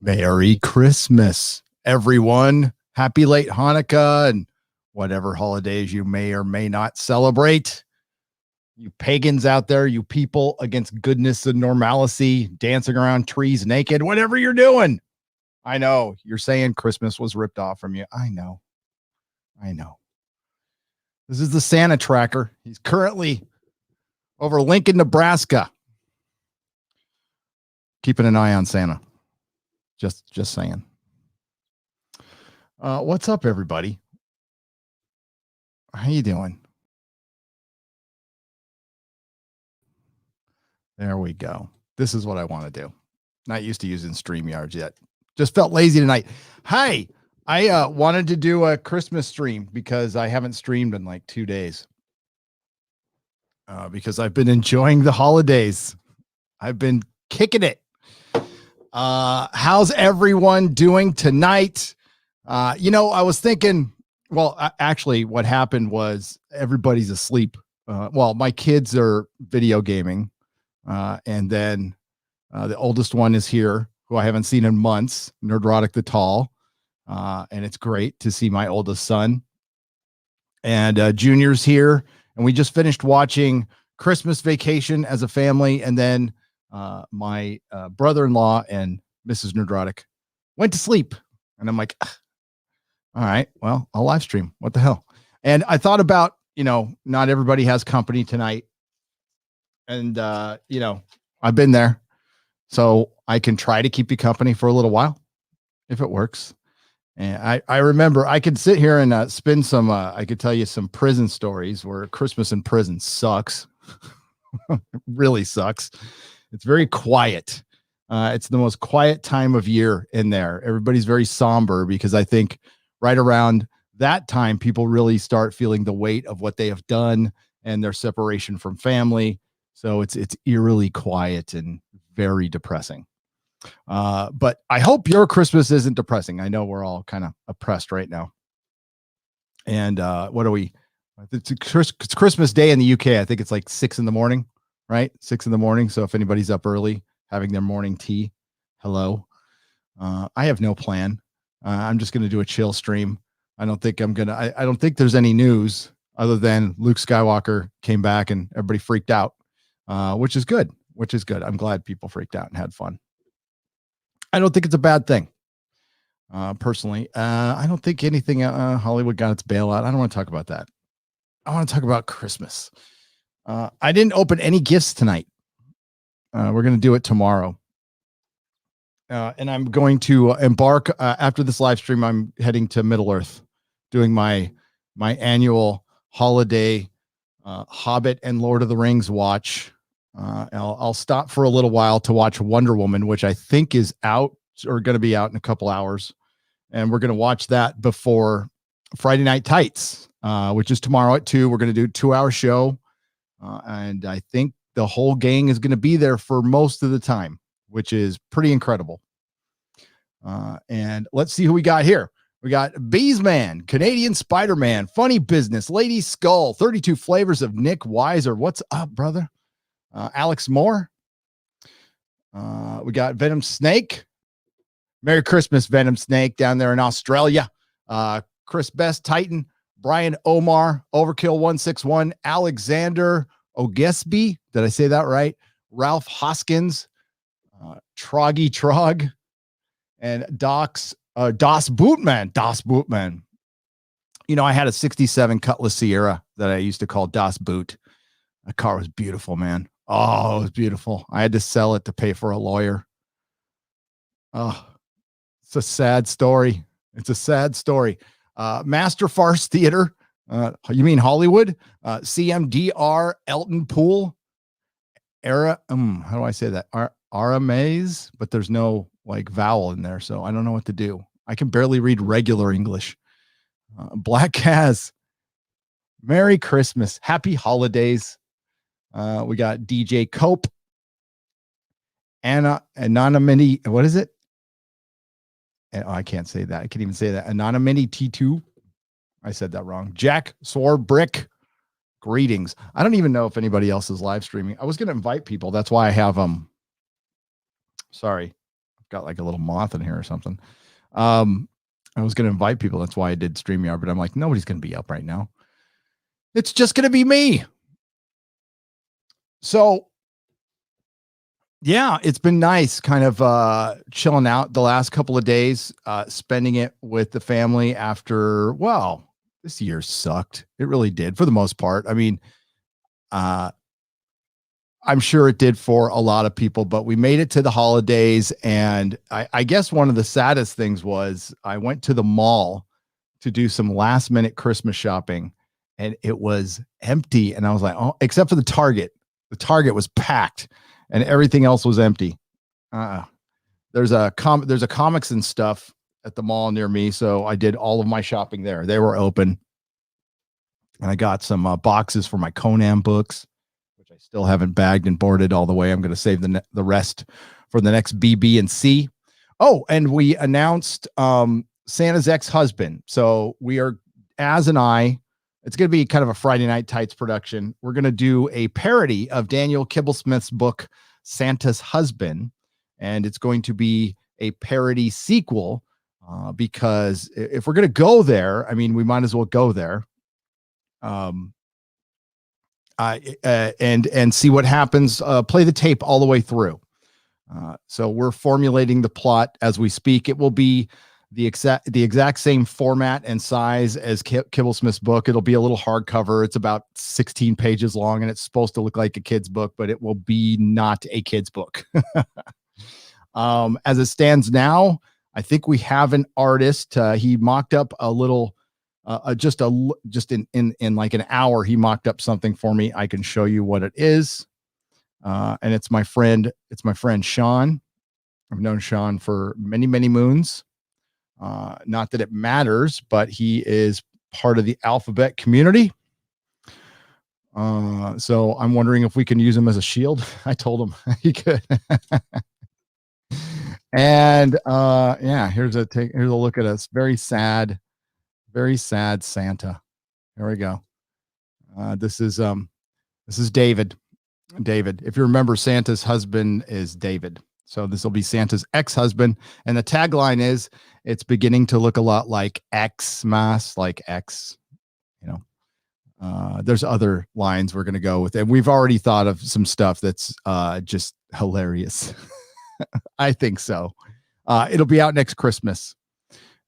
Merry Christmas, everyone. Happy late Hanukkah and whatever holidays you may or may not celebrate. You pagans out there, you people against goodness and normalcy, dancing around trees naked, whatever you're doing. I know you're saying Christmas was ripped off from you. I know. This is the Santa tracker. He's currently over Lincoln, Nebraska. Keeping an eye on Santa. Just saying. What's up, everybody? How you doing? There we go. This is what I want to do. Not used to using StreamYards yet. Just felt lazy tonight. Hi, I wanted to do a Christmas stream because I haven't streamed in like 2 days. Because I've been enjoying the holidays. I've been kicking it. How's everyone doing tonight? I was thinking, actually what happened was everybody's asleep. My kids are video gaming. And then the oldest one is here, who I haven't seen in months, Nerdrotic the Tall. And it's great to see my oldest son. And Junior's here. And we just finished watching Christmas Vacation as a family. And then my brother-in-law and Mrs. Nerdrotic went to sleep. And I'm like, all right, well, I'll live stream. What the hell? And I thought about, not everybody has company tonight. And, I've been there. So I can try to keep you company for a little while if it works. And I remember I could sit here and spin some, I could tell you some prison stories where Christmas in prison sucks. It really sucks. It's very quiet. It's the most quiet time of year in there. Everybody's very somber because I think right around that time, people really start feeling the weight of what they have done and their separation from family. So it's eerily quiet and very depressing. But I hope your Christmas isn't depressing. I know we're all kind of oppressed right now. And what are we? It's Christmas Day in the UK. I think it's like 6 a.m, right? 6 a.m. So if anybody's up early having their morning tea, hello. I have no plan. I'm just going to do a chill stream. I don't think I don't think there's any news other than Luke Skywalker came back and everybody freaked out, which is good. I'm glad people freaked out and had fun. I don't think it's a bad thing. Personally, I don't think anything, Hollywood got its bailout. I don't want to talk about that. I want to talk about Christmas. I didn't open any gifts tonight. We're going to do it tomorrow. And I'm going to embark after this live stream. I'm heading to Middle Earth, doing my annual holiday Hobbit and Lord of the Rings watch. I'll stop for a little while to watch Wonder Woman, which I think is out or going to be out in a couple hours. And we're going to watch that before Friday Night Tights, which is tomorrow at 2. We're going to do a 2-hour show. And I think the whole gang is going to be there for most of the time, which is pretty incredible. And let's see who we got here. We got Beesman, Canadian Spider-Man, Funny Business, Lady Skull, 32 Flavors of Nick Weiser. What's up, brother? Alex Moore. We got Venom Snake. Merry Christmas, Venom Snake, down there in Australia. Chris Best, Titan. Brian Omar, Overkill 161. Alexander Ogesby. Did I say that right? Ralph Hoskins. Troggy Trog. And Das Bootman. I had a 67 Cutlass Sierra that I used to call Das Boot. That car was beautiful, man. Oh, it was beautiful. I had to sell it to pay for a lawyer. Oh, it's a sad story. Master Farce Theater. You mean Hollywood? CMDR Elton Pool. How do I say that? Aramaze, but there's no vowel in there, so I don't know what to do. I can barely read regular English. Black Kaz. Merry Christmas. Happy holidays. We got DJ Cope. Anonymity. What is it? I can't say that. I can't even say that. Anonymity T2. I said that wrong. Jack Swarbrick. Greetings. I don't even know if anybody else is live streaming. I was going to invite people. That's why I have sorry. got like a little moth in here or something. Um, I was going to invite people. That's why I did StreamYard, but I'm like, nobody's going to be up right now. It's just going to be me. So yeah, it's been nice kind of chilling out the last couple of days, spending it with the family after, well, this year sucked. It really did for the most part. I mean, uh, I'm sure it did for a lot of people, but we made it to the holidays. And I guess one of the saddest things was I went to the mall to do some last minute Christmas shopping and it was empty. And I was like, oh, except for the Target. The Target was packed and everything else was empty. There's a comics and stuff at the mall near me. So I did all of my shopping there. They were open. And I got some boxes for my Conan books, which I still haven't bagged and boarded all the way. I'm going to save the rest for the next BB and C. Oh, and we announced Santa's ex-husband. So we are, Az and I, it's going to be kind of a Friday Night Tights production. We're going to do a parody of Daniel Kibblesmith's book, Santa's Husband. And it's going to be a parody sequel because if we're going to go there, I mean, we might as well go there. And see what happens. Play the tape all the way through. So we're formulating the plot as we speak. It will be the exact same format and size as Kibblesmith's book. It'll be a little hardcover. It's about 16 pages long, and it's supposed to look like a kid's book, but it will be not a kid's book. As it stands now, I think we have an artist. He mocked up a little. Just in like an hour, he mocked up something for me. I can show you what it is. And it's my friend Sean. I've known Sean for many, many moons. Not that it matters, but he is part of the alphabet community. So I'm wondering if we can use him as a shield. I told him he could. And yeah, here's a look at us. Very sad Santa. There we go. This is David. If you remember, Santa's husband is David. So this will be Santa's ex-husband. And the tagline is, it's beginning to look a lot like Xmas, like X, you know. There's other lines we're going to go with. And we've already thought of some stuff that's just hilarious. I think so. It'll be out next Christmas.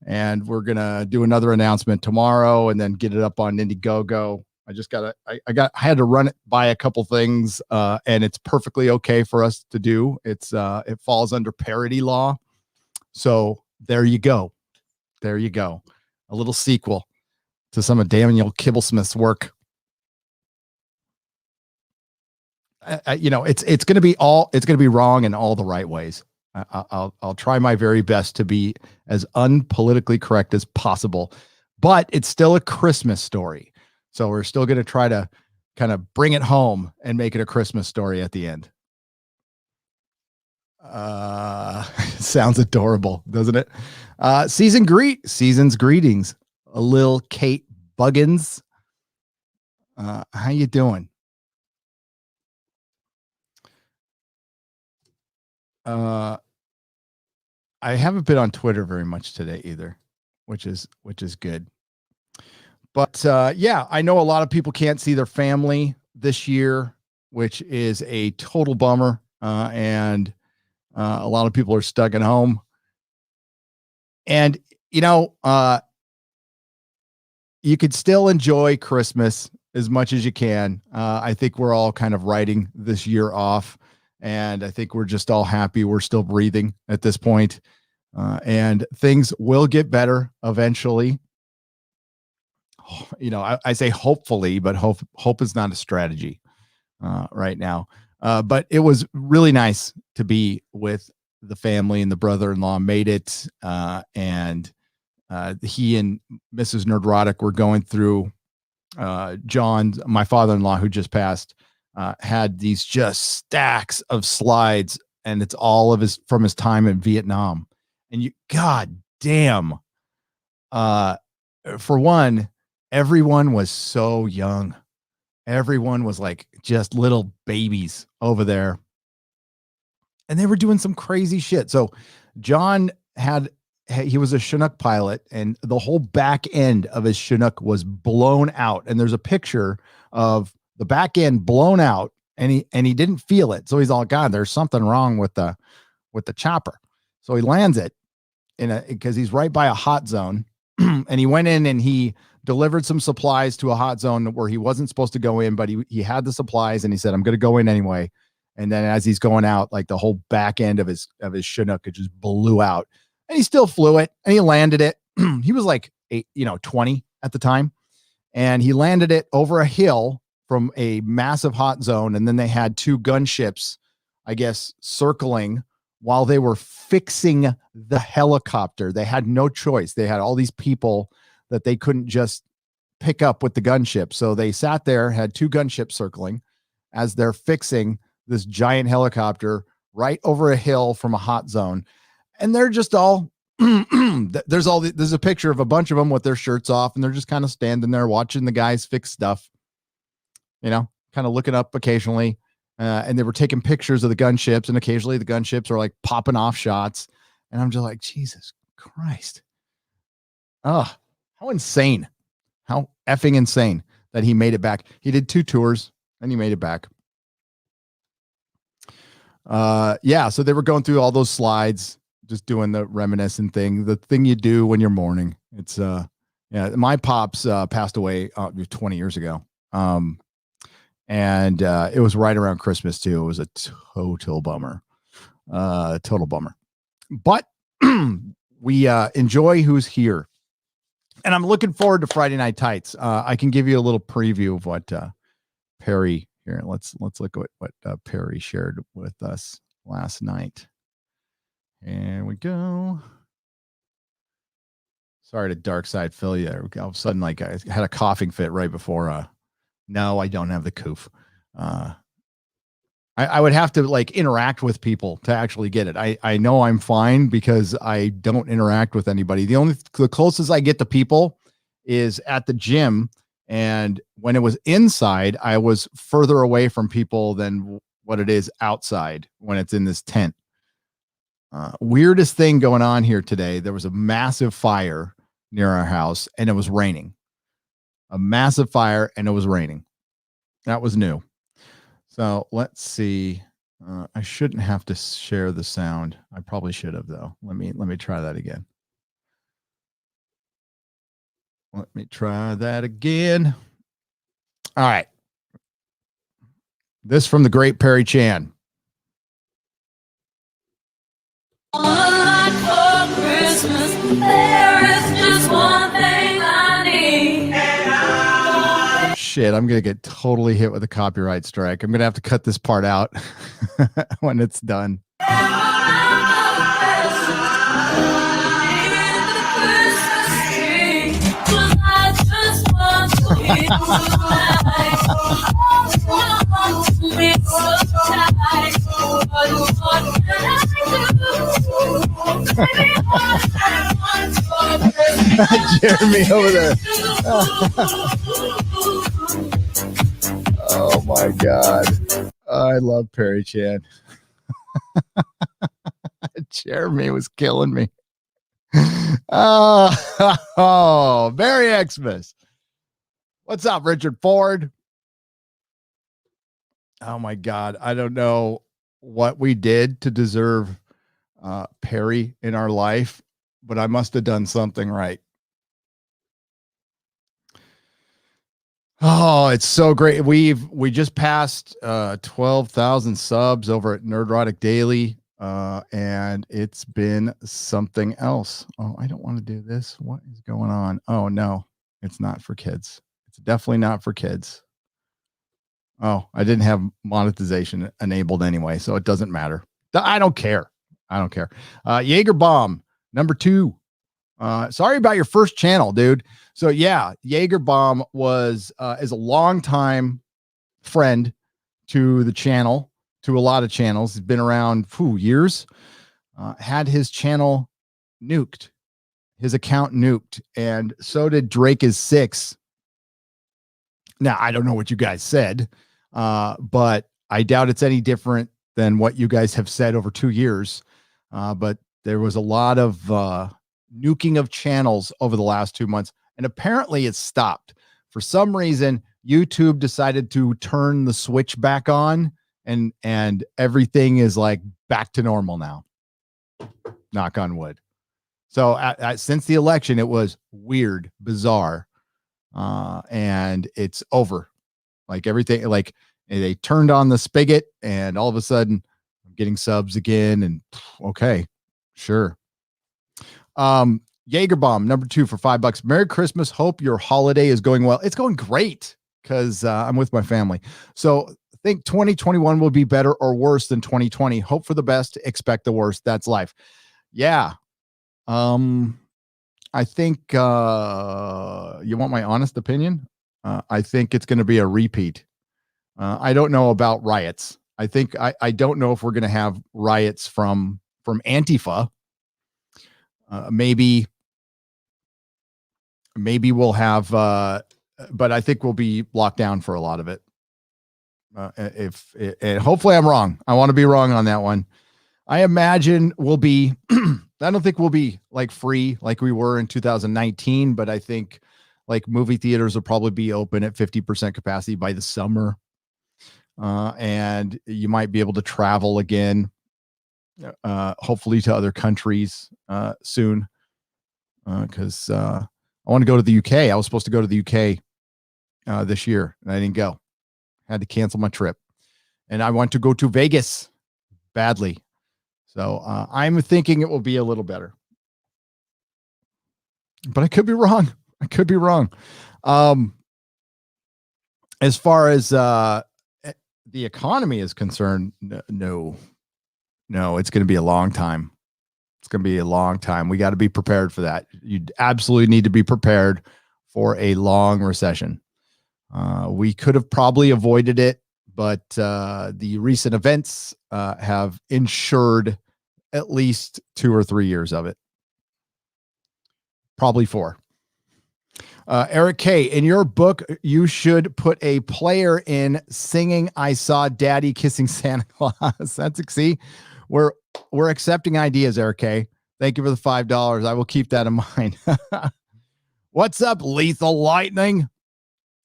And we're going to do another announcement tomorrow and then get it up on Indiegogo. I had to run it by a couple things, and it's perfectly okay for us to do. It falls under parody law. So there you go. A little sequel to some of Daniel Kibblesmith's work. It's going to be wrong in all the right ways. I'll try my very best to be as unpolitically correct as possible, but it's still a Christmas story. So we're still going to try to kind of bring it home and make it a Christmas story at the end. Sounds adorable, doesn't it? Season's greetings. A little Kate Buggins. How you doing? I haven't been on Twitter very much today either, which is good. But yeah, I know a lot of people can't see their family this year, which is a total bummer. And a lot of people are stuck at home. And, you could still enjoy Christmas as much as you can. I think we're all kind of writing this year off. And I think we're just all happy we're still breathing at this point. And things will get better eventually. I say hopefully, but hope is not a strategy right now. But it was really nice to be with the family, and the brother-in-law made it. And he and Mrs. Nerdrotic were going through my father-in-law, who just passed, had these just stacks of slides, and it's all of from his time in Vietnam. And God damn, for one, everyone was so young. Everyone was like just little babies over there. And they were doing some crazy shit. So John he was a Chinook pilot, and the whole back end of his Chinook was blown out. And there's a picture of the back end blown out, and he didn't feel it. So he's all, God, there's something wrong with the chopper. So he lands it because he's right by a hot zone. And he went in and he delivered some supplies to a hot zone where he wasn't supposed to go in, but he had the supplies, and he said, I'm going to go in anyway. And then as he's going out, like the whole back end of his Chinook, it just blew out, and he still flew it and he landed it. He was like 20 at the time. And he landed it over a hill from a massive hot zone. And then they had two gunships, I guess, circling while they were fixing the helicopter. They had no choice. They had all these people that they couldn't just pick up with the gunship. So they sat there, had two gunships circling as they're fixing this giant helicopter right over a hill from a hot zone. And they're just all, there's a picture of a bunch of them with their shirts off, and they're just kind of standing there watching the guys fix stuff, kind of looking up occasionally. And they were taking pictures of the gunships, and occasionally the gunships are like popping off shots. And I'm just like, Jesus Christ. Oh, how insane. How effing insane that he made it back. He did 2 tours and he made it back. So they were going through all those slides, just doing the reminiscent thing, the thing you do when you're mourning. It's, my pops passed away 20 years ago. And it was right around Christmas too. It was a total bummer. But we enjoy who's here. And I'm looking forward to Friday Night Tights. I can give you a little preview of what Perry here. Let's look at what Perry shared with us last night. Here we go. Sorry to dark side Phil you. All of a sudden, like I had a coughing fit right before. No, I don't have the coof. I would have to like interact with people to actually get it. I know I'm fine because I don't interact with anybody. The closest I get to people is at the gym. And when it was inside, I was further away from people than what it is outside when it's in this tent. Weirdest thing going on here today. There was a massive fire near our house, and it was raining. A massive fire, and it was raining. That was new. So let's see. I shouldn't have to share the sound. I probably should have, though. Let me try that again. All right. This from the great Perry Chan. All I want for Christmas, there is just one thing I need. Shit, I'm going to get totally hit with a copyright strike. I'm going to have to cut this part out when it's done. Jeremy over there. Oh my God. I love Perry Chan. Jeremy was killing me. Merry Xmas. What's up, Richard Ford? Oh my God. I don't know what we did to deserve Perry in our life, but I must have done something right. Oh, it's so great. We just passed 12,000 subs over at Nerdrotic Daily. And it's been something else. Oh, I don't want to do this. What is going on? Oh no, it's not for kids. It's definitely not for kids. Oh, I didn't have monetization enabled anyway, so it doesn't matter. I don't care. Jaeger Bomb number 2. Sorry about your first channel, dude. So yeah, Jaeger Bomb is a longtime friend to the channel, to a lot of channels. He's been around years. Had his channel nuked, his account nuked, and so did Drake is 6. Now, I don't know what you guys said, but I doubt it's any different than what you guys have said over 2 years. But there was a lot of nuking of channels over the last 2 months, and apparently it stopped. For some reason, YouTube decided to turn the switch back on, and everything is like back to normal now. Knock on wood. So since the election, it was weird, bizarre, and it's over. Like everything, like they turned on the spigot, and all of a sudden, I'm getting subs again. And okay, sure. Jagerbomb number 2 for $5. Merry Christmas. Hope your holiday is going well. It's going great because I'm with my family. So I think 2021 will be better or worse than 2020. Hope for the best, expect the worst. That's life. Yeah. I think you want my honest opinion. I think it's going to be a repeat. I don't know about riots. I don't know if we're going to have riots from Antifa. Maybe we'll have, but I think we'll be locked down for a lot of it. And hopefully I'm wrong. I want to be wrong on that one. I imagine we'll be, I don't think we'll be like free like we were in 2019, but I think like movie theaters will probably be open at 50% capacity by the summer. And you might be able to travel again, hopefully to other countries soon. Because I want to go to the UK. I was supposed to go to the UK this year, and I didn't go. Had to cancel my trip. And I want to go to Vegas badly. So I'm thinking it will be a little better. But I could be wrong. As far as the economy is concerned, no, it's going to be a long time. We got to be prepared for that. You absolutely need to be prepared for a long recession. We could have probably avoided it, but the recent events have ensured at least 2 or 3 years of it. Probably 4. Eric K, in your book, you should put a player in singing "I Saw Daddy Kissing Santa Claus." That's see, we're accepting ideas, Eric K. Thank you for the $5. I will keep that in mind. What's up, Lethal Lightning?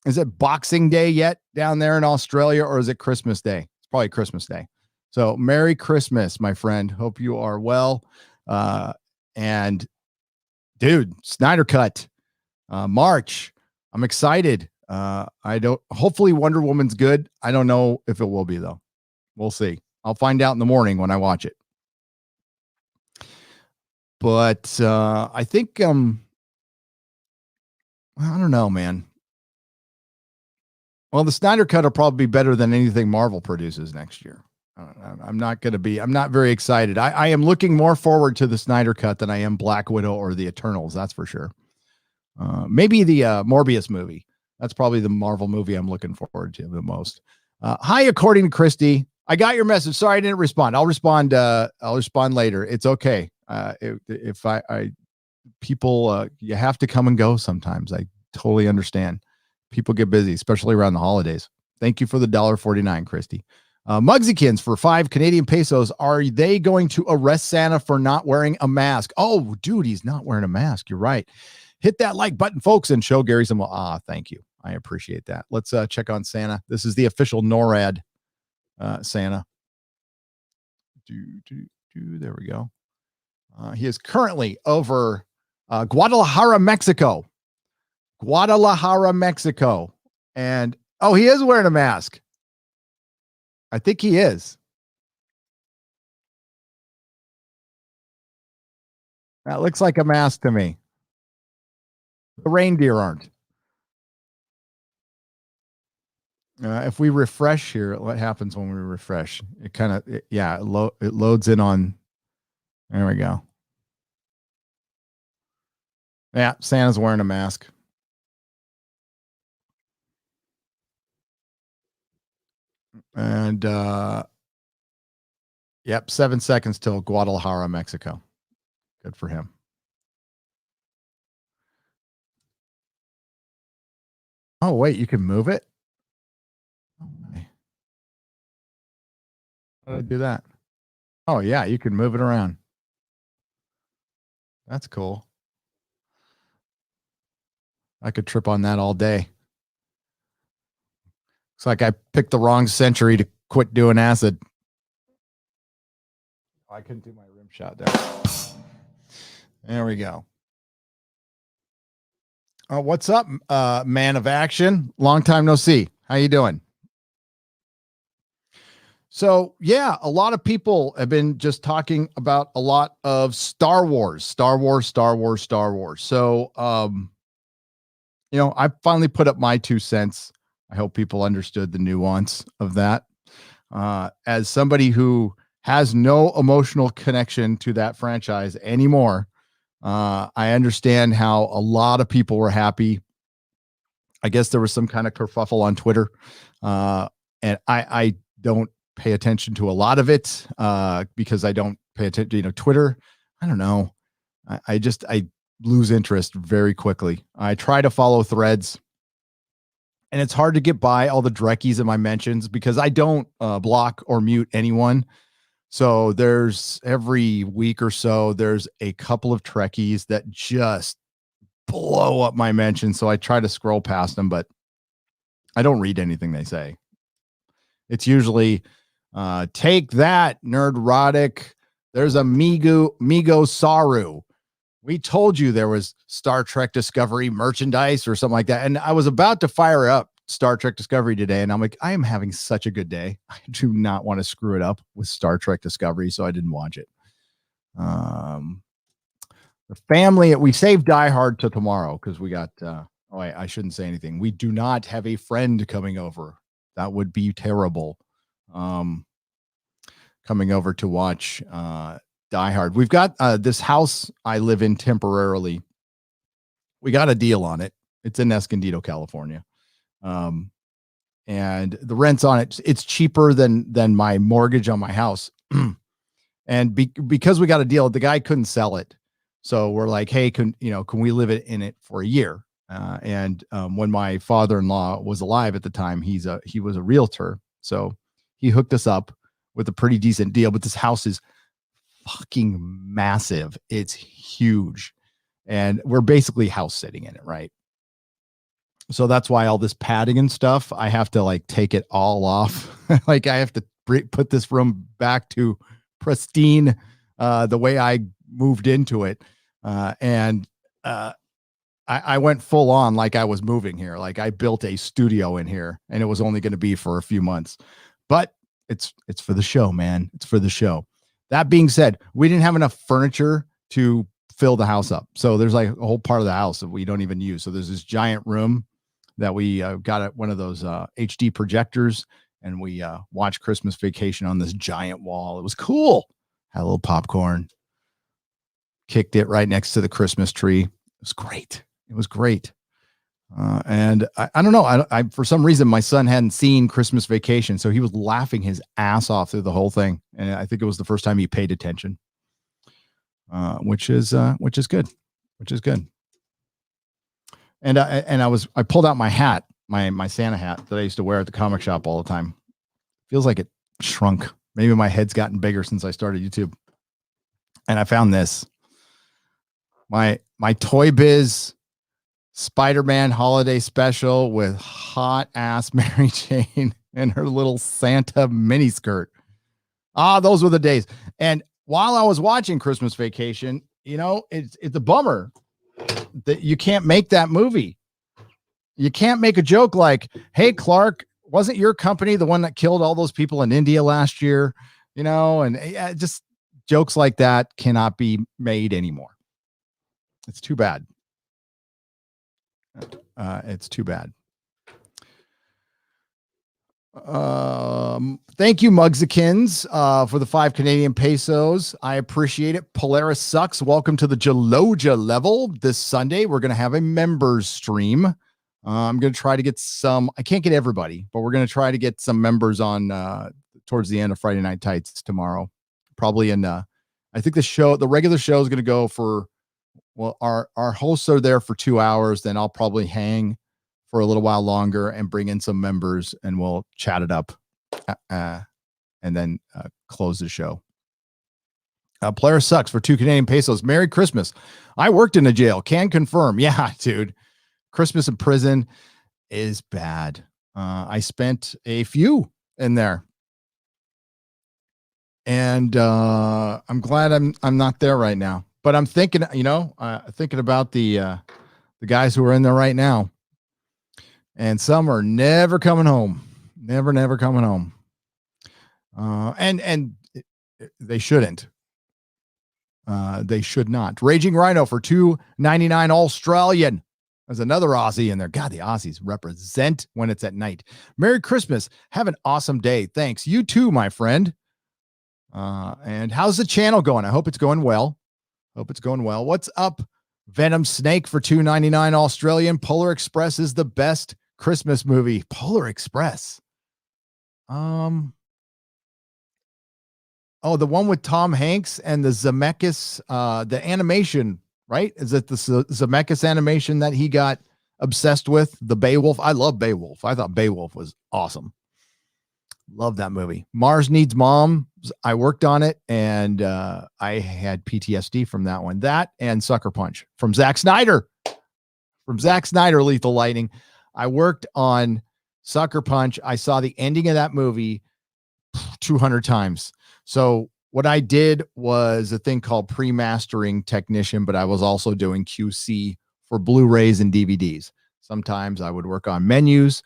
Is it Boxing Day yet down there in Australia, or is it Christmas Day? It's probably Christmas Day. So Merry Christmas, my friend. Hope you are well. And dude, Snyder Cut, March. I'm excited. Hopefully Wonder Woman's good. I don't know if it will be though. We'll see. I'll find out in the morning when I watch it. But I think I don't know, man. Well, the Snyder Cut will probably be better than anything Marvel produces next year. I'm not very excited. I am looking more forward to the Snyder Cut than I am Black Widow or the Eternals. That's for sure. Maybe the Morbius movie. That's probably the Marvel movie I'm looking forward to the most. Hi, according to Christy. I got your message. Sorry I didn't respond. I'll respond later. It's okay. If people, you have to come and go sometimes. I totally understand. People get busy, especially around the holidays. Thank you for the $1.49, Christy. Muggsykins for 5 Canadian pesos. Are they going to arrest Santa for not wearing a mask? Oh, dude, he's not wearing a mask. You're right. Hit that like button, folks, and show Gary some. Thank you. I appreciate that. Let's check on Santa. This is the official NORAD Santa. There we go. He is currently over Guadalajara, Mexico. And he is wearing a mask. I think he is. That looks like a mask to me. The reindeer aren't. If we refresh here, what happens when we refresh? It kind of, it loads in on. There we go. Yeah, Santa's wearing a mask. And 7 seconds till Guadalajara, Mexico. Good for him. Oh, wait, you can move it? How do I do that? Oh, yeah, you can move it around. That's cool. I could trip on that all day. It's like I picked the wrong century to quit doing acid. I couldn't do my rim shot there. There we go. What's up, man of action? Long time no see. How you doing? So yeah, a lot of people have been just talking about a lot of Star Wars, Star Wars, Star Wars, Star Wars. So I finally put up my 2 cents. I hope people understood the nuance of that. As somebody who has no emotional connection to that franchise anymore, I understand how a lot of people were happy. I guess there was some kind of kerfuffle on Twitter, and I don't pay attention to a lot of it because I don't pay attention. Twitter. I don't know. I lose interest very quickly. I try to follow threads, and it's hard to get by all the Dreckies in my mentions because I don't block or mute anyone. So there's every week or so, there's a couple of Trekkies that just blow up my mentions. So I try to scroll past them, but I don't read anything they say. It's usually take that, Nerdrotic. There's a Migo Saru. We told you there was Star Trek Discovery merchandise or something like that. And I was about to fire up Star Trek Discovery today. And I'm like, I am having such a good day. I do not want to screw it up with Star Trek Discovery. So I didn't watch it. The family, we saved Die Hard to tomorrow because we got, I shouldn't say anything. We do not have a friend coming over. That would be terrible. Coming over to watch Die Hard. We've got this house I live in temporarily. We got a deal on it. It's in Escondido, California. And the rent's on it. It's cheaper than my mortgage on my house. And because we got a deal, the guy couldn't sell it. So we're like, hey, can we live in it for a year? And when my father-in-law was alive at the time, he was a realtor. So he hooked us up with a pretty decent deal, but this house is fucking massive. It's huge. And we're basically house sitting in it, right? So that's why all this padding and stuff, I have to like take it all off. Like I have to put this room back to pristine, the way I moved into it. And I went full on like I was moving here. Like I built a studio in here and it was only going to be for a few months, but it's for the show, man. It's for the show. That being said, we didn't have enough furniture to fill the house up. So there's like a whole part of the house that we don't even use. So there's this giant room that we got at one of those HD projectors, and we watched Christmas Vacation on this giant wall. It was cool. Had a little popcorn, kicked it right next to the Christmas tree. It was great. It was great. And I don't know. I for some reason, my son hadn't seen Christmas Vacation, so he was laughing his ass off through the whole thing. And I think it was the first time he paid attention, which is good, which is good. And I pulled out my hat, my Santa hat that I used to wear at the comic shop all the time. Feels like it shrunk. Maybe my head's gotten bigger since I started YouTube. And I found this. My Toy Biz Spider-Man holiday special with hot ass Mary Jane and her little Santa mini skirt. Those were the days. And while I was watching Christmas Vacation, it's a bummer that you can't make that movie. You can't make a joke like, hey, Clark, wasn't your company the one that killed all those people in India last year? And just jokes like that cannot be made anymore. It's too bad. It's too bad. Thank you, Mugsikins, for the 5 Canadian pesos. I appreciate it. Polaris sucks. Welcome to the Jaloja level. This Sunday, we're going to have a members stream. I'm going to try to get some. I can't get everybody, but we're going to try to get some members on towards the end of Friday Night Tights tomorrow. Probably I think the regular show is going to go for, well, our hosts are there for 2 hours. Then I'll probably hang for a little while longer and bring in some members and we'll chat it up and then close the show. Player sucks for 2 Canadian pesos. Merry Christmas. I worked in a jail. Can confirm. Yeah, dude. Christmas in prison is bad. I spent a few in there. And I'm glad I'm not there right now. But I'm thinking, thinking about the guys who are in there right now. And some are never coming home. Never coming home. And they shouldn't. They should not. Raging Rhino for $2.99 Australian. There's another Aussie in there. God, the Aussies represent when it's at night. Merry Christmas. Have an awesome day. Thanks. You too, my friend. And how's the channel going? I hope it's going well. What's up? Venom Snake for $2.99 Australian. Polar Express is the best Christmas movie. Polar Express. Oh, the one with Tom Hanks and the Zemeckis, the animation, right? Is it the Zemeckis animation that he got obsessed with? The Beowulf. I love Beowulf. I thought Beowulf was awesome. Love that movie. Mars Needs Mom. I worked on it, and I had PTSD from that one. That and Sucker Punch from Zack Snyder. Lethal Lightning. I worked on Sucker Punch. I saw the ending of that movie 200 times. So what I did was a thing called pre-mastering technician, but I was also doing QC for Blu-rays and DVDs. Sometimes I would work on menus,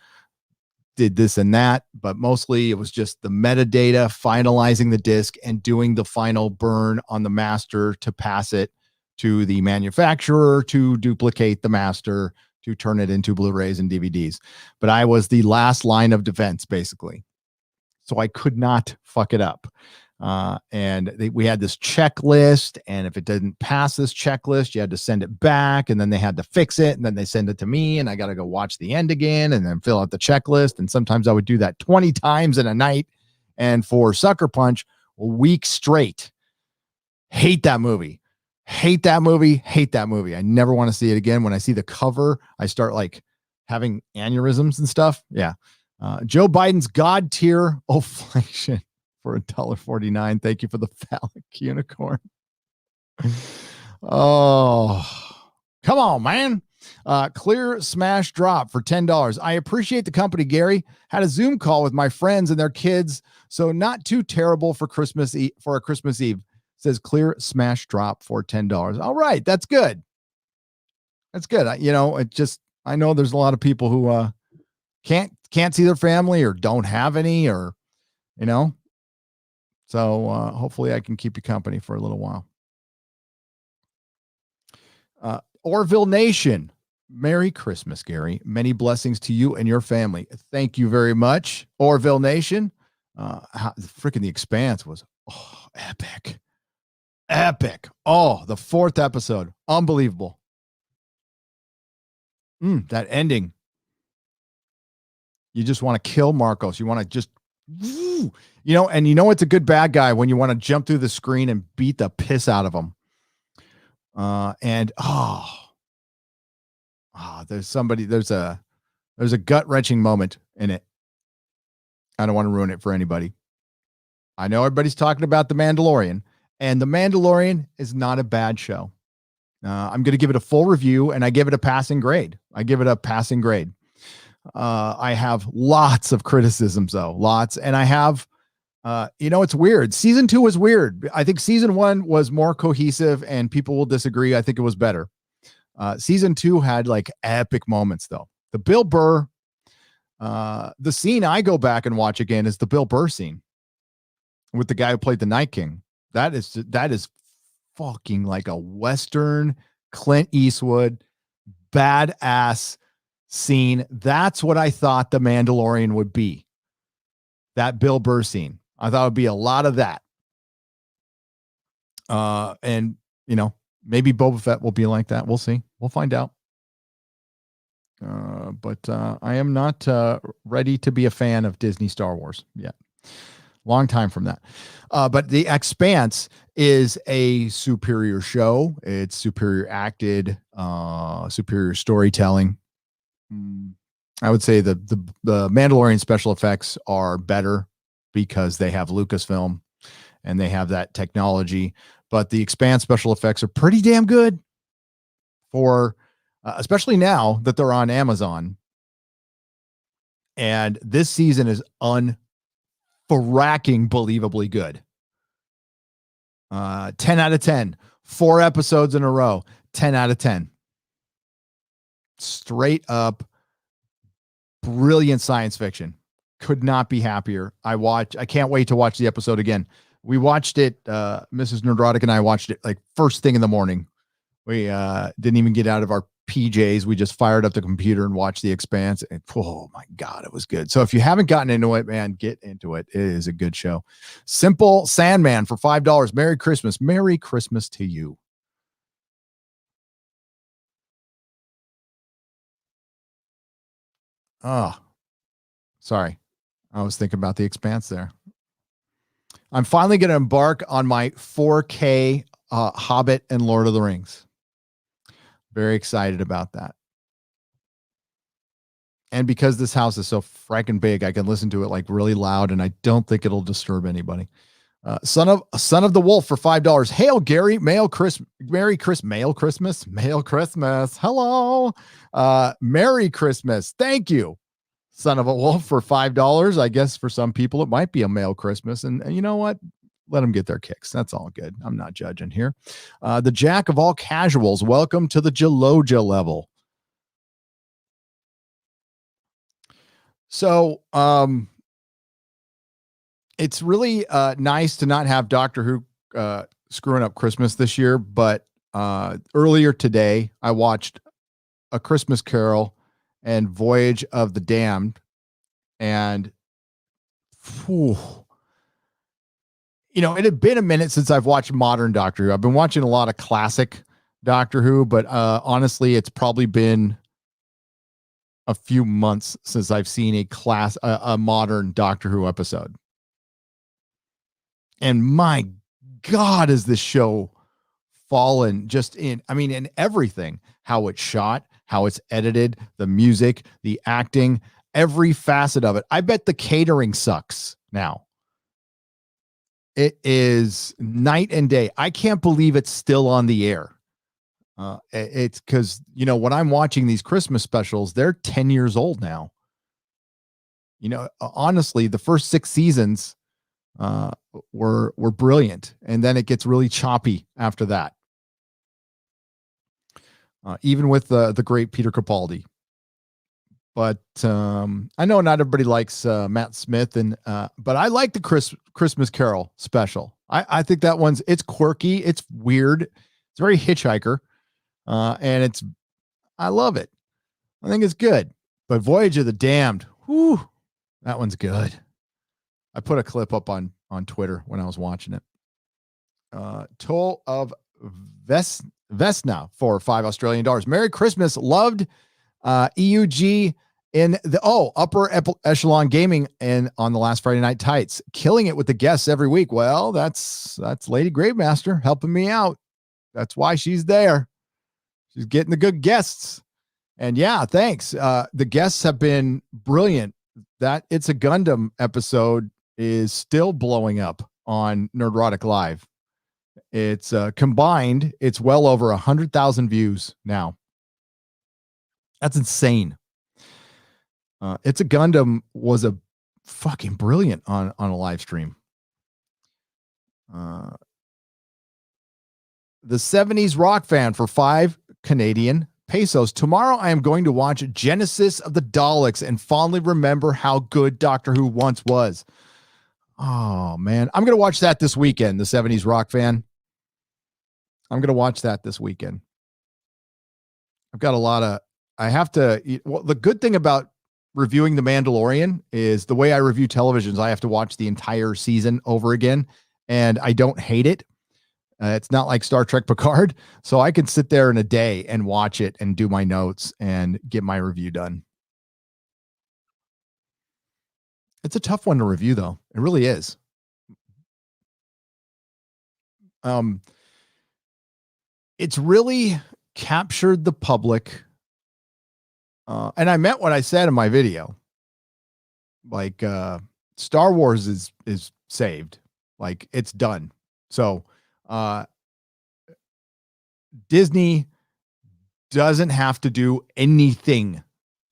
did this and that, but mostly it was just the metadata, finalizing the disc and doing the final burn on the master to pass it to the manufacturer to duplicate the master to turn it into Blu-rays and DVDs. But I was the last line of defense, basically. So I could not fuck it up. We had this checklist, and if it didn't pass this checklist, you had to send it back, and then they had to fix it, and then they send it to me, and I got to go watch the end again and then fill out the checklist. And sometimes I would do that 20 times in a night. And for Sucker Punch, a week straight. Hate that movie. I never want to see it again. When I see the cover, I start like having aneurysms and stuff. Yeah. Joe Biden's God tier inflation for $1.49. Thank you for the phallic unicorn. Oh, come on, man. Clear smash drop for $10. I appreciate the company, Gary. Had a Zoom call with my friends and their kids, so not too terrible for Christmas Eve. For a Christmas Eve, says clear smash drop for $10. All right, that's good. I know there's a lot of people who can't see their family or don't have any, or so hopefully I can keep you company for a little while. Orville Nation, Merry Christmas, Gary. Many blessings to you and your family. Thank you very much, Orville Nation. Freaking The Expanse was epic. Oh, the 4th episode, unbelievable. That ending. You just want to kill Marcos. You want to just, it's a good bad guy when you want to jump through the screen and beat the piss out of him. There's a gut-wrenching moment in it. I don't want to ruin it for anybody. I know everybody's talking about The Mandalorian, and The Mandalorian is not a bad show. I'm going to give it a full review, and I give it a passing grade. I have lots of criticisms, though. And I have, it's weird. Season 2 was weird. I think season 1 was more cohesive, and people will disagree. I think it was better. Season 2 had like epic moments, though. The Bill Burr, the scene I go back and watch again is the Bill Burr scene with the guy who played the Night King. That is fucking like a Western Clint Eastwood badass scene. That's what I thought The Mandalorian would be. That Bill Burr scene. I thought it would be a lot of that. And maybe Boba Fett will be like that. We'll see. We'll find out. But I am not ready to be a fan of Disney Star Wars yet. Long time from that. But The Expanse is a superior show. It's superior acted, superior storytelling. I would say the Mandalorian special effects are better because they have Lucasfilm and they have that technology. but the Expanse special effects are pretty damn good for, especially now that they're on Amazon. And this season is unfracking believably good. 10 out of 10. 4 episodes in a row. 10 out of 10. Straight up brilliant science fiction. Could not be happier. I can't wait to watch the episode again. We watched it, Mrs. Nerdrotic and I watched it like first thing in the morning. We didn't even get out of our PJs. We just fired up the computer and watched The Expanse. And oh my God, it was good. So if you haven't gotten into it, man, get into it. It is a good show. Simple Sandman for $5. Merry Christmas. Merry Christmas to you. Oh, sorry. I was thinking about The Expanse there. I'm finally going to embark on my 4K Hobbit and Lord of the Rings. Very excited about that. And because this house is so fracking big, I can listen to it like really loud, and I don't think it'll disturb anybody. Son of the Wolf for $5. Hail Gary, Merry Christmas. Hello. Merry Christmas. Thank you. Son of a Wolf for $5. I guess for some people it might be a male Christmas, and you know what? Let them get their kicks. That's all good. I'm not judging here. The Jack of all casuals. Welcome to the Jaloja level. So, it's really nice to not have Doctor Who screwing up Christmas this year. But earlier today, I watched A Christmas Carol and Voyage of the Damned, and whew, you know, it had been a minute since I've watched modern Doctor Who. I've been watching a lot of classic Doctor Who, but honestly, it's probably been a few months since I've seen a modern Doctor Who episode. And my God, has this show fallen just in everything, how it's shot, how it's edited, the music, the acting, every facet of it. I bet the catering sucks now. It is night and day. I can't believe it's still on the air. It's because, you know, when I'm watching these Christmas specials, they're 10 years old now. You know, honestly, the first 6 seasons were brilliant, and then it gets really choppy after that. Even with the great Peter Capaldi. But I know not everybody likes Matt Smith, but I like the Christmas Carol special. I think that it's quirky, it's weird, it's very Hitchhiker, and I love it. I think it's good. But Voyage of the Damned, whoo, that one's good. I put a clip up on Twitter when I was watching it. Toll of Vesna for $5 Australian. Merry Christmas. Loved EUG in the upper echelon gaming and on the last Friday Night Tights, killing it with the guests every week. Well, that's Lady Gravemaster helping me out. That's why she's there. She's getting the good guests. And yeah, thanks. The guests have been brilliant. That It's a Gundam episode is still blowing up on Nerdrotic Live. It's combined, it's well over 100,000 views now. That's insane. It's a Gundam was a fucking brilliant on a live stream. The 70s rock fan for 5 Canadian pesos. Tomorrow I am going to watch Genesis of the Daleks and fondly remember how good Doctor Who once was. Oh man, I'm going to watch that this weekend. The 70s rock fan. I'm going to watch that this weekend. I've got the good thing about reviewing The Mandalorian is the way I review televisions, I have to watch the entire season over again, and I don't hate it. It's not like Star Trek Picard, so I can sit there in a day and watch it and do my notes and get my review done. It's a tough one to review, though. It really is. It's really captured the public. And I meant what I said in my video. Like, Star Wars is saved. Like, it's done. So, Disney doesn't have to do anything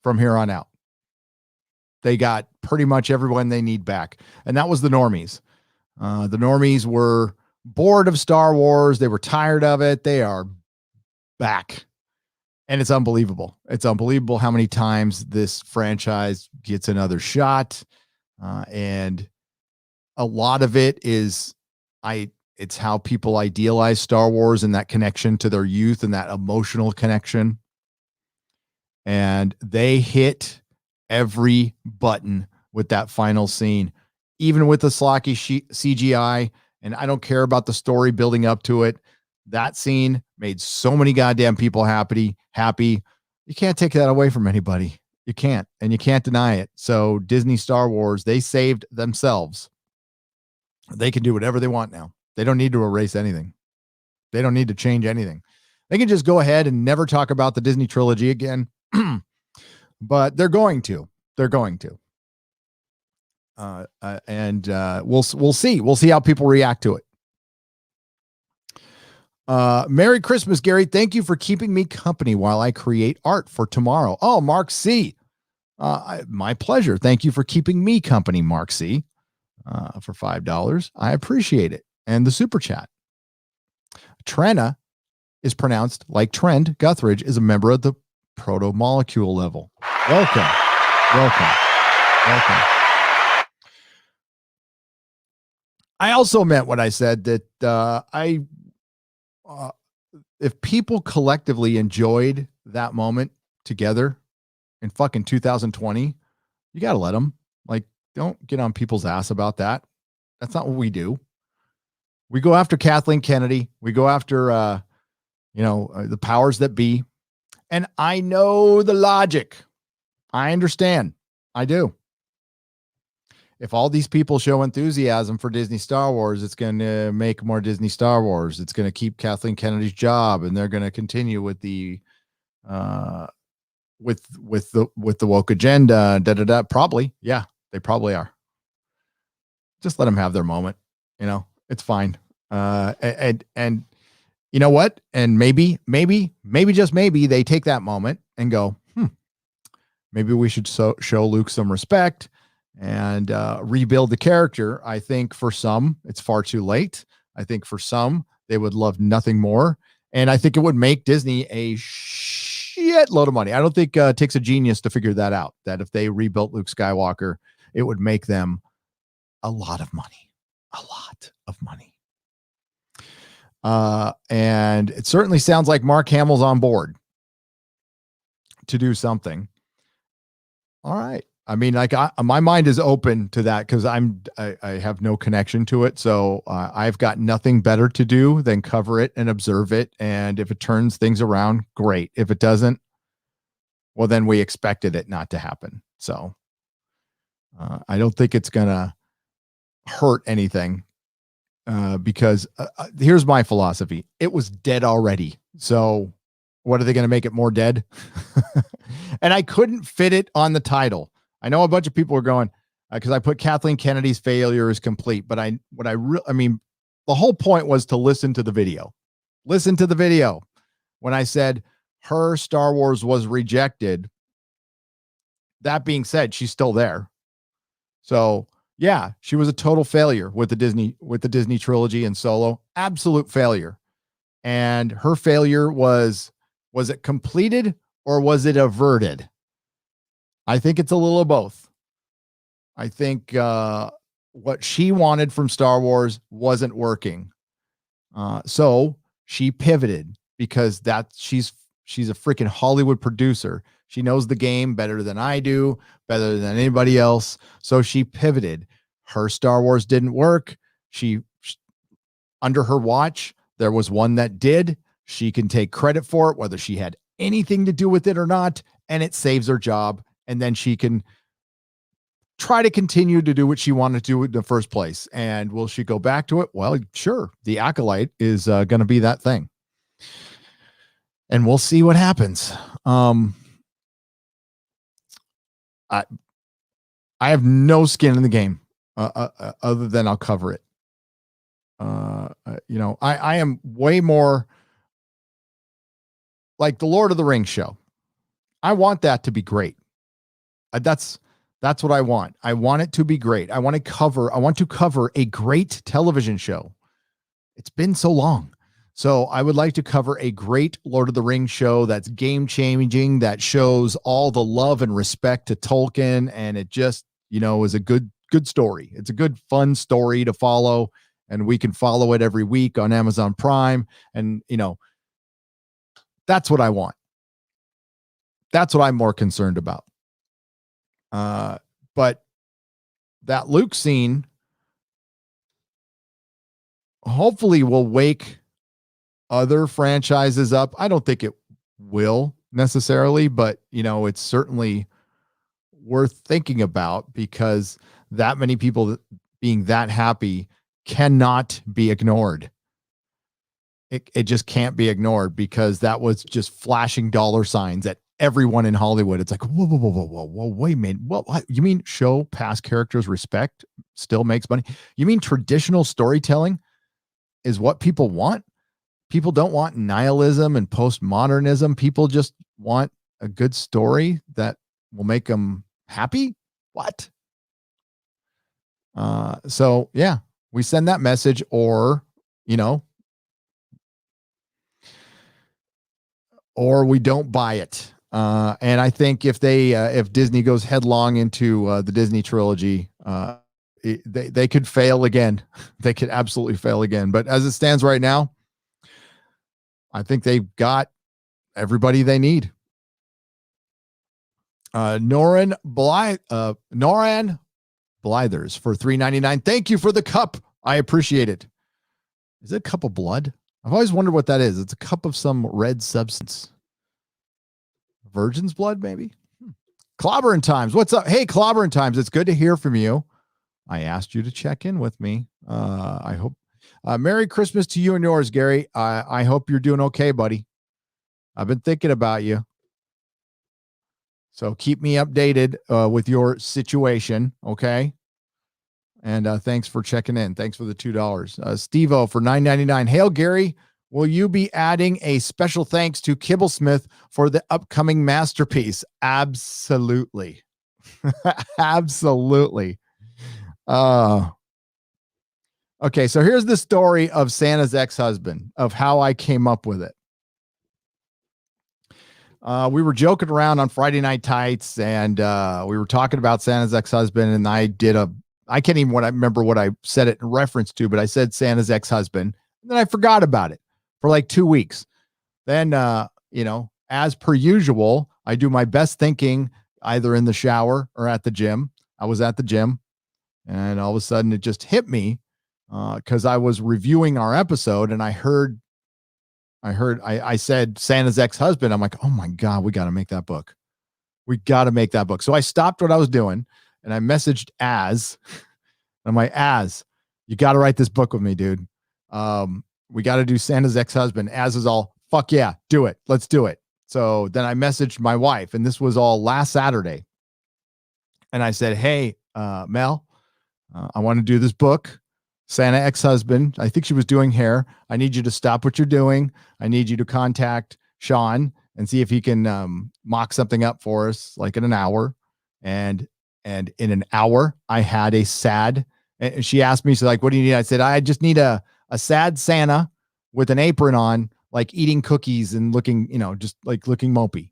from here on out. They got pretty much everyone they need back. And that was the normies. The normies were bored of Star Wars. They were tired of it. They are back. And it's unbelievable. It's unbelievable how many times this franchise gets another shot. And a lot of it is it's how people idealize Star Wars and that connection to their youth and that emotional connection. And they hit every button with that final scene, even with the sloppy CGI. And I don't care about the story building up to it. That scene made so many goddamn people happy. You can't take that away from anybody. You can't, and you can't deny it. So Disney Star Wars, they saved themselves. They can do whatever they want now. They don't need to erase anything. They don't need to change anything. They can just go ahead and never talk about the Disney trilogy again. But they're going to. They're going to. And we'll see. We'll see how people react to it. Merry Christmas, Gary. Thank you for keeping me company while I create art for tomorrow. Oh, Mark C. My pleasure. Thank you for keeping me company, Mark C. For $5. I appreciate it. And the super chat. Trenna is pronounced like Trend. Guthridge is a member of the proto-molecule level. Welcome. I also meant what I said, that if people collectively enjoyed that moment together in fucking 2020, you got to let them. Like, don't get on people's ass about that. That's not what we do. We go after Kathleen Kennedy. We go after, the powers that be. And I know the logic. I understand. I do. If all these people show enthusiasm for Disney Star Wars, it's going to make more Disney Star Wars. It's going to keep Kathleen Kennedy's job, and they're going to continue with the with the woke agenda. Probably, yeah, they probably are. Just let them have their moment. It's fine. And you know what? And maybe just maybe they take that moment and go, maybe we should show Luke some respect and rebuild the character. I think for some, it's far too late. I think for some, they would love nothing more. And I think it would make Disney a shitload of money. I don't think it takes a genius to figure that out, that if they rebuilt Luke Skywalker, it would make them a lot of money. And it certainly sounds like Mark Hamill's on board to do something. All right. I mean, like my mind is open to that because I have no connection to it. So I've got nothing better to do than cover it and observe it. And if it turns things around, great. If it doesn't, well, then we expected it not to happen. So I don't think it's going to hurt anything because here's my philosophy. It was dead already. So what are they going to make it more dead? And I couldn't fit it on the title. I know a bunch of people are going because I put Kathleen Kennedy's failure is complete, but I mean, the whole point was to listen to the video. Listen to the video. When I said her Star Wars was rejected, that being said, she's still there. So yeah, she was a total failure with the Disney trilogy and Solo. Absolute failure. And her failure was it completed or was it averted? I think it's a little of both. I think what she wanted from Star Wars wasn't working. So she pivoted because she's a freaking Hollywood producer. She knows the game better than I do, better than anybody else. So she pivoted. Her Star Wars didn't work. She under her watch, there was one that did. She can take credit for it, whether she had anything to do with it or not, and it saves her job. And then she can try to continue to do what she wanted to do in the first place. And will she go back to it? Well, sure. The Acolyte is going to be that thing. And we'll see what happens. I have no skin in the game other than I'll cover it. I am way more like the Lord of the Rings show. I want that to be great. That's what I want. I want it to be great. I want to cover a great television show. It's been so long. So I would like to cover a great Lord of the Rings show that's game changing, that shows all the love and respect to Tolkien. And it just, is a good story. It's a good, fun story to follow. And we can follow it every week on Amazon Prime. And, that's what I want. That's what I'm more concerned about. But that Luke scene hopefully will wake other franchises up. I don't think it will necessarily, but it's certainly worth thinking about, because that many people being that happy cannot be ignored. It just can't be ignored, because that was just flashing dollar signs at everyone in Hollywood. It's like, whoa, wait a minute. What? You mean show past characters respect still makes money? You mean traditional storytelling is what people want? People don't want nihilism and postmodernism. People just want a good story that will make them happy. What? So yeah, we send that message, or, or we don't buy it. And I think if Disney goes headlong into the Disney trilogy, they could fail again. They could absolutely fail again. But as it stands right now, I think they've got everybody they need. Noran Blythers for $3.99. Thank you for the cup. I appreciate it. Is it a cup of blood? I've always wondered what that is. It's a cup of some red substance. Virgin's blood, maybe? Clobbering Times. What's up? Hey, Clobbering Times. It's good to hear from you. I asked you to check in with me. I hope. Merry Christmas to you and yours, Gary. I hope you're doing okay, buddy. I've been thinking about you. So keep me updated with your situation, okay? And thanks for checking in. Thanks for the $2. Steve-O for $9.99. Hail, Gary. Will you be adding a special thanks to Kibblesmith for the upcoming masterpiece? Absolutely. Absolutely. Okay, so here's the story of Santa's ex-husband, of how I came up with it. We were joking around on Friday Night Tights, and we were talking about Santa's ex-husband, and I can't even remember what I said it in reference to, but I said Santa's ex-husband, and then I forgot about it for like 2 weeks. Then, as per usual, I do my best thinking either in the shower or at the gym. I was at the gym, and all of a sudden it just hit me because I was reviewing our episode, and I said Santa's ex-husband. I'm like, oh my God, we got to make that book. We got to make that book. So I stopped what I was doing, and I messaged Az. I'm like, Az, you got to write this book with me, dude. We got to do Santa's ex-husband. Az is all, fuck yeah, do it. Let's do it. So then I messaged my wife, and this was all last Saturday. And I said, hey, Mel, I want to do this book, Santa ex-husband. I think she was doing hair. I need you to stop what you're doing. I need you to contact Sean and see if he can mock something up for us, like in an hour. And in an hour, I had a sad. And she asked me, she's like, what do you need? I said, I just need a sad Santa with an apron on, like eating cookies and looking, just like looking mopey.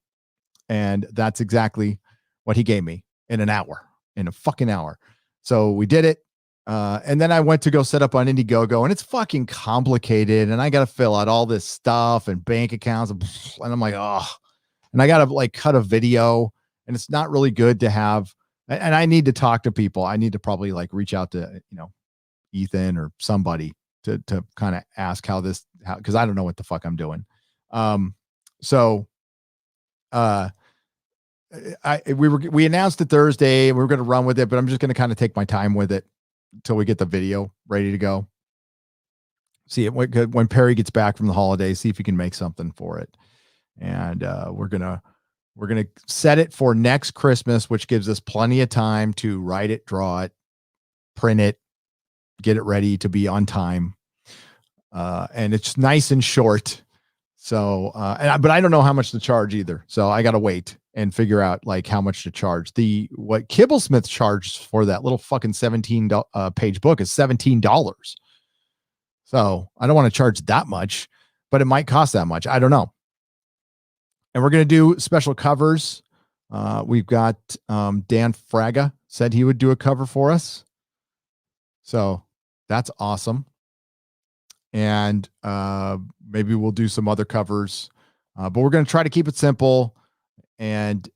And that's exactly what he gave me in a fucking hour. So we did it. And then I went to go set up on Indiegogo, and it's fucking complicated. And I got to fill out all this stuff and bank accounts. And I'm like, oh, and I got to like cut a video, and it's not really good to have. And I need to talk to people. I need to probably like reach out to, Ethan or somebody to kind of ask because I don't know what the fuck I'm doing. We announced it Thursday. We were going to run with it, but I'm just going to kind of take my time with it until we get the video ready to go. See it when Perry gets back from the holidays, see if he can make something for it. And we're going to set it for next Christmas, which gives us plenty of time to write it, draw it, print it, get it ready to be on time. And it's nice and short. So, but I don't know how much to charge either. So I got to wait and figure out like how much to charge. What Kibblesmith charged for that little fucking 17 page book is $17. So I don't want to charge that much, but it might cost that much. I don't know. And we're going to do special covers. We've got Dan Fraga said he would do a cover for us. So that's awesome. And maybe we'll do some other covers. But we're going to try to keep it simple, and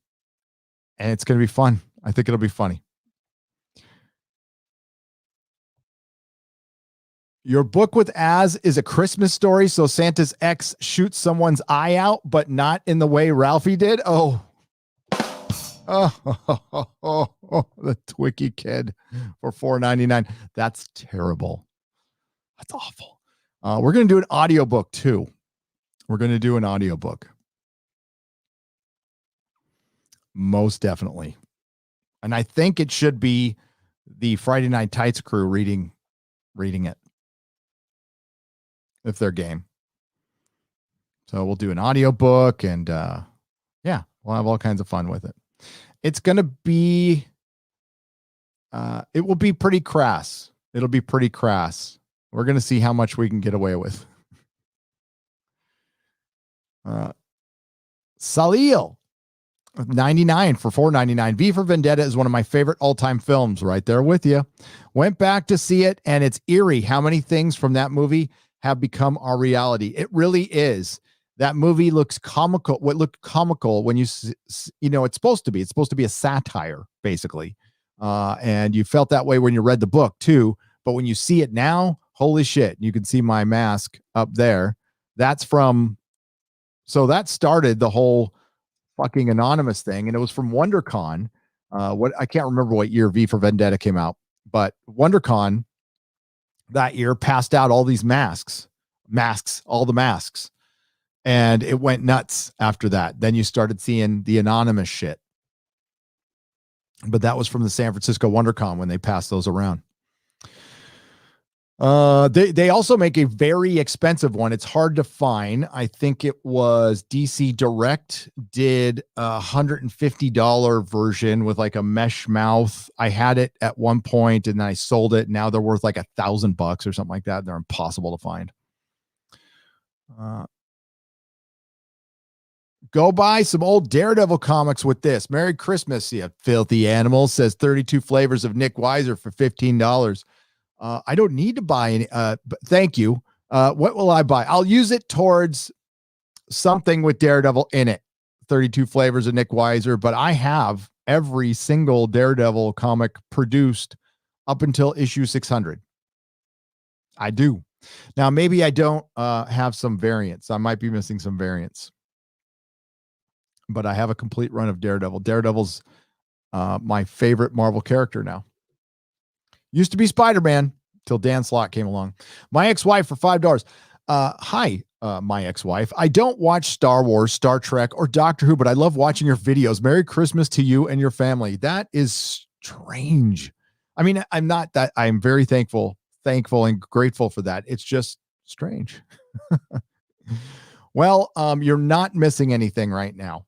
it's going to be fun. I think it'll be funny. Your book with Az is a Christmas story, so Santa's ex shoots someone's eye out, but not in the way Ralphie did. Oh, the Twiki kid for $4.99. That's terrible. That's awful. We're going to do an audiobook too. We're going to do an audiobook. Most definitely. And I think it should be the Friday Night Tights crew reading it, if they're game. So we'll do an audiobook, and yeah, we'll have all kinds of fun with it. It's going to be, it will be pretty crass. It'll be pretty crass. We're going to see how much we can get away with. Salil, 99 for $4.99. V for Vendetta is one of my favorite all-time films. Right there with you. Went back to see it, and it's eerie how many things from that movie have become our reality. It really is. That movie looks comical. What looked comical when it's supposed to be a satire, basically. And you felt that way when you read the book too. But when you see it now, holy shit, you can see my mask up there. That started the whole fucking anonymous thing. And it was from WonderCon. I can't remember what year V for Vendetta came out, but WonderCon that year passed out all these masks, all the masks. And it went nuts after that. Then you started seeing the anonymous shit. But that was from the San Francisco WonderCon when they passed those around. They also make a very expensive one. It's hard to find. I think it was DC Direct did a $150 version with like a mesh mouth. I had it at one point and then I sold it. Now they're worth like $1,000 or something like that. They're impossible to find. Go buy some old Daredevil comics with this. Merry Christmas, you filthy animals, says 32 flavors of Nick Weiser for $15. I don't need to buy any, but thank you. What will I buy? I'll use it towards something with Daredevil in it. 32 flavors of Nick Weiser, but I have every single Daredevil comic produced up until issue 600. I do. Now, maybe I don't have some variants. I might be missing some variants. But I have a complete run of Daredevil. Daredevil's my favorite Marvel character now. Used to be Spider-Man till Dan Slott came along. My ex-wife for $5. Hi, my ex-wife. I don't watch Star Wars, Star Trek, or Doctor Who, but I love watching your videos. Merry Christmas to you and your family. That is strange. I mean, I'm very thankful and grateful for that. It's just strange. Well, you're not missing anything right now.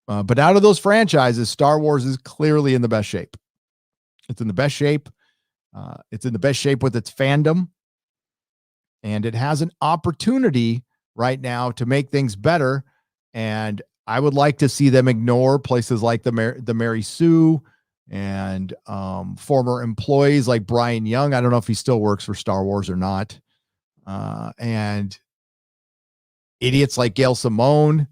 But out of those franchises, Star Wars is clearly in the best shape. It's in the best shape. It's in the best shape with its fandom. And it has an opportunity right now to make things better. And I would like to see them ignore places like the Mary Sue and former employees like Brian Young. I don't know if he still works for Star Wars or not. And idiots like Gail Simone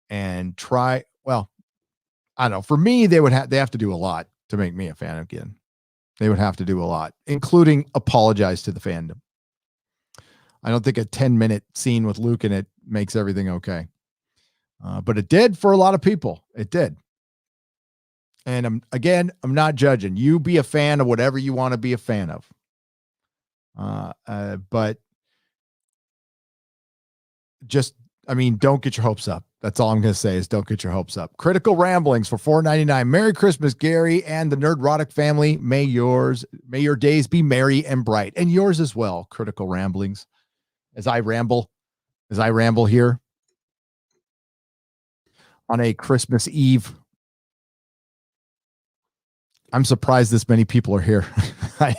and I don't know. For me, they have to do a lot to make me a fan again. They would have to do a lot, including apologize to the fandom. I don't think a 10-minute scene with Luke in it makes everything okay. But it did for a lot of people. It did. And I'm not judging. You be a fan of whatever you want to be a fan of. But don't get your hopes up. That's all I'm going to say is don't get your hopes up. Critical Ramblings for $4.99. Merry Christmas, Gary and the Nerdrotic family. May your days be merry and bright, and yours as well. Critical Ramblings. As I ramble here, on a Christmas Eve. I'm surprised this many people are here. I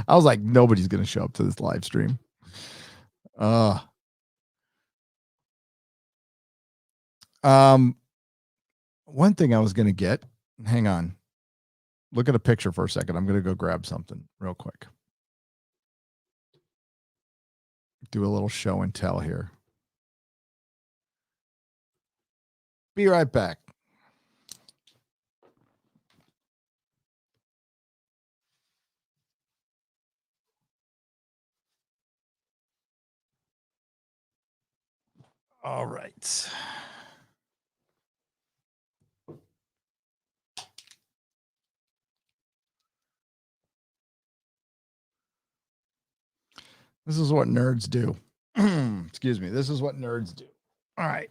was like, nobody's going to show up to this live stream. One thing I was going to get, hang on. Look at a picture for a second. I'm going to go grab something real quick. Do a little show and tell here. Be right back. All right. This is what nerds do. Excuse me. This is what nerds do. All right.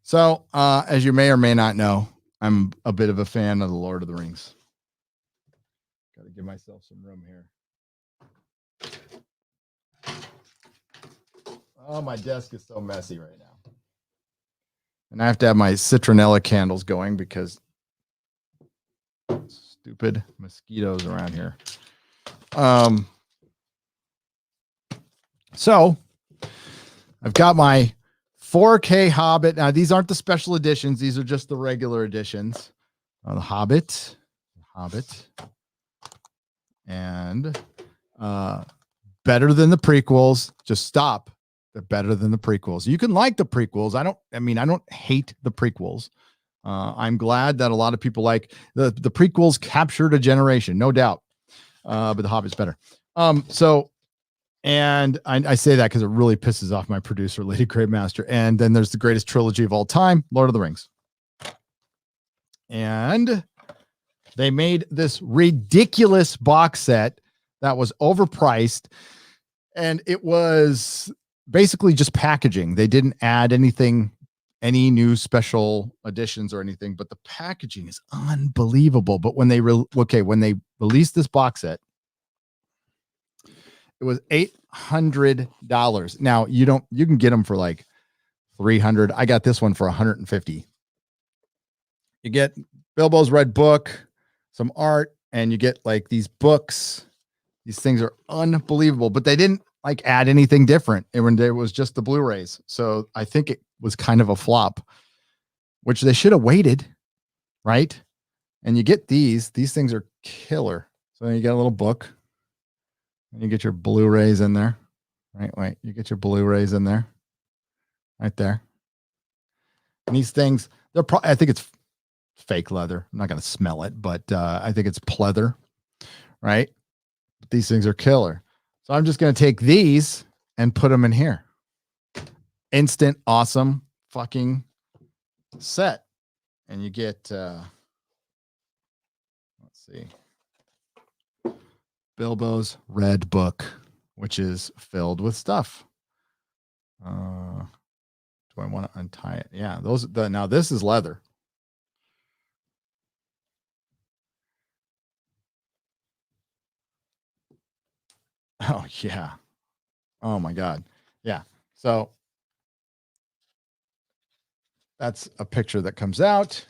So, as you may or may not know, I'm a bit of a fan of the Lord of the Rings. Got to give myself some room here. Oh, my desk is so messy right now. And I have to have my citronella candles going because stupid mosquitoes around here. So I've got my 4K Hobbit. Now, these aren't the special editions. These are just the regular editions. The Hobbit, and better than the prequels. Just stop. They're better than the prequels. You can like the prequels. I don't hate the prequels. I'm glad that a lot of people like the prequels captured a generation, no doubt. But the Hobbit's better. And I say that because it really pisses off my producer, Lady Gravemaster. And then there's the greatest trilogy of all time, Lord of the Rings. And they made this ridiculous box set that was overpriced. And it was basically just packaging. They didn't add anything, any new special editions or anything, but the packaging is unbelievable. But when they released this box set, it was $800. Now you can get them for like $300. I got this one for $150. You get Bilbo's Red Book, some art, and you get like these books. These things are unbelievable, but they didn't like add anything different. And when there was just the Blu-rays. So I think it was kind of a flop, which they should have waited. Right. And you get these things are killer. So you get a little book. And you get your Blu-rays in there. Right. You get your Blu-rays in there. Right there. And these things, I think it's fake leather. I'm not going to smell it, but I think it's pleather. Right. But these things are killer. So I'm just going to take these and put them in here. Instant, awesome fucking set. And you get, let's see. Bilbo's Red Book, which is filled with stuff. Do I want to untie it? Yeah, now this is leather. Oh yeah. Oh my God. Yeah. So that's a picture that comes out.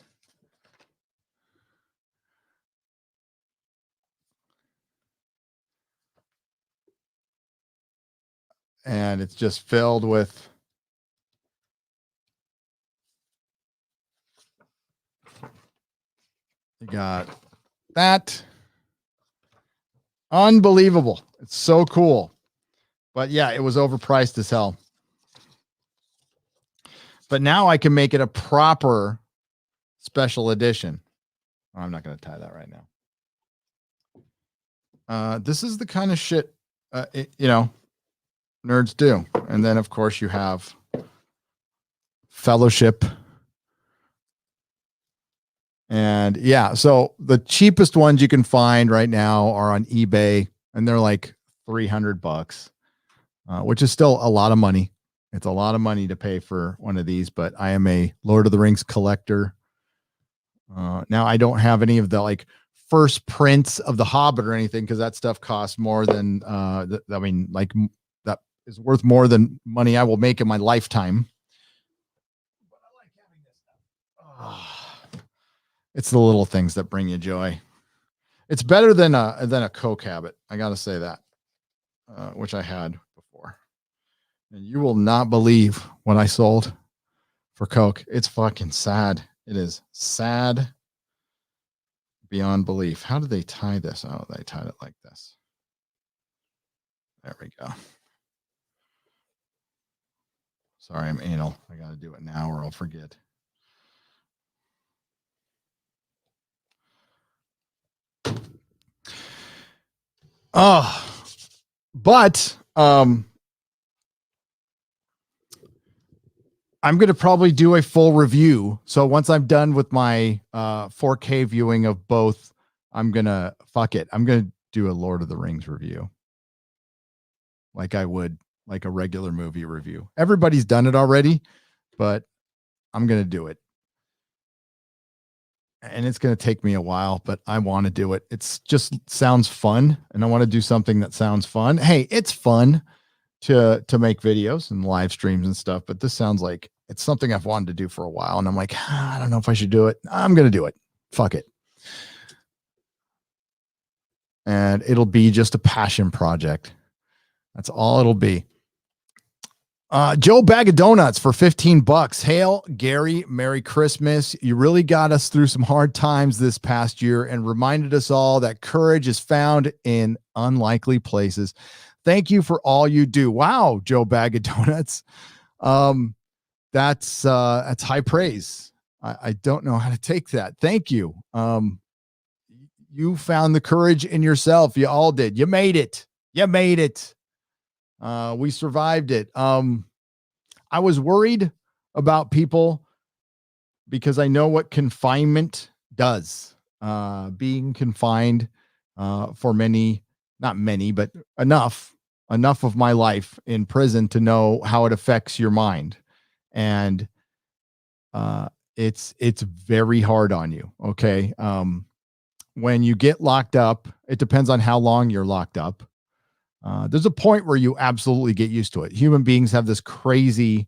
And it's just filled with you got that. Unbelievable. It's so cool. But yeah, it was overpriced as hell. But now I can make it a proper special edition. Oh, I'm not going to tie that right now. This is the kind of shit, nerds do. And then, of course, you have Fellowship. And yeah, so the cheapest ones you can find right now are on eBay, and they're like $300, which is still a lot of money. It's a lot of money to pay for one of these, but I am a Lord of the Rings collector. Now I don't have any of the like first prints of the Hobbit or anything, because that stuff costs more than that is worth more than money I will make in my lifetime. It's the little things that bring you joy. It's better than a Coke habit. I got to say that, which I had before. And you will not believe what I sold for Coke. It's fucking sad. It is sad beyond belief. How did they tie this? Oh, they tied it like this. There we go. Sorry, I'm anal. I got to do it now or I'll forget. Oh, but I'm going to probably do a full review. So once I'm done with my 4K viewing of both, I'm going to I'm going to do a Lord of the Rings review. Like I would like a regular movie review. Everybody's done it already, but I'm going to do it. And it's going to take me a while, but I want to do it. It's just sounds fun. And I want to do something that sounds fun. Hey, it's fun to make videos and live streams and stuff, but this sounds like it's something I've wanted to do for a while. And I'm like, I don't know if I should do it. I'm going to do it. Fuck it. And it'll be just a passion project. That's all it'll be. Joe Bag of Donuts for $15. Hail, Gary, Merry Christmas. You really got us through some hard times this past year and reminded us all that courage is found in unlikely places. Thank you for all you do. Wow, Joe Bag of Donuts. That's high praise. I don't know how to take that. Thank you. You found the courage in yourself. You all did. You made it. We survived it. I was worried about people because I know what confinement does. Being confined for not many, but enough of my life in prison to know how it affects your mind. And it's very hard on you. Okay. When you get locked up, it depends on how long you're locked up. There's a point where you absolutely get used to it. Human beings have this crazy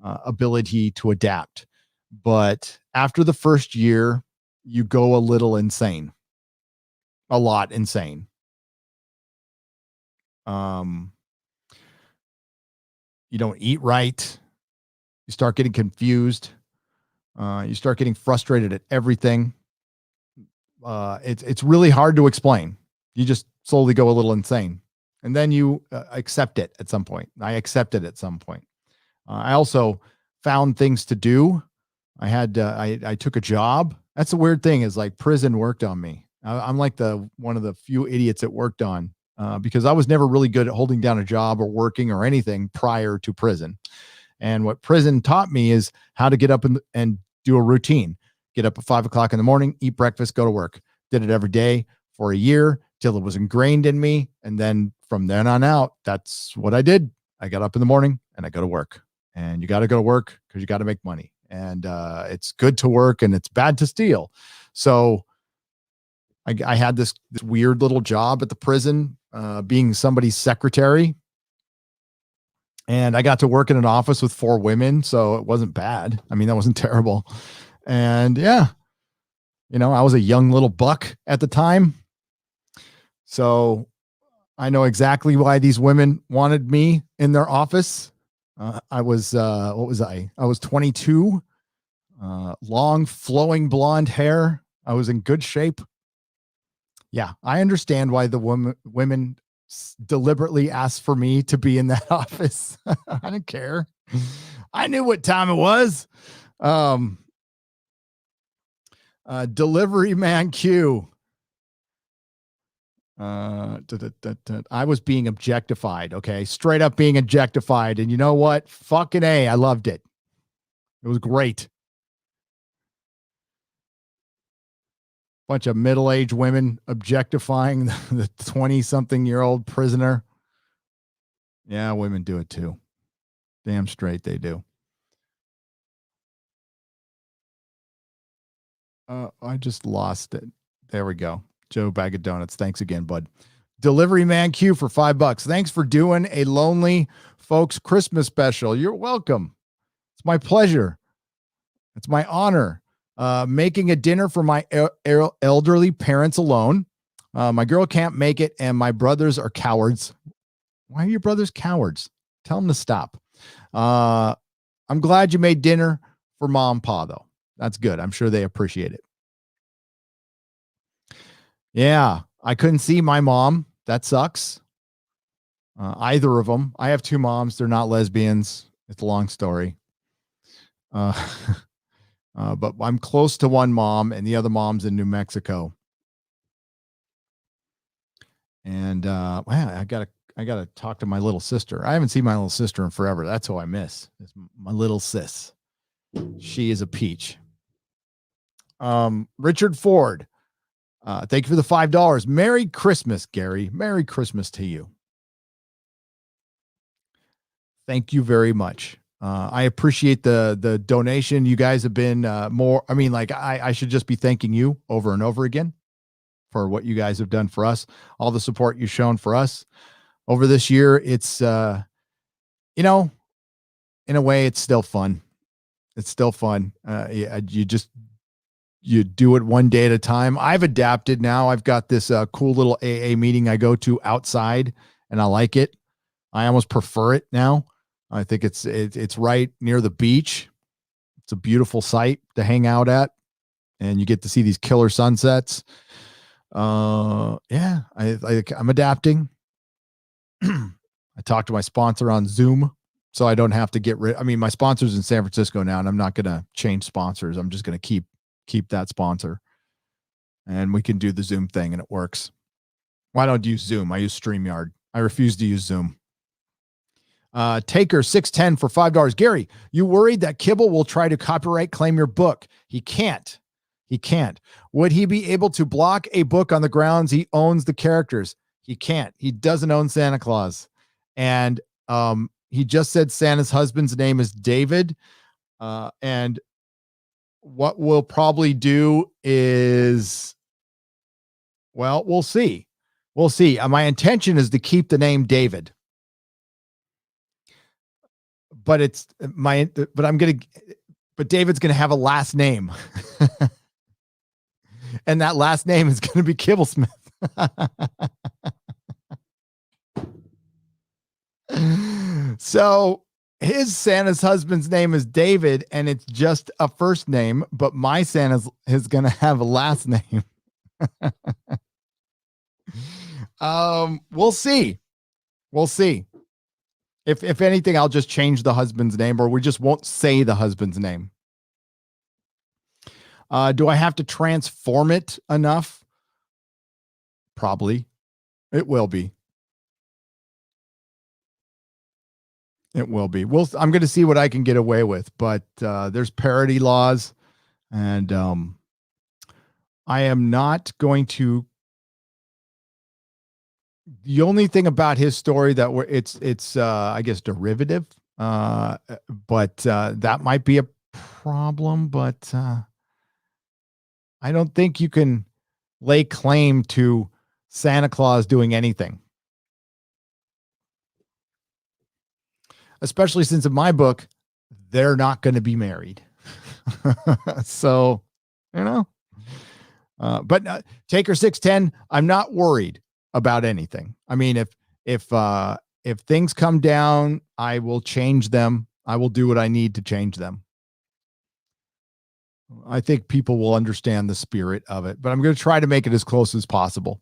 ability to adapt. But after the first year, you go a little insane. A lot insane. You don't eat right. You start getting confused. You start getting frustrated at everything. It's really hard to explain. You just slowly go a little insane. And then you accept it at some point. I accepted at some point. I also found things to do. I took a job. That's the weird thing is like prison worked on me. I'm like one of the few idiots it worked on because I was never really good at holding down a job or working or anything prior to prison. And what prison taught me is how to get up and do a routine. Get up at 5 o'clock in the morning, eat breakfast, go to work. Did it every day for a year till it was ingrained in me. And then from then on out, that's what I did. I got up in the morning and I go to work. And you got to go to work because you got to make money. And it's good to work and it's bad to steal. So I had this weird little job at the prison, being somebody's secretary. And I got to work in an office with 4 women. So it wasn't bad. I mean, that wasn't terrible. And yeah, I was a young little buck at the time. So I know exactly why these women wanted me in their office. I was, what was I? I was 22, long flowing blonde hair. I was in good shape. Yeah. I understand why the women deliberately asked for me to be in that office. I didn't care. I knew what time it was. Delivery man Q. I was being objectified. Okay. Straight up being objectified. And you know what? Fucking A. I loved it. It was great. Bunch of middle-aged women objectifying the 20-something-year-old prisoner. Yeah, women do it too. Damn straight they do. I just lost it. There we go. Joe Bag of Donuts. Thanks again, bud. Delivery Man Q for $5. Thanks for doing a Lonely Folks Christmas special. You're welcome. It's my pleasure. It's my honor. Making a dinner for my elderly parents alone. My girl can't make it, and my brothers are cowards. Why are your brothers cowards? Tell them to stop. I'm glad you made dinner for mom and pa, though. That's good. I'm sure they appreciate it. Yeah, I couldn't see my mom. That sucks. Either of them. I have two moms. They're not lesbians. It's a long story. But I'm close to one mom, and the other mom's in New Mexico. And wow, I gotta talk to my little sister. I haven't seen my little sister in forever. That's who I miss. It's my little sis. She is a peach. Richard Ford. Thank you for the $5. Merry Christmas, Gary. Merry Christmas to you. Thank you very much. I appreciate the donation. You guys have been more. I mean, like I should just be thanking you over and over again for what you guys have done for us, all the support you've shown for us over this year. It's, in a way, it's still fun. It's still fun. You do it one day at a time. I've adapted now. I've got this cool little AA meeting I go to outside, and I like it. I almost prefer it now. I think it's right near the beach. It's a beautiful site to hang out at, and you get to see these killer sunsets. I'm adapting. I talked to my sponsor on Zoom, so I don't have to get rid. I mean, my sponsor's in San Francisco now, and I'm not going to change sponsors. I'm just going to keep that sponsor, and we can do the Zoom thing, and it works. Well, I don't use Zoom. I use StreamYard. I refuse to use Zoom. Taker 610 for $5. Gary, you worried that Kibble will try to copyright claim your book? He can't. Would he be able to block a book on the grounds he owns the characters? He can't. He doesn't own Santa Claus. And he just said Santa's husband's name is David. And what we'll probably do is, well, we'll see. My intention is to keep the name David. But David's going to have a last name. And that last name is going to be Kibblesmith. So his Santa's husband's name is David, and it's just a first name, but my Santa's is going to have a last name. We'll see. If anything, I'll just change the husband's name, or we just won't say the husband's name. Do I have to transform it enough? Probably. It will be. I'm going to see what I can get away with, but there's parody laws, and I am not going to. The only thing about his story that it's I guess derivative, but that might be a problem. But I don't think you can lay claim to Santa Claus doing anything, especially since in my book they're not going to be married. So, but Taker 610, I'm not worried about anything. I mean, if things come down, I will change them. I will do what I need to change them. I think people will understand the spirit of it, but I'm going to try to make it as close as possible.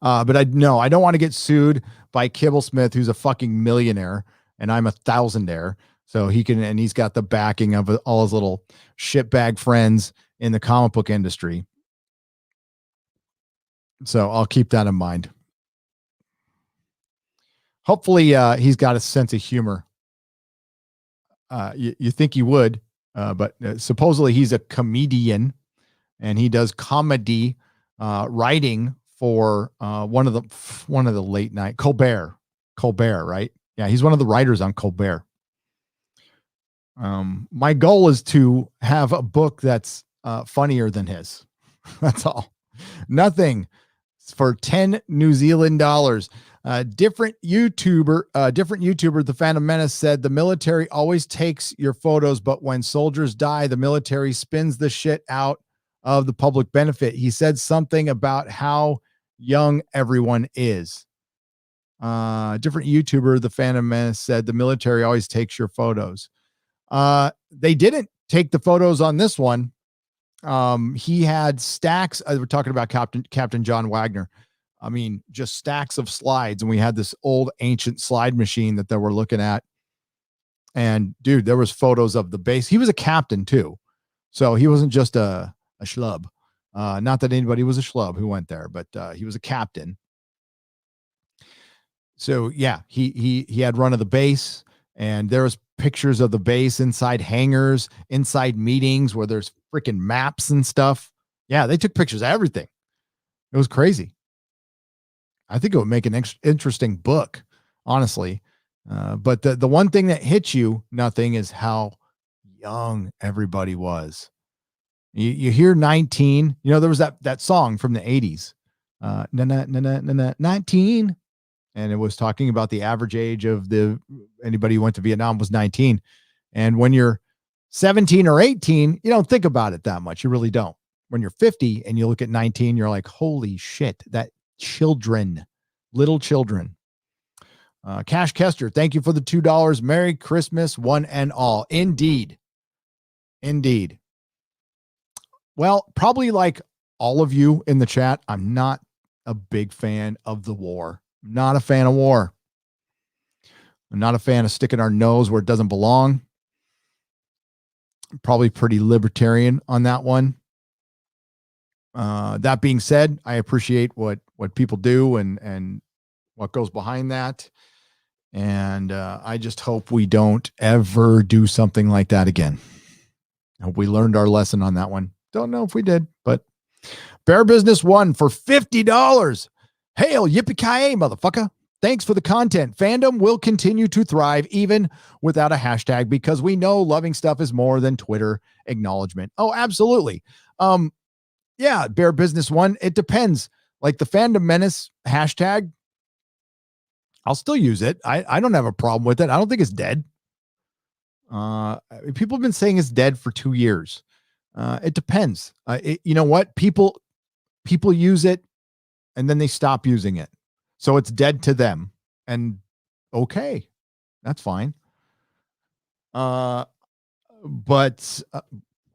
But I don't want to get sued by Kibblesmith, who's a fucking millionaire, and I'm a thousandaire. So he's got the backing of all his little shitbag friends in the comic book industry. So I'll keep that in mind. Hopefully he's got a sense of humor. You think he would, but supposedly he's a comedian, and he does comedy writing for one of the late night Colbert, right? Yeah, he's one of the writers on Colbert. My goal is to have a book that's funnier than his. That's all. Nothing for 10 New Zealand dollars. Different YouTuber, The Phantom Menace, said the military always takes your photos, but when soldiers die, the military spins the shit out of the public benefit. He said something about how young everyone is. Different YouTuber, The Phantom Menace, said the military always takes your photos. They didn't take the photos on this one. He had stacks. We're talking about Captain John Wagner. I mean, just stacks of slides. And we had this old ancient slide machine that they were looking at. And dude, there was photos of the base. He was a captain too. So he wasn't just a schlub. Not that anybody was a schlub who went there, but he was a captain. So yeah, he had run of the base, and there was pictures of the base inside hangars, inside meetings where there's freaking maps and stuff. Yeah, they took pictures of everything. It was crazy. I think it would make an interesting book, honestly. But the one thing that hits you, nothing, is how young everybody was. You hear 19. You know, there was that song from the 80s, 19. And it was talking about the average age of anybody who went to Vietnam was 19. And when you're 17 or 18, you don't think about it that much. You really don't. When you're 50 and you look at 19, you're like, holy shit, that little children. Cash Kester, thank you for the $2. Merry Christmas, one and all. Indeed. Well, probably like all of you in the chat, I'm not a big fan of the war. I'm not a fan of war. I'm not a fan of sticking our nose where it doesn't belong. I'm probably pretty libertarian on that one. That being said, I appreciate what people do and what goes behind that. And I just hope we don't ever do something like that again. I hope we learned our lesson on that one. Don't know if we did, but Bear Business won for $50. Hail, yippee-ki-yay, motherfucker. Thanks for the content. Fandom will continue to thrive even without a hashtag because we know loving stuff is more than Twitter acknowledgement. Oh, absolutely. Yeah, Bear Business won. It depends. Like the Fandom Menace hashtag, I'll still use it. I don't have a problem with it. I don't think it's dead. People have been saying it's dead for 2 years. It depends. You know what? People use it and then they stop using it. So it's dead to them. And okay, that's fine. But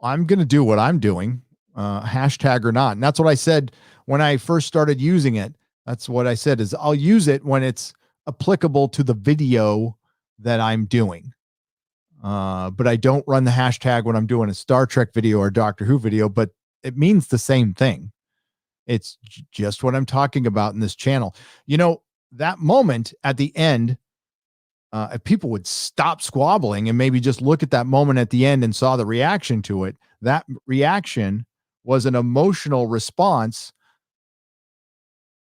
I'm going to do what I'm doing, hashtag or not. And that's what I said when I first started using it. That's what I said is I'll use it when it's applicable to the video that I'm doing. But I don't run the hashtag when I'm doing a Star Trek video or Doctor Who video, but it means the same thing. It's just what I'm talking about in this channel. You know, that moment at the end, if people would stop squabbling and maybe just look at that moment at the end and saw the reaction to it, that reaction was an emotional response.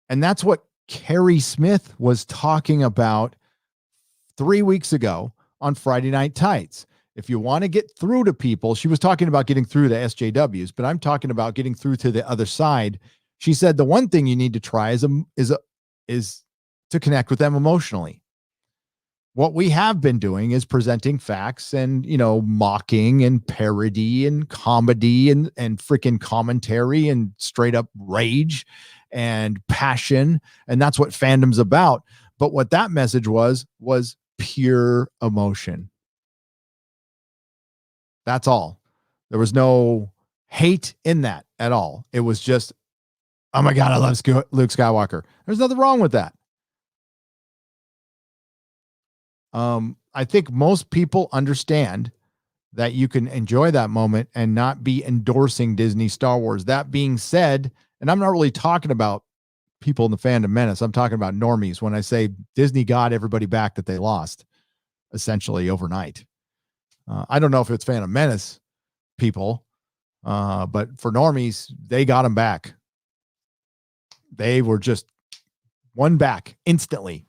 And that's what Carrie Smith was talking about 3 weeks ago on Friday Night Tights. If you want to get through to people, she was talking about getting through to SJWs, but I'm talking about getting through to the other side. She said the one thing you need to try is to connect with them emotionally. What we have been doing is presenting facts and, you know, mocking and parody and comedy and freaking commentary and straight up rage and passion. And that's what fandom's about. But what that message was pure emotion. That's all. There was no hate in that at all. It was just, oh my God, I love Luke Skywalker. There's nothing wrong with that. I think most people understand that you can enjoy that moment and not be endorsing Disney Star Wars. That being said, and I'm not really talking about people in the Fandom Menace. I'm talking about normies when I say Disney got everybody back that they lost essentially overnight. I don't know if it's Phantom Menace people, but for normies, they got them back. They were just won back instantly.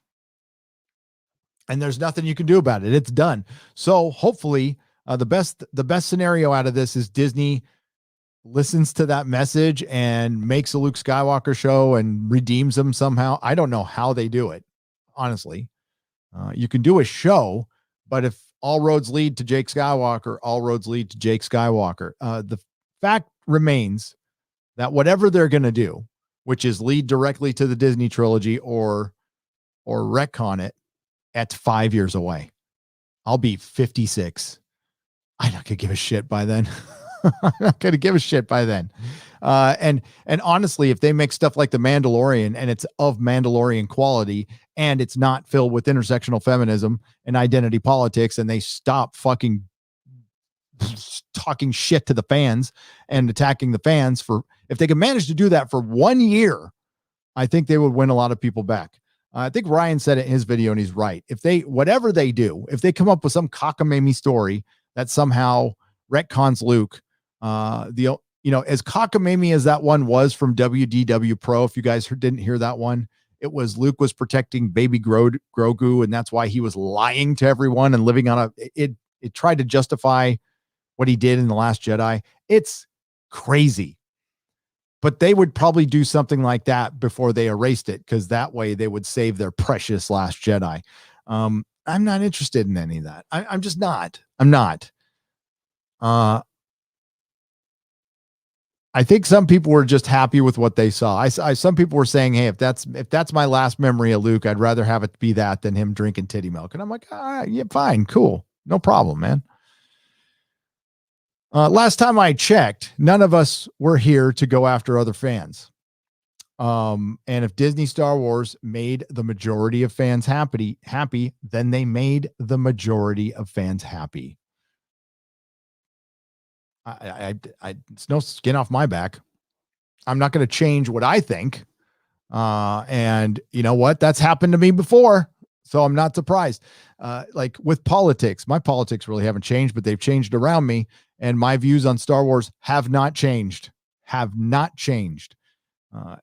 And there's nothing you can do about it. It's done. So hopefully the best scenario out of this is Disney listens to that message and makes a Luke Skywalker show and redeems him somehow. I don't know how they do it, honestly. You can do a show, but if all roads lead to Jake Skywalker, all roads lead to Jake Skywalker. The fact remains that whatever they're going to do, which is lead directly to the Disney trilogy or retcon it, at 5 years away. I'll be 56. I'm not gonna give a shit by then. I'm not gonna give a shit by then. And honestly, if they make stuff like The Mandalorian and it's of Mandalorian quality and it's not filled with intersectional feminism and identity politics, and they stop fucking talking shit to the fans and attacking the fans if they can manage to do that for 1 year, I think they would win a lot of people back. I think Ryan said it in his video, and he's right. Whatever they do, if they come up with some cockamamie story that somehow retcons Luke, as cockamamie as that one was from WDW Pro, if you guys didn't hear that one, it was Luke was protecting baby Grogu, and that's why he was lying to everyone and living on it tried to justify what he did in The Last Jedi. It's crazy. But they would probably do something like that before they erased it, because that way they would save their precious Last Jedi. I'm not interested in any of that. I'm just not. I'm not. I think some people were just happy with what they saw. Some people were saying, "Hey, if that's my last memory of Luke, I'd rather have it be that than him drinking titty milk." And I'm like, yeah, fine, cool, no problem, man. Last time I checked, none of us were here to go after other fans. And if Disney Star Wars made the majority of fans happy, then they made the majority of fans happy. It's no skin off my back. I'm not going to change what I think. And you know what? That's happened to me before. So I'm not surprised. Like with politics, my politics really haven't changed, but they've changed around me. And my views on Star Wars have not changed.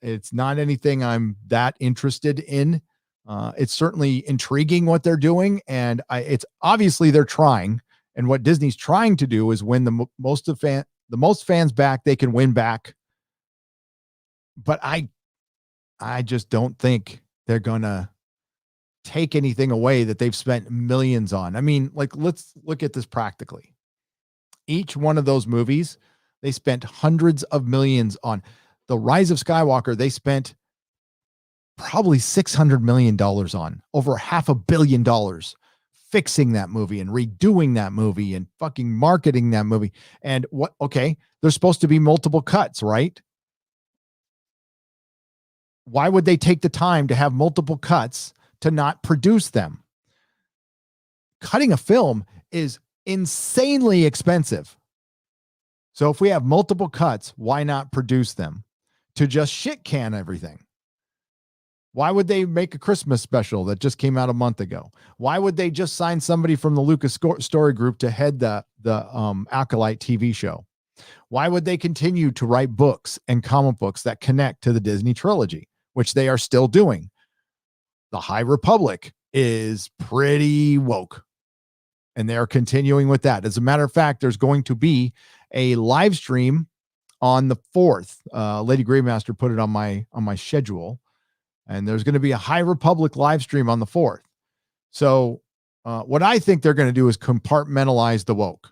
It's not anything I'm that interested in. It's certainly intriguing what they're doing. And it's obviously they're trying. And what Disney's trying to do is win the most fans back they can win back. But I just don't think they're going to take anything away that they've spent millions on. I mean, like, let's look at this practically. Each one of those movies, they spent hundreds of millions on. The Rise of Skywalker, they spent probably $600 million on, over $500 million fixing that movie and redoing that movie and fucking marketing that movie. And there's supposed to be multiple cuts, right? Why would they take the time to have multiple cuts to not produce them? Cutting a film is insanely expensive. So if we have multiple cuts, why not produce them to just shit can everything? Why would they make a Christmas special that just came out a month ago? Why would they just sign somebody from the Lucas Story Group to head the Acolyte TV show? Why would they continue to write books and comic books that connect to the Disney trilogy, which they are still doing? The High Republic is pretty woke, and they're continuing with that. As a matter of fact, there's going to be a live stream on the 4th. Lady Greymaster put it on my schedule, and there's going to be a High Republic live stream on the 4th. So what I think they're going to do is compartmentalize the woke,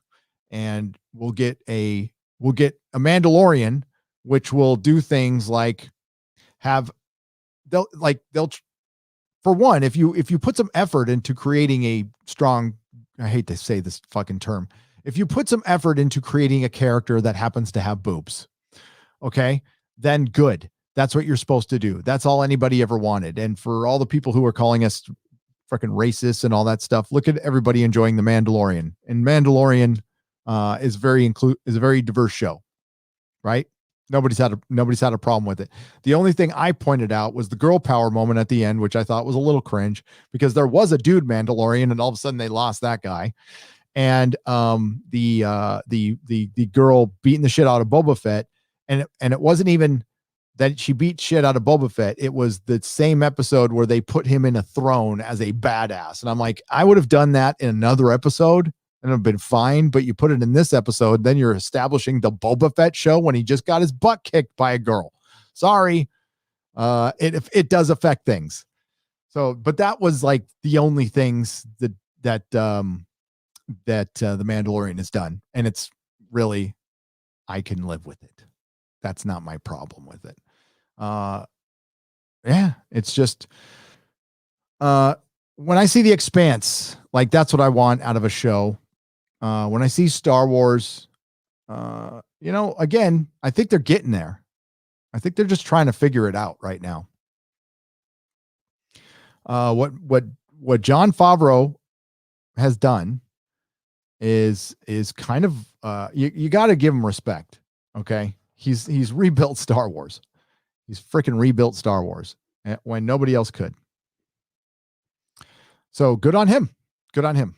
and we'll get a Mandalorian, which will do things like for one, if you put some effort into creating a strong, I hate to say this fucking term, if you put some effort into creating a character that happens to have boobs, okay, then good. That's what you're supposed to do. That's all anybody ever wanted. And for all the people who are calling us freaking racist and all that stuff, look at everybody enjoying The Mandalorian. And Mandalorian is a very diverse show, right? Nobody's had a problem with it. The only thing I pointed out was the girl power moment at the end, which I thought was a little cringe, because there was a dude Mandalorian, and all of a sudden they lost that guy. And the girl beating the shit out of Boba Fett, and it wasn't even that she beat shit out of Boba Fett. It was the same episode where they put him in a throne as a badass. And I'm like, I would have done that in another episode and it'd have been fine, but you put it in this episode, then you're establishing the Boba Fett show when he just got his butt kicked by a girl. Sorry. It does affect things. So, but that was like the only things that the Mandalorian has done. And it's really, I can live with it. That's not my problem with it. Yeah, it's just, when I see The Expanse, like that's what I want out of a show. When I see Star Wars, again, I think they're getting there. I think they're just trying to figure it out right now. What Jon Favreau has done is kind of, you got to give him respect. Okay. He's rebuilt Star Wars. He's freaking rebuilt Star Wars when nobody else could. So good on him. Good on him.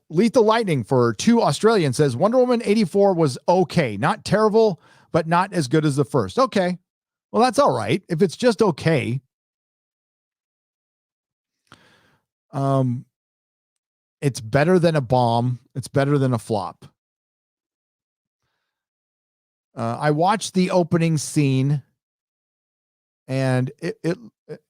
Lethal Lightning for 2 Australian says Wonder Woman 84 was okay. Not terrible, but not as good as the first. Okay. Well, that's all right. If it's just okay. It's better than a bomb. It's better than a flop. I watched the opening scene and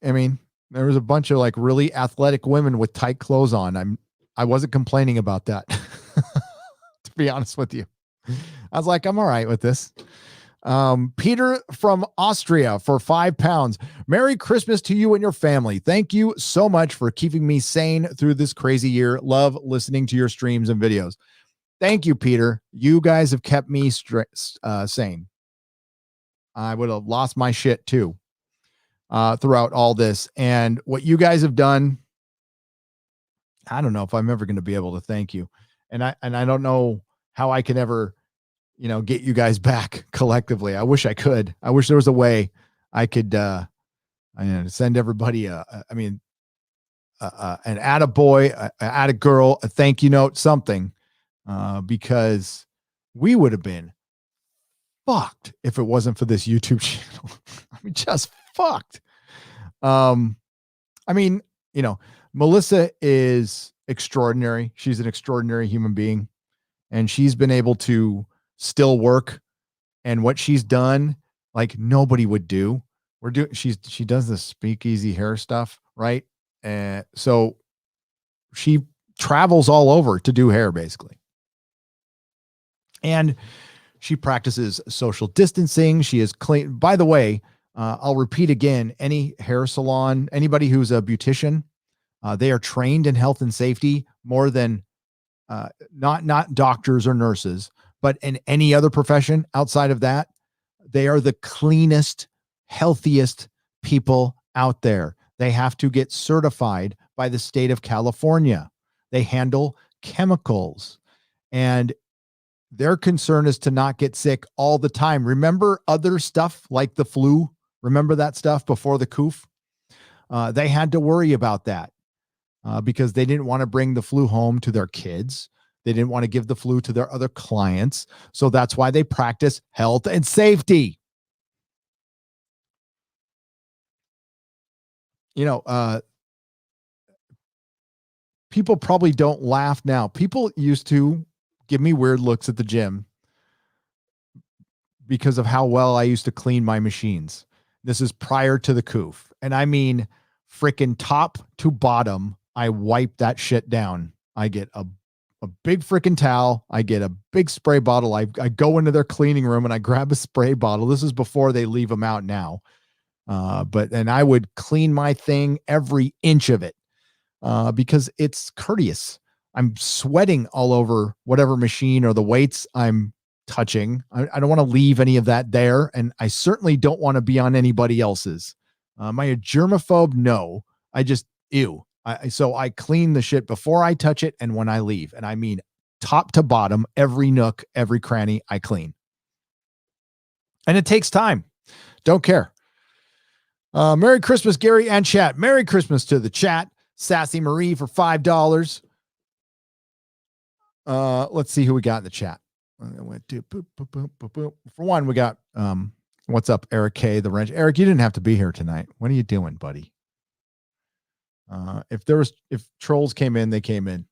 I mean, there was a bunch of like really athletic women with tight clothes on. I wasn't complaining about that. To be honest with you, I was like, I'm all right with this. Peter from Austria for £5. Merry Christmas to you and your family. Thank you so much for keeping me sane through this crazy year. Love listening to your streams and videos. Thank you, Peter. You guys have kept me sane. I would have lost my shit too throughout all this. And what you guys have done, I don't know if I'm ever going to be able to thank you. And I don't know how I can ever, get you guys back collectively. I wish I could. I wish there was a way I could send everybody an attaboy, an attagirl, a thank you note, something, because we would have been fucked if it wasn't for this YouTube channel. I mean, just fucked. Melissa is extraordinary. She's an extraordinary human being, and she's been able to still work. And what she's done, like nobody would do. She does the speakeasy hair stuff, right? And so she travels all over to do hair, basically. And she practices social distancing. She is clean. By the way, I'll repeat again, any hair salon, anybody who's a beautician, they are trained in health and safety more than not doctors or nurses, but in any other profession outside of that. They are the cleanest, healthiest people out there. They have to get certified by the state of California. They handle chemicals, and their concern is to not get sick all the time. Remember other stuff like the flu? Remember that stuff before the coof? They had to worry about that because they didn't want to bring the flu home to their kids. They didn't want to give the flu to their other clients. So that's why they practice health and safety. People probably don't laugh now. People used to give me weird looks at the gym because of how well I used to clean my machines. This is prior to the coof. And I mean, freaking top to bottom, I wipe that shit down. I get a big freaking towel. I get a big spray bottle. I go into their cleaning room and I grab a spray bottle. This is before they leave them out now. And I would clean my thing, every inch of it, because it's courteous. I'm sweating all over whatever machine or the weights I'm touching. I don't want to leave any of that there. And I certainly don't want to be on anybody else's. Am I a germaphobe? No, I just, ew. So I clean the shit before I touch it and when I leave. And I mean, top to bottom, every nook, every cranny, I clean. And it takes time. Don't care. Merry Christmas, Gary and chat. Merry Christmas to the chat. Sassy Marie for $5. Let's see who we got in the chat. For one, we got, what's up, Eric K, the wrench. Eric, you didn't have to be here tonight. What are you doing, buddy? If trolls came in, they came in.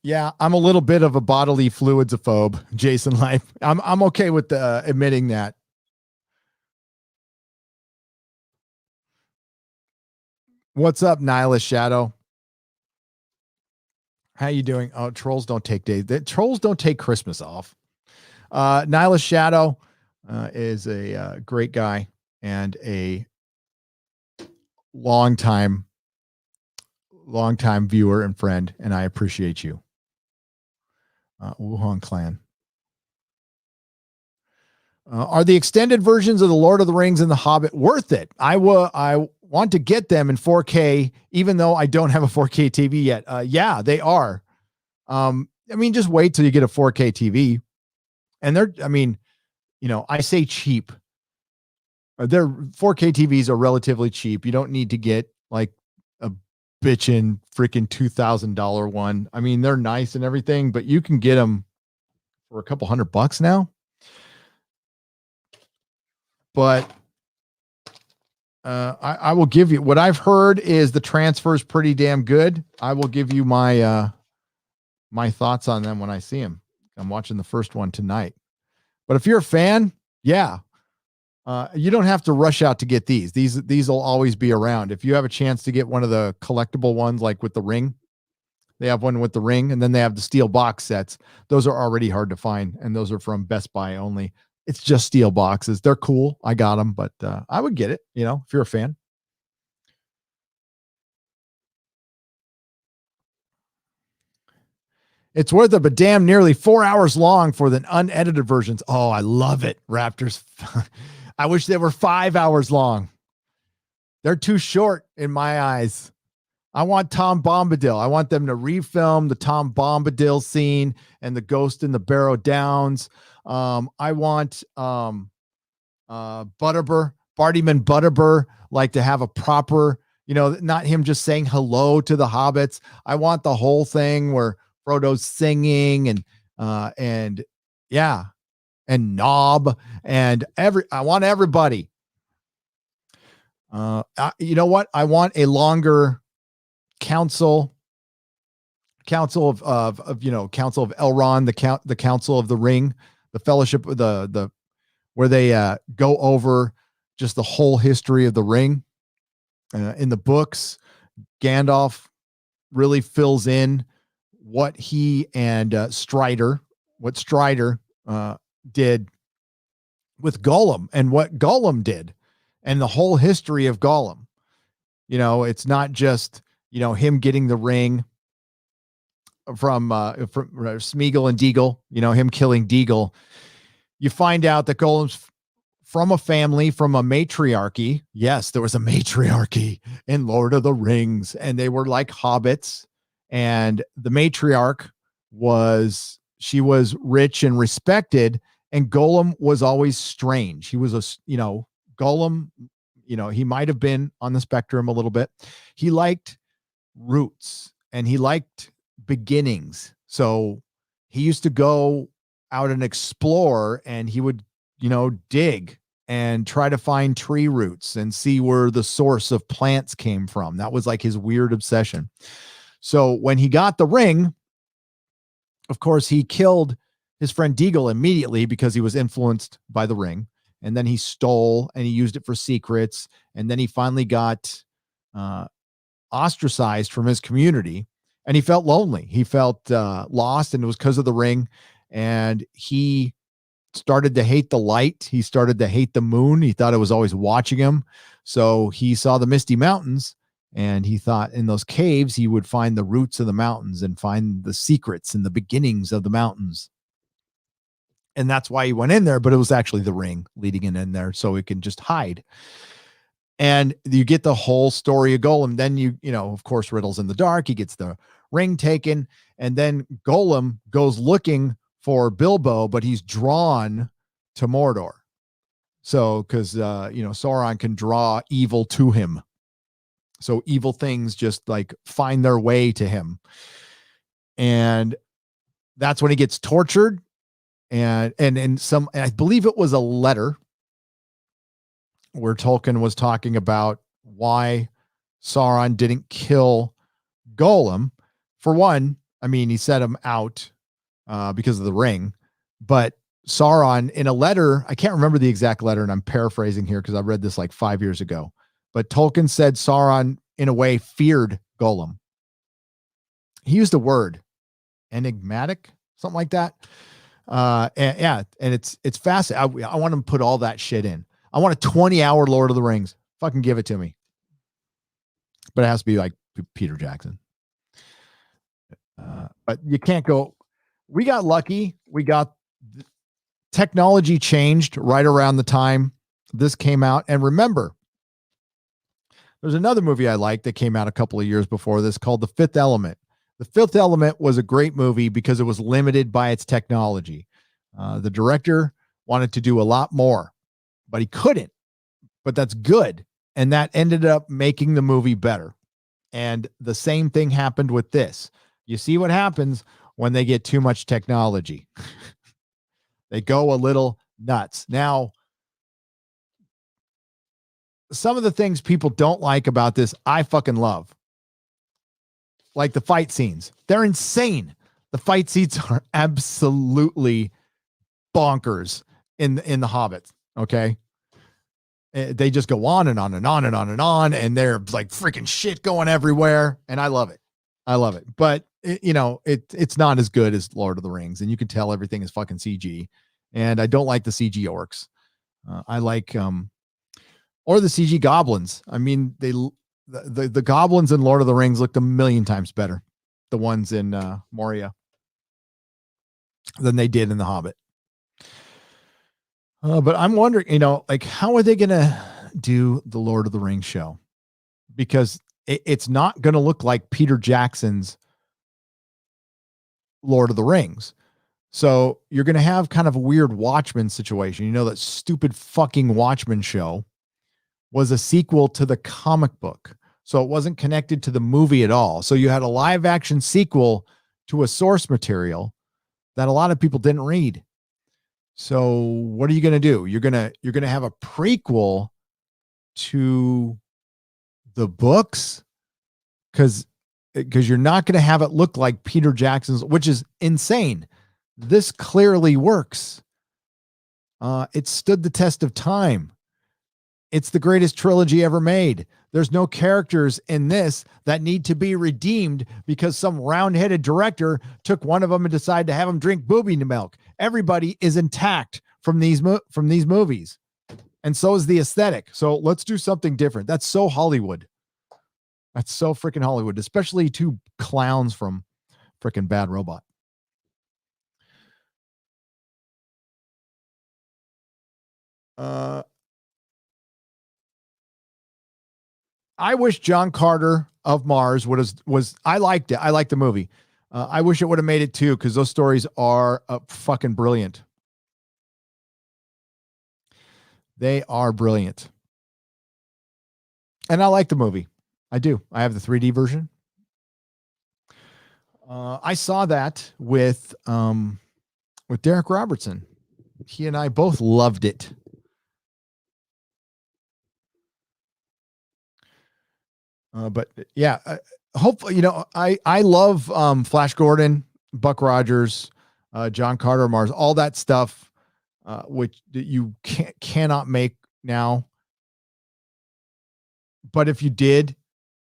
Yeah, I'm a little bit of a bodily fluids-ophobe, Jason Life. I'm okay with admitting that. What's up, Nihilist Shadow? How you doing? Oh, trolls don't take days. Trolls don't take Christmas off. Nihilist Shadow is a great guy and a longtime viewer and friend, and I appreciate you. Wuhan Clan. Are the extended versions of the Lord of the Rings and the Hobbit worth it? I want to get them in 4K, even though I don't have a 4K TV yet. Yeah, they are. I mean, just wait till you get a 4K TV. And I say cheap. Their 4K TVs are relatively cheap. You don't need to get like a bitchin' freaking $2,000 one. I mean, they're nice and everything, but you can get them for a couple $100 now. But I will give you what I've heard is the transfer is pretty damn good. I will give you my my thoughts on them when I see them. I'm watching the first one tonight. But if you're a fan, yeah, you don't have to rush out to get these. These will always be around. If you have a chance to get one of the collectible ones, like with the ring, they have one with the ring, and then they have the steel box sets. Those are already hard to find, and those are from Best Buy only. It's just steel boxes. They're cool. I got them, but I would get it, if you're a fan. It's worth it, but damn, nearly 4 hours long for the unedited versions. Oh, I love it, Raptors. I wish they were 5 hours long. They're too short in my eyes. I want Tom Bombadil. I want them to refilm the Tom Bombadil scene and the Ghost in the Barrow Downs. I want Butterbur, Bartyman Butterbur, like to have a proper, not him just saying hello to the hobbits. I want the whole thing where Frodo's singing and Knob and I want everybody. You know what? I want a longer council of Council of Elrond, the Council of the Ring, the Fellowship, the where they go over just the whole history of the ring. In the books, Gandalf really fills in what he and Strider did with Gollum and what Gollum did and the whole history of Gollum. It's not just, him getting the ring from Smeagol and Deagle, him killing Deagle. You find out that Gollum's from a family, from a matriarchy. Yes, there was a matriarchy in Lord of the Rings, and they were like hobbits. And the matriarch was rich and respected, and Gollum was always strange. He was Gollum, he might have been on the spectrum a little bit. He liked roots and he liked beginnings. So he used to go out and explore, and he would, dig and try to find tree roots and see where the source of plants came from. That was like his weird obsession. So when he got the ring, of course, he killed his friend Deagle immediately because he was influenced by the ring. And then he stole and he used it for secrets. And then he finally got ostracized from his community, and he felt lonely. He felt lost, and it was because of the ring. And he started to hate the light. He started to hate the moon. He thought it was always watching him. So he saw the Misty Mountains, and he thought in those caves he would find the roots of the mountains and find the secrets and the beginnings of the mountains. And that's why he went in there, but it was actually the ring leading in there so he can just hide. And you get the whole story of Gollum. Then of course, Riddle's in the dark. He gets the ring taken, and then Gollum goes looking for Bilbo, but he's drawn to Mordor. So, because Sauron can draw evil to him, so evil things just like find their way to him, and that's when he gets tortured. And I believe it was a letter where Tolkien was talking about why Sauron didn't kill Gollum. For one, I mean, he set him out because of the ring, but Sauron in a letter, I can't remember the exact letter, and I'm paraphrasing here because I read this like 5 years ago, but Tolkien said Sauron in a way feared Gollum. He used a word, enigmatic, something like that. And it's fascinating. I want to put all that shit in. I want a 20-hour Lord of the Rings. Fucking give it to me. But it has to be like Peter Jackson. But you can't go. We got lucky. Technology changed right around the time this came out. And remember, there's another movie I liked that came out a couple of years before this called The Fifth Element. The Fifth Element was a great movie because it was limited by its technology. The director wanted to do a lot more, but he couldn't. But that's good. And that ended up making the movie better. And the same thing happened with this. You see what happens when they get too much technology. They go a little nuts. Now, some of the things people don't like about this, I fucking love. Like the fight scenes. They're insane. The fight scenes are absolutely bonkers in The Hobbit. Okay. They just go on and on and on and on and on. And they're like freaking shit going everywhere. And I love it. But it's not as good as Lord of the Rings. And you can tell everything is fucking CG. And I don't like the CG orcs. I like, or the CG goblins. I mean, the goblins in Lord of the Rings looked a million times better. The ones in Moria than they did in The Hobbit. But I'm wondering, like, how are they going to do the Lord of the Rings show? Because it's not going to look like Peter Jackson's Lord of the Rings. So you're going to have kind of a weird Watchmen situation. That stupid fucking Watchmen show was a sequel to the comic book. So it wasn't connected to the movie at all. So you had a live action sequel to a source material that a lot of people didn't read. So what are you going to do? You're going to have a prequel to the books because you're not going to have it look like Peter Jackson's, which is insane. This clearly works. It stood the test of time. It's the greatest trilogy ever made. There's no characters in this that need to be redeemed because some round-headed director took one of them and decided to have him drink booby milk. Everybody is intact from these movies. And so is the aesthetic. So let's do something different. That's so Hollywood. That's so freaking Hollywood, especially two clowns from freaking Bad Robot. I wish John Carter of Mars was I liked it. I liked the movie. I wish it would have made it too, because those stories are fucking brilliant. They are brilliant. And I like the movie. I do. I have the 3D version. I saw that with Derek Robertson. He and I both loved it. But yeah, hopefully, I love Flash Gordon, Buck Rogers, John Carter, Mars, all that stuff, which you cannot make now. But if you did,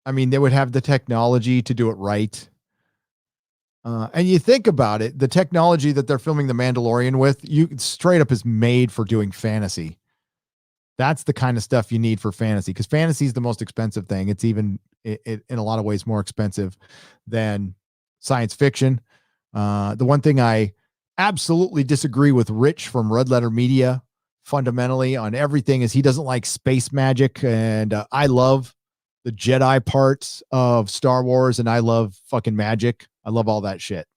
I mean, they would have the technology to do it right. And you think about it, the technology that they're filming The Mandalorian with, you straight up is made for doing fantasy. That's the kind of stuff you need for fantasy, because fantasy is the most expensive thing. It's even in a lot of ways more expensive than science fiction. The one thing I absolutely disagree with Rich from Red Letter Media fundamentally on everything is he doesn't like space magic. And I love the Jedi parts of Star Wars, and I love fucking magic. I love all that shit.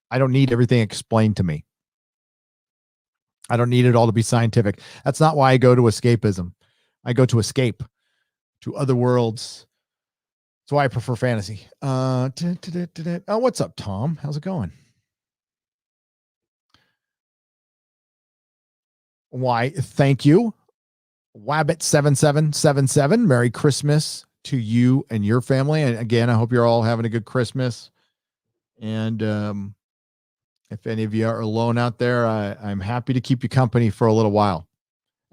I don't need everything explained to me. I don't need it all to be scientific. That's not why I go to escapism. I go to escape to other worlds. That's why I prefer fantasy. Oh, what's up, Tom? How's it going? Why, thank you. Wabbit7777. Merry Christmas to you and your family. And again, I hope you're all having a good Christmas. And if any of you are alone out there, I'm happy to keep you company for a little while.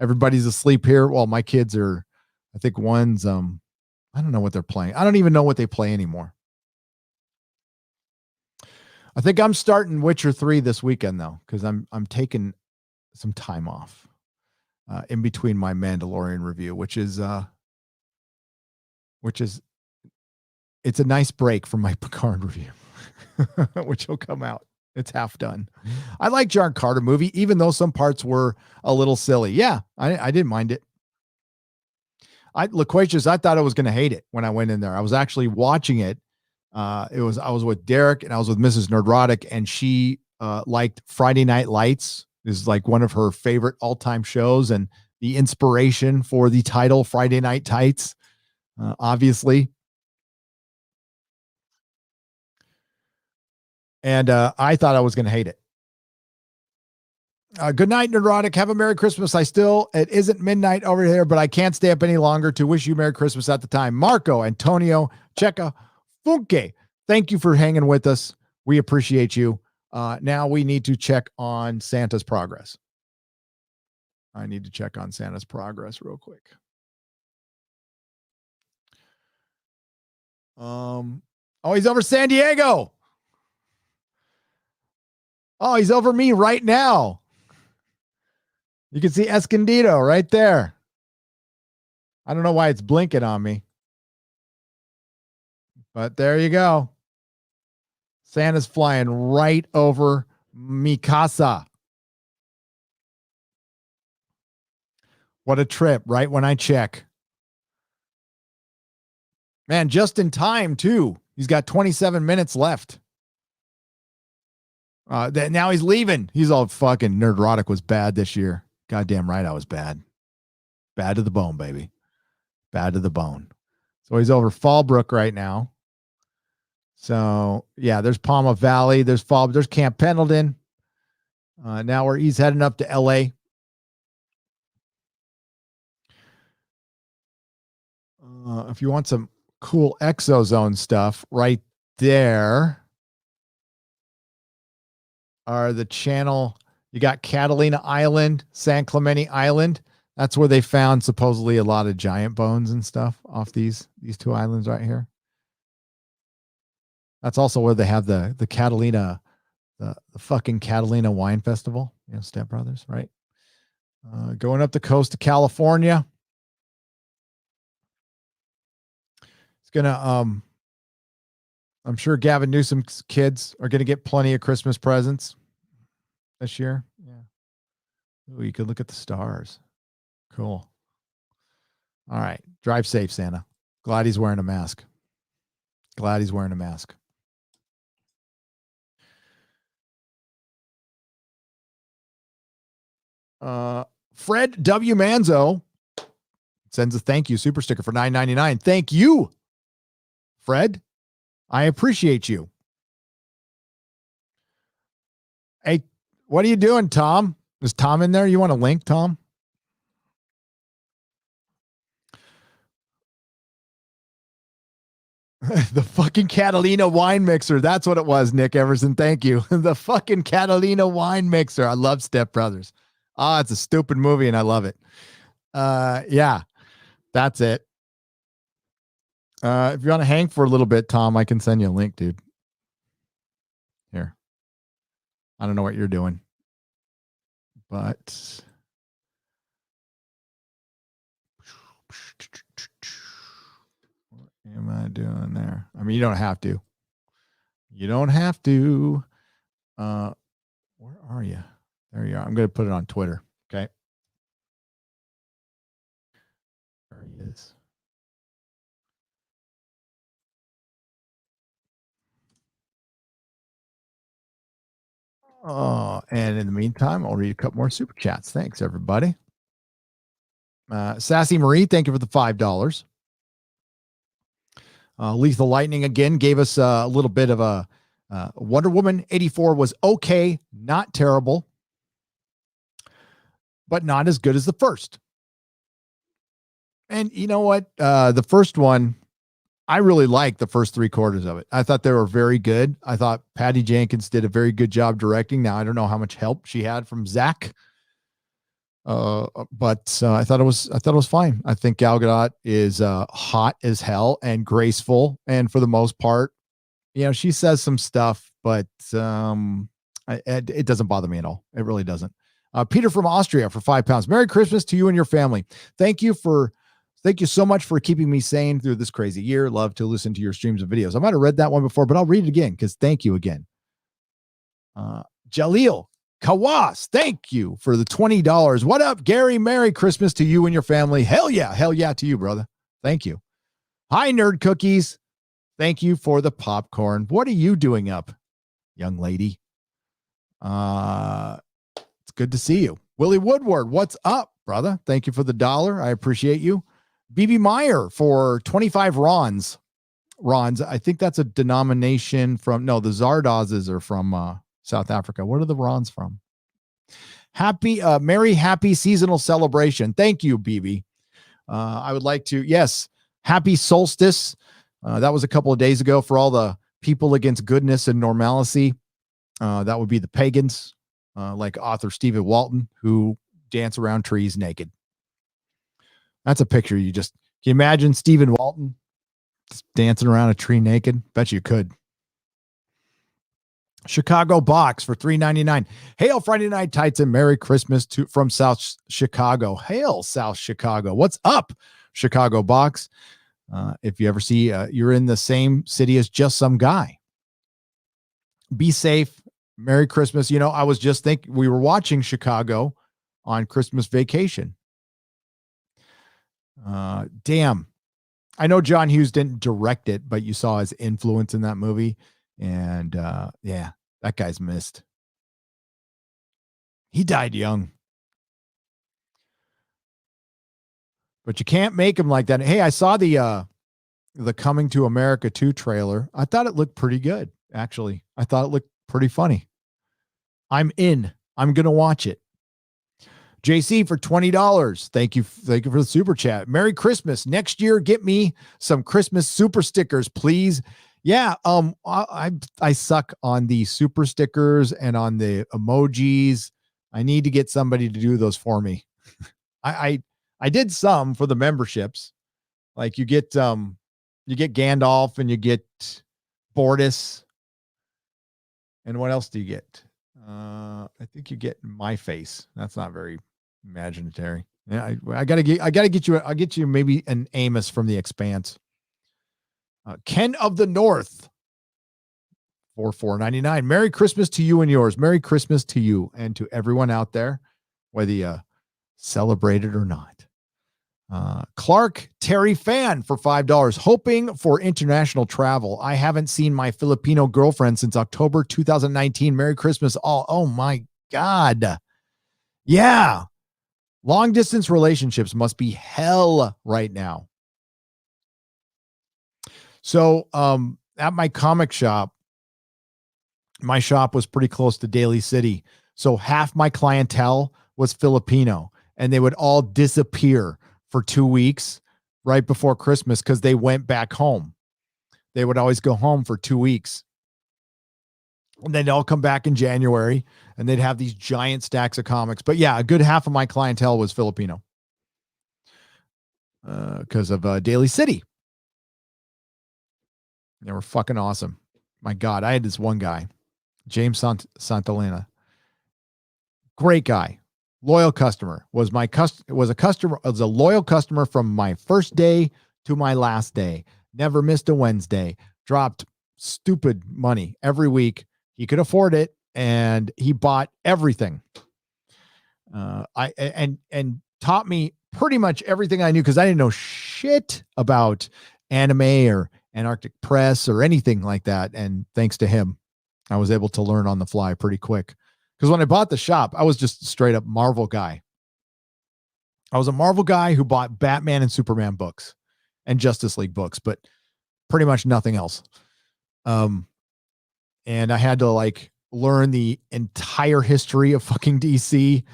Everybody's asleep here. Well, my kids are, I think one's, I don't know what they're playing. I don't even know what they play anymore. I think I'm starting Witcher 3 this weekend though, because I'm taking some time off in between my Mandalorian review, which is it's a nice break from my Picard review, which will come out. It's half done. I like John Carter movie, even though some parts were a little silly. Yeah, I didn't mind it. Loquacious, I thought I was going to hate it when I went in there. I was actually watching it. I was with Derek and I was with Mrs. Nerdrotic, and she liked Friday Night Lights. This is like one of her favorite all-time shows, and the inspiration for the title Friday Night Tights, obviously. And I thought I was going to hate it. Good night, Nerdrotic. Have a Merry Christmas. It isn't midnight over here, but I can't stay up any longer to wish you Merry Christmas at the time. Marco Antonio Checa Funke, thank you for hanging with us. We appreciate you. Now we need to check on Santa's progress. I need to check on Santa's progress real quick. Oh, he's over San Diego. Oh, he's over me right now. You can see Escondido right there. I don't know why it's blinking on me, but there you go. Santa's flying right over Mikasa. What a trip, right when I check. Man, just in time, too. He's got 27 minutes left. Now he's leaving. He's all fucking Nerdrotic was bad this year. Goddamn right I was bad. Bad to the bone, baby. Bad to the bone. So he's over Fallbrook right now. So, yeah, there's Palma Valley. There's Camp Pendleton. Now he's heading up to L.A. If you want some cool exozone stuff, right there are the channel. You got Catalina Island, San Clemente Island. That's where they found supposedly a lot of giant bones and stuff off these two islands right here. That's also where they have the Catalina, the fucking Catalina Wine Festival. You know, Step Brothers, right? Going up the coast of California. It's gonna I'm sure Gavin Newsom's kids are gonna get plenty of Christmas presents this year. Yeah. Ooh, you could look at the stars. Cool. All right. Drive safe, Santa. Glad he's wearing a mask. Fred W. Manzo sends a thank you super sticker for $9.99. Thank you, Fred. I appreciate you. Hey, what are you doing, Tom? Is Tom in there? You want a link, Tom? The fucking Catalina wine mixer. That's what it was, Nick Everson. Thank you. The fucking Catalina wine mixer. I love Step Brothers. It's a stupid movie and I love it. Yeah, that's it. If you want to hang for a little bit, Tom, I can send you a link, dude. Here. I don't know what you're doing, but what am I doing there? I mean, you don't have to. You don't have to. Where are you? There you are. I'm going to put it on Twitter. Okay. There he is. Oh, and in the meantime, I'll read a couple more super chats. Thanks, everybody. Sassy Marie, thank you for the $5. Lethal Lightning again gave us a little bit of a Wonder Woman 84 was okay, not terrible, but not as good as the first. And you know what? The first one, I really liked the first 3/4 of it. I thought they were very good. I thought Patty Jenkins did a very good job directing. Now I don't know how much help she had from Zach, but I thought it was fine. I think Gal Gadot is hot as hell and graceful, and for the most part, she says some stuff, but it doesn't bother me at all. It really doesn't. Peter from Austria for £5. Merry Christmas to you and your family. Thank you so much for keeping me sane through this crazy year. Love to listen to your streams and videos. I might have read that one before, but I'll read it again because thank you again. Jaleel Kawas, thank you for the $20. What up, Gary? Merry Christmas to you and your family. Hell yeah to you, brother. Thank you. Hi, Nerd Cookies. Thank you for the popcorn. What are you doing up, young lady? It's good to see you. Willie Woodward, what's up, brother? Thank you for the $1. I appreciate you. BB Meyer for 25 Rons. I think that's a denomination from, no, the Zardazes are from South Africa. What are the Rons from? Merry happy seasonal celebration. Thank you, BB. I would like to, yes, happy solstice. That was a couple of days ago for all the people against goodness and normalcy. That would be the pagans, like author Stephen Walton, who dance around trees naked. That's a picture can you imagine Stephen Walton just dancing around a tree naked? Bet you could. Chicago Box for $3.99. Hail Friday Night Tights and Merry Christmas from South Chicago. Hail South Chicago. What's up, Chicago Box? If you ever see you're in the same city as just some guy. Be safe. Merry Christmas. I was just thinking we were watching Chicago on Christmas Vacation. Damn. I know John Hughes didn't direct it, but you saw his influence in that movie. And yeah, that guy's missed. He died young. But you can't make him like that. Hey, I saw the Coming to America 2 trailer. I thought it looked pretty good, actually. I thought it looked pretty funny. I'm in. I'm going to watch it. JC for $20. Thank you for the super chat. Merry Christmas. Next year, get me some Christmas super stickers, please. Yeah, I suck on the super stickers and on the emojis. I need to get somebody to do those for me. I did some for the memberships. Like you get Gandalf and you get Bortus. And what else do you get? I think you get my face. That's not very imaginary. Yeah, I gotta get you. I'll get you maybe an Amos from The Expanse. Ken of the North for $4.99. Merry Christmas to you and yours. Merry Christmas to you and to everyone out there, whether you celebrate it or not. Clark Terry Fan for $5. Hoping for international travel. I haven't seen my Filipino girlfriend since October 2019. Merry Christmas all. Oh my God. Yeah. Long distance relationships must be hell right now. So at my comic shop, my shop was pretty close to Daly City. So half my clientele was Filipino, and they would all disappear for 2 weeks right before Christmas because they went back home. They would always go home for 2 weeks. And they'd all come back in January, and they'd have these giant stacks of comics. But yeah, a good half of my clientele was Filipino because of Daly City. They were fucking awesome. My God, I had this one guy, James Santalena. Great guy. Loyal customer. Was a loyal customer from my first day to my last day. Never missed a Wednesday. Dropped stupid money every week. He could afford it, and he bought everything. And taught me pretty much everything I knew because I didn't know shit about anime or Antarctic Press or anything like that. And thanks to him, I was able to learn on the fly pretty quick. Because when I bought the shop, I was just a straight up Marvel guy. I was a Marvel guy who bought Batman and Superman books and Justice League books, but pretty much nothing else. And I had to learn the entire history of fucking DC.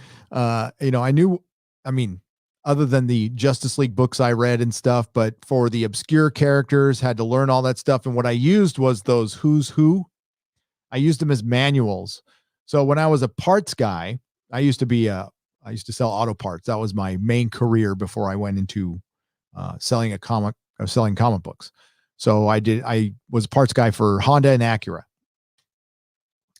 other than the Justice League books I read and stuff. But for the obscure characters, had to learn all that stuff. And what I used was those Who's Who. I used them as manuals. So when I was a parts guy, I used to sell auto parts. That was my main career before I went into selling comic books. So I was a parts guy for Honda and Acura.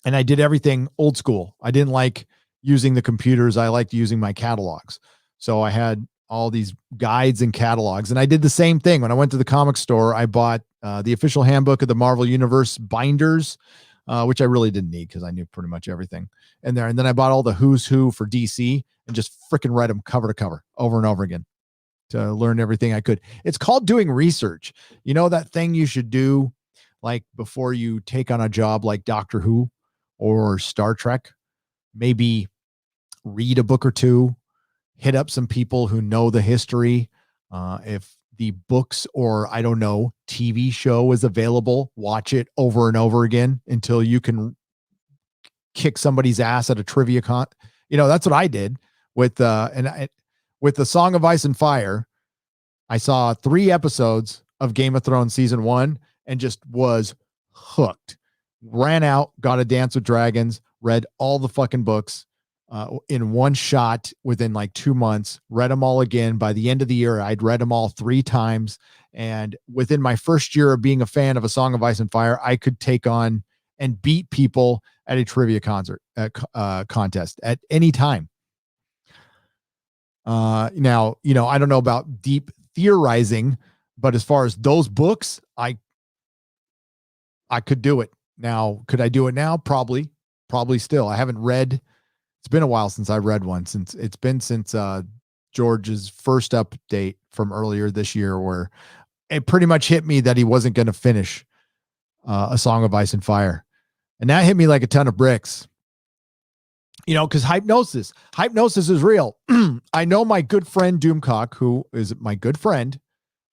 And I did everything old school. I didn't like using the computers. I liked using my catalogs. So I had all these guides and catalogs. And I did the same thing. When I went to the comic store, I bought the official handbook of the Marvel Universe binders, which I really didn't need because I knew pretty much everything in there. And then I bought all the Who's Who for DC and just freaking read them cover to cover over and over again to learn everything I could. It's called doing research. You know, that thing you should do like before you take on a job like Doctor Who or Star Trek, maybe read a book or two, hit up some people who know the history. If the books or I don't know, TV show is available, watch it over and over again until you can kick somebody's ass at a trivia con. You know, that's what I did with with the Song of Ice and Fire. I saw 3 episodes of Game of Thrones season 1 and just was hooked. Ran out, got a Dance with Dragons, read all the fucking books in one shot within like 2 months, read them all again. By the end of the year, I'd read them all 3 times. And within my first year of being a fan of A Song of Ice and Fire, I could take on and beat people at a trivia contest at any time. Now, you know, I don't know about deep theorizing, but as far as those books, I could do it. Now, could I do it now? Probably still. I haven't read. It's been a while since I read one, since George's first update from earlier this year, where it pretty much hit me that he wasn't going to finish A Song of Ice and Fire. And that hit me like a ton of bricks. You know, because hypnosis is real. I know my good friend Doomcock, who is my good friend,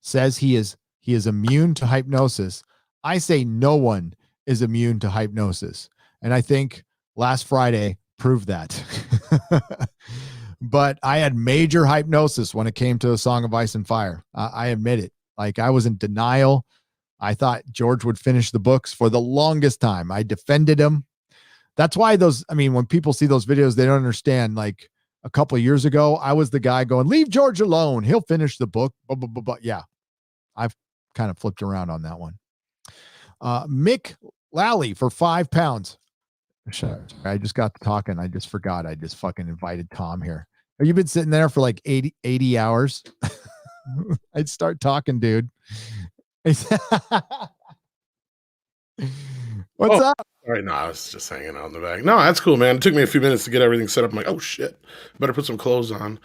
says he is immune to hypnosis. I say no one is immune to hypnosis. And I think last Friday proved that. But I had major hypnosis when it came to A Song of Ice and Fire. I admit it. Like, I was in denial. I thought George would finish the books for the longest time. I defended him. That's why when people see those videos, they don't understand. Like, a couple of years ago, I was the guy going, leave George alone. He'll finish the book. But yeah, I've kind of flipped around on that one. Mick Lally for £5. I just got to talking. I just forgot. I just fucking invited Tom here. Have you been sitting there for like 80 hours? I'd start talking, dude. What's up? All right, no, I was just hanging out in the back. No, that's cool, man. It took me a few minutes to get everything set up. I'm like, oh shit, better put some clothes on.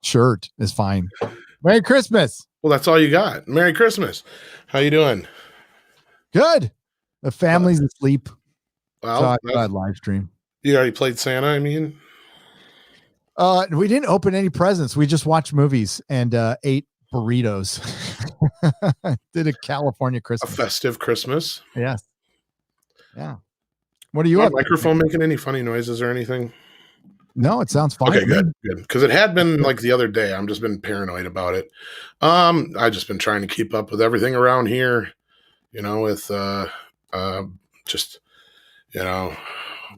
Shirt is fine. Merry Christmas. Well, that's all you got. Merry Christmas. How you doing? Good. The family's asleep. Well, so I live stream. You already played Santa, I mean? We didn't open any presents. We just watched movies and ate burritos. Did a California Christmas. A festive Christmas. Yes. Yeah. What are you up? Microphone making any funny noises or anything? No, it sounds fine. Okay, good. Because it had been like the other day. I'm just been paranoid about it. I just been trying to keep up with everything around here, you know, with just, you know,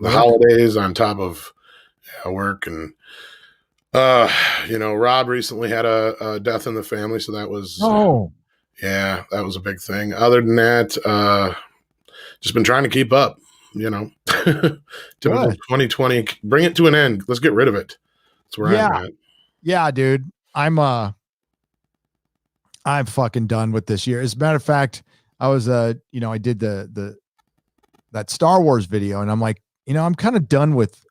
the holidays on top of work. And you know, Rob recently had a death in the family, so that was yeah, that was a big thing. Other than that, just been trying to keep up, you know. Typical 2020, bring it to an end. Let's get rid of it. That's where I'm at. Yeah, dude. I'm fucking done with this year. As a matter of fact, I was you know, I did that Star Wars video, and I'm like, you know, I'm kind of done with.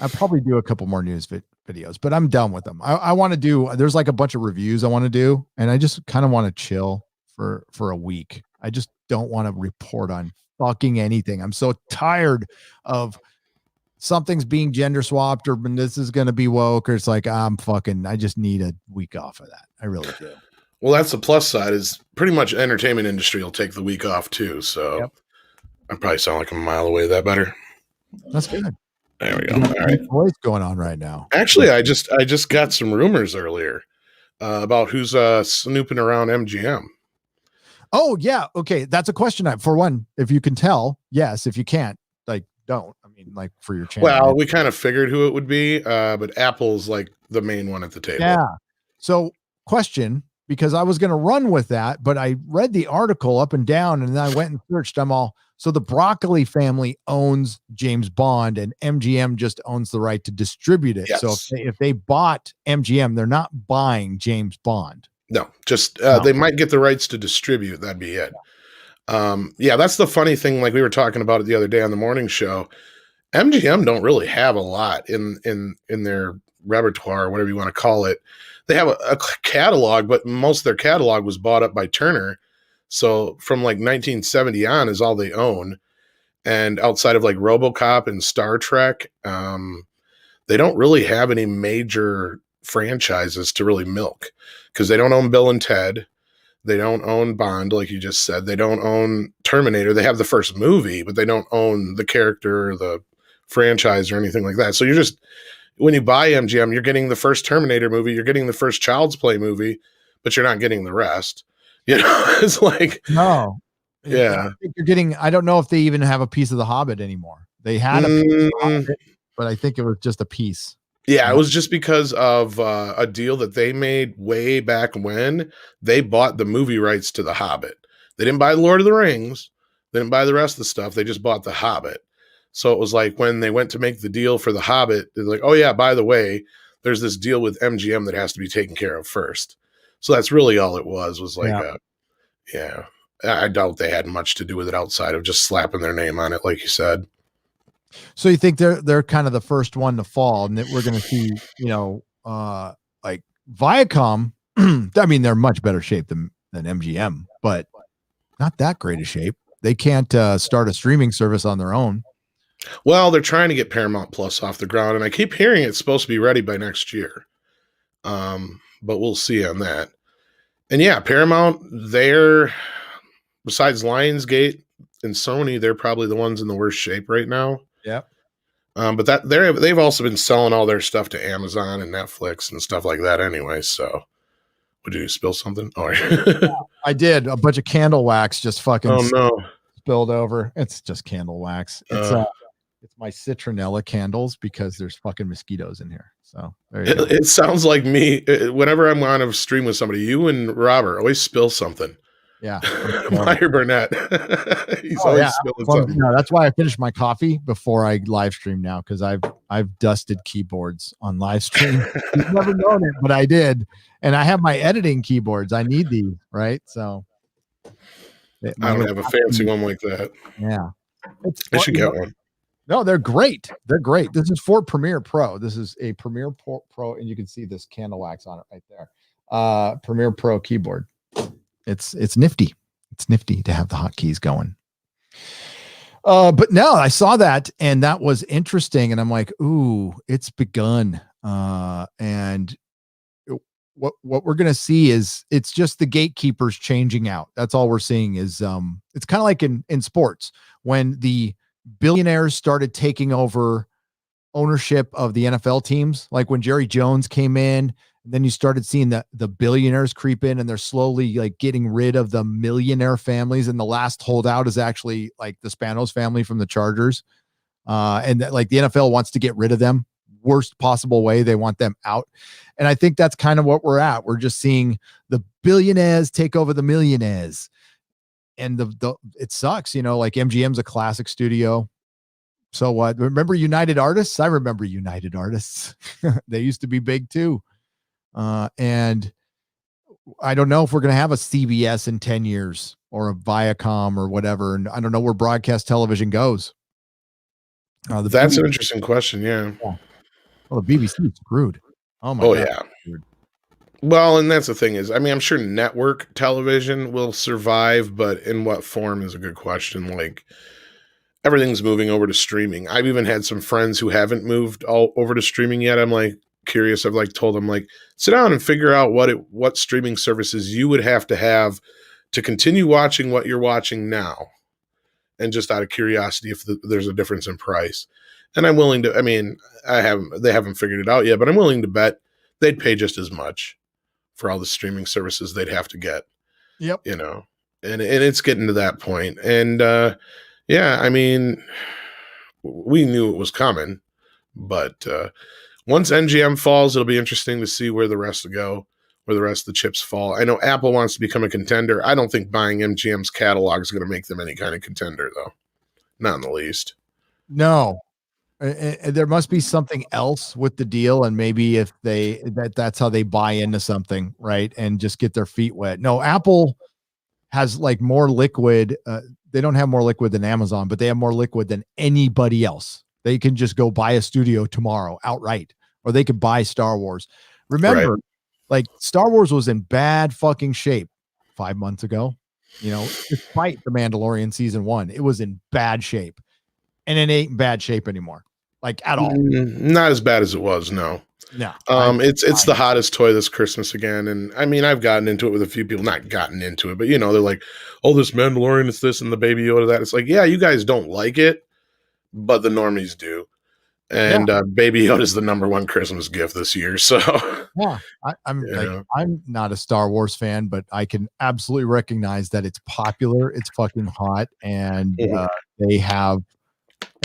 I'll probably do a couple more news videos, but I'm done with them. I want to do. There's like a bunch of reviews I want to do, and I just kind of want to chill for a week. I just don't want to report on fucking anything. I'm so tired of something's being gender swapped, or this is going to be woke, or it's like I just need a week off of that. I really do. Well, that's the plus side, is pretty much entertainment industry will take the week off too. So I probably sound like I'm a mile away. That better? That's good. There we go. You got All a right. deep voice going on right now. Actually, I just got some rumors earlier about who's snooping around MGM. Oh yeah, okay. That's a question. For one, if you can tell, yes. If you can't, like, don't. I mean, like for your channel. Well, we kind of figured who it would be, but Apple's like the main one at the table. Yeah. So, question, because I was going to run with that, but I read the article up and down, and then I went and searched. So the Broccoli family owns James Bond, and MGM just owns the right to distribute it. Yes. So if they bought MGM, they're not buying James Bond. No, just they might get the rights to distribute. That'd be it. Yeah, that's the funny thing. Like we were talking about it the other day on the morning show. MGM don't really have a lot in their repertoire, whatever you want to call it. They have a catalog, but most of their catalog was bought up by Turner. So from like 1970 on is all they own. And outside of like RoboCop and Star Trek, they don't really have any major franchises to really milk because they don't own Bill and Ted. They don't own Bond, like you just said. They don't own Terminator. They have the first movie, but they don't own the character, the franchise, or anything like that. So you're just, when you buy MGM, you're getting the first Terminator movie, you're getting the first Child's Play movie, but you're not getting the rest. You know, it's like, no, yeah. I think you're getting. I don't know if they even have a piece of The Hobbit anymore. They had a piece of The Hobbit, but I think it was just a piece. Yeah, it was just because of a deal that they made way back when they bought the movie rights to The Hobbit. They didn't buy Lord of the Rings. They didn't buy the rest of the stuff. They just bought The Hobbit. So it was like when they went to make the deal for The Hobbit, they're like, oh yeah, by the way, there's this deal with MGM that has to be taken care of first. So that's really all it was like, yeah, I doubt they had much to do with it outside of just slapping their name on it, like you said. So you think they're kind of the first one to fall, and that we're going to see, like Viacom. I mean, they're much better shape than MGM, but not that great a shape. They can't start a streaming service on their own. Well, they're trying to get Paramount Plus off the ground, and I keep hearing it's supposed to be ready by next year. But we'll see on that. And yeah, Paramount, they're, besides Lionsgate and Sony, they're probably the ones in the worst shape right now. Yeah. But they've also been selling all their stuff to Amazon and Netflix and stuff like that anyway. So would you spill something? Oh, I did. A bunch of candle wax just fucking no. spilled over. It's just candle wax. It's my citronella candles because there's fucking mosquitoes in here. So there you go. It sounds like me. Whenever I'm on a stream with somebody, you and Robert always spill something. Yeah. Meyer Burnett. He's always spilling something. No, that's why I finished my coffee before I live stream now, because I've dusted keyboards on live stream. You've never known it, but I did. And I have my editing keyboards. I need these, right? So I don't have a fancy one like that. Yeah. I should get one. No, they're great. They're great. This is for Premiere Pro. This is a Premiere Pro, and you can see this candle wax on it right there. Premiere Pro keyboard. It's nifty. It's nifty to have the hotkeys going. But no, I saw that, and that was interesting. And I'm like, ooh, it's begun. And what we're gonna see is it's just the gatekeepers changing out. That's all we're seeing is it's kind of like in sports when the billionaires started taking over ownership of the NFL teams, like when Jerry Jones came in. And then you started seeing the billionaires creep in, and they're slowly like getting rid of the millionaire families. And the last holdout is actually like the Spanos family from the Chargers. And that, like, the NFL wants to get rid of them worst possible way. They want them out. And I think that's kind of what we're at. We're just seeing the billionaires take over the millionaires. And it sucks, like MGM's a classic studio. So what? Remember United Artists? I remember United Artists. They used to be big too. And I don't know if we're going to have a CBS in 10 years or a Viacom or whatever. And I don't know where broadcast television goes. That's an interesting question. Yeah. Well, the BBC is screwed. Oh my God. Yeah. Well, and that's the thing is, I mean, I'm sure network television will survive, but in what form is a good question. Like, everything's moving over to streaming. I've even had some friends who haven't moved all over to streaming yet. I'm like curious. I've like told them, like, sit down and figure out what streaming services you would have to continue watching what you're watching now. and just out of curiosity if there's a difference in price. And I'm willing to. I mean, they haven't figured it out yet, but I'm willing to bet they'd pay just as much for all the streaming services they'd have to get. Yep. You know, and it's getting to that point. And yeah, I mean, we knew it was coming, but once NGM falls, it'll be interesting to see where the rest go, where the rest of the chips fall. I know Apple wants to become a contender. I don't think buying MGM's catalog is going to make them any kind of contender, though. Not in the least. No. There must be something else with the deal, and maybe if that's how they buy into something, right, and just get their feet wet. No, Apple has like more liquid. They don't have more liquid than Amazon, but they have more liquid than anybody else. They can just go buy a studio tomorrow outright, or they could buy Star Wars. Remember, like Star Wars was in bad fucking shape 5 months ago. You know, despite The Mandalorian season 1, it was in bad shape, and it ain't in bad shape anymore. Like at all. Not as bad as it was. No. It's the hottest toy this Christmas again. And I mean, I've gotten into it with a few people, not gotten into it, but you know, they're like, oh, this Mandalorian is this and the Baby Yoda that. It's like, yeah, you guys don't like it, but the normies do. And Baby Yoda is the #1 Christmas gift this year. So yeah, I'm not a Star Wars fan, but I can absolutely recognize that it's popular. It's fucking hot, and they have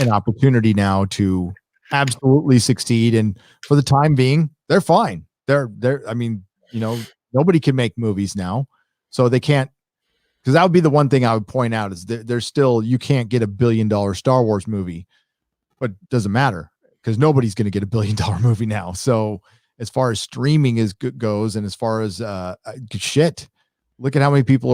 an opportunity now to absolutely succeed. And for the time being, they're fine. They're I mean, you know, nobody can make movies now, so they can't, because that would be the one thing I would point out is there's still, you can't get $1 billion Star Wars movie, but it doesn't matter because nobody's going to get $1 billion movie now. So as far as streaming goes, and as far as shit, look at how many people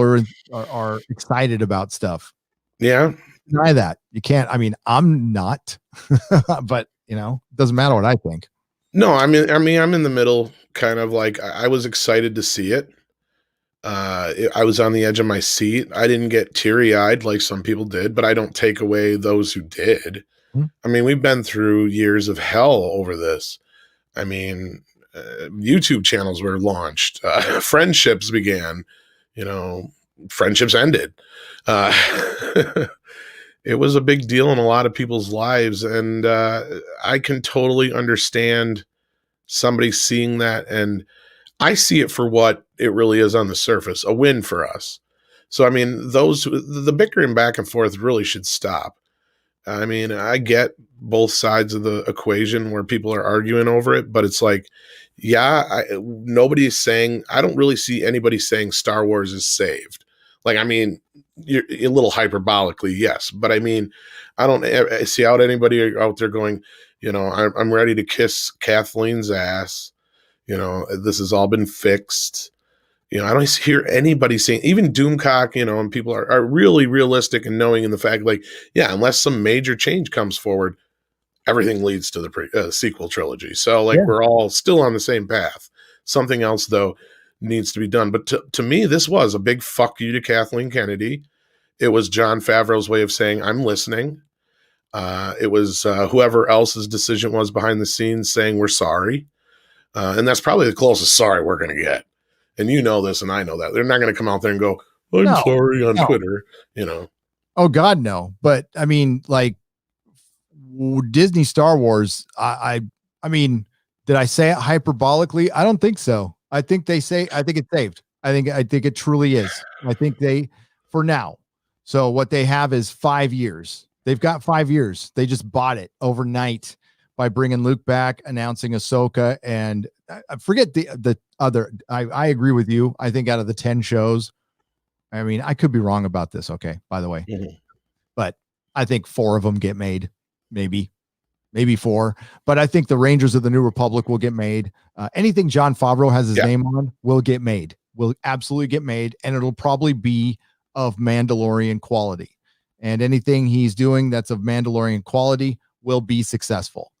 are excited about stuff. Yeah. Deny that. You can't. I mean, I'm not, but you know, it doesn't matter what I think. No, I mean, I'm in the middle, kind of like I was excited to see it. I was on the edge of my seat. I didn't get teary-eyed like some people did, but I don't take away those who did. I mean, we've been through years of hell over this. I mean, YouTube channels were launched, friendships began, you know, friendships ended. It was a big deal in a lot of people's lives. And I can totally understand somebody seeing that. And I see it for what it really is on the surface, a win for us. So, I mean, the bickering back and forth really should stop. I mean, I get both sides of the equation where people are arguing over it, but it's like, yeah, nobody is saying, I don't really see anybody saying Star Wars is saved. Like, I mean, you're a little hyperbolically, yes, but I mean, I don't see out anybody out there going, you know, I'm ready to kiss Kathleen's ass. You know, this has all been fixed. You know, I don't hear anybody saying, even Doomcock, you know, and people are really realistic and knowing in the fact, like, yeah, unless some major change comes forward, everything leads to the sequel trilogy. So, like, we're all still on the same path. Something else, though, needs to be done. But to me, this was a big fuck you to Kathleen Kennedy. It was Jon Favreau's way of saying, I'm listening. It was whoever else's decision was behind the scenes saying, we're sorry. And that's probably the closest sorry we're going to get. And you know this, and I know that. They're not going to come out there and go, I'm sorry on Twitter, you know. Oh, God, no. But, I mean, like, Disney Star Wars, I mean, did I say it hyperbolically? I don't think so. I think it's saved. I think it truly is. I think for now. So what they have is 5 years. They've got 5 years. They just bought it overnight by bringing Luke back, announcing Ahsoka, and I forget the other. I agree with you. I think out of the 10 shows, I mean, I could be wrong about this. Okay, by the way, but I think 4 of them get made, maybe 4. But I think the Rangers of the New Republic will get made. Anything Jon Favreau has his name on will get made. Will absolutely get made, and it'll probably be of Mandalorian quality. And anything he's doing that's of Mandalorian quality will be successful.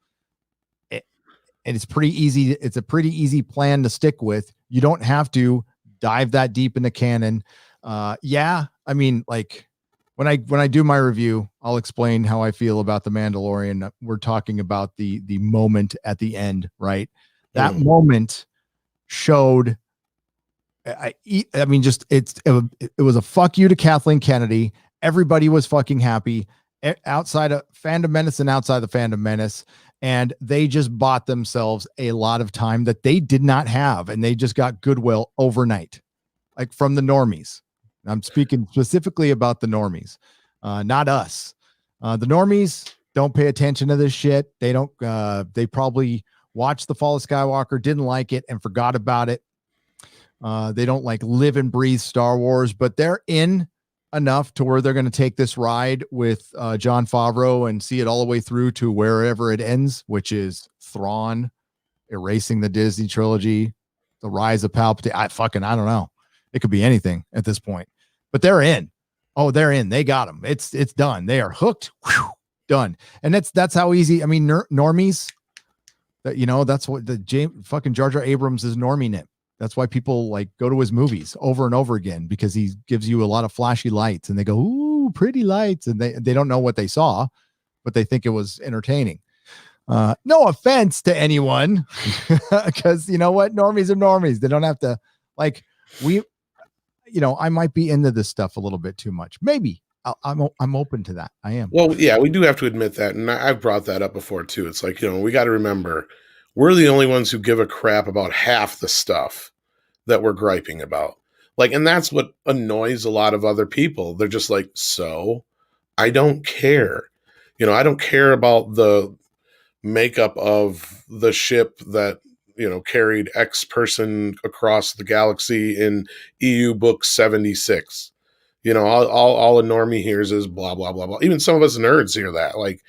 And it's pretty easy. It's a pretty easy plan to stick with. You don't have to dive that deep into canon. I mean, like when I do my review, I'll explain how I feel about the Mandalorian. We're talking about the moment at the end, right? That moment showed. I mean, just it was a fuck you to Kathleen Kennedy, Everybody was fucking happy outside of Fandom Menace and outside the Fandom Menace. And they just bought themselves a lot of time that they did not have. And they just got goodwill overnight, like from the normies. I'm speaking specifically about the normies, not us. The normies don't pay attention to this shit. They don't, they probably watched The Fall of Skywalker, didn't like it, and forgot about it. They don't like live and breathe Star Wars, but they're in enough to where they're going to take this ride with Jon Favreau and see it all the way through to wherever it ends, which is Thrawn erasing the Disney trilogy, the rise of Palpatine. I don't know. It could be anything at this point, but they're in. Oh, they're in. They got them. It's done. They are hooked. Whew, done. And that's how easy. I mean, normies. That that's what the fucking Jar Jar Abrams is norming it. That's why people like go to his movies over and over again, because he gives you a lot of flashy lights and they go, ooh, pretty lights. And they don't know what they saw, but they think it was entertaining. No offense to anyone, because you know what? Normies are normies. They don't have to like I might be into this stuff a little bit too much. Maybe I'm open to that. I am. Well, yeah, we do have to admit that. And I've brought that up before too. It's like, we got to remember we're the only ones who give a crap about half the stuff that we're griping about. Like, and that's what annoys a lot of other people. They're just like, so I don't care. I don't care about the makeup of the ship that, carried X person across the galaxy in EU book 76. All a normie hears is blah, blah, blah, blah. Even some of us nerds hear that, like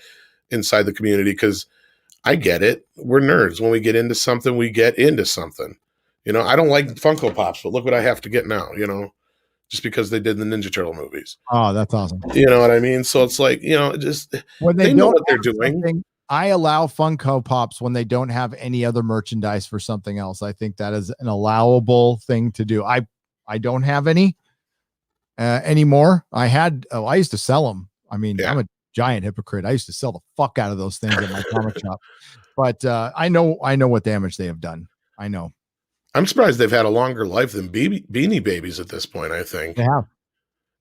inside the community, because I get it. We're nerds. When we get into something, we get into something. I don't like Funko Pops, but look what I have to get now, just because they did the Ninja Turtle movies. Oh, that's awesome. You know what I mean? So it's like, just when they know what they're doing. I allow Funko Pops when they don't have any other merchandise for something else. I think that is an allowable thing to do. I don't have any anymore. I used to sell them. I mean, yeah. I'm a giant hypocrite. I used to sell the fuck out of those things at my comic shop, but I know what damage they have done. I know. I'm surprised they've had a longer life than Beanie Babies at this point, I think. They have.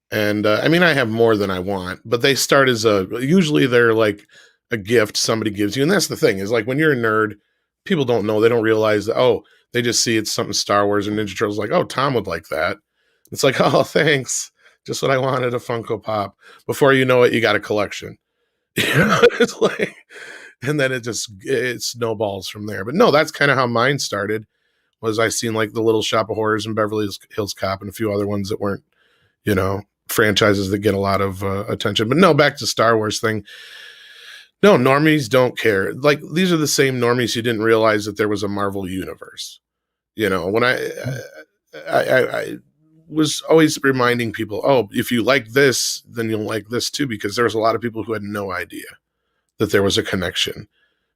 And I mean, I have more than I want, but they start as usually they're like a gift somebody gives you. And that's the thing, is like when you're a nerd, people don't know, they don't realize that, they just see it's something Star Wars and Ninja Turtles, like, oh, Tom would like that. It's like, oh, thanks. Just what I wanted, a Funko Pop. Before you know it, you got a collection. It's like, and then it snowballs from there. But no, that's kind of how mine started. Was I seen like the Little Shop of Horrors and Beverly Hills Cop and a few other ones that weren't, franchises that get a lot of attention. But no, back to Star Wars thing. No, normies don't care. Like, these are the same normies who didn't realize that there was a Marvel universe. When I was always reminding people, if you like this, then you'll like this too, because there was a lot of people who had no idea that there was a connection,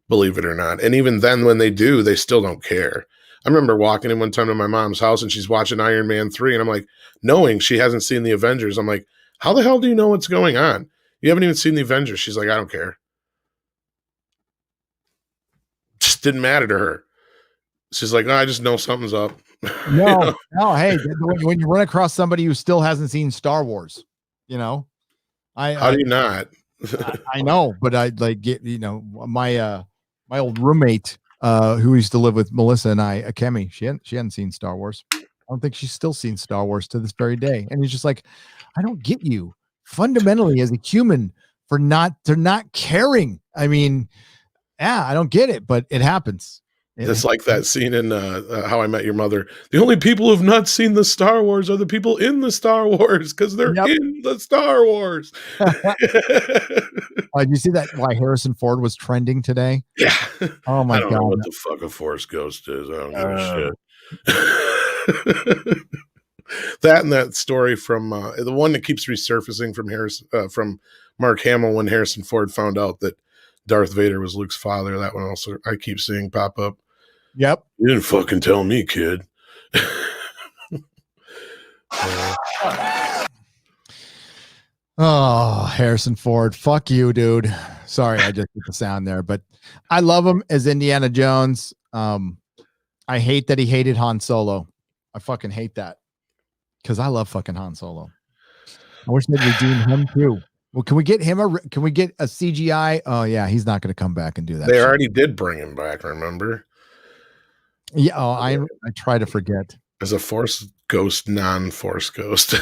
believe it or not. And even then, when they do, they still don't care. I remember walking in one time to my mom's house and she's watching Iron Man 3, and I'm like, knowing she hasn't seen the Avengers, I'm like, how the hell do you know what's going on? You haven't even seen the Avengers. She's like, I don't care. Just didn't matter to her. She's like, no, I just know something's up. No, hey, when you run across somebody who still hasn't seen Star Wars, how do you not? I know, but I like get, my old roommate who used to live with Melissa and I, Kemi, she hadn't seen Star Wars. I don't think she's still seen Star Wars to this very day. And he's just like, I don't get you fundamentally as a human for not caring. I mean, yeah, I don't get it, but it happens. It's like that scene in How I Met Your Mother. The only people who have not seen the Star Wars are the people in the Star Wars, because they're in the Star Wars. Did you see that? Why Harrison Ford was trending today? Yeah. Oh my God. I don't know what the fuck a Force Ghost is. I don't give a shit. That and that story from the one that keeps resurfacing from Mark Hamill when Harrison Ford found out that Darth Vader was Luke's father. That one also I keep seeing pop up. Yep. You didn't fucking tell me, kid. Oh, Harrison Ford. Fuck you, dude. Sorry, I just put the sound there, but I love him as Indiana Jones. I hate that he hated Han Solo. I fucking hate that, because I love fucking Han Solo. I wish they'd redeem him too. Well, can we get a CGI? Oh yeah, he's not going to come back and do that. They shit. already did bring him back, remember? Yeah, I try to forget. As a force ghost, non-force ghost.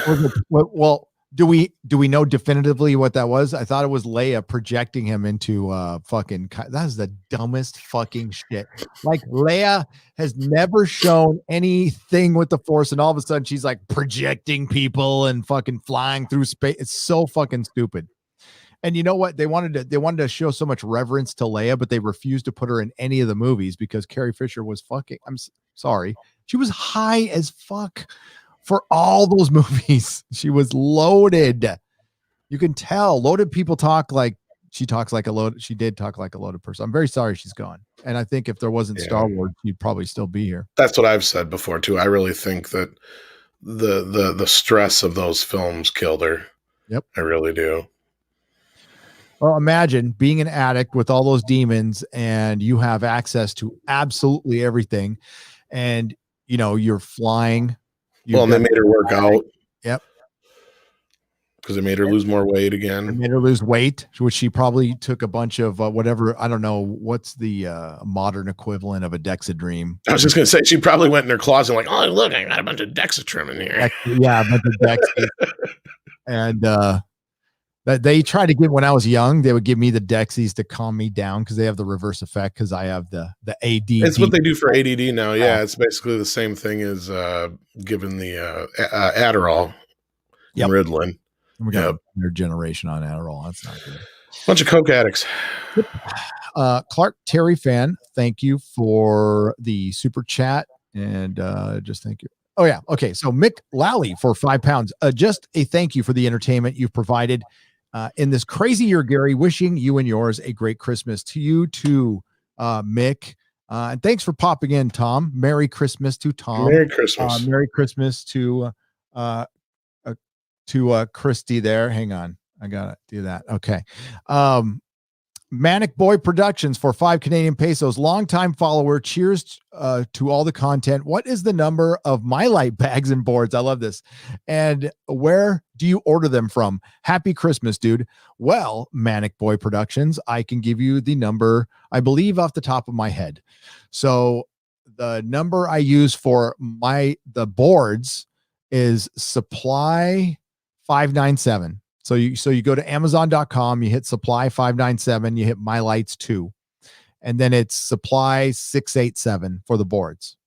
Well, do we know definitively what that was? I thought it was Leia projecting him into fucking. That is the dumbest fucking shit. Like Leia has never shown anything with the force, and all of a sudden she's like projecting people and fucking flying through space. It's so fucking stupid. And you know what? They wanted to show so much reverence to Leia, but they refused to put her in any of the movies because Carrie Fisher was fucking. Sorry, she was high as fuck for all those movies. She was loaded. You can tell loaded people talk like she talks like a loaded. She did talk like a loaded person. I'm very sorry she's gone. And I think if there wasn't Star Wars, she'd probably still be here. That's what I've said before too. I really think that the stress of those films killed her. Yep, I really do. Well, imagine being an addict with all those demons and you have access to absolutely everything. And, you're flying. And they made her work out. Yep. Because they made her lose more weight again. They made her lose weight, which she probably took a bunch of whatever. I don't know. What's the modern equivalent of a Dexedrine? I was just going to say, she probably went in her closet and like, oh, look, I got a bunch of Dexatrim in here. Yeah, a bunch of Dex. And, that they tried to give when I was young, they would give me the Dexies to calm me down because they have the reverse effect because I have the ADD. It's what they do for ADD now. Yeah, it's basically the same thing as giving the Adderall and Ritalin. We got their generation on Adderall. That's not good. Bunch of coke addicts. Clark Terry fan, thank you for the super chat and just thank you. Oh yeah, okay. So Mick Lally for £5. Just a thank you for the entertainment you've provided. In this crazy year, Gary, wishing you and yours a great Christmas. To you too, Mick. And thanks for popping in, Tom. Merry Christmas to Tom. Merry Christmas. Merry Christmas to Christy there. Hang on. I got to do that. Okay. Manic Boy Productions for 5 Canadian pesos. Longtime follower. Cheers to all the content. What is the number of My Light bags and boards? I love this. And where do you order them from? Happy Christmas, dude. Well, Manic Boy Productions, I can give you the number, I believe, off the top of my head. So the number I use for the boards is Supply 597. So you go to Amazon.com, you hit Supply 597, you hit My Lights 2, and then it's Supply 687 for the boards.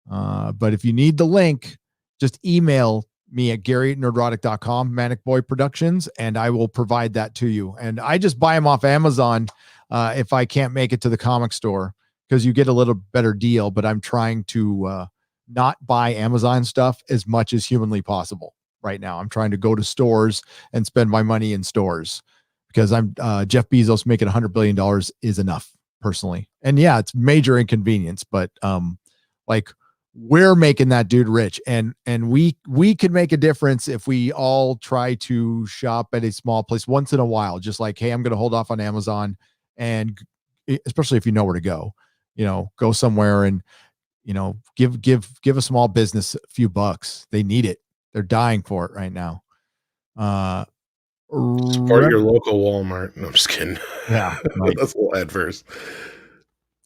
But if you need the link, just email me at Gary@nerdrotic.com, Manic Boy Productions, and I will provide that to you. And I just buy them off Amazon if I can't make it to the comic store because you get a little better deal. But I'm trying to not buy Amazon stuff as much as humanly possible. Right now, I'm trying to go to stores and spend my money in stores because I'm Jeff Bezos making $100 billion is enough personally. And yeah, it's major inconvenience, but like we're making that dude rich and we could make a difference if we all try to shop at a small place once in a while. Just like, hey, I'm going to hold off on Amazon, and especially if you know where to go, go somewhere and, give a small business a few bucks. They need it. They're dying for it right now. Support your local Walmart. No, I'm just kidding. Yeah, right. That's a little adverse.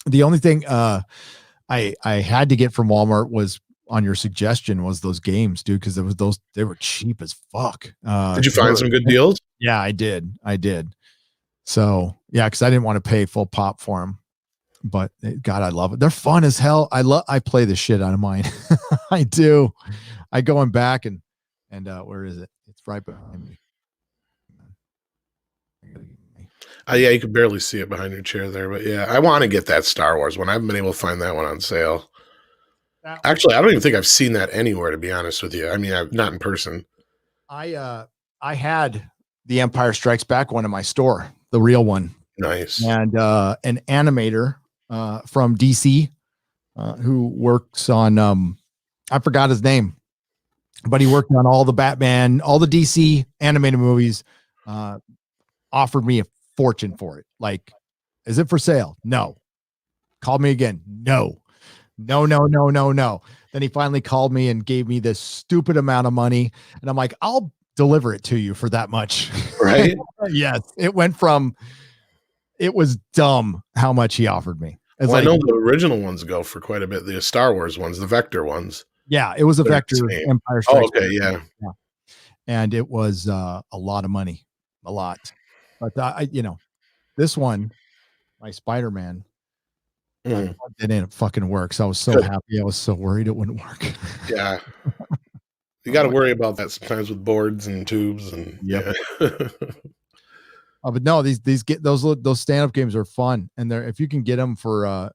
The only thing I had to get from Walmart was on your suggestion was those games, dude, because they were cheap as fuck. Did you find some good deals? Yeah, I did. So yeah, because I didn't want to pay full pop for them. But God, I love it. They're fun as hell. I play the shit out of mine. I do. I going back and where is it? It's right behind me. Yeah, you can barely see it behind your chair there, but yeah, I want to get that Star Wars one. I haven't been able to find that one on sale. Actually, I don't even think I've seen that anywhere, to be honest with you. I mean, not in person. I had the Empire Strikes Back one in my store, the real one. Nice. And an animator from DC who works on I forgot his name, but he worked on all the Batman, all the DC animated movies, offered me a fortune for it. Like, is it for sale? No. Called me again. No. Then he finally called me and gave me this stupid amount of money. And I'm like, I'll deliver it to you for that much. Right? Yes. It was dumb how much he offered me. It's Well, I like, know the original ones go for quite a bit. The Star Wars ones, the Vector ones. yeah, it was a They're Vector insane. Empire Oh, Strikes okay, Back. yeah. And it was a lot of money, a lot. But this one, my Spider-Man, I Mhm. plugged it in, it fucking works. I was so Good. happy. I was so worried it wouldn't work. Yeah. You got to worry about that sometimes with boards and tubes and Yep. yeah. But no, these those stand-up games are fun, and they're if you can get them for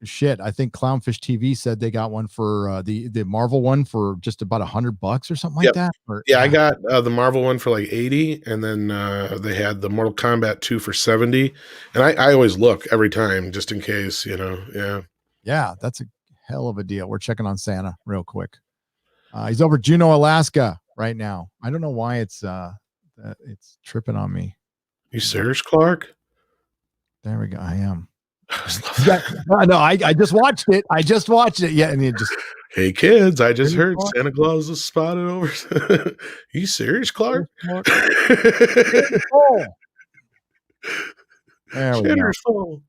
shit. I think Clownfish TV said they got one for the Marvel one for just about $100 or something like Yep. that. Or, Yeah, I got the Marvel one for like 80, and then they had the Mortal Kombat 2 for 70. And I always look every time just in case, Yeah. yeah, that's a hell of a deal. We're checking on Santa real quick. He's over Juneau, Alaska right now. I don't know why it's tripping on me. You serious, Clark? There we go. I am. I just love that. No, I just watched it. Yeah, and it just Hey kids, I just heard Santa Claus is spotted over. You serious, Clark? Oh. There we go. Soul.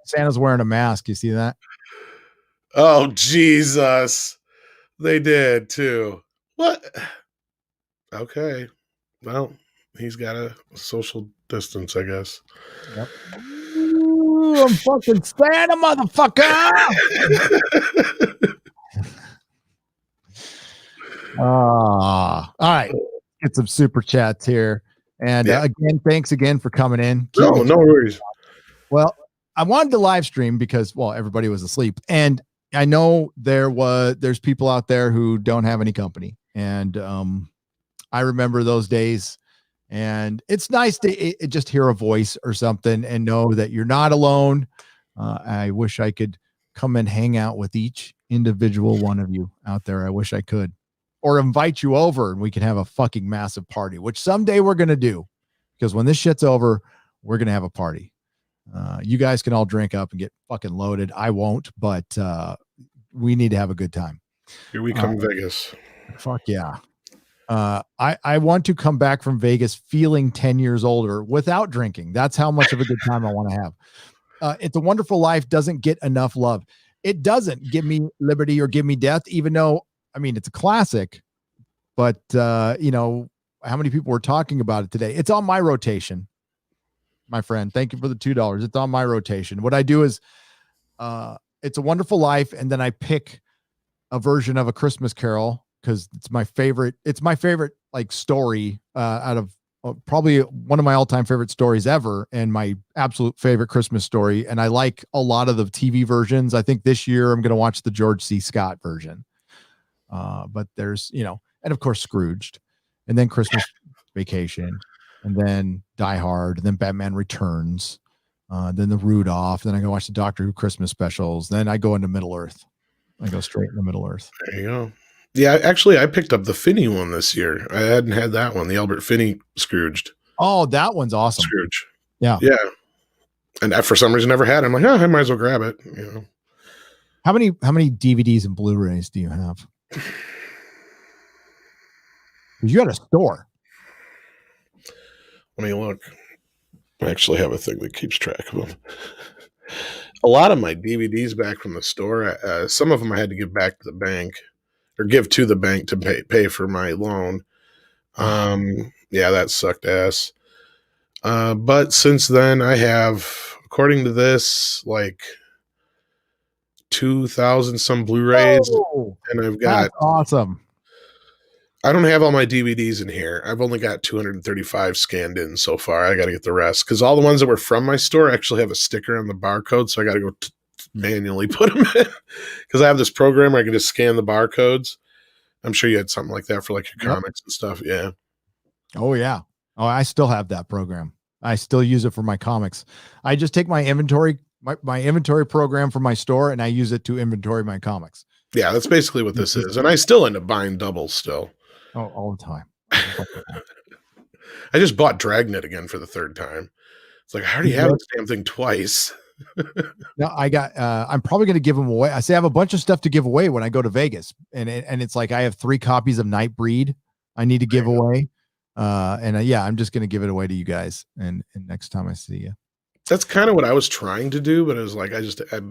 Santa's wearing a mask. You see that? Oh Jesus. They did too. What? Okay. Well, he's got a social distance, I guess. Yep. Ooh, I'm fucking Santa, motherfucker. All right. Get some super chats here. And again, thanks again for coming in. No worries. Well, I wanted to live stream because, everybody was asleep. And I know there's people out there who don't have any company. And I remember those days. And it's nice to just hear a voice or something and know that you're not alone. I wish I could come and hang out with each individual one of you out there. I wish I could. Or invite you over and we can have a fucking massive party, which someday we're going to do. Because when this shit's over, we're going to have a party. You guys can all drink up and get fucking loaded. I won't, but we need to have a good time. Here we come, Vegas. Fuck yeah. I want to come back from Vegas feeling 10 years older without drinking. That's how much of a good time I want to have. It's a Wonderful Life doesn't get enough love. It doesn't give me liberty or give me death, even though, it's a classic, but how many people were talking about it today? It's on my rotation, my friend. Thank you for the $2. It's on my rotation. What I do is It's a Wonderful Life, and then I pick a version of A Christmas Carol because it's my favorite like story out of probably one of my all-time favorite stories ever, and my absolute favorite Christmas story. And I like a lot of the TV versions. I think this year I'm going to watch the George C. Scott version. But there's, and of course Scrooged, and then Christmas Vacation, and then Die Hard, and then Batman Returns, then the Rudolph, then I go watch the Doctor Who Christmas specials, then I go into Middle Earth. I go straight into Middle Earth. There you go. Yeah, actually, I picked up the Finney one this year. I hadn't had that one, the Albert Finney Scrooged. Oh, that one's awesome. Scrooge. Yeah. Yeah. And I, for some reason, never had it. I'm like, I might as well grab it. How many DVDs and Blu-rays do you have? You got a store. Let me look. I actually have a thing that keeps track of them. A lot of my DVDs back from the store, some of them I had to give back to the bank or give to the bank to pay for my loan. Yeah, that sucked ass. But since then I have, according to this, like 2,000 some Blu-rays, and I've got awesome. I don't have all my DVDs in here. I've only got 235 scanned in so far. I got to get the rest because all the ones that were from my store actually have a sticker on the barcode, so I got to go manually put them in because I have this program where I can just scan the barcodes. I'm sure you had something like that for like your comics and stuff. Yeah. Oh yeah. Oh, I still have that program. I still use it for my comics. I just take my inventory, my inventory program from my store, and I use it to inventory my comics. Yeah, that's basically what this is. And I still end up buying doubles still. Oh, all the time. I just bought Dragnet again for the third time. It's like, I already have this damn thing twice. No, I got, I'm probably going to give them away. I say I have a bunch of stuff to give away when I go to Vegas. And it's like, I have 3 copies of Nightbreed I need to give away. Yeah, I'm just going to give it away to you guys. And next time I see you. That's kind of what I was trying to do, but it was like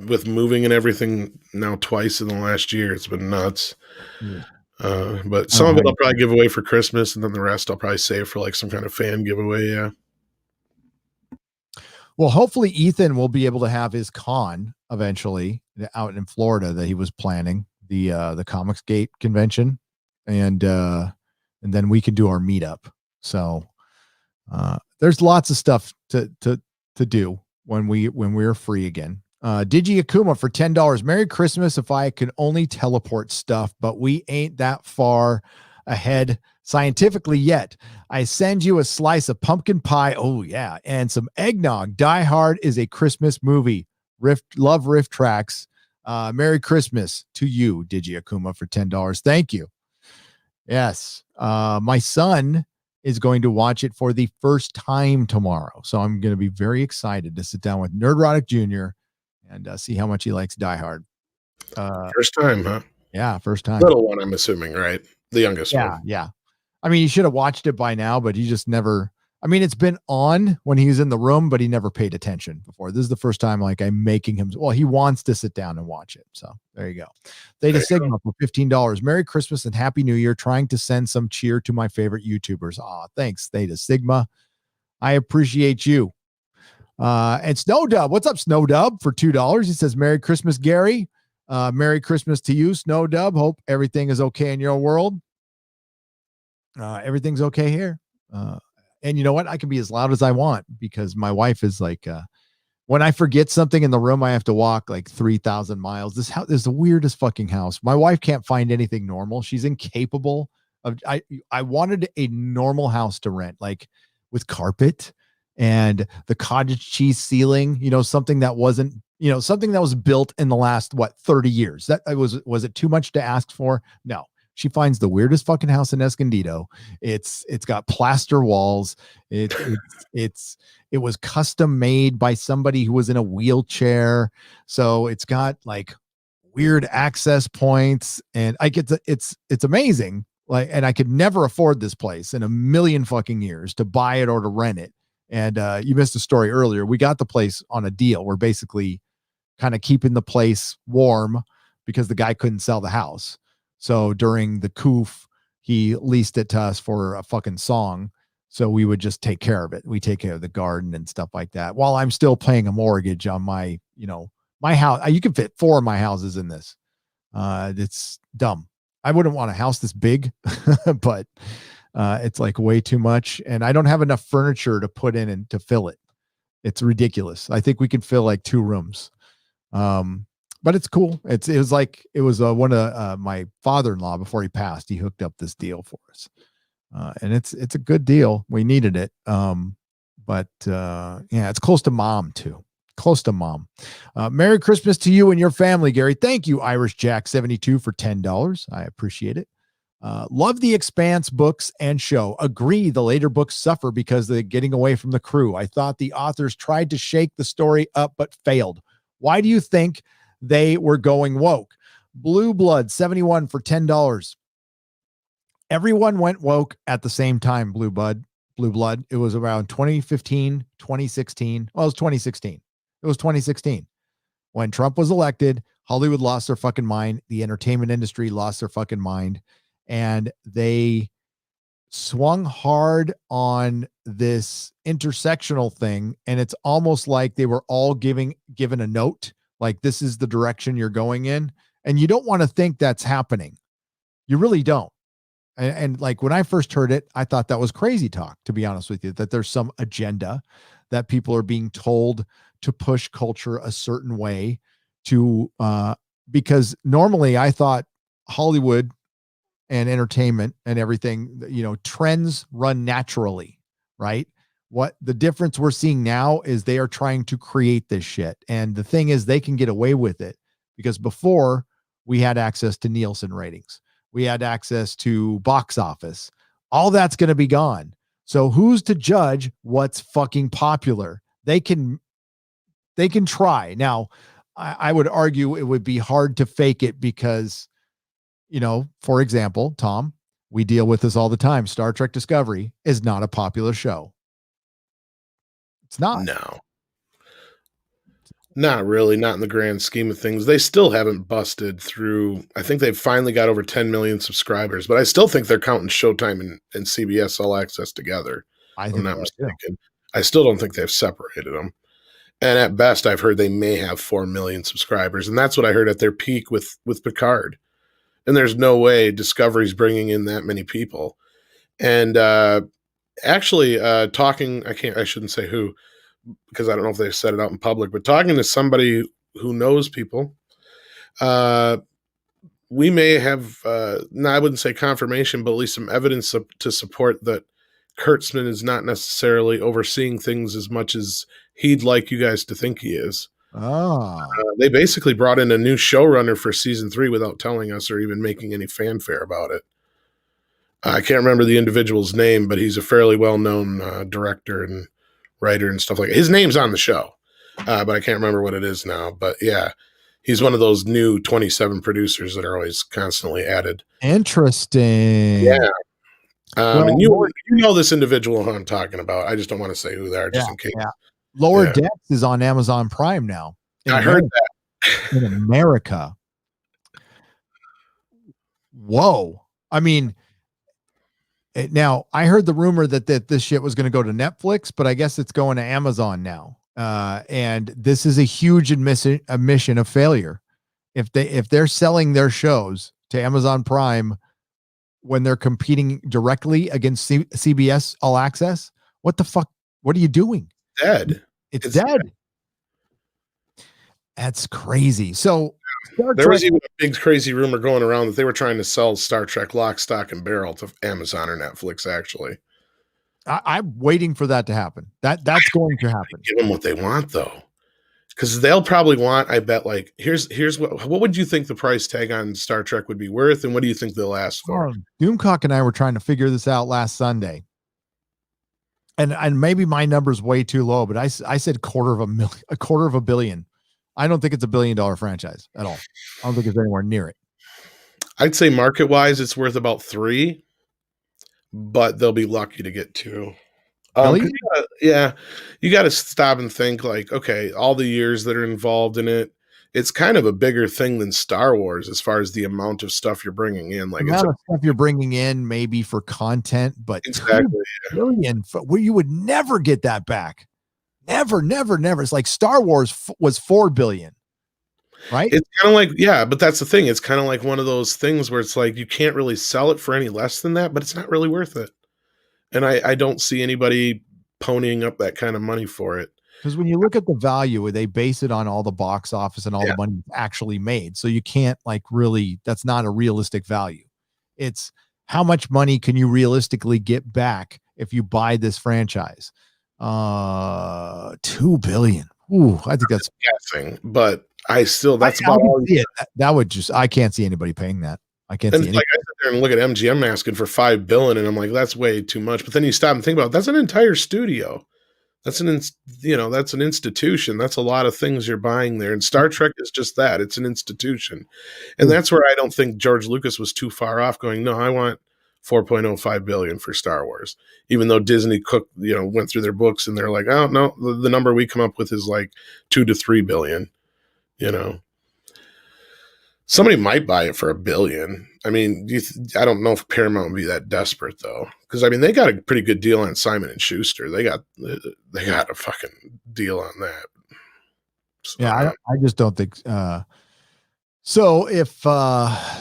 with moving and everything now twice in the last year, it's been nuts. Yeah. But Oh, some of it hi. I'll probably give away for Christmas, and then the rest I'll probably save for like some kind of fan giveaway. Yeah. Well, hopefully Ethan will be able to have his con eventually out in Florida that he was planning, the Comics Gate convention, and then we can do our meetup. So there's lots of stuff to do when we're free again. Digi Akuma for $10. Merry Christmas. If I could only teleport stuff, but we ain't that far ahead scientifically yet. I send you a slice of pumpkin pie. Oh yeah, and some eggnog. Die Hard is a Christmas movie. Love riff tracks. Merry Christmas to you, Digi Akuma, for $10. Thank you. Yes, my son is going to watch it for the first time tomorrow, so I'm going to be very excited to sit down with Nerdrotic Jr. and see how much he likes Die Hard. First time, huh? Yeah, first time. Little one, I'm assuming, right? The youngest Yeah, one. yeah. I mean, he should have watched it by now, but he just never. I mean, it's been on when he was in the room, but he never paid attention before. This is the first time, like, I'm making him. Well, he wants to sit down and watch it. So there you go. Theta Sigma for $15. Merry Christmas and Happy New Year. Trying to send some cheer to my favorite YouTubers. Aw, thanks, Theta Sigma. I appreciate you. And Snow Dub, what's up, Snow Dub, for $2? He says, Merry Christmas, Gary. Merry Christmas to you, Snow Dub. Hope everything is okay in your world. Everything's okay here. And you know what? I can be as loud as I want because my wife is like, when I forget something in the room, I have to walk like 3,000 miles. This house is the weirdest fucking house. My wife can't find anything normal. She's incapable of. I wanted a normal house to rent, like with carpet and the cottage cheese ceiling. You know, something that wasn't. You know, something that was built in the last 30 years. That was it too much to ask for? No. She finds the weirdest fucking house in Escondido. It's got plaster walls. It was custom made by somebody who was in a wheelchair. So it's got like weird access points, and it's amazing. Like, and I could never afford this place in a million fucking years to buy it or to rent it. And you missed a story earlier. We got the place on a deal. We're basically kind of keeping the place warm because the guy couldn't sell the house. So during the coof, he leased it to us for a fucking song. So we would just take care of it. We take care of the garden and stuff like that while I'm still paying a mortgage on my, my house. You can fit 4 of my houses in this. It's dumb. I wouldn't want a house this big, but it's like way too much. And I don't have enough furniture to put in and to fill it. It's ridiculous. I think we can fill like 2 rooms. But it's cool. It was one of my father-in-law before he passed. He hooked up this deal for us, and it's a good deal. We needed it, but it's close to mom too. Close to mom. Merry Christmas to you and your family, Gary. Thank you, Irish Jack 72 for $10. I appreciate it. Love the Expanse books and show. Agree, the later books suffer because they're getting away from the crew. I thought the authors tried to shake the story up but failed. Why do you think they were going woke? Blue Blood 71 for $10. Everyone went woke at the same time. Blue Blood. It was around 2015, 2016. Well, it was 2016. It was 2016 when Trump was elected. Hollywood lost their fucking mind. The entertainment industry lost their fucking mind, and they swung hard on this intersectional thing. And it's almost like they were all given a note, like, this is the direction you're going in. And you don't want to think that's happening. You really don't. And like, when I first heard it, I thought that was crazy talk, to be honest with you, that there's some agenda that people are being told to push culture a certain way to, because normally I thought Hollywood and entertainment and everything, trends run naturally, right? What the difference we're seeing now is they are trying to create this shit. And the thing is, they can get away with it because before we had access to Nielsen ratings, we had access to box office. All that's going to be gone. So who's to judge what's fucking popular? They can try. Now, I would argue it would be hard to fake it because, for example, Tom, We deal with this all the time. Star Trek Discovery is not a popular show. It's not. No, not really. Not in the grand scheme of things. They still haven't busted through. I think they've finally got over 10 million subscribers, but I still think they're counting Showtime and CBS All Access together. I If think I'm not they are too. mistaken. I still don't think they've separated them. And at best, I've heard they may have 4 million subscribers, and that's what I heard at their peak with Picard. And there's no way Discovery's bringing in that many people. And actually, talking, I shouldn't say who, because I don't know if they've said it out in public, but talking to somebody who knows people, we may have, no, I wouldn't say confirmation, but at least some evidence to support that Kurtzman is not necessarily overseeing things as much as he'd like you guys to think he is. Oh, They basically brought in a new showrunner for season 3 without telling us or even making any fanfare about it. I can't remember the individual's name, but he's a fairly well-known director and writer and stuff like that. His name's on the show, but I can't remember what it is now. But yeah, he's one of those new 27 producers that are always constantly added. interesting. Yeah. Well, and you know this individual who I'm talking about. I just don't want to say who they are just in case. Yeah. Lower Decks is on Amazon Prime now. I heard that. In America. Whoa. I mean, now I heard the rumor that this shit was going to go to Netflix, but I guess it's going to Amazon now. And this is a huge admission of failure. If they're selling their shows to Amazon Prime when they're competing directly against CBS All Access, what the fuck? What are you doing? Dead. It's dead. That's crazy. So there was even a big crazy rumor going around that they were trying to sell Star Trek Lock, Stock, and Barrel to Amazon or Netflix. Actually, I'm waiting for that to happen. That's going to happen. Give them what they want though, because they'll probably want. I bet. Like, here's what would you think the price tag on Star Trek would be worth, and what do you think they'll ask for? Doomcock and I were trying to figure this out last Sunday. And maybe my number's way too low, but I said $250 million. I don't think it's $1 billion franchise at all. I don't think it's anywhere near it. I'd say market wise, it's worth about 3, but they'll be lucky to get 2. Really? You got to stop and think like, okay, all the years that are involved in it, it's kind of a bigger thing than Star Wars as far as the amount of stuff you're bringing in. Like, the amount of stuff you're bringing in, maybe for content, but exactly, $2 billion, where you would never get that back. Never. It's like Star Wars was $4 billion, right? It's kind of like, yeah, but that's the thing. It's kind of like one of those things where it's like you can't really sell it for any less than that, but it's not really worth it. And I don't see anybody ponying up that kind of money for it. Because when you look at the value, they base it on all the box office and all the money actually made. So you can't that's not a realistic value. It's how much money can you realistically get back if you buy this franchise? $2 billion. Ooh, I think that's guessing, but that's about all. That would I can't see anybody paying that. I can't see like I sit there and look at MGM asking for $5 billion, and I'm like, that's way too much. But then you stop and think about it, that's an entire studio. That's that's an institution. That's a lot of things you're buying there. And Star Trek is just that. It's an institution. And that's where I don't think George Lucas was too far off going, no, I want $4.05 billion for Star Wars. Even though Disney went through their books and they're like, oh no, the number we come up with is like $2 to $3 billion. Somebody might buy it for $1 billion. I mean, I don't know if Paramount would be that desperate though, because I mean they got a pretty good deal on Simon and Schuster. They got a fucking deal on that. So, yeah, I just don't think. So if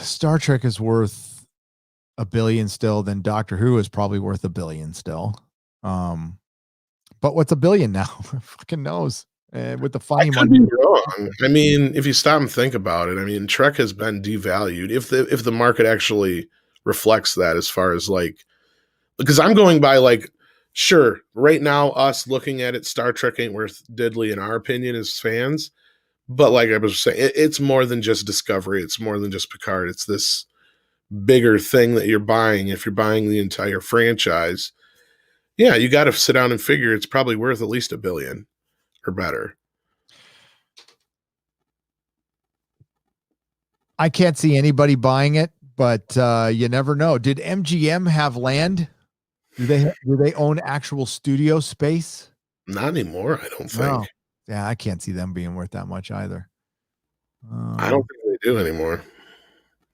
Star Trek is worth $1 billion still, then Doctor Who is probably worth $1 billion still. But what's $1 billion now? Fucking knows. With the funny money. Wrong. I mean, if you stop and think about it, I mean, Trek has been devalued. If the market actually reflects that, as far as because I'm going by sure, right now, us looking at it, Star Trek ain't worth diddly in our opinion as fans. But like I was saying, it's more than just Discovery. It's more than just Picard. It's this bigger thing that you're buying. If you're buying the entire franchise, yeah, you got to sit down and figure it's probably worth at least $1 billion. Or better. I can't see anybody buying it but you never know. Did MGM have land? Do they own actual studio space? Not anymore, I don't No. think. Yeah, I can't see them being worth that much either. I don't think they do anymore.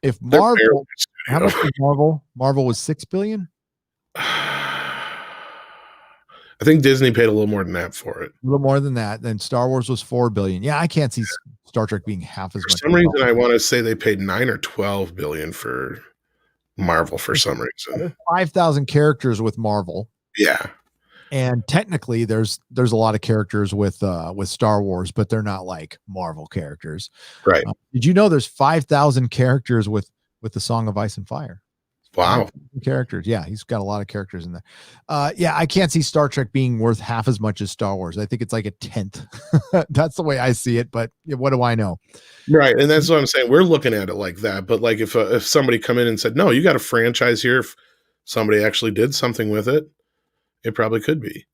If They're barely Marvel, a how much studio. was Marvel? Marvel was 6 billion. I think Disney paid a little more than that for it. A little more than that. Then Star Wars was 4 billion. Yeah, I can't see Star Trek being half as For much. some reason, I want to say they paid 9 or 12 billion for Marvel for some reason. There's 5,000 characters with Marvel, Yeah, and technically there's a lot of characters with Star Wars, but they're not like Marvel characters. right. Did you know there's 5,000 characters with the Song of Ice and Fire? Wow. 5,000 characters. Yeah, he's got a lot of characters in there. Yeah, I can't see Star Trek being worth half as much as Star Wars. I think it's like a tenth. That's the way I see it, but what do I know? Right, and that's what I'm saying. We're looking at it like that, but like if somebody come in and said, "No, you got a franchise here," if somebody actually did something with it, it probably could be.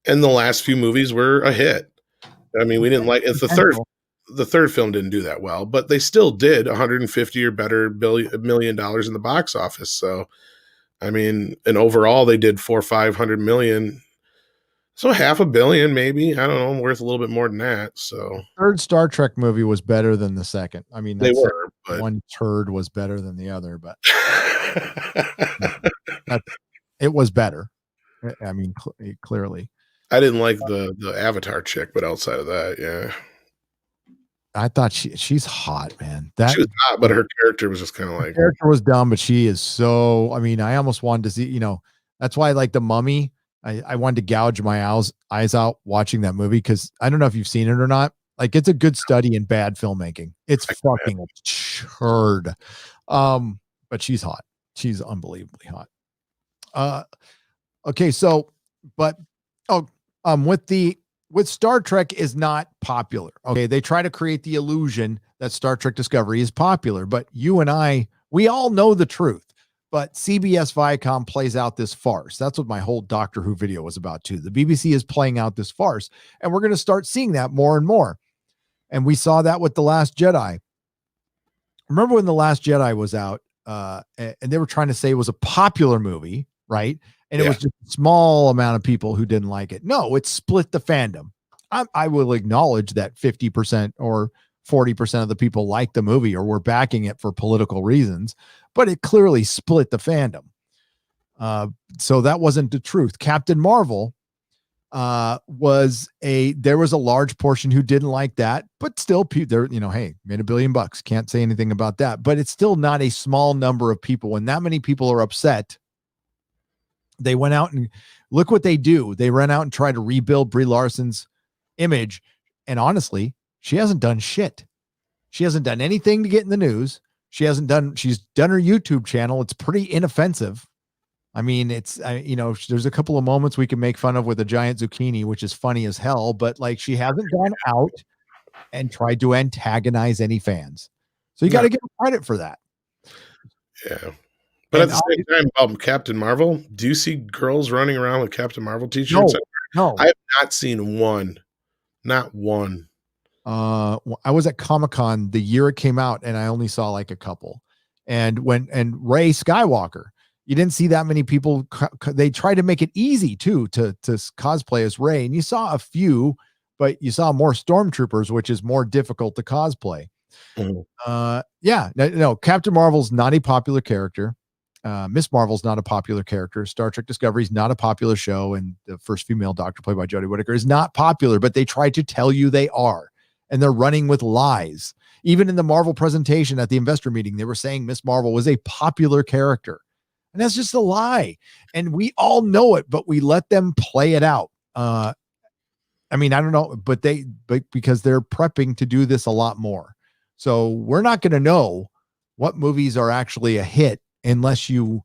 And the last few movies were a hit. I mean, we didn't like it's the third film didn't do that well, but they still did 150 or better million dollars in the box office. So, I mean, and overall they did 500 million. So half a billion, maybe. I don't know, worth a little bit more than that. So Third Star Trek movie was better than the second. I mean, they that's were, but one turd was better than the other, but it was better. I mean, clearly. I didn't like the Avatar chick, but outside of that, yeah. I thought she's hot, man. She was hot, but her character was just kind of like Character was dumb, but she is so. I mean, I almost wanted to see. That's why I like The Mummy. I wanted to gouge my eyes out watching that movie because I don't know if you've seen it or not. Like, it's a good study in bad filmmaking. It's fucking absurd. But she's hot. She's unbelievably hot. Okay, so but with Star Trek is not popular. Okay, they try to create the illusion that Star Trek Discovery is popular, but you and I, we all know the truth. But CBS Viacom plays out this farce. That's what my whole Doctor Who video was about too. The BBC is playing out this farce, and we're going to start seeing that more and more. And we saw that with The Last Jedi. Remember when The Last Jedi was out, and they were trying to say it was a popular movie, right? And it was just a small amount of people who didn't like it. No, it split the fandom. I will acknowledge that 50% or 40% of the people liked the movie or were backing it for political reasons, but it clearly split the fandom. So that wasn't the truth. Captain Marvel there was a large portion who didn't like that, but still there, hey, made $1 billion. Can't say anything about that, but it's still not a small number of people. When that many people are upset, they went out and look what they do. They ran out and tried to rebuild Brie Larson's image. And honestly, she hasn't done shit. She hasn't done anything to get in the news. She's done her YouTube channel. It's pretty inoffensive. I mean, there's a couple of moments we can make fun of with a giant zucchini, which is funny as hell, but like she hasn't gone out and tried to antagonize any fans. So you got to give her credit for that. Yeah. But at the same time, about Captain Marvel, do you see girls running around with Captain Marvel t-shirts? No. I have not seen one. Not one. I was at Comic-Con the year it came out, and I only saw like a couple. And Rey Skywalker, you didn't see that many people. They tried to make it easy too to cosplay as Rey, and you saw a few, but you saw more stormtroopers, which is more difficult to cosplay. Mm-hmm. No, Captain Marvel's not a popular character. Miss Marvel's not a popular character. Star Trek Discovery is not a popular show, and the first female Doctor, played by Jodie Whittaker, is not popular. But they try to tell you they are, and they're running with lies. Even in the Marvel presentation at the investor meeting, they were saying Miss Marvel was a popular character, and that's just a lie. And we all know it, but we let them play it out. I mean, I don't know, but because they're prepping to do this a lot more, so we're not going to know what movies are actually a hit unless you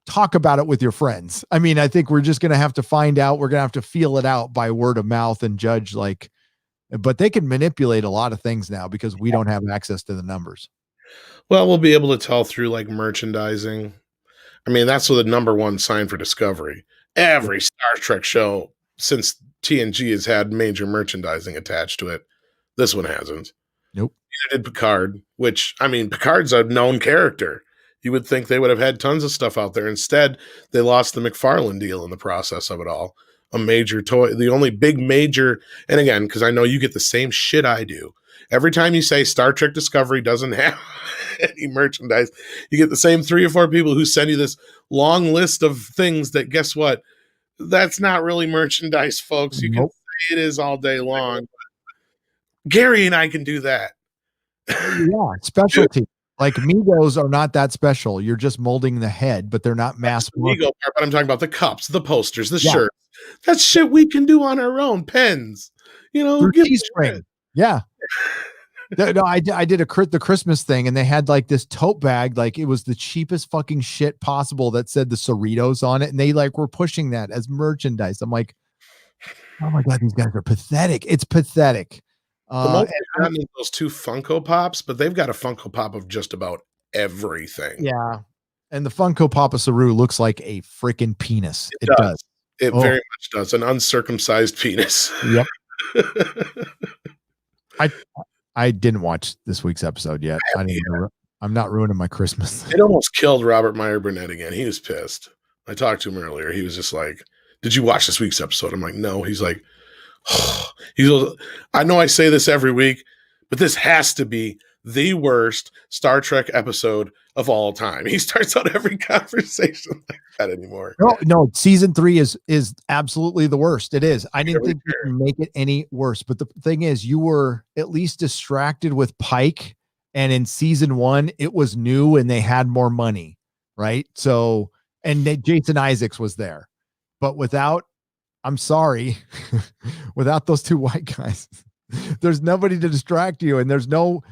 talk about it with your friends. I mean, I think we're just going to have to find out. We're going to have to feel it out by word of mouth and judge but they can manipulate a lot of things now because we don't have access to the numbers. Well, we'll be able to tell through like merchandising. I mean, that's the number one sign for Discovery. Every Star Trek show since TNG has had major merchandising attached to it. This one hasn't. Nope. Neither did Picard, which, I mean, Picard's a known character. You would think they would have had tons of stuff out there. Instead, they lost the McFarlane deal in the process of it all. A major toy, the only big major, and again, because I know you get the same shit I do. Every time you say Star Trek Discovery doesn't have any merchandise, you get the same 3 or 4 people who send you this long list of things that, guess what? That's not really merchandise, folks. You can Nope. say it is all day long. Gary and I can do that. Yeah, specialty. Like Migos are not that special. You're just molding the head, but they're not mass market. Ego part, but I'm talking about the cups, the posters, the shirts. That's shit we can do on our own. Pens, Teespring. Yeah. No, I did the Christmas thing, and they had like this tote bag, like it was the cheapest fucking shit possible that said the Cerritos on it, and they like were pushing that as merchandise. I'm like, oh my god, these guys are pathetic. It's pathetic. The most they've gotten is those 2 Funko Pops, but they've got a Funko Pop of just about everything. Yeah. And the Funko Papa Saru looks like a freaking penis. It does. It very much does. An uncircumcised penis. Yep. I didn't watch this week's episode yet. I'm not ruining my Christmas. It almost killed Robert Meyer Burnett again. He was pissed. I talked to him earlier. He was just like, "Did you watch this week's episode?" I'm like, "No." He's like, I know I say this every week, but this has to be the worst Star Trek episode of all time. He starts out every conversation like that anymore. No, season 3 is absolutely the worst. It is. I didn't think you can make it any worse. But the thing is, you were at least distracted with Pike, and in season 1, it was new and they had more money, right? So, and Jason Isaacs was there, but I'm sorry, without those 2 white guys, there's nobody to distract you, and there's no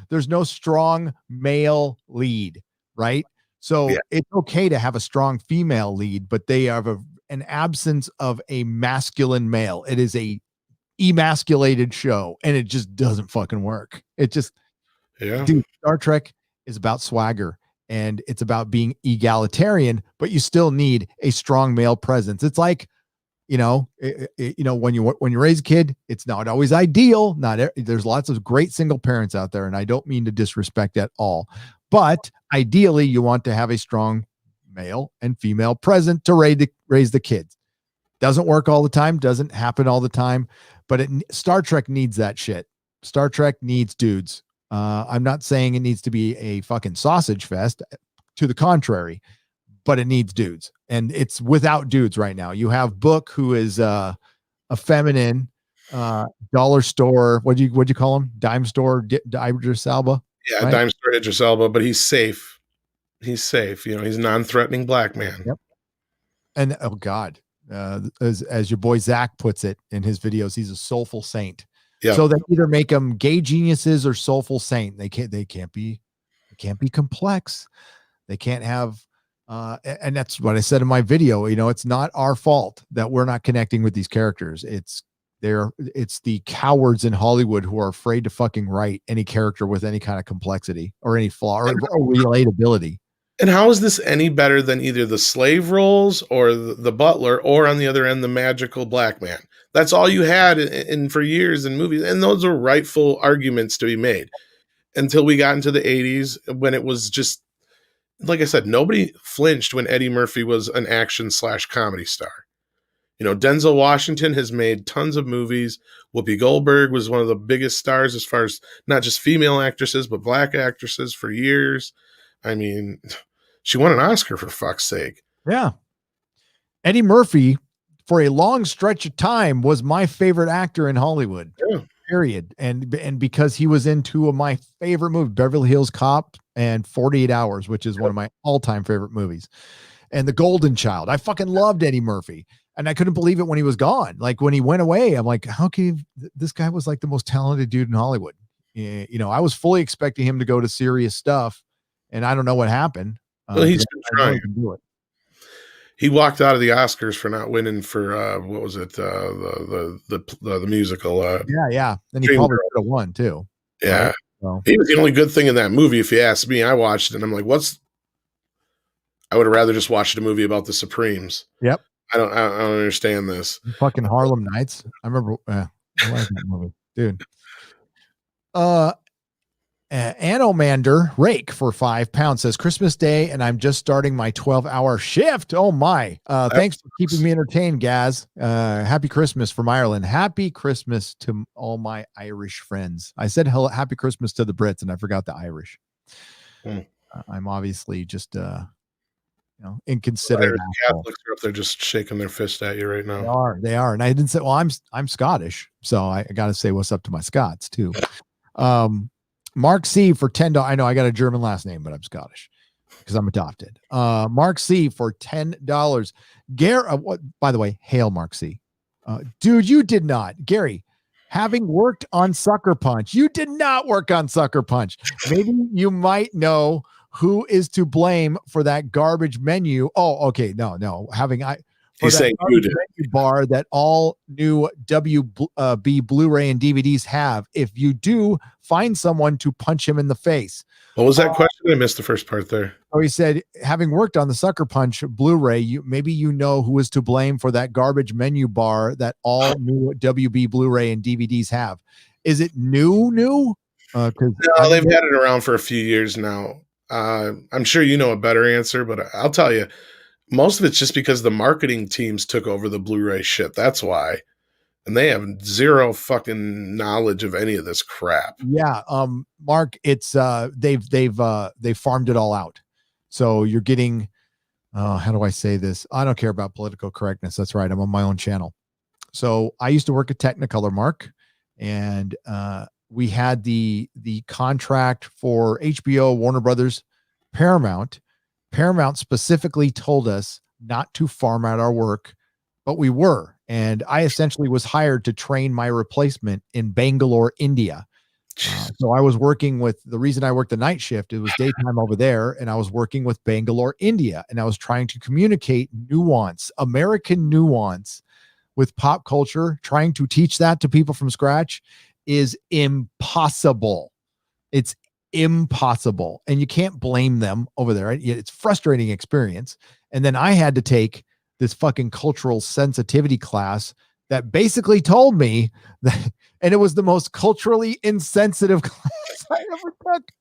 strong male lead, right? So It's okay to have a strong female lead, but they have an absence of a masculine male. It is a emasculated show, and it just doesn't fucking work. It just, dude, Star Trek is about swagger, and it's about being egalitarian, but you still need a strong male presence. It's like, when you raise a kid, it's not always ideal. There's lots of great single parents out there, and I don't mean to disrespect at all, but ideally you want to have a strong male and female present to raise the kids. Doesn't work all the time, doesn't happen all the time, but Star Trek needs that shit. Star Trek needs dudes. I'm not saying it needs to be a fucking sausage fest. To the contrary, but it needs dudes, and it's without dudes right now. You have Book, who is a feminine dollar store. What'd you call him? Dime store, Idris Elba. Yeah, right? Dime store Idris Elba, but he's safe. He's safe. He's a non-threatening black man. Yep. And oh god, as your boy Zach puts it in his videos, he's a soulful saint. Yeah. So they either make them gay geniuses or soulful saint. They can't be complex. They can't have. And that's what I said in my video. It's not our fault that we're not connecting with these characters. It's the cowards in Hollywood who are afraid to fucking write any character with any kind of complexity or any flaw or relatability. And how is this any better than either the slave roles or the butler, or on the other end, the magical black man? That's all you had in for years in movies. And those are rightful arguments to be made until we got into the 80s, when it was just, like I said, nobody flinched when Eddie Murphy was an action/comedy star. Denzel Washington has made tons of movies. Whoopi Goldberg was one of the biggest stars as far as not just female actresses, but black actresses for years. I mean, she won an Oscar, for fuck's sake. Yeah. Eddie Murphy, for a long stretch of time, was my favorite actor in Hollywood. Yeah. Period. And because he was in 2 of my favorite movies, Beverly Hills Cop and 48 Hours, which is one of my all-time favorite movies, and The Golden Child. I fucking loved Eddie Murphy, and I couldn't believe it when he was gone. Like when he went away, I'm like, how can this guy was like the most talented dude in Hollywood? I was fully expecting him to go to serious stuff, and I don't know what happened. Well, he's been trying to do it. He walked out of the Oscars for not winning for what was it? The musical. Yeah. Then he probably could have won too. Yeah. Right? So. He was the only good thing in that movie, if you ask me. I watched it and I'm like, I would have rather just watched a movie about the Supremes. Yep. I don't understand this. Fucking Harlem Nights. I remember I like that movie, dude. Nanomander Rake for £5 says Christmas Day, and I'm just starting my 12-hour shift. Oh my! Thanks for keeping me entertained, Gaz. Happy Christmas from Ireland. Happy Christmas to all my Irish friends. I said hello, happy Christmas to the Brits, and I forgot the Irish. I'm obviously just inconsiderate. Irish Catholics are up there just shaking their fist at you right now. They are, and I didn't say. Well, I'm Scottish, so I got to say what's up to my Scots too. Mark C for $10. I know I got a German last name, but I'm Scottish because I'm adopted. Mark C for $10. Gary, what? By the way, hail Mark C. Dude, you did not, Gary. Having worked on Sucker Punch, you did not work on Sucker Punch. Maybe you might know who is to blame for that garbage menu. Oh, okay, no. He's saying you did. Bar that all new WB Blu-ray and DVDs have. If you do, find someone to punch him in the face. What was that question? I missed the first part there. Oh, he said, having worked on the Sucker Punch Blu-ray, maybe you know who is to blame for that garbage menu bar that all new WB Blu-ray and DVDs have. Is it new? No, they've had it around for a few years now. I'm sure you know a better answer, but I'll tell you. Most of it's just because the marketing teams took over the Blu-ray shit. That's why. And they have zero fucking knowledge of any of this crap. Yeah. Mark, it's they've farmed it all out. So you're getting how do I say this? I don't care about political correctness. That's right. I'm on my own channel. So I used to work at Technicolor, Mark, and we had the contract for HBO, Warner Brothers, Paramount. Paramount specifically told us not to farm out our work, but we were. And I essentially was hired to train my replacement in Bangalore, India. So I was working with, the reason I worked the night shift, it was daytime over there, and I was working with Bangalore, India, and I was trying to communicate nuance, American nuance with pop culture. Trying to teach that to people from scratch is impossible. It's impossible, and you can't blame them over there. It's a frustrating experience. And then I had to take this fucking cultural sensitivity class that basically told me that, and it was the most culturally insensitive class I ever took.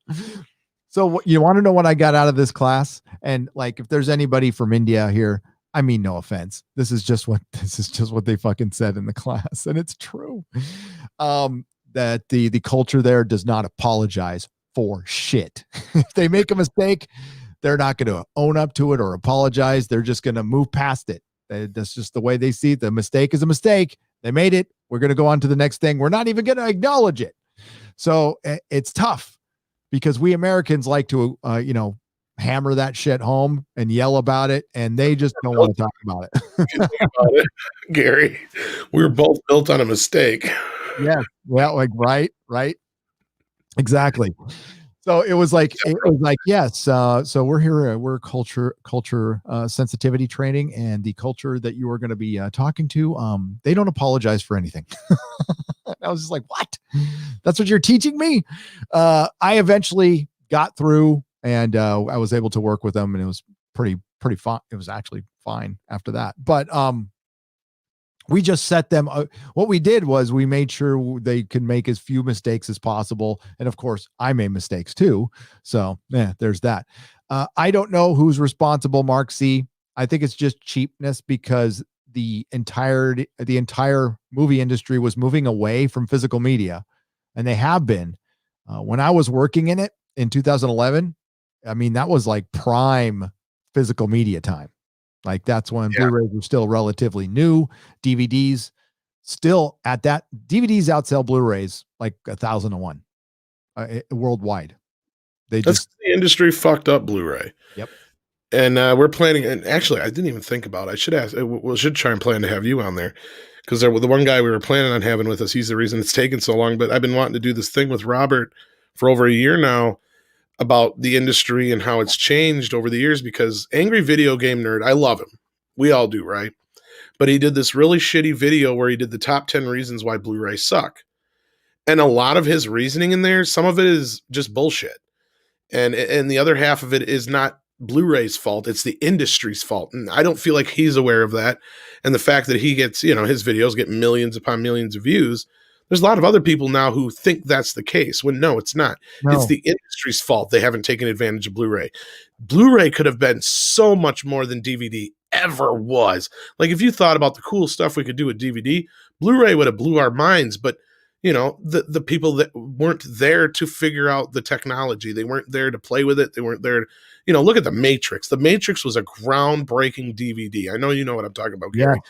So you want to know what I got out of this class? And like, if there's anybody from India here, I mean, no offense. This is just what they fucking said in the class, and it's true. That the culture there does not apologize for shit. If they make a mistake, they're not going to own up to it or apologize. They're just going to move past it. That's just the way they see it. The mistake is a mistake. They made it. We're going to go on to the next thing. We're not even going to acknowledge it. So it's tough because we Americans like to, hammer that shit home and yell about it, and they just don't want to talk about it. Gary, we were both built on a mistake. Yeah. Well, like, right. Exactly. So it was like, yes. So we're here. We're culture sensitivity training, and the culture that you are going to be talking to, they don't apologize for anything. I was just like, what? That's what you're teaching me? I eventually got through, and I was able to work with them, and it was pretty fun. It was actually fine after that. But we just set them. What we did was we made sure they could make as few mistakes as possible. And of course, I made mistakes too. So there's that. I don't know who's responsible, Mark C. I think it's just cheapness because the entire movie industry was moving away from physical media, and they have been. When I was working in it in 2011, I mean, that was like prime physical media time. Like that's when Blu-rays were still relatively new. DVDs still at that. DVDs outsell Blu-rays like 1,001 worldwide. That's the industry fucked up Blu-ray. Yep. And we're planning. And actually, I didn't even think about it. I should ask. We should try and plan to have you on there because the one guy we were planning on having with us. He's the reason it's taken so long. But I've been wanting to do this thing with Robert for over a year now about the industry and how it's changed over the years, because Angry Video Game Nerd, I love him. We all do, right? But he did this really shitty video where he did the top 10 reasons why Blu-rays suck. And a lot of his reasoning in there, some of it is just bullshit. And the other half of it is not Blu-ray's fault. It's the industry's fault. And I don't feel like he's aware of that. And the fact that he gets, his videos get millions upon millions of views, There's a lot of other people now who think that's the case when no, it's not. It's No. the industry's fault they haven't taken advantage of Blu-ray. Blu-ray could have been so much more than DVD ever was. Like if you thought about the cool stuff we could do with DVD, Blu-ray would have blew our minds, but the people that weren't there to figure out the technology, they weren't there to play with it, they weren't there. Look at The Matrix. The Matrix was a groundbreaking DVD. I know you know what I'm talking about, Gary.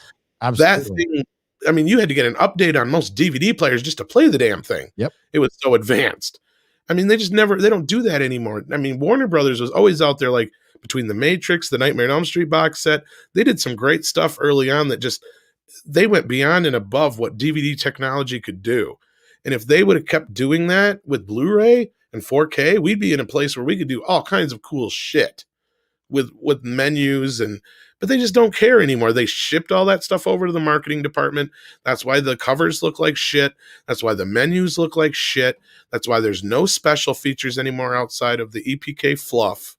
Yeah, That absolutely. thing, I mean, you had to get an update on most DVD players just to play the damn thing. Yep. It was so advanced. I mean, they don't do that anymore. I mean, Warner Brothers was always out there, like between The Matrix, the Nightmare on Elm Street box set. They did some great stuff early on that they went beyond and above what DVD technology could do. And if they would have kept doing that with Blu-ray and 4K, we'd be in a place where we could do all kinds of cool shit with menus but they just don't care anymore. They shipped all that stuff over to the marketing department. That's why the covers look like shit. That's why the menus look like shit. That's why there's no special features anymore outside of the EPK fluff.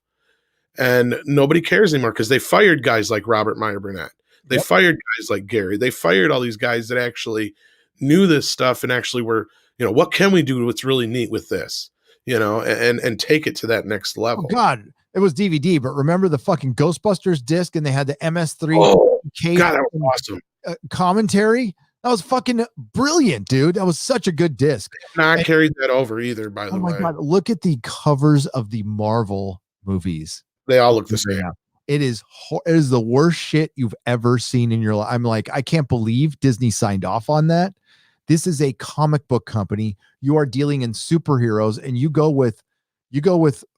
And nobody cares anymore because they fired guys like Robert Meyer Burnett. They Yep. fired guys like Gary. They fired all these guys that actually knew this stuff and actually were, what can we do what's really neat with this? And take it to that next Oh level. God, it was DVD, but remember the fucking Ghostbusters disc and they had the MS3 Oh, K God, that was awesome. Commentary. That was fucking brilliant, dude. That was such a good disc. Not carried that over either, by the Oh my way. God, look at the covers of the Marvel movies. They all look the same. It is the worst shit you've ever seen in your life. I'm like, I can't believe Disney signed off on that. This is a comic book company. You are dealing in superheroes, and you go with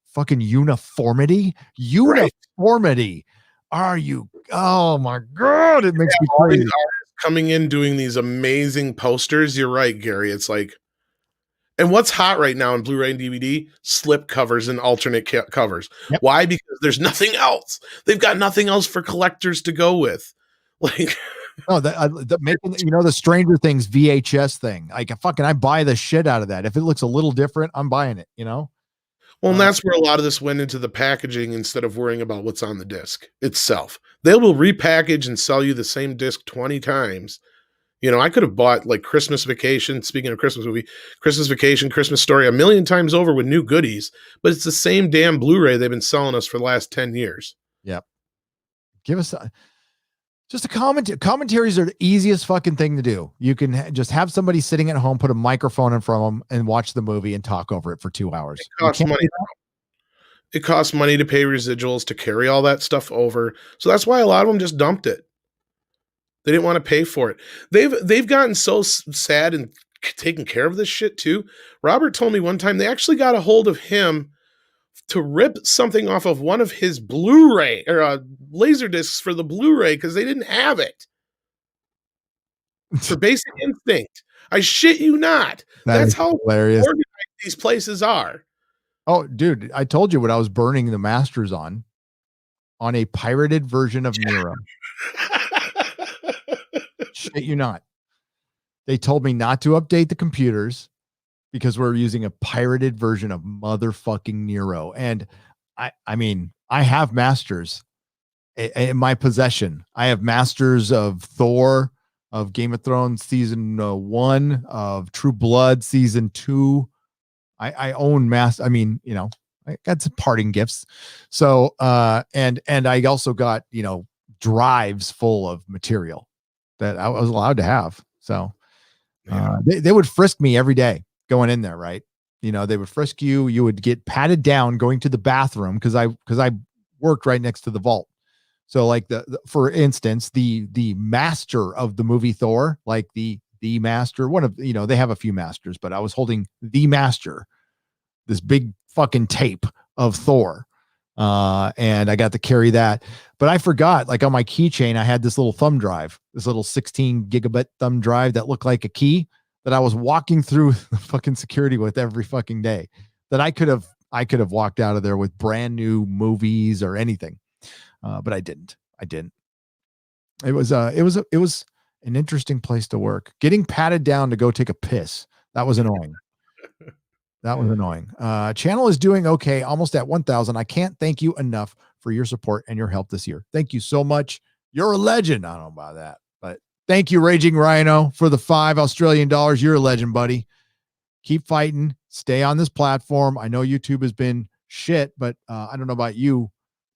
fucking uniformity. Uniformity. Are you? Oh my God, it makes me All these crazy. artists coming in doing these amazing posters. You're right, Gary. It's like, and what's hot right now in Blu-ray and DVD? Slip covers and alternate covers. Yep. Why? Because there's nothing else. They've got nothing else for collectors to go with. Like, Oh, making the Stranger Things VHS thing. Like, I buy the shit out of that. If it looks a little different, I'm buying it. Well, and that's where a lot of this went into the packaging instead of worrying about what's on the disc itself. They will repackage and sell you the same disc 20 times. I could have bought like Christmas Vacation, speaking of Christmas movie, Christmas Vacation, Christmas Story a million times over with new goodies, but it's the same damn Blu-ray they've been selling us for the last 10 years. Yep. Give us just a comment. Commentaries are the easiest fucking thing to do. You can just have somebody sitting at home, put a microphone in front of them and watch the movie and talk over it for 2 hours. It costs money. It costs money to pay residuals to carry all that stuff over. So that's why a lot of them just dumped it. They didn't want to pay for it. They've gotten so sad and taking care of this shit too. Robert told me one time they actually got a hold of him to rip something off of one of his Blu-ray or laser discs for the Blu-ray because they didn't have it. For Basic Instinct. I shit you not. That's how hilarious organized these places are. Oh, dude, I told you what I was burning the masters on a pirated version of Nero. Shit you not. They told me not to update the computers because we're using a pirated version of motherfucking Nero. And I mean, I have masters in my possession. I have masters of Thor, of Game of Thrones season 1, of True Blood season 2. I own I mean, I got some parting gifts. So, and I also got, drives full of material that I was allowed to have. So, they would frisk me every day going in there. Right. They would frisk you. You would get patted down going to the bathroom. Cause I worked right next to the vault. So like for instance, the master of the movie Thor, like the master, one of, they have a few masters, but I was holding the master, this big fucking tape of Thor. And I got to carry that, but I forgot, like on my keychain, I had this little thumb drive, this little 16 gigabit thumb drive that looked like a key that I was walking through the fucking security with every fucking day that I could have walked out of there with brand new movies or anything. But I didn't. It was an interesting place to work. Getting patted down to go take a piss. That was annoying. Channel is doing okay. Almost at 1,000. I can't thank you enough for your support and your help this year. Thank you so much. You're a legend. I don't know about that, but Thank you, Raging Rhino, for the $5 Australian. You're a legend, buddy. Keep fighting. Stay on this platform. I know YouTube has been shit, but I don't know about you,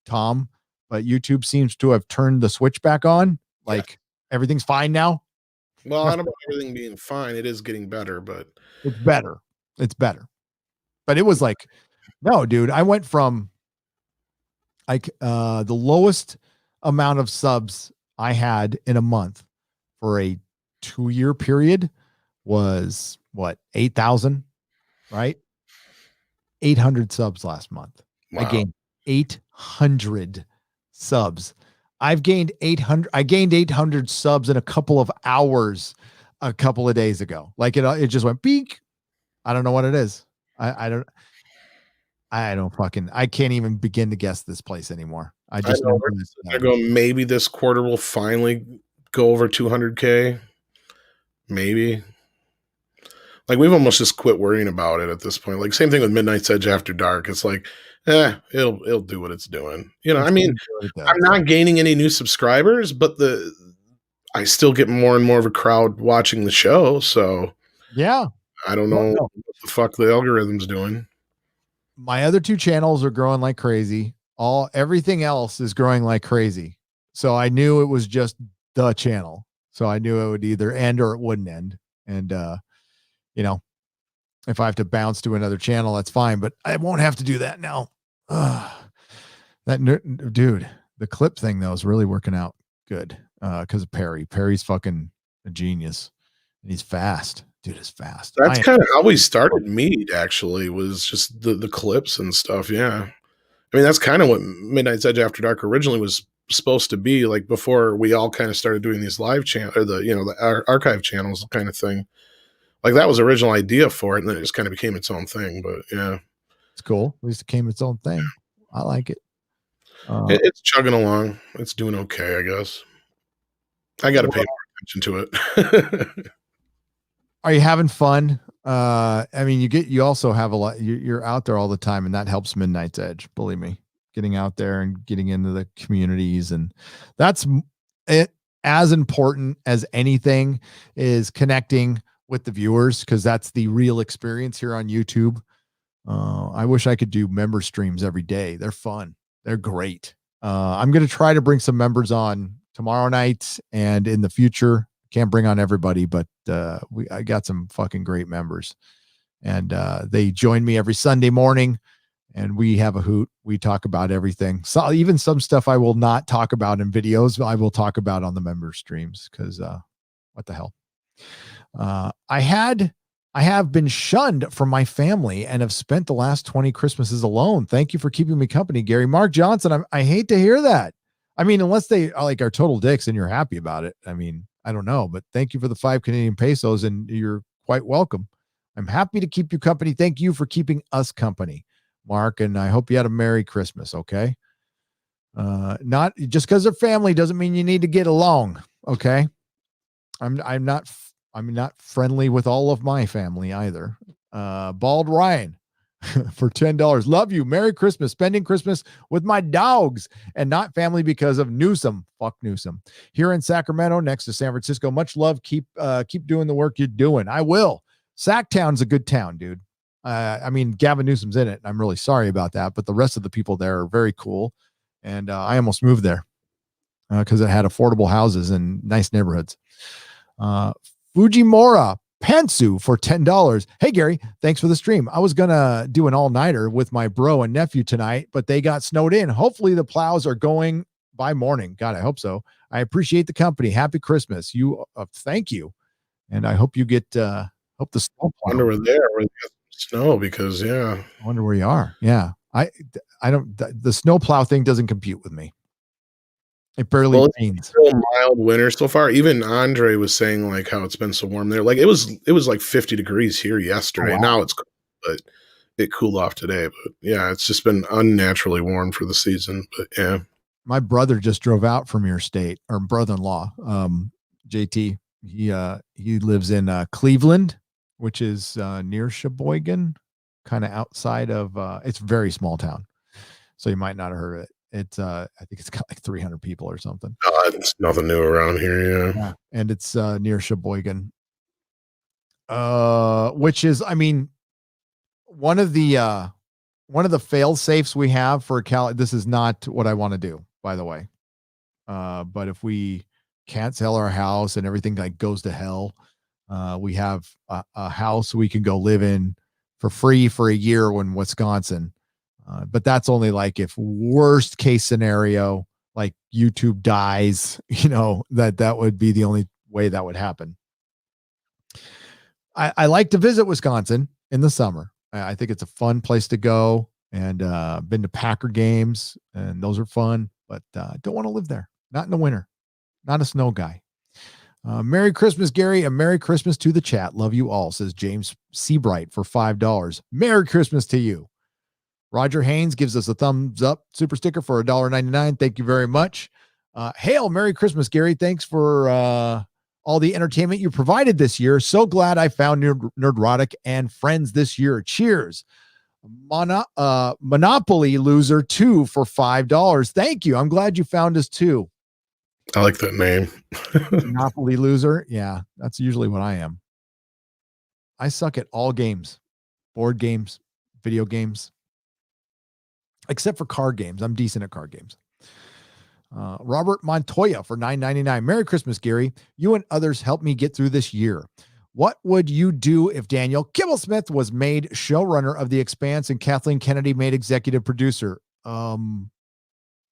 Tom, but YouTube seems to have turned the switch back on. Like everything's fine now. Well, I don't know about everything being fine. It is getting better, but it's better. It's better. But it was like, no, dude, I went from like the lowest amount of subs I had in a month for a 2-year period was what, 8,000, right? 800 subs last month. wow. I gained 800 subs. I gained 800 subs in a couple of hours a couple of days ago. Like it just went beak. I don't know what it is. I can't even begin to guess this place anymore. I know they're going, maybe this quarter will finally go over 200K. Maybe. Like we've almost just quit worrying about it at this point. Like same thing with Midnight's Edge After Dark. It's like, it'll do what it's doing. I mean, I'm not gaining any new subscribers, but I still get more and more of a crowd watching the show. So yeah, I don't know what the fuck the algorithm's doing. My other 2 channels are growing like crazy. Everything else is growing like crazy. So I knew it was just the channel. So I knew it would either end or it wouldn't end. And, if I have to bounce to another channel, that's fine, but I won't have to do that now. Dude, the clip thing though is really working out good. Cause of Perry. Perry's fucking a genius and he's fast. Dude is fast. That's kind of how we started Mead, actually, was just the clips and stuff. Yeah. I mean, that's kind of what Midnight's Edge After Dark originally was supposed to be, like before we all kind of started doing these live channel or the archive channels kind of thing. Like that was the original idea for it, and then it just kind of became its own thing. But yeah, it's cool. At least it became its own thing. I like it. It's chugging along. It's doing okay, I guess. I got to pay more attention to it. Are you having fun? I mean, you also have a lot, you're out there all the time and that helps Midnight's Edge. Believe me, getting out there and getting into the communities. And that's it. As important as anything is connecting with the viewers, because that's the real experience here on YouTube. I wish I could do member streams every day. They're fun. They're great. I'm going to try to bring some members on tomorrow night and in the future. Can't bring on everybody, but I got some fucking great members, and they join me every Sunday morning, and we have a hoot. We talk about everything. So even some stuff I will not talk about in videos, I will talk about on the member streams, because what the hell? I have been shunned from my family and have spent the last 20 Christmases alone. Thank you for keeping me company, Gary. Mark Johnson, I hate to hear that. I mean, unless they are total dicks and you're happy about it. I mean, I don't know, but thank you for the 5 Canadian pesos, and you're quite welcome. I'm happy to keep you company. Thank you for keeping us company, Mark, and I hope you had a Merry Christmas. Okay. Not just because they're family doesn't mean you need to get along. Okay. I'm not friendly with all of my family either. Bald Ryan for $10. Love you. Merry Christmas. Spending Christmas with my dogs and not family because of Newsom. Fuck Newsom. Here in Sacramento, next to San Francisco. Much love. Keep doing the work you're doing. I will. Sacktown's a good town, dude. I mean, Gavin Newsom's in it. I'm really sorry about that, but the rest of the people there are very cool. And I almost moved there because it had affordable houses and nice neighborhoods. Fujimura Pantsu for $10. Hey, Gary, thanks for the stream. I was going to do an all-nighter with my bro and nephew tonight, but they got snowed in. Hopefully the plows are going by morning. God, I hope so. I appreciate the company. Happy Christmas. Thank you. And I hope you get, hope the snow. I wonder where they got snow, because I wonder where you are. Yeah. I don't, the snow plow thing doesn't compute with me. It barely rains. It's still a mild winter so far. Even Andre was saying like how it's been so warm there. Like it was like 50 degrees here yesterday. Oh, wow. Now it's cool, but it cooled off today. But yeah, it's just been unnaturally warm for the season. But yeah. My brother just drove out from your state, or brother-in-law, JT. He lives in Cleveland, which is near Sheboygan, kind of outside of it's a very small town. So you might not have heard of it. I think it's got like 300 people or something. It's nothing new around here. Yeah. And it's near Sheboygan. Which is, I mean, one of the fail safes we have for this is not what I want to do, by the way. But if we can't sell our house and everything like goes to hell, we have a house we can go live in for free for a year in Wisconsin. But that's only like if worst case scenario, like YouTube dies, that would be the only way that would happen. I like to visit Wisconsin in the summer. I think it's a fun place to go, and been to Packer games, and those are fun, but don't want to live there. Not in the winter. Not a snow guy. Merry Christmas, Gary, and Merry Christmas to the chat. Love you all, says James Seabright for $5. Merry Christmas to you. Roger Haynes gives us a thumbs up super sticker for $1.99. Thank you very much. Hail, Merry Christmas, Gary. Thanks for all the entertainment you provided this year. So glad I found Nerdrotic and friends this year. Cheers. Monopoly Loser 2 for $5. Thank you. I'm glad you found us too. I like that name. Monopoly Loser. Yeah, that's usually what I am. I suck at all games, board games, video games, except for card games. I'm decent at card games. Robert Montoya for $9.99. Merry Christmas, Gary. You and others helped me get through this year. What would you do if Daniel Kibblesmith was made showrunner of The Expanse and Kathleen Kennedy made executive producer?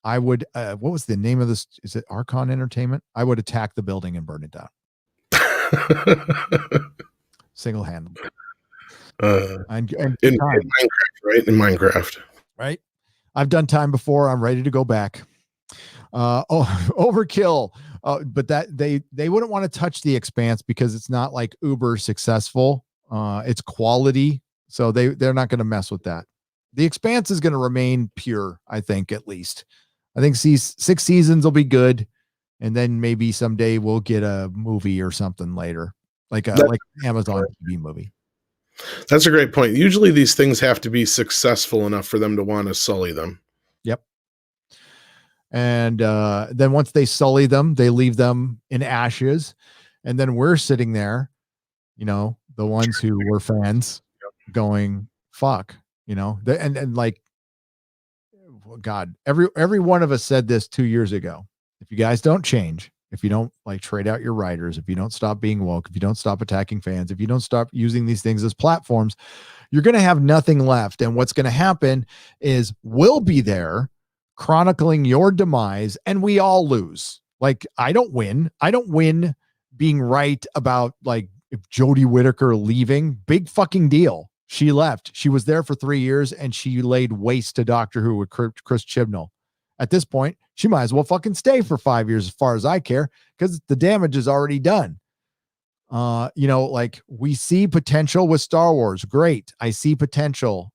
I would, what was the name of this? Is it Archon Entertainment? I would attack the building and burn it down. Single-handedly. And in Minecraft, right? In Minecraft. Right? I've done time before. I'm ready to go back. Overkill. But that they wouldn't want to touch The Expanse because it's not like uber successful. It's quality. So they're not going to mess with that. The Expanse is going to remain pure, I think, at least. I think 6 seasons will be good. And then maybe someday we'll get a movie or something later, like Amazon TV movie. That's a great point. Usually these things have to be successful enough for them to want to sully them. Yep. And then once they sully them, they leave them in ashes. And then we're sitting there, the ones who were fans going, fuck, and like, God, every one of us said this 2 years ago. If you guys don't change, if you don't like trade out your writers, if you don't stop being woke, if you don't stop attacking fans, if you don't stop using these things as platforms, you're going to have nothing left. And what's going to happen is we'll be there chronicling your demise and we all lose. Like, I don't win. I don't win being right about like if Jodie Whittaker leaving. Big fucking deal. She left. She was there for 3 years and she laid waste to Doctor Who with Chris Chibnall. At this point, she might as well fucking stay for 5 years as far as I care, because the damage is already done. Like we see potential with Star Wars. Great. I see potential.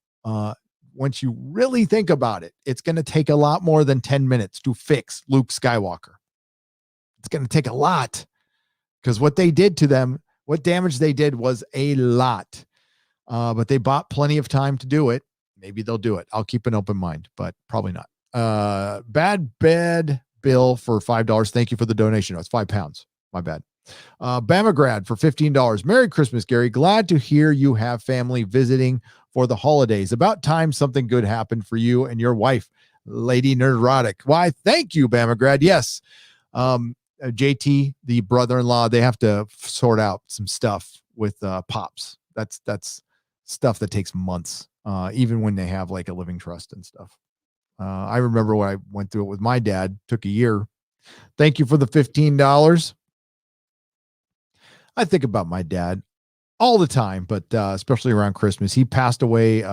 Once you really think about it, it's going to take a lot more than 10 minutes to fix Luke Skywalker. It's going to take a lot, because what they did to them, what damage they did was a lot. But they bought plenty of time to do it. Maybe they'll do it. I'll keep an open mind, but probably not. Bad Bill for $5. Thank you for the donation. No, it's £5. My bad. Bamagrad for $15. Merry Christmas, Gary. Glad to hear you have family visiting for the holidays. About time something good happened for you and your wife, Lady Nerdrotic. Why, thank you, Bamagrad. Yes. JT, the brother-in-law, they have to sort out some stuff with Pops. That's stuff that takes months, even when they have like a living trust and stuff. I remember when I went through it with my dad, took a year. Thank you for the $15. I think about my dad all the time, but especially around Christmas. He passed away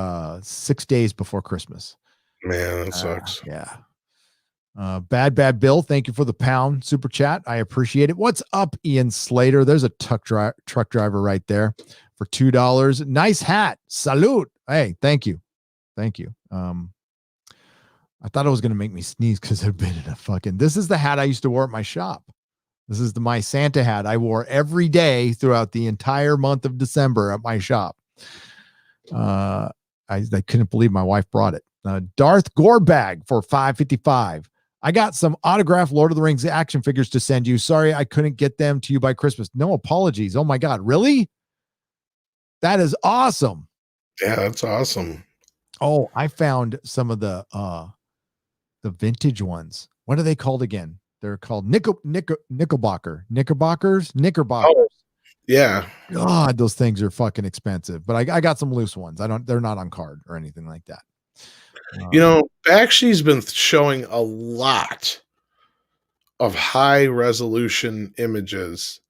6 days before Christmas. Man, that sucks. Yeah. Bad Bill, thank you for the pound super chat. I appreciate it. What's up, Ian Slater? There's a truck driver right there for $2. Nice hat. Salute. Hey, thank you. I thought it was going to make me sneeze because I've been in a fucking, this is the hat I used to wear at my shop. This is my Santa hat I wore every day throughout the entire month of December at my shop. I couldn't believe my wife brought it. Darth Gorebag for $5.55. I got some autographed Lord of the Rings action figures to send you. Sorry I couldn't get them to you by Christmas. No apologies. Oh my God, really? That is awesome. Yeah, that's awesome. Oh, I found some of the vintage ones. What are they called again? They're called Knickerbockers. Oh, yeah. God, those things are fucking expensive. But I got some loose ones. They're not on card or anything like that. Bakshi's been showing a lot of high resolution images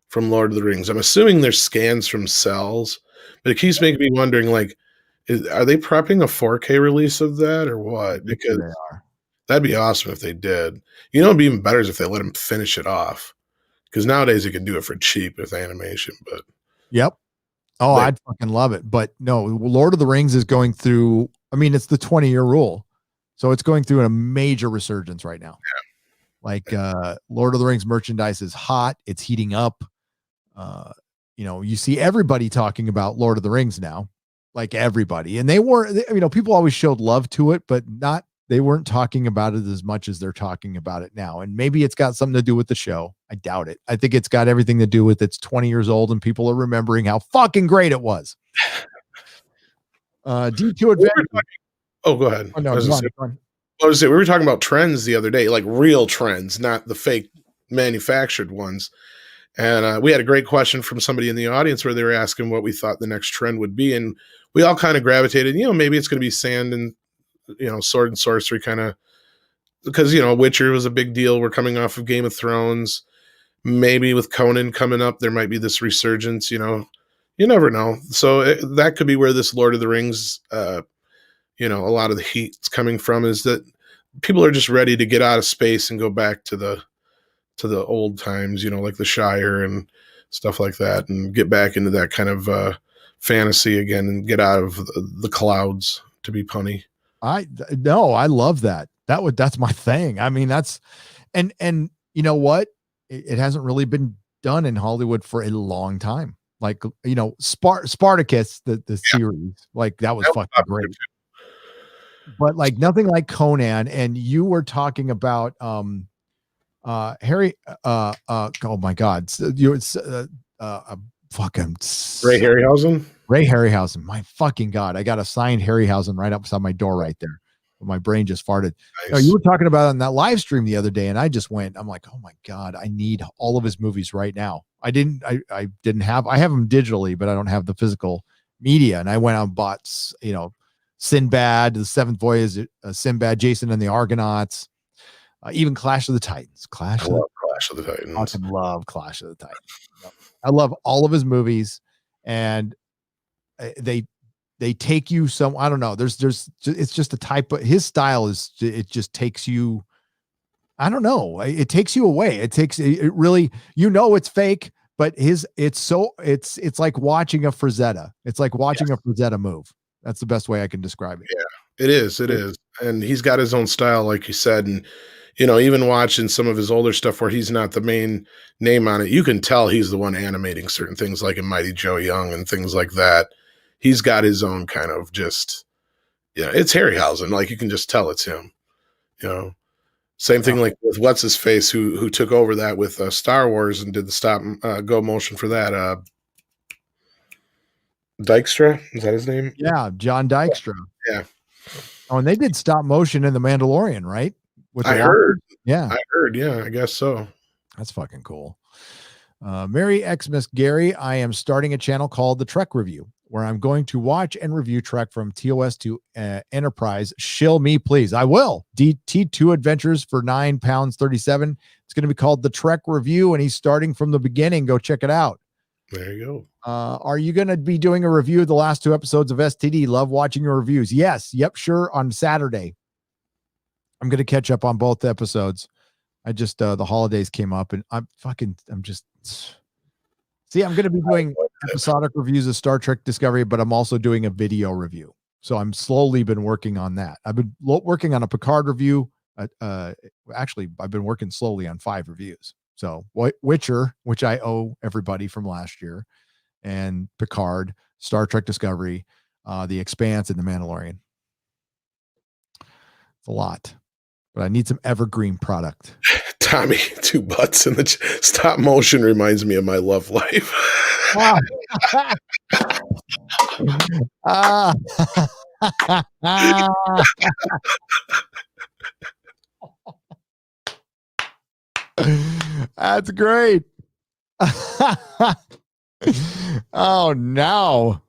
from Lord of the Rings. I'm assuming they're scans from cells, but it keeps making me wondering, like, are they prepping a 4K release of that or what? Because they are. that'd be awesome if they did. It'd be even better is if they let them finish it off. Because nowadays you can do it for cheap with animation, but Yep. Oh, I'd fucking love it. But no, Lord of the Rings is going through, I mean, it's the 20-year rule. So it's going through a major resurgence right now. Yeah. Like Lord of the Rings merchandise is hot. It's heating up. You see everybody talking about Lord of the Rings now, like everybody. And people always showed love to it, but they weren't talking about it as much as they're talking about it now. And maybe it's got something to do with the show. I doubt it. I think it's got everything to do with it's 20 years old and people are remembering how fucking great it was. D2 Adventure. Oh, go ahead. Oh, no, go on. We were talking about trends the other day, like real trends, not the fake manufactured ones. And we had a great question from somebody in the audience where they were asking what we thought the next trend would be. And we all kind of gravitated, maybe it's going to be sand and, sword and sorcery kind of, because, Witcher was a big deal. We're coming off of Game of Thrones. Maybe with Conan coming up, there might be this resurgence, you never know. So that could be where this Lord of the Rings, a lot of the heat's coming from, is that people are just ready to get out of space and go back to the old times, like the Shire and stuff like that, and get back into that kind of fantasy again and get out of the clouds, to be punny. I love that. That's my thing. I mean, that's, and you know what? It hasn't really been done in Hollywood for a long time. Like, Spartacus, the series, like that was fucking great. But like nothing like Conan. And you were talking about, Harry, oh my God. Fucking Ray Harryhausen. Ray Harryhausen. My fucking God. I got a signed Harryhausen right outside my door right there. My brain just farted. Nice. You were talking about it on that live stream the other day, and I'm like, oh my God, I need all of his movies right now. I have them digitally, but I don't have the physical media. And I went out and bought, Sinbad, The Seventh Voyage, Sinbad, Jason and the Argonauts, even Clash of the Titans. Clash of the Titans. I fucking love Clash of the Titans. I love all of his movies, and they take you some, I don't know. It's just a type of, his style it just takes you, I don't know. It takes you away. It really, it's fake, but it's like watching a Frazetta. It's like watching a Frazetta move. That's the best way I can describe it. Yeah, it is. And he's got his own style, like you said. And, even watching some of his older stuff where he's not the main name on it, you can tell he's the one animating certain things like in Mighty Joe Young and things like that. He's got his own kind of just, it's Harryhausen. Like you can just tell it's him, Same thing like with what's his face who took over that with Star Wars and did the stop go motion for that. Dykstra, is that his name? Yeah, John Dykstra. Yeah. Oh, and they did stop motion in The Mandalorian, right? I heard. Yeah, I guess so. That's fucking cool. Merry Xmas, Gary. I am starting a channel called The Trek Review, where I'm going to watch and review Trek from TOS to Enterprise. Shill me, please. I will. T2 Adventures for £9.37. It's going to be called The Trek Review, and he's starting from the beginning. Go check it out. There you go. Are you going to be doing a review of the last 2 episodes of STD? Love watching your reviews. Yes. Yep. Sure. On Saturday. I'm going to catch up on both episodes. I just, the holidays came up and I'm going to be doing episodic reviews of Star Trek Discovery, but I'm also doing a video review. So I'm slowly been working on that. I've been working on a Picard review. Actually, I've been working slowly on 5 reviews. So Witcher, which I owe everybody from last year, and Picard, Star Trek Discovery, The Expanse, and The Mandalorian. It's a lot, but I need some evergreen product. Tommy, two butts in the stop motion reminds me of my love life. Ah. That's great. Oh no.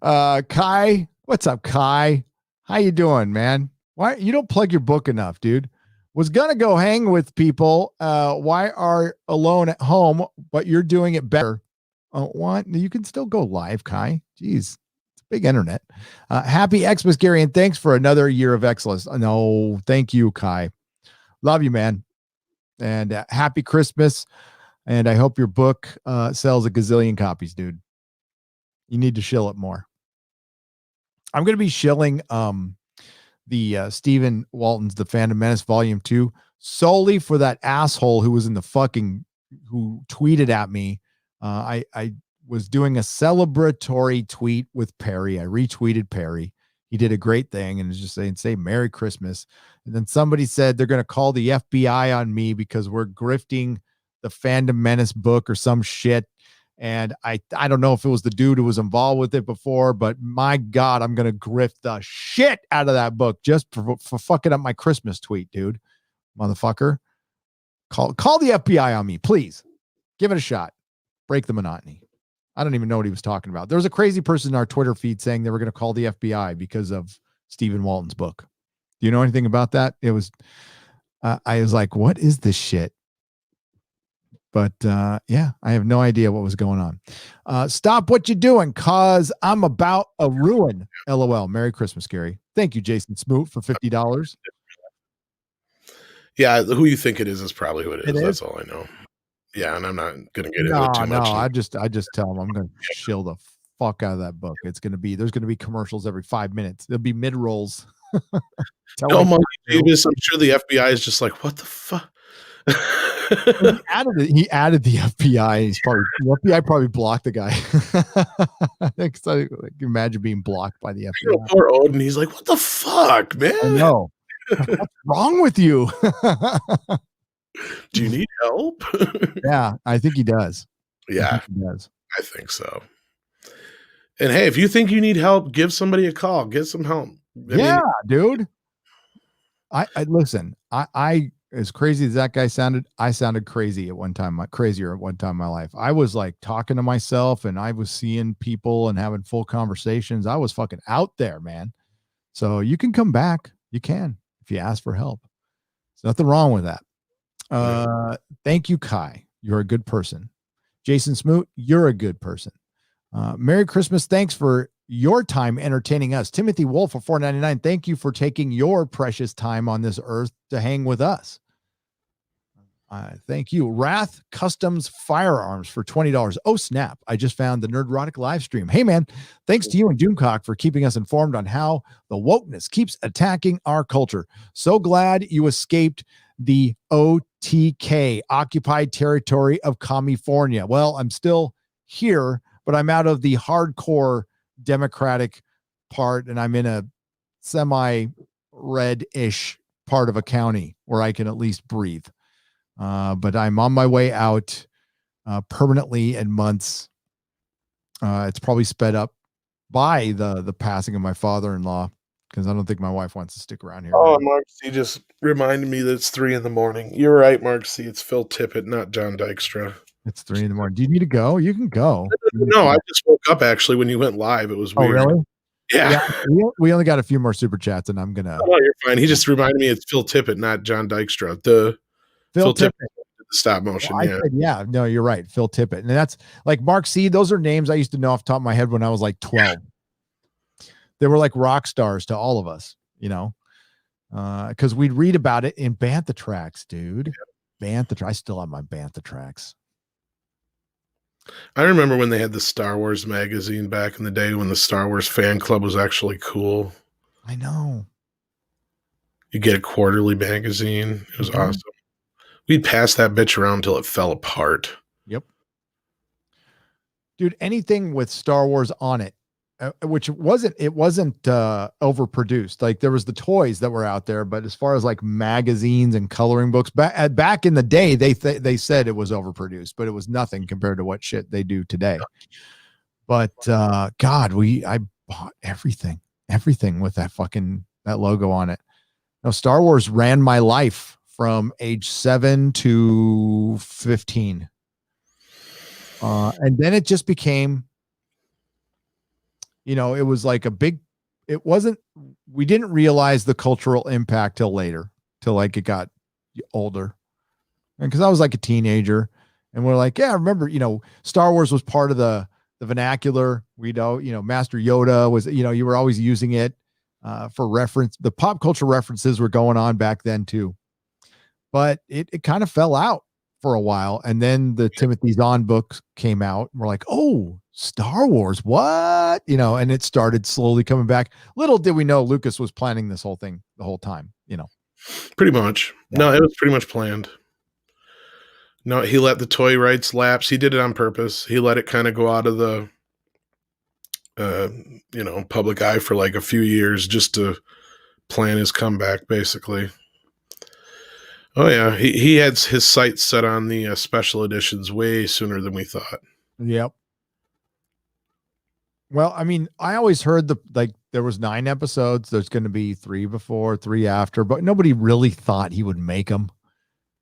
Kai, what's up, Kai? How you doing, man? Why you don't plug your book enough, dude? Was gonna go hang with people. Why are alone at home, but you're doing it better? What? You can still go live, Kai. Jeez, it's big internet. Happy Xmas, Gary, and thanks for another year of excellence. No, thank you, Kai. Love you, man. And happy Christmas. And I hope your book sells a gazillion copies, dude. You need to shill it more. I'm going to be shilling the Stephen Walton's The Phantom Menace Volume 2 solely for that asshole who was in the who tweeted at me. I was doing a celebratory tweet with Perry. I retweeted Perry. He did a great thing and was just saying, say Merry Christmas. And then somebody said they're going to call the FBI on me because we're grifting the Phantom Menace book or some shit. And I don't know if it was the dude who was involved with it before, but my God, I'm going to grift the shit out of that book just for fucking up my Christmas tweet, dude. Motherfucker. Call the FBI on me, please. Give it a shot. Break the monotony. I don't even know what he was talking about. There was a crazy person in our Twitter feed saying they were going to call the FBI because of Stephen Walton's book. Do you know anything about that? It was, I was like, what is this shit? But yeah, I have no idea what was going on. Stop what you're doing, cause I'm about a ruin. LOL. Merry Christmas, Gary. Thank you, Jason Smoot, for $50. Yeah, who you think it is probably who it is. That's all I know. Yeah, and I'm not gonna get into it too much. I just tell them I'm gonna shill the fuck out of that book. There's gonna be commercials every 5 minutes. There'll be mid rolls. No, Monkey Davis, I'm sure the FBI is just like, what the fuck? He added the FBI. The FBI probably blocked the guy. I imagine being blocked by the FBI. You know, poor Odin, he's like, what the fuck, man? I know. What's wrong with you? Do you need help? Yeah, I think he does. Yeah, I think so. And hey, if you think you need help, give somebody a call. Get some help. I mean, dude. I listen. I as crazy as that guy sounded, I sounded crazier at one time in my life. I was like talking to myself and I was seeing people and having full conversations. I was fucking out there, man. So you can come back. You can if you ask for help. There's nothing wrong with that. Thank you, Kai. You're a good person. Jason Smoot, you're a good person. Merry Christmas. Thanks for your time entertaining us. Timothy Wolf for $4.99. Thank you for taking your precious time on this earth to hang with us. Thank you. Wrath Customs Firearms for $20. Oh, snap. I just found the Nerdrotic live stream. Hey, man, thanks to you and Doomcock for keeping us informed on how the wokeness keeps attacking our culture. So glad you escaped the OTK, occupied territory of California. Well, I'm still here, but I'm out of the hardcore Democratic part, and I'm in a semi-red-ish part of a county where I can at least breathe. But I'm on my way out permanently in months. It's probably sped up by the passing of my father-in-law, because I don't think my wife wants to stick around here. Oh, Mark C just reminded me that it's 3 a.m. You're right, Mark C. It's Phil Tippett, not John Dykstra. It's 3 a.m. Do you need to go? You can go. No, I just woke up actually when you went live. It was weird. Oh, really? Yeah. We only got a few more super chats, and I'm gonna. Oh, you're fine. He just reminded me it's Phil Tippett, not John Dykstra. Phil Tippett. Stop motion. Yeah. No, you're right. Phil Tippett. And that's like Mark C. Those are names I used to know off the top of my head when I was like 12. They were like rock stars to all of us, you know, because we'd read about it in Bantha Tracks, dude. I still have my Bantha Tracks. I remember when they had the Star Wars magazine back in the day when the Star Wars fan club was actually cool. I know. You get a quarterly magazine. It was awesome. We'd pass that bitch around until it fell apart. Yep. Dude, anything with Star Wars on it which it wasn't overproduced. Like there was the toys that were out there, but as far as like magazines and coloring books back in the day, they said it was overproduced, but it was nothing compared to what shit they do today. But God, I bought everything with that logo on it. Now, Star Wars ran my life from age 7 to 15. And then it just became, it was like we didn't realize the cultural impact till later, till like it got older. And because I was like a teenager and we're like, yeah, I remember, Star Wars was part of the vernacular. We know, Master Yoda was, you were always using it for reference. The pop culture references were going on back then too. But it kind of fell out for a while. And then the Timothy Zahn books came out and we're like, oh, Star Wars, what? And it started slowly coming back. Little did we know Lucas was planning this whole thing the whole time, Pretty much. Yeah. No, it was pretty much planned. No, he let the toy rights lapse. He did it on purpose. He let it kind of go out of the, public eye for like a few years just to plan his comeback, basically. Oh yeah, he had his sights set on the special editions way sooner than we thought. Yep. Well, I mean, I always heard there was 9 episodes. There's going to be 3 before, 3 after, but nobody really thought he would make them.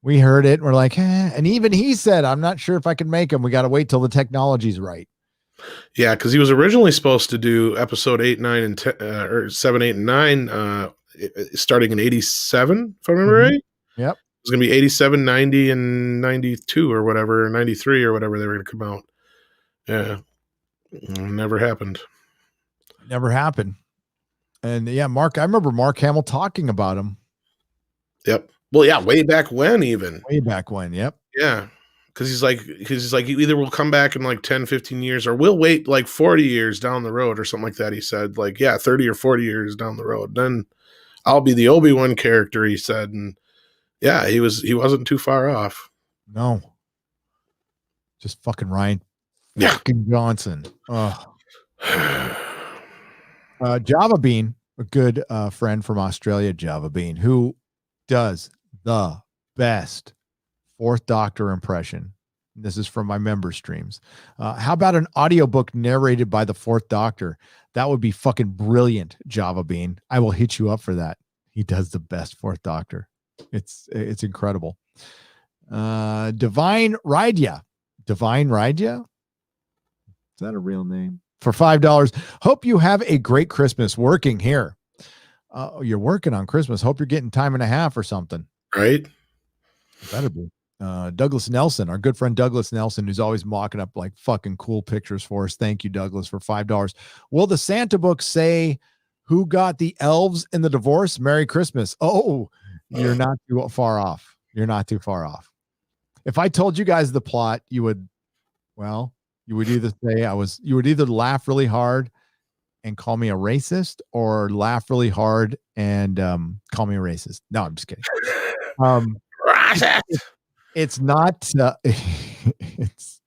We heard it and we're like, and even he said, I'm not sure if I can make them. We got to wait till the technology's right. Yeah, because he was originally supposed to do episode 8, 9, and 10, or 7, 8, and 9, starting in 87, if I remember right. Yep. It was going to be 87, 90, and 92 or whatever, 93 or whatever they were going to come out. Yeah. Never happened. Never happened. And yeah, I remember Mark Hamill talking about him. Yep. Well, yeah, way back when even. Way back when, yep. Yeah. Because he's like, either we'll come back in like 10, 15 years or we'll wait like 40 years down the road or something like that. He said, like, yeah, 30 or 40 years down the road. Then I'll be the Obi-Wan character, he said. And yeah, he wasn't too far off. No. Just fucking Ryan Yeah. fucking Johnson. Java Bean, a good friend from Australia, Java Bean, who does the best Fourth Doctor impression. This is from my member streams. How about an audiobook narrated by the Fourth Doctor? That would be fucking brilliant, Java Bean. I will hit you up for that. He does the best Fourth Doctor. It's incredible. Divine Rydya. Is that a real name? For $5. Hope you have a great Christmas working here. You're working on Christmas. Hope you're getting time and a half or something. Right? Better be. Douglas Nelson, our good friend Douglas Nelson, who's always mocking up like fucking cool pictures for us. Thank you, Douglas, for $5. Will the Santa book say who got the elves in the divorce? Merry Christmas. Oh, you're not too far off. You're not too far off. If I told you guys the plot, you would either say you would either laugh really hard and call me a racist or laugh really hard and call me a racist. No, I'm just kidding. It's not it's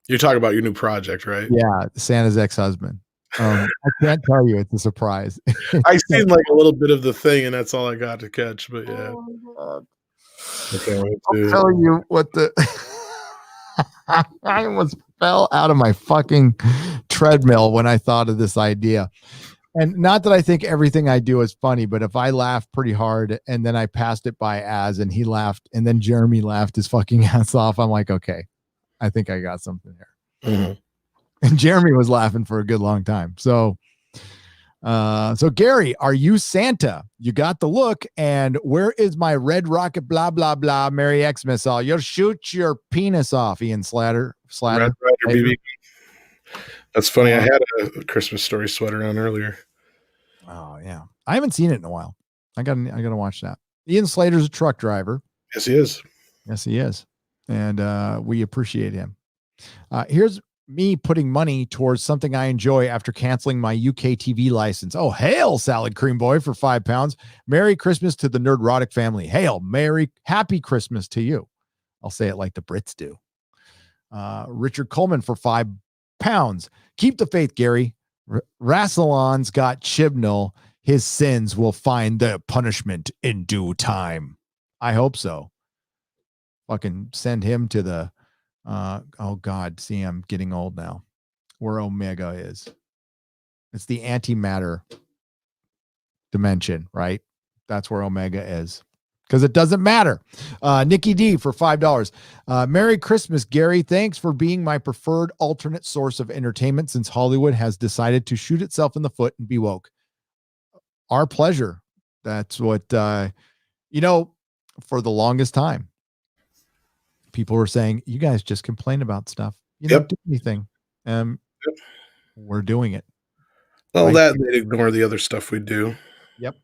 you're talking about your new project, right? Yeah, Santa's ex-husband. I can't tell you, it's a surprise. I seen like a little bit of the thing and that's all I got to catch, but yeah. I'll tell you what I almost fell out of my fucking treadmill when I thought of this idea. And not that I think everything I do is funny, but if I laugh pretty hard and then I passed it by and he laughed and then Jeremy laughed his fucking ass off, I'm like, okay, I think I got something here. Mm-hmm. And Jeremy was laughing for a good long time. So Gary, are you Santa? You got the look. And where is my red rocket? Blah, blah, blah. Merry Xmas all. You'll shoot your penis off, Ian Slatter. Red Rider BB. That's funny. I had a Christmas Story sweater on earlier. Oh yeah, I haven't seen it in a while. I gotta watch that. Ian Slater's a truck driver. Yes, he is. Yes, he is, and we appreciate him. Here's me putting money towards something I enjoy after canceling my UK TV license. Oh, hail, Salad Cream Boy, for £5. Merry Christmas to the Nerdrotic family. Hail, happy Christmas to you. I'll say it like the Brits do. Richard Coleman for £5. Keep the faith, Gary. Rassilon's got Chibnall. His sins will find their punishment in due time. I hope so. Fucking send him to the oh God, see, I'm getting old now. Where Omega is. It's the antimatter dimension, right? That's where Omega is. Because it doesn't matter. Nikki D for $5. Merry Christmas, Gary. Thanks for being my preferred alternate source of entertainment since Hollywood has decided to shoot itself in the foot and be woke. Our pleasure. That's what, for the longest time, people were saying, you guys just complain about stuff. You don't do anything. We're doing it. Well, right? That they'd ignore the other stuff we do. Yep.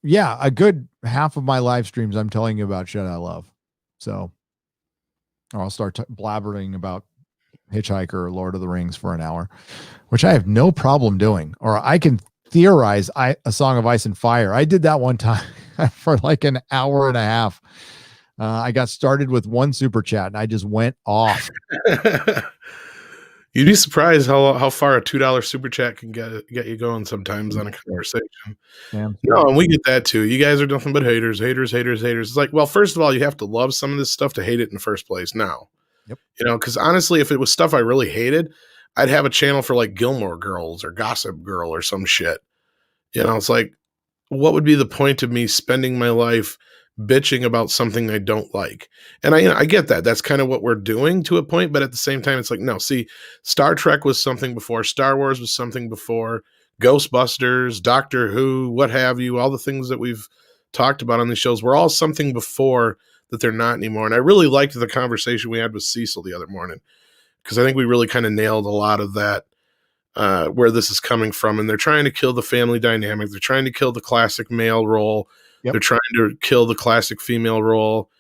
Yeah, a good half of my live streams, I'm telling you about shit I love. So I'll start blabbering about Hitchhiker or Lord of the Rings for an hour, which I have no problem doing. Or I can theorize A Song of Ice and Fire. I did that one time for like an hour and a half. I got started with one super chat and I just went off. You'd be surprised how far a $2 super chat can get you going sometimes on a conversation. No, and we get that too. You guys are nothing but haters. It's like, well, first of all, you have to love some of this stuff to hate it in the first place now. Yep. Because honestly, if it was stuff I really hated, I'd have a channel for like Gilmore Girls or Gossip Girl or some shit. It's like, what would be the point of me spending my life bitching about something I don't like? And I get that. That's kind of what we're doing to a point, but at the same time, it's like, no, see, Star Trek was something before, Star Wars was something before, Ghostbusters, Doctor Who, what have you, all the things that we've talked about on these shows were all something before that they're not anymore. And I really liked the conversation we had with Cecil the other morning, because I think we really kind of nailed a lot of that, where this is coming from. And they're trying to kill the family dynamic. They're trying to kill the classic male role. Yep. They're trying to kill the classic female role.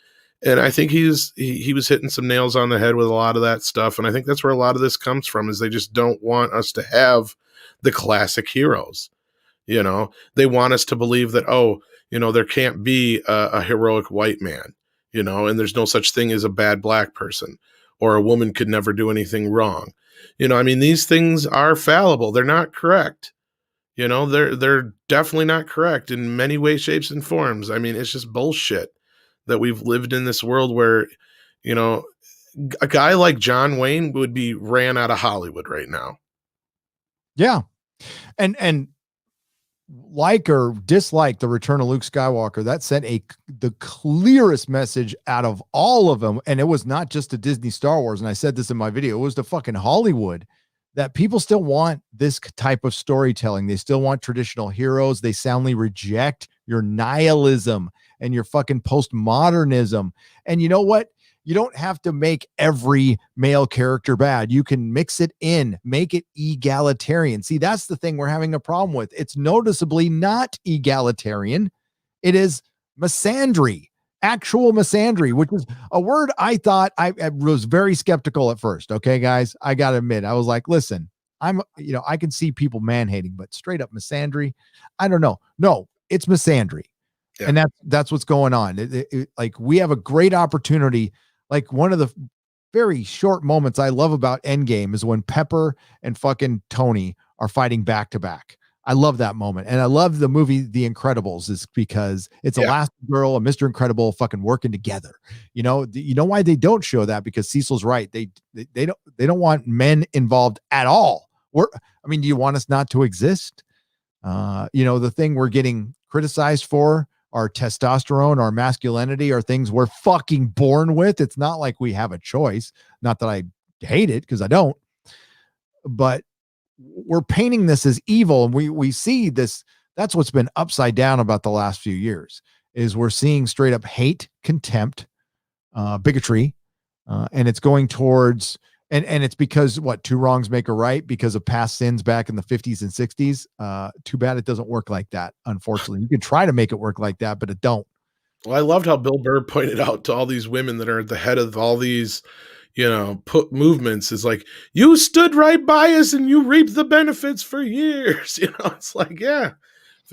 And I think he was hitting some nails on the head with a lot of that stuff. And I think that's where a lot of this comes from, is they just don't want us to have the classic heroes. They want us to believe that, there can't be a heroic white man, and there's no such thing as a bad black person, or a woman could never do anything wrong. These things are fallible. They're not correct. They're definitely not correct in many ways, shapes, and forms. It's just bullshit that we've lived in this world where, a guy like John Wayne would be ran out of Hollywood right now. Yeah. And like or dislike the return of Luke Skywalker, that sent the clearest message out of all of them. And it was not just to Disney Star Wars. And I said this in my video, it was to fucking Hollywood, that people still want this type of storytelling. They still want traditional heroes. They soundly reject your nihilism and your fucking postmodernism. And you know what? You don't have to make every male character bad. You can mix it in, make it egalitarian. See, that's the thing we're having a problem with. It's noticeably not egalitarian. It is misandry. Actual misandry, which is a word I thought I was very skeptical at first. Okay, guys, I got to admit, I was like, listen, I can see people man-hating, but straight up misandry, I don't know. No, it's misandry. Yeah. And that's what's going on. Like, we have a great opportunity. Like, one of the very short moments I love about Endgame is when Pepper and fucking Tony are fighting back to back. I love that moment. And I love the movie The Incredibles, is because it's Elastigirl and Mr. Incredible fucking working together. You know why they don't show that? Because Cecil's right. They don't want men involved at all. Do you want us not to exist? The thing we're getting criticized for, our testosterone, our masculinity, are things we're fucking born with. It's not like we have a choice. Not that I hate it, because I don't. But we're painting this as evil, and we see this. That's what's been upside down about the last few years, is we're seeing straight up hate, contempt, bigotry, and it's going towards, and it's because two wrongs make a right, because of past sins back in the 50s and 60s. Too bad it doesn't work like that. Unfortunately, you can try to make it work like that, but it don't. Well, I loved how Bill Burr pointed out to all these women that are at the head of all these, put movements, is like, you stood right by us and you reaped the benefits for years. It's like, yeah,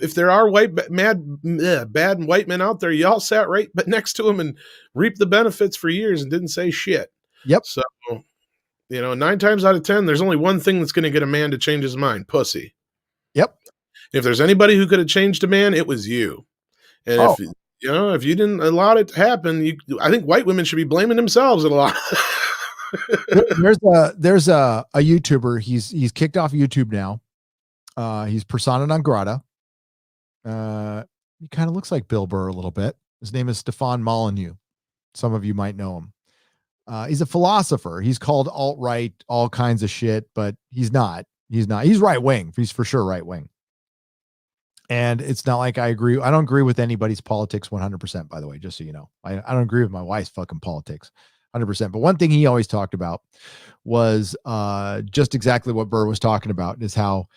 if there are bad white men out there, y'all sat right but next to them and reaped the benefits for years and didn't say shit. Yep. So You know, 9 times out of 10, there's only one thing that's gonna get a man to change his mind: pussy. Yep. If there's anybody who could have changed a man, it was you. And Oh, if you didn't allow it to happen, I think white women should be blaming themselves a lot. there's a YouTuber. He's kicked off YouTube now. He's persona non grata. He kind of looks like Bill Burr a little bit. His name is Stefan Molyneux. Some of you might know him. He's a philosopher. He's called alt-right, all kinds of shit, but he's not. He's not. He's right wing. He's for sure right wing. And it's not like I agree. I don't agree with anybody's politics 100%, by the way, just so you know. I don't agree with my wife's fucking politics 100%. But one thing he always talked about was just exactly what Burr was talking about, is how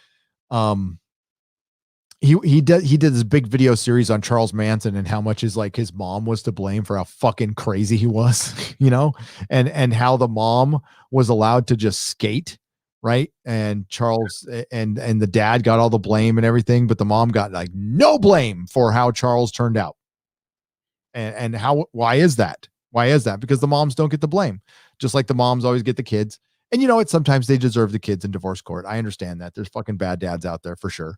he did this big video series on Charles Manson and how much his mom was to blame for how fucking crazy he was, and how the mom was allowed to just skate, right? And Charles and the dad got all the blame and everything, but the mom got like no blame for how Charles turned out. And why is that? Why is that? Because the moms don't get the blame, just like the moms always get the kids. And you know what? Sometimes they deserve the kids in divorce court. I understand that. There's fucking bad dads out there for sure.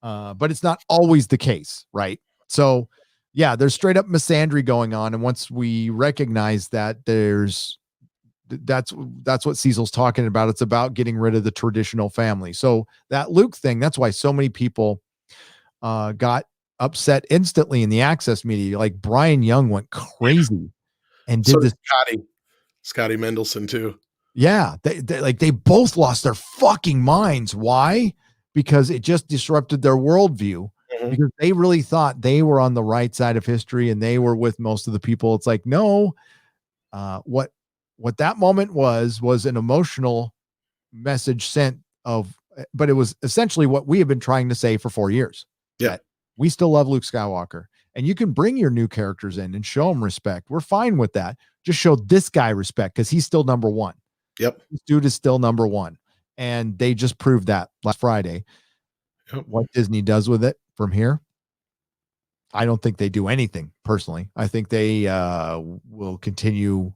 But it's not always the case, right? So yeah, there's straight up misandry going on. And once we recognize that, that's what Cecil's talking about. It's about getting rid of the traditional family. So that Luke thing, that's why so many people got upset instantly in the access media. Like Brian Young went crazy and did this. Scotty Mendelson too. Yeah, they both lost their fucking minds. Why? Because it just disrupted their worldview. Mm-hmm. Because they really thought they were on the right side of history and they were with most of the people. It's like, no, what that moment was an emotional message sent but it was essentially what we have been trying to say for 4 years. Yeah. We still love Luke Skywalker, and you can bring your new characters in and show them respect. We're fine with that. Just show this guy respect because he's still number one. Yep. This dude is still number one. And they just proved that last Friday. Yep. What Disney does with it from here, I don't think they do anything personally. I think they will continue,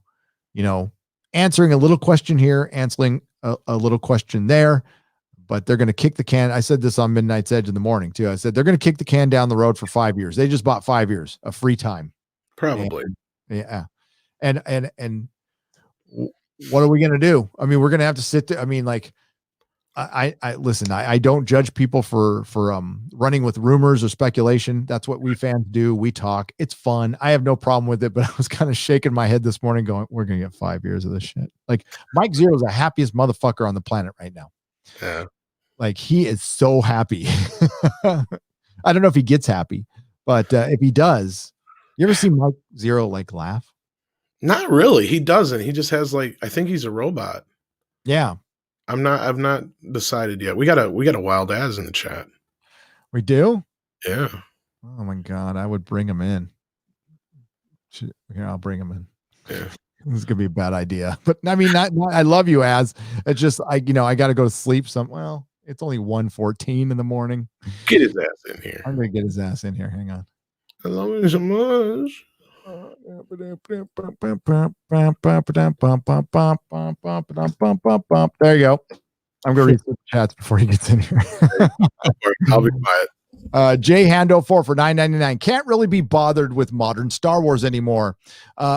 answering a little question here, answering a little question there, but they're going to kick the can. I said this on Midnight's Edge in the morning too. I said, they're going to kick the can down the road for 5 years. They just bought 5 years of free time. Probably. Yeah. And what are we going to do? I mean, we're going to have to sit there. I mean, like, I listen, I don't judge people for running with rumors or speculation. That's what we fans do. We talk. It's fun. I have no problem with it, but I was kind of shaking my head this morning going, we're going to get 5 years of this shit. Like Mike Zero is the happiest motherfucker on the planet right now. Yeah. Like he is so happy. I don't know if he gets happy, but if he does, you ever see Mike Zero like laugh? Not really. He doesn't. He just has I think he's a robot. Yeah. I've not decided yet. We got a wild Az in the chat. We do? Yeah. Oh my God. I would bring him in. Here, I'll bring him in. Yeah. This is gonna be a bad idea. But I mean, I love you, Az. It's just I gotta go to sleep well, it's only 1:14 in the morning. Get his ass in here. I'm gonna get his ass in here. Hang on. I love you so much. There you go. I'm gonna read some chats before he gets in here. I'll be quiet. Jay Hando 4 for $9.99. Can't really be bothered with modern Star Wars anymore.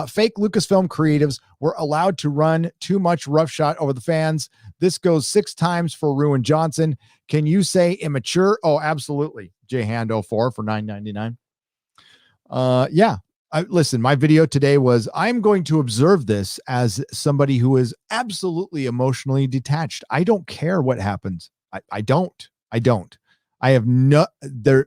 Fake Lucasfilm creatives were allowed to run too much roughshod over the fans. This goes 6 times for Ruin Johnson. Can you say immature? Oh, absolutely. Jay Hando 4 for $9.99. Yeah. Listen, my video today was I'm going to observe this as somebody who is absolutely emotionally detached. I don't care what happens. I don't. I have no there.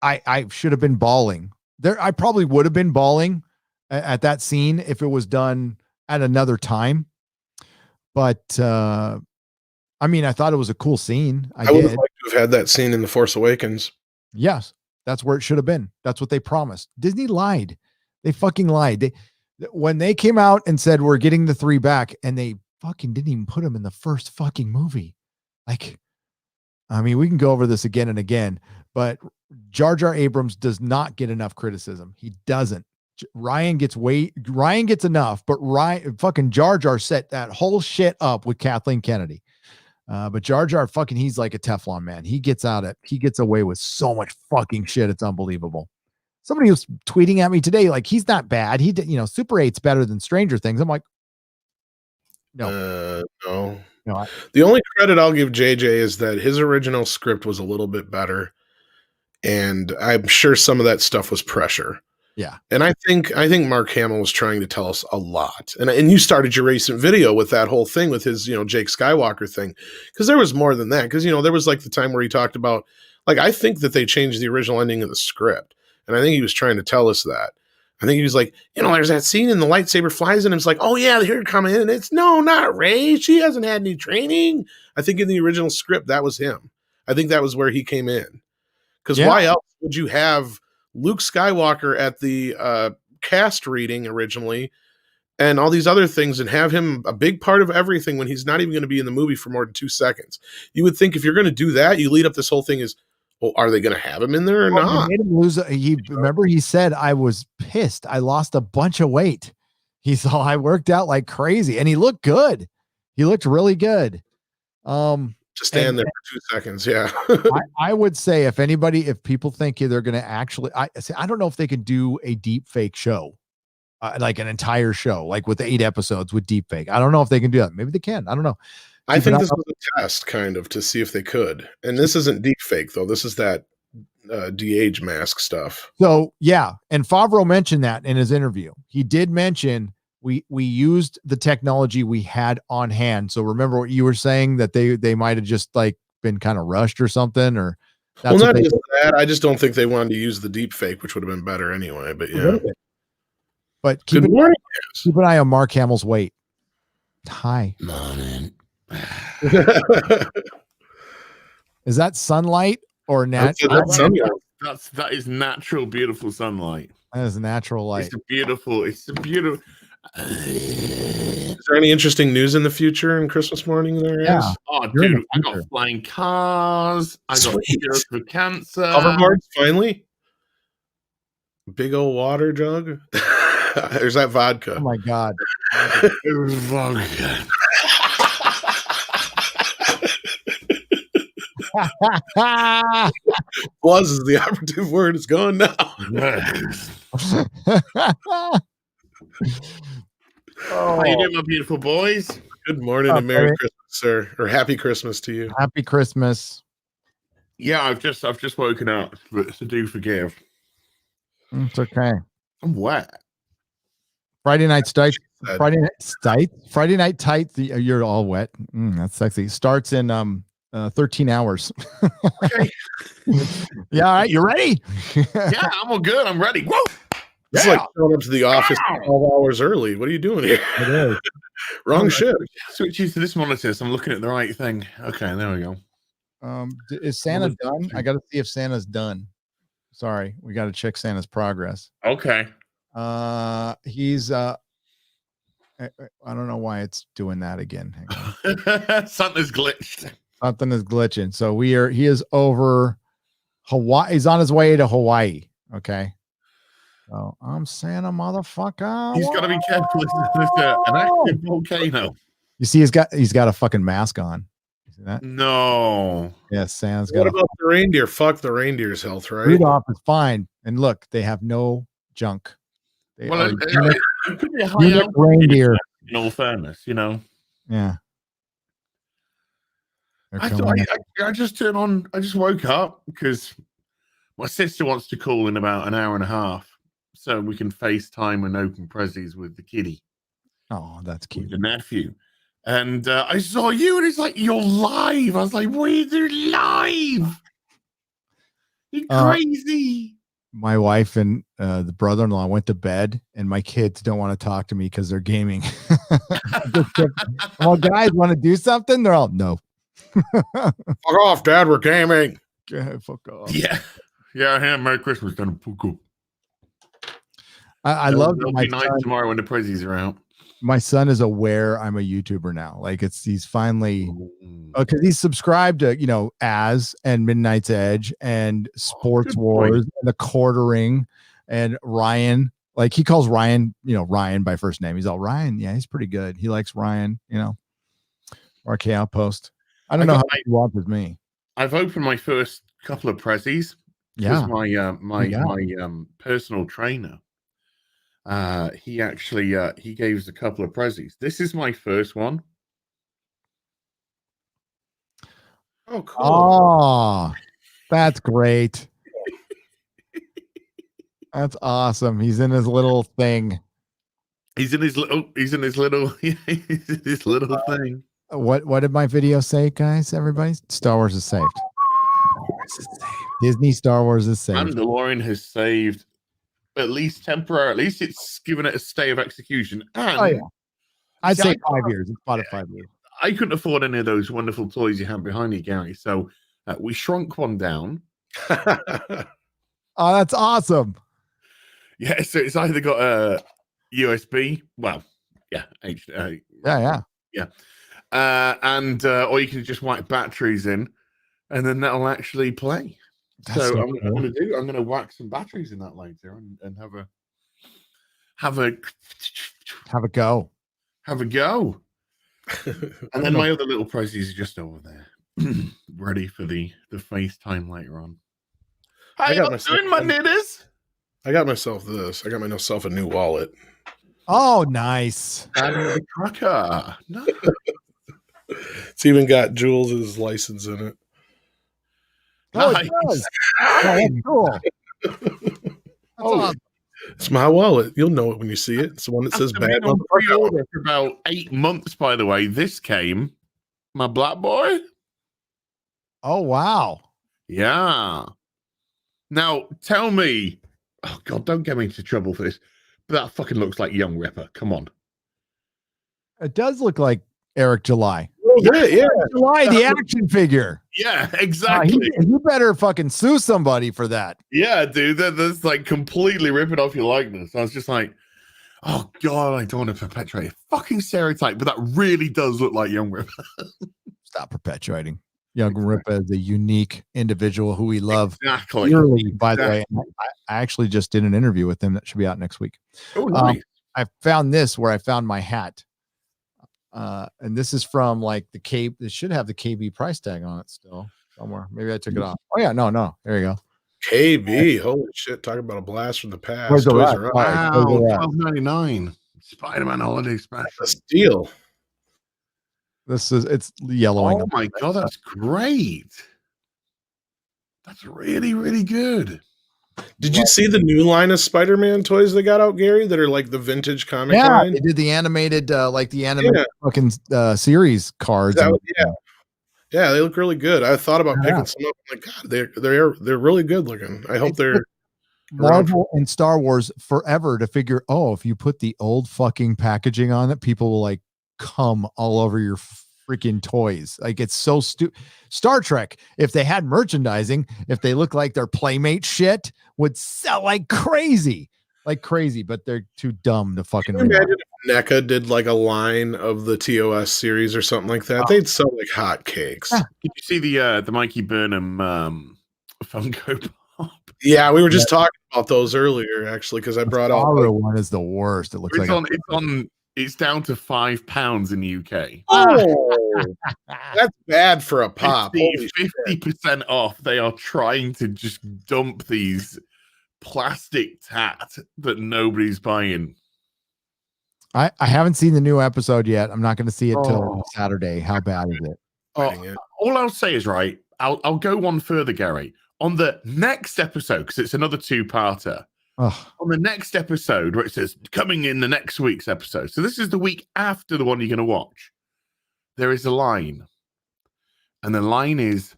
I should have been bawling there. I probably would have been bawling at that scene if it was done at another time. But I mean, I thought it was a cool scene. I would have liked to have had that scene in The Force Awakens. Yes. That's where it should have been. That's what they promised. Disney lied. They fucking lied. When they came out and said, we're getting the 3 back, and they fucking didn't even put them in the first fucking movie. Like, I mean, we can go over this again and again, but Jar Jar Abrams does not get enough criticism. He doesn't. Ryan gets enough, but Ryan fucking Jar Jar set that whole shit up with Kathleen Kennedy. But Jar Jar fucking, he's like a Teflon man. He gets away with so much fucking shit. It's unbelievable. Somebody was tweeting at me today, like, he's not bad. He did, Super 8's better than Stranger Things. I'm like, no. No. The only credit I'll give JJ is that his original script was a little bit better. And I'm sure some of that stuff was pressure. Yeah. And I think Mark Hamill was trying to tell us a lot. And you started your recent video with that whole thing with his, Jake Skywalker thing. Because there was more than that. Because, there was like the time where he talked about, like, I think that they changed the original ending of the script. And I think he was trying to tell us that. I think he was like, there's that scene and the lightsaber flies and it's like, oh yeah, here it comes in. And it's, no, not Rey. She hasn't had any training. I think in the original script, that was him. I think that was where he came in. Because why else would you have Luke Skywalker at the cast reading originally and all these other things and have him a big part of everything when he's not even going to be in the movie for more than 2 seconds? You would think if you're going to do that, you lead up this whole thing as, well, are they going to have him in there or not? Remember he said, I was pissed. I lost a bunch of weight. He saw I worked out like crazy and he looked good. He looked really good. Just stand there for 2 seconds. Yeah. I would say if people think they're going to actually, I don't know if they can do a deep fake show, like an entire show, like with 8 episodes with deep fake. I don't know if they can do that. Maybe they can. I don't know. I think this was a test kind of to see if they could. And this isn't deep fake though. This is that de-age mask stuff. So yeah. And Favreau mentioned that in his interview. He did mention we used the technology we had on hand. So remember what you were saying, that they might have just like been kind of rushed or something, or that's well, not just that. I just don't think they wanted to use the deep fake, which would have been better anyway. But yeah. But keep an eye on Mark Hamill's weight. Hi. Morning. Is that sunlight or natural? That is natural, beautiful sunlight. That is natural light. It's beautiful. Is there any interesting news in the future in Christmas morning there? Yeah. Oh, dude, I got flying cars. I got cures for cancer. Hoverboards, finally. Big old water jug. There's that vodka. Oh my God. It was vodka. Was is the operative word. It's gone now. How you doing, my beautiful boys? Good morning and Merry Christmas, sir, or Happy Christmas to you. Happy Christmas. Yeah, I've just woken up, but so do forgive. It's okay. I'm wet. Friday night tight. Friday night tight. You're all wet. That's sexy. Starts in 13 hours. Okay. Yeah, all right. You ready? Yeah, I'm all good. I'm ready. Whoa. It's like showing up to the office 12 hours early. What are you doing here? It is. Wrong shift. Switch you to this monitor so I'm looking at the right thing. Okay, there we go. Is Santa done? I got to see if Santa's done. Sorry, we got to check Santa's progress. Okay. He's I don't know why it's doing that again. Something's glitched. Something is glitching. So he is over Hawaii. He's on his way to Hawaii. Okay. So I'm Santa, motherfucker. He's got to be careful. It's an active volcano. You see, he's got a fucking mask on. You see that? No. Yes, Santa's got. What about the reindeer? Fuck the reindeer's health, right? Rudolph is fine. And look, they have no junk. They it could be a high reindeer. In all fairness, Yeah. I just woke up because my sister wants to call in about an hour and a half so we can FaceTime and open prezzies with the kiddie. Oh, that's cute. The nephew. And I saw you and it's like, you're live. I was like, what are you doing live? You're crazy. My wife and the brother-in-law went to bed and my kids don't want to talk to me because they're gaming. Well, guys want to do something? They're all, no. Fuck off, Dad. We're gaming. Fuck off. Yeah. Merry Christmas. I love my night tomorrow when the prezzies are out. My son is aware I'm a YouTuber now. Like he's finally because he's subscribed to As and Midnight's Edge and Sports Wars and the Quartering and Ryan Like he calls Ryan, Ryan by first name. He's all Ryan. Yeah, he's pretty good. He likes Ryan, RK Outpost. I don't know how he wants with me. I've opened my first couple of prezzies because my personal trainer, he actually he gave us a couple of prezzies. This is my first one. Oh, cool. Oh, that's great. That's awesome. He's in his little thing. He's in his little thing. What did my video say, guys? Everybody, Star Wars is saved. Disney Star Wars is saved. Mandalorian has saved, at least temporarily. At least it's given it a stay of execution. And I'd say 5 years. It's about 5 years. I couldn't afford any of those wonderful toys you have behind you, Gary. So we shrunk one down. Oh, that's awesome. Yeah, so it's either got a USB. Well, yeah, yeah. And or you can just whack batteries in, and then that'll actually play. That's so so I'm going to whack some batteries in that later and have a go. And then my other little prizes are just over there, ready for the FaceTime later on. How you doing, my knitters? I got myself this. I got myself a new wallet. Oh, nice. The trucker. No. It's even got Jules's license in it. Oh, nice. It does. Oh, that's cool. That's awesome. It's my wallet. You'll know it when you see it. It's the one that says bad pre-order for about 8 months, by the way. This came, my black boy. Oh, wow. Yeah. Now, tell me, oh, God, don't get me into trouble for this, but that fucking looks like Young Ripper. Come on. It does look like Eric July. Yeah. July, the action figure. Yeah, exactly. You better fucking sue somebody for that. Yeah, dude, that's like completely ripping off your likeness. I was just like, oh God, I don't want to perpetuate a fucking stereotype, but that really does look like Young Ripper. Stop perpetuating. Young Ripper is a unique individual who we love dearly, by the way. I actually just did an interview with him that should be out next week. Oh, nice. I found this where I found my hat. And this is from like the K. It should have the KB price tag on it still somewhere. Maybe I took it off. Oh yeah, no. There you go. KB, holy shit! Talk about a blast from the past. Where's the Toys rest? R Us. Wow, $12.99. Spider-Man holiday special. A steal. It's yellowing. Oh my God, that's great. That's really, really good. Did you see the new line of Spider-Man toys they got out, Gary? That are like the vintage comic line. They did the animated, fucking series cards. Yeah, they look really good. I thought about picking some up. I'm like, God, they're really good looking. I hope they're Marvel and Star Wars forever to figure. Oh, if you put the old fucking packaging on it, people will like come all over your freaking toys. Like it's so stupid. Star Trek, if they had merchandising, if they look like their Playmate shit, would sell like crazy, but they're too dumb to fucking. Can you imagine if NECA did like a line of the TOS series or something like that? They'd sell like hotcakes. Did you see the Mikey Burnham Funko Pop? Yeah, we were just talking about those earlier, actually, because I brought out one is the worst. It looks it's down to £5 in the UK. Oh, that's bad for a pop. 50% off. They are trying to just dump these plastic tat that nobody's buying. I haven't seen the new episode yet. I'm not going to see it till Saturday. How bad is it? All I'll say is, right, I'll go one further, Gary. On the next episode, because it's another two-parter, on the next episode where it says coming in the next week's episode, so this is the week after the one you're going to watch, there is a line, and the line is,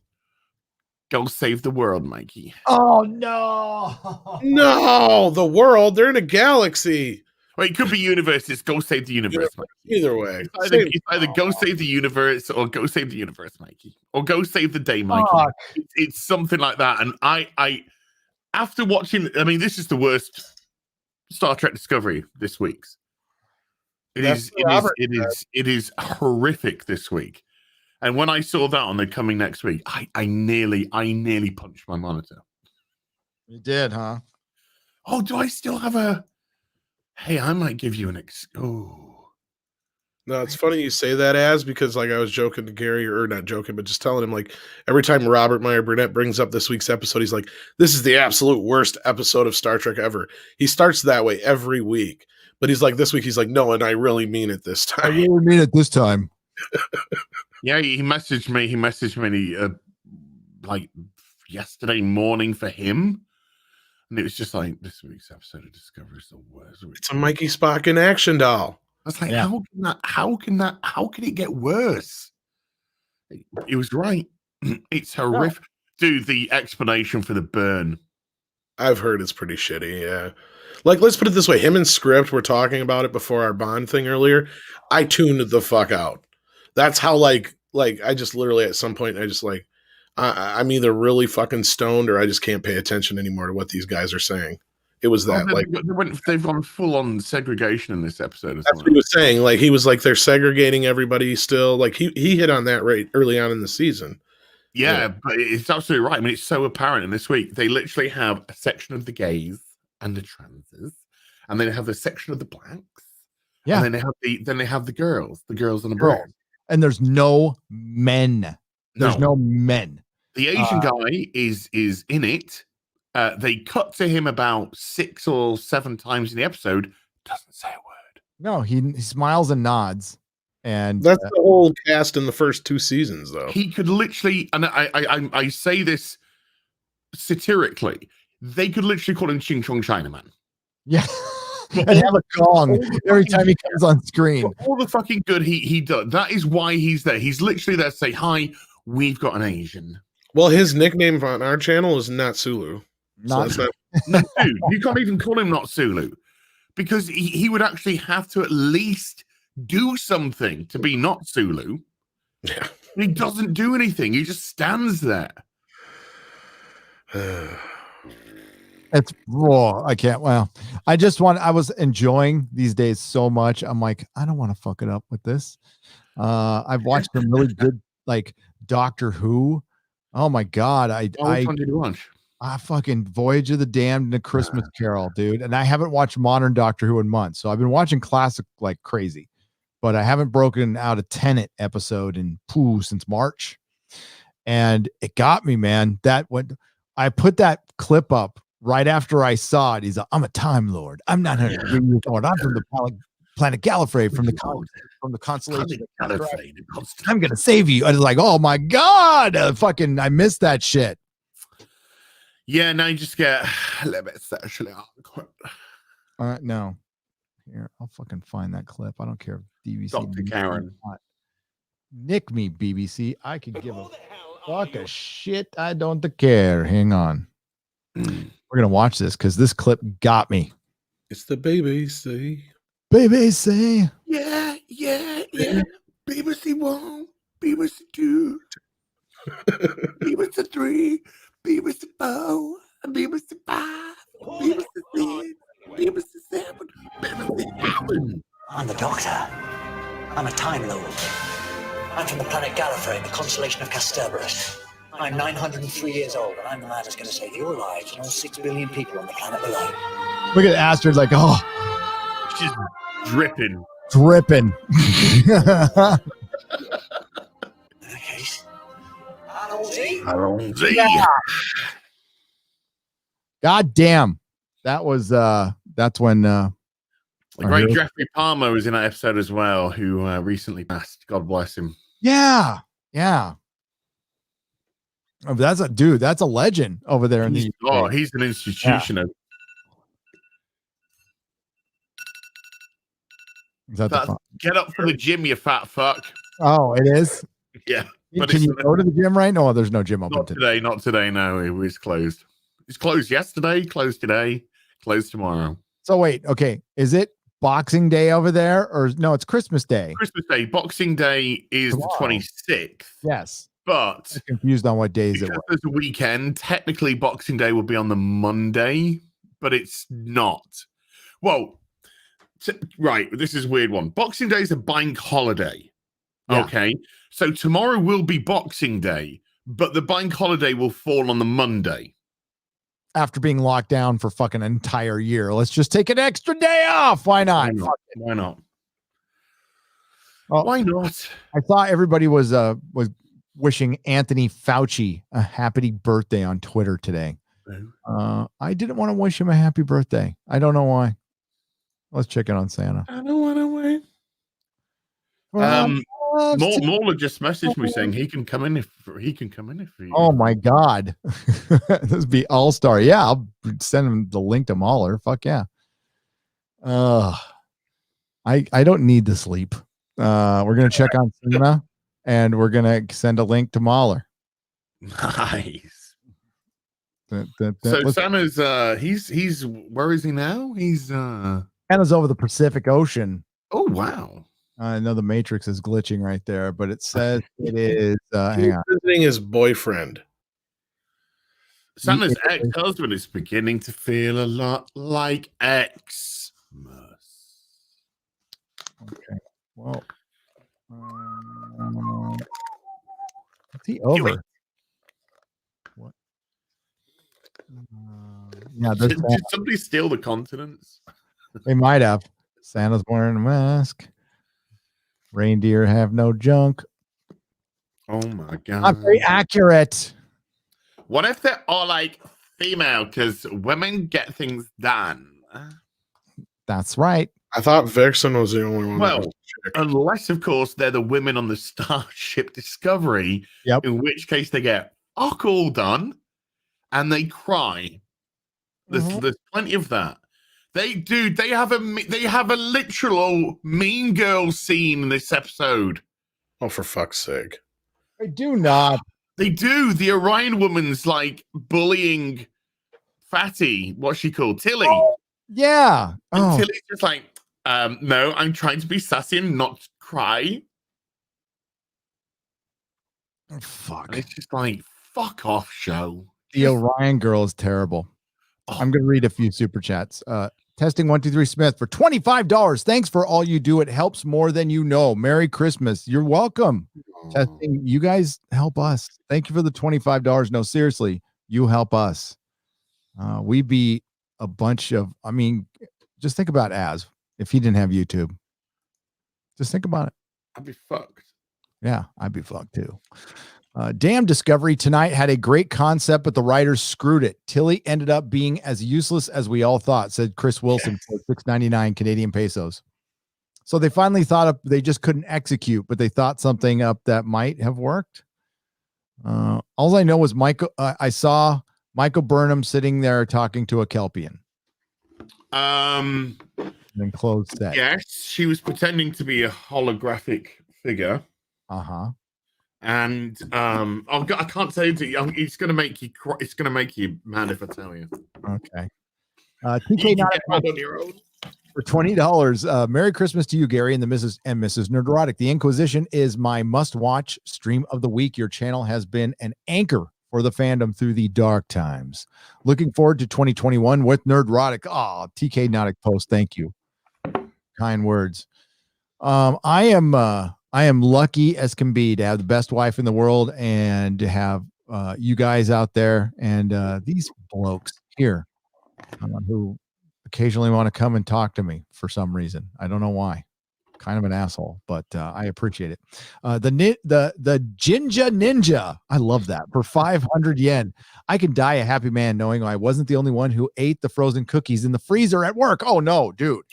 go save the world, Mikey. Oh no, the world, they're in a galaxy. Well, it could be universes. Go save the universe, Mikey. Either way, it's either go save the universe or go save the universe, Mikey, or go save the day, Mikey. It's something like that. And I after watching, I mean, this is the worst Star Trek Discovery this week's. It is horrific this week. And when I saw that on the coming next week, I nearly punched my monitor. You did, huh? Oh, do I still have a Hey, I might give you an No, it's funny you say that, because like I was joking to Gary, or not joking, but just telling him, like, every time Robert Meyer Burnett brings up this week's episode, he's like, this is the absolute worst episode of Star Trek ever. He starts that way every week, but he's like, this week, he's like, no, and I really mean it this time. I really mean it this time. Yeah, he messaged me like yesterday morning for him. And it was just like, this week's episode of Discovery is the worst. It's a Mikey Spock in action doll. I was like, how can it get worse? It was right. It's horrific. Dude, the explanation for the burn. I've heard it's pretty shitty, yeah. Like, let's put it this way. Him and Script were talking about it before our Bond thing earlier. I tuned the fuck out. That's how, like I just literally at some point, I just like, I'm either really fucking stoned or I just can't pay attention anymore to what these guys are saying. It was that they've gone full on segregation in this episode. That's what he was saying. Like, he was like, they're segregating everybody still. Like, he hit on that right early on in the season. Yeah, but it's absolutely right. I mean, it's so apparent in this week. They literally have a section of the gays and the transes, and then they have a section of the blacks. Yeah. And then they have the girls and the boys. And there's no men. There's no men. The Asian guy is in it. They cut to him about 6 or 7 times in the episode. Doesn't say a word. No, he smiles and nods. And that's the whole cast in the first 2 seasons, though. He could literally, and I say this satirically, they could literally call him Ching Chong Chinaman. Yeah. And have a gong every time he comes on screen. All the fucking good he does. That is why he's there. He's literally there to say, hi, we've got an Asian. Well, his nickname on our channel is Not Sulu. No, dude, you can't even call him Not Sulu, because he would actually have to at least do something to be Not Sulu. Yeah. He doesn't do anything. He just stands there. It's raw. I can't. Well, I was enjoying these days so much. I'm like, I don't want to fuck it up with this. I've watched some really good, like, Doctor Who. Oh my God. Which one did you watch? Fucking Voyage of the Damned and A Christmas Carol, dude. And I haven't watched modern Doctor Who in months. So I've been watching classic like crazy, but I haven't broken out a Tenet episode since March. And it got me, man. I put that clip up right after I saw it. He's like, I'm a Time Lord. I'm not a years old. I'm from the planet Gallifrey, from the constellation. I'm gonna save you. I was like, oh my God, I missed that shit. Yeah, now you just get a little bit sexually awkward. No. Here, I'll fucking find that clip. I don't care if BBC. Dr. Karen. Nick me, BBC. I could give a fuck a shit. I don't care. Hang on. We're going to watch this because this clip got me. It's the BBC. BBC. Yeah. BBC 1, BBC 2, BBC 3, BBC 4, BBC 5, BBC 6, BBC 7, BBC 8. I'm the Doctor. I'm a Time Lord. I'm from the planet Gallifrey in the constellation of Kasterborous. I'm 903 years old, and I'm the man who's going to save your lives and all 6 billion people on the planet below. Look at Astrid's like, oh. She's dripping. Dripping. In that case, Yeah. God damn. That was, that's when, the great Jeffrey Palmer was in that episode as well, who recently passed. God bless him. Yeah. Oh, that's a legend over there in the UK. He's an institution. Yeah. Is that get up for the gym, you fat fuck. Oh, it is? Yeah. But can you go to the gym right now? No, there's no gym open today. Not today. No, it was closed. It's closed yesterday, closed today, closed tomorrow. So wait, okay. Is it Boxing Day over there, or no, it's Christmas Day? Christmas Day. Boxing Day is tomorrow. The 26th. Yes. But I'm confused on what days it was. There's a weekend. Technically, Boxing Day will be on the Monday, but it's not. Well, right. This is a weird one. Boxing Day is a bank holiday. Yeah. Okay. So tomorrow will be Boxing Day, but the bank holiday will fall on the Monday. after being locked down for fucking an entire year. Let's just take an extra day off. Why not? Why not? Well, why not? I thought everybody was wishing Anthony Fauci a happy birthday on Twitter today. I didn't want to wish him a happy birthday. I don't know why. Let's check in on Santa. I don't want to win. Mauler just messaged me saying he can come in if you. Oh my God. This would be all-star. Yeah, I'll send him the link to Mauler. Fuck yeah. I don't need to sleep. We're gonna check on Santa and we're gonna send a link to Mauler. Nice. So Santa's he's where is he now? He's Santa's over the Pacific Ocean. Oh wow. I know the Matrix is glitching right there, but it says it is hang on. Visiting his boyfriend. Santa's ex-husband is beginning to feel a lot like Xmas. Okay. Well, is he over? What? Yeah, did somebody steal the continents? They might have. Santa's wearing a mask. Reindeer have no junk. Oh my God. Not very accurate. What if they're all like female? Because women get things done. That's right. I thought Vixen was the only one. Well, unless, of course, they're the women on the Starship Discovery, in which case they get all done and they cry. There's plenty of that. They have a literal Mean Girls scene in this episode. Oh, for fuck's sake. They do not. They do. The Orion woman's like bullying Fatty, what's she called? Tilly. Oh, yeah. And Tilly's just like, no, I'm trying to be sassy and not cry. Oh, fuck. And it's just like, fuck off, show. The Orion girl is terrible. I'm going to read a few super chats. Testing 123 Smith for $25. Thanks for all you do. It helps more than you know. Merry Christmas. You're welcome. Testing. You guys help us. Thank you for the $25. No, seriously, you help us. We be a bunch of, I mean, just think about Az if he didn't have YouTube. Just think about it. I'd be fucked. Yeah, I'd be fucked too. Damn, Discovery tonight had a great concept, but the writers screwed it. Tilly ended up being as useless as we all thought, said Chris Wilson for $6.99 Canadian pesos. So they finally thought up, they just couldn't execute, but they thought something up that might have worked. All I know was I saw Michael Burnham sitting there talking to a Kelpian. Then closed set. Yes, she was pretending to be a holographic figure. And I can't say to you. It's going to make you. It's going to make you mad if I tell you. Okay. TK on your own for $20. Merry Christmas to you, Gary, and the Mrs. Nerdrotic. The Inquisition is my must-watch stream of the week. Your channel has been an anchor for the fandom through the dark times. Looking forward to 2021 with Nerdrotic. Oh, TK Nautic post. Thank you. Kind words. I am lucky as can be to have the best wife in the world and to have you guys out there and these blokes here who occasionally want to come and talk to me for some reason. I don't know why. Kind of an asshole, but I appreciate it. The Jinja Ninja. I love that. For 500 yen. I can die a happy man knowing I wasn't the only one who ate the frozen cookies in the freezer at work. Oh no, dude.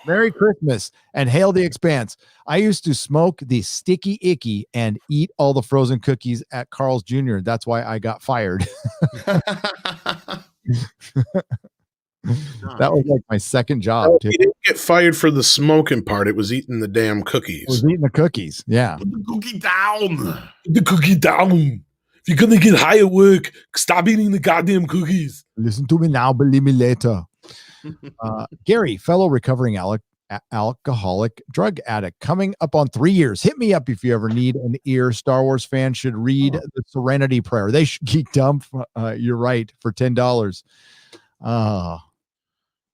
Merry Christmas and hail the expanse. I used to smoke the sticky icky and eat all the frozen cookies at Carl's Jr. That's why I got fired. That was like my second job. He didn't get fired for the smoking part. It was eating the damn cookies. It was eating the cookies. Yeah. Put the cookie down. Put the cookie down. If you're going to get high at work, stop eating the goddamn cookies. Listen to me now, believe me later. Gary, fellow recovering alcoholic drug addict, coming up on 3 years. Hit me up if you ever need an ear. Star Wars fans should read the Serenity Prayer. They should geek dump. You're right, for $10.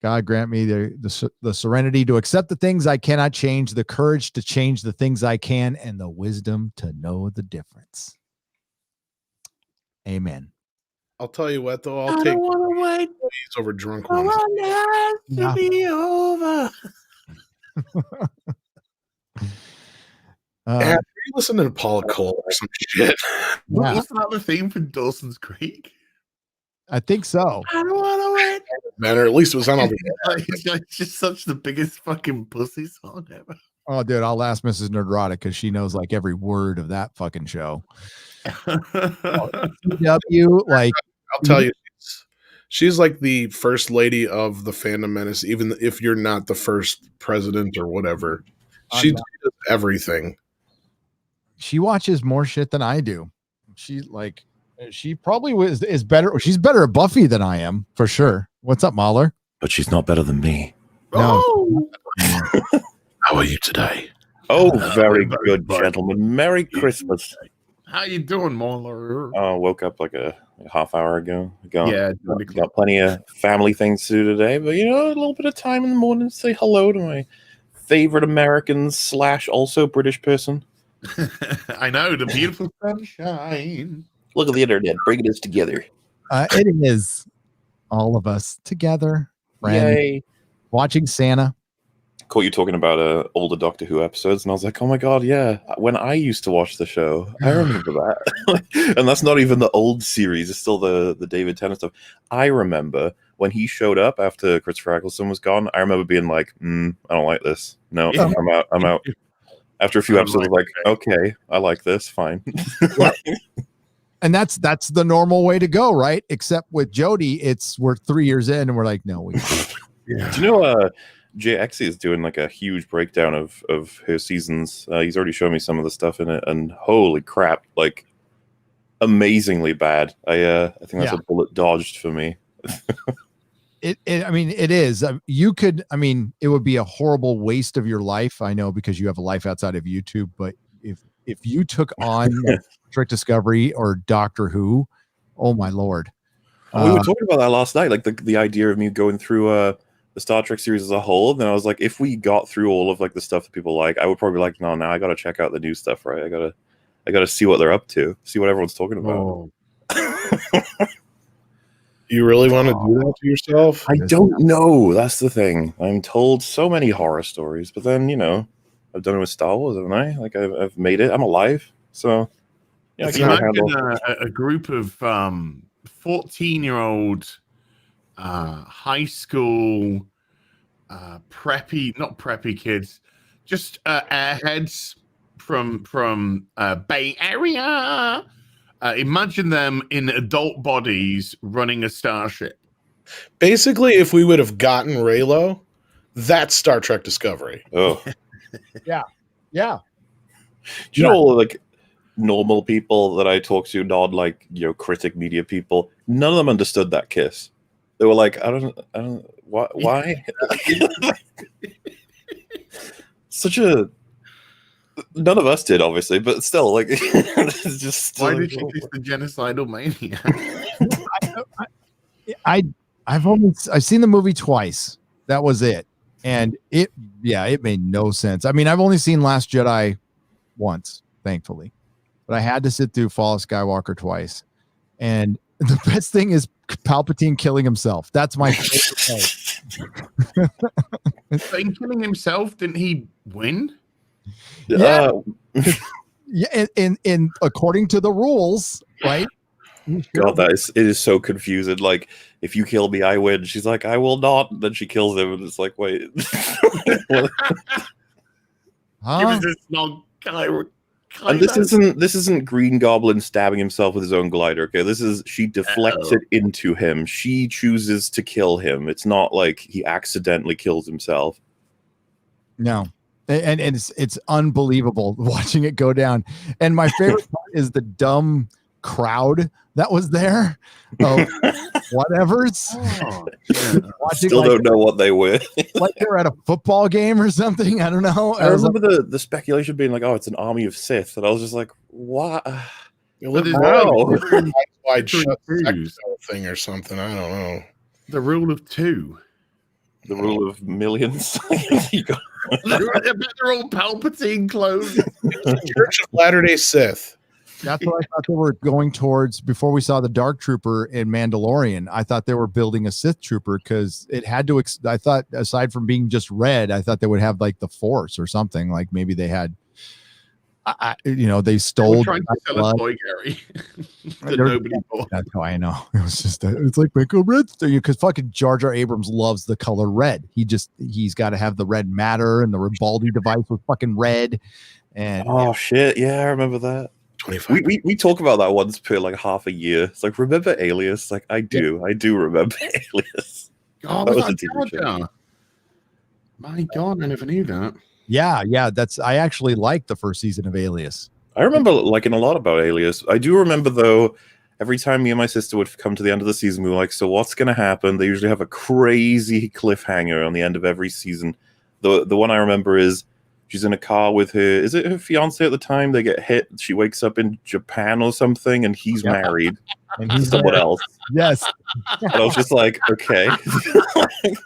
God grant me the serenity to accept the things I cannot change, the courage to change the things I can, and the wisdom to know the difference. Amen. I'll tell you what, though, I'll take wait. He's over drunk I ones. want it to be over. Have you listened to Paula Cole or some shit? Yeah. Wasn't that the theme for Dawson's Creek? I think so. I don't want to wait. Man, or at least it was on all the. It's just such the biggest fucking pussy song ever. Oh, dude, I'll ask Mrs. Nerdrotic because she knows like every word of that fucking show. CW, like, I'll tell you, she's like the first lady of the Phantom Menace, even if you're not the first president or whatever. She does everything. she watches more shit than I do. She probably is better. She's better at Buffy than I am for sure. What's up, Mahler? But she's not better than me. No. How are you today? Oh, very good, gentlemen. Merry Christmas. How you doing, Mauler? Woke up like a half hour ago. Got plenty of family things to do today, but a little bit of time in the morning to say hello to my favorite American / also British person. I know, the beautiful sunshine. Look at the internet, bringing us together. It is all of us together, friend, Yay. watching Santa. Caught you talking about older Doctor Who episodes, and I was like, oh my god, yeah, when I used to watch the show, I remember that. And that's not even the old series, it's still the David Tennant stuff. I remember when he showed up after Christopher Eccleston was gone, I remember being like, I don't like this. No, I'm out. After a few episodes, I was like, okay, I like this, fine. And that's the normal way to go, right? Except with Jodie, we're 3 years in and we're like, no, we can't. Yeah. Do you know JXE is doing like a huge breakdown of her seasons. He's already shown me some of the stuff in it, and holy crap, like amazingly bad. I think that's a bullet dodged for me. It is. It would be a horrible waste of your life. I know, because you have a life outside of YouTube, but if you took on Trick Discovery or Doctor Who, oh my Lord. We were talking about that last night, like the idea of me going through the Star Trek series as a whole. And then I was like, if we got through all of like the stuff that people like, I would probably like, no, now I got to check out the new stuff, right? I gotta see what they're up to, see what everyone's talking about. You really want to do that to yourself? I don't know. That's the thing. I'm told so many horror stories, but then I've done it with Star Wars, haven't I? Like I've made it. I'm alive, so yeah. Imagine a group of 14-year-old high school not preppy kids, just airheads from Bay Area. Imagine them in adult bodies running a starship. Basically, if we would have gotten Raylo, that's Star Trek Discovery. Oh, Yeah. do you know all like normal people that I talk to, not like critic media people? None of them understood that kiss. They were like, I don't, why? None of us did, obviously, but still, like, it's just. Why did you kiss the genocidal maniac? I've seen the movie twice. That was it. And it made no sense. I mean, I've only seen Last Jedi once, thankfully, but I had to sit through Fall of Skywalker twice. And the best thing is Palpatine killing himself. That's my favorite part. But in killing himself, didn't he win? Yeah. Yeah. In according to the rules, right? God, it is so confusing. Like, if you kill me, I win. She's like, I will not. And then she kills him, and it's like, wait. It was just not and this isn't Green Goblin stabbing himself with his own glider. Okay, she deflects it into him. She chooses to kill him. It's not like he accidentally kills himself. No. And it's unbelievable watching it go down. And my favorite part is the dumb crowd that was there. Oh, whatevers. Still don't know what they were. Like they're at a football game or something. I don't know. I remember the speculation being like, oh, it's an army of Sith. And I was just like, what? Wide shut thing or something. I don't know. The rule of two. The rule of millions. They're all Palpatine clones. Church of Latter-day Sith. That's what I thought they were going towards before we saw the Dark Trooper in Mandalorian. I thought they were building a Sith Trooper because it had to. I thought aside from being just red, I thought they would have like the Force or something. Like maybe they had, they stole. We're trying to sell a toy, Gary, that nobody bought. That's how I know. It was just it's like make a red thing because fucking Jar Jar Abrams loves the color red. He's got to have the red matter, and the Baldy device was fucking red. And shit, yeah, I remember that. 25. We talk about that once per like half a year. It's like, remember Alias? Like I do remember Alias. Oh, that was a TV show. My God, I never knew that. Yeah, I actually liked the first season of Alias. I remember liking a lot about Alias. I do remember though, every time me and my sister would come to the end of the season, we were like, so what's gonna happen? They usually have a crazy cliffhanger on the end of every season. The one I remember is she's in a car with is it her fiance at the time? They get hit. She wakes up in Japan or something, and he's married and he's someone else. Yes. And I was just like, okay.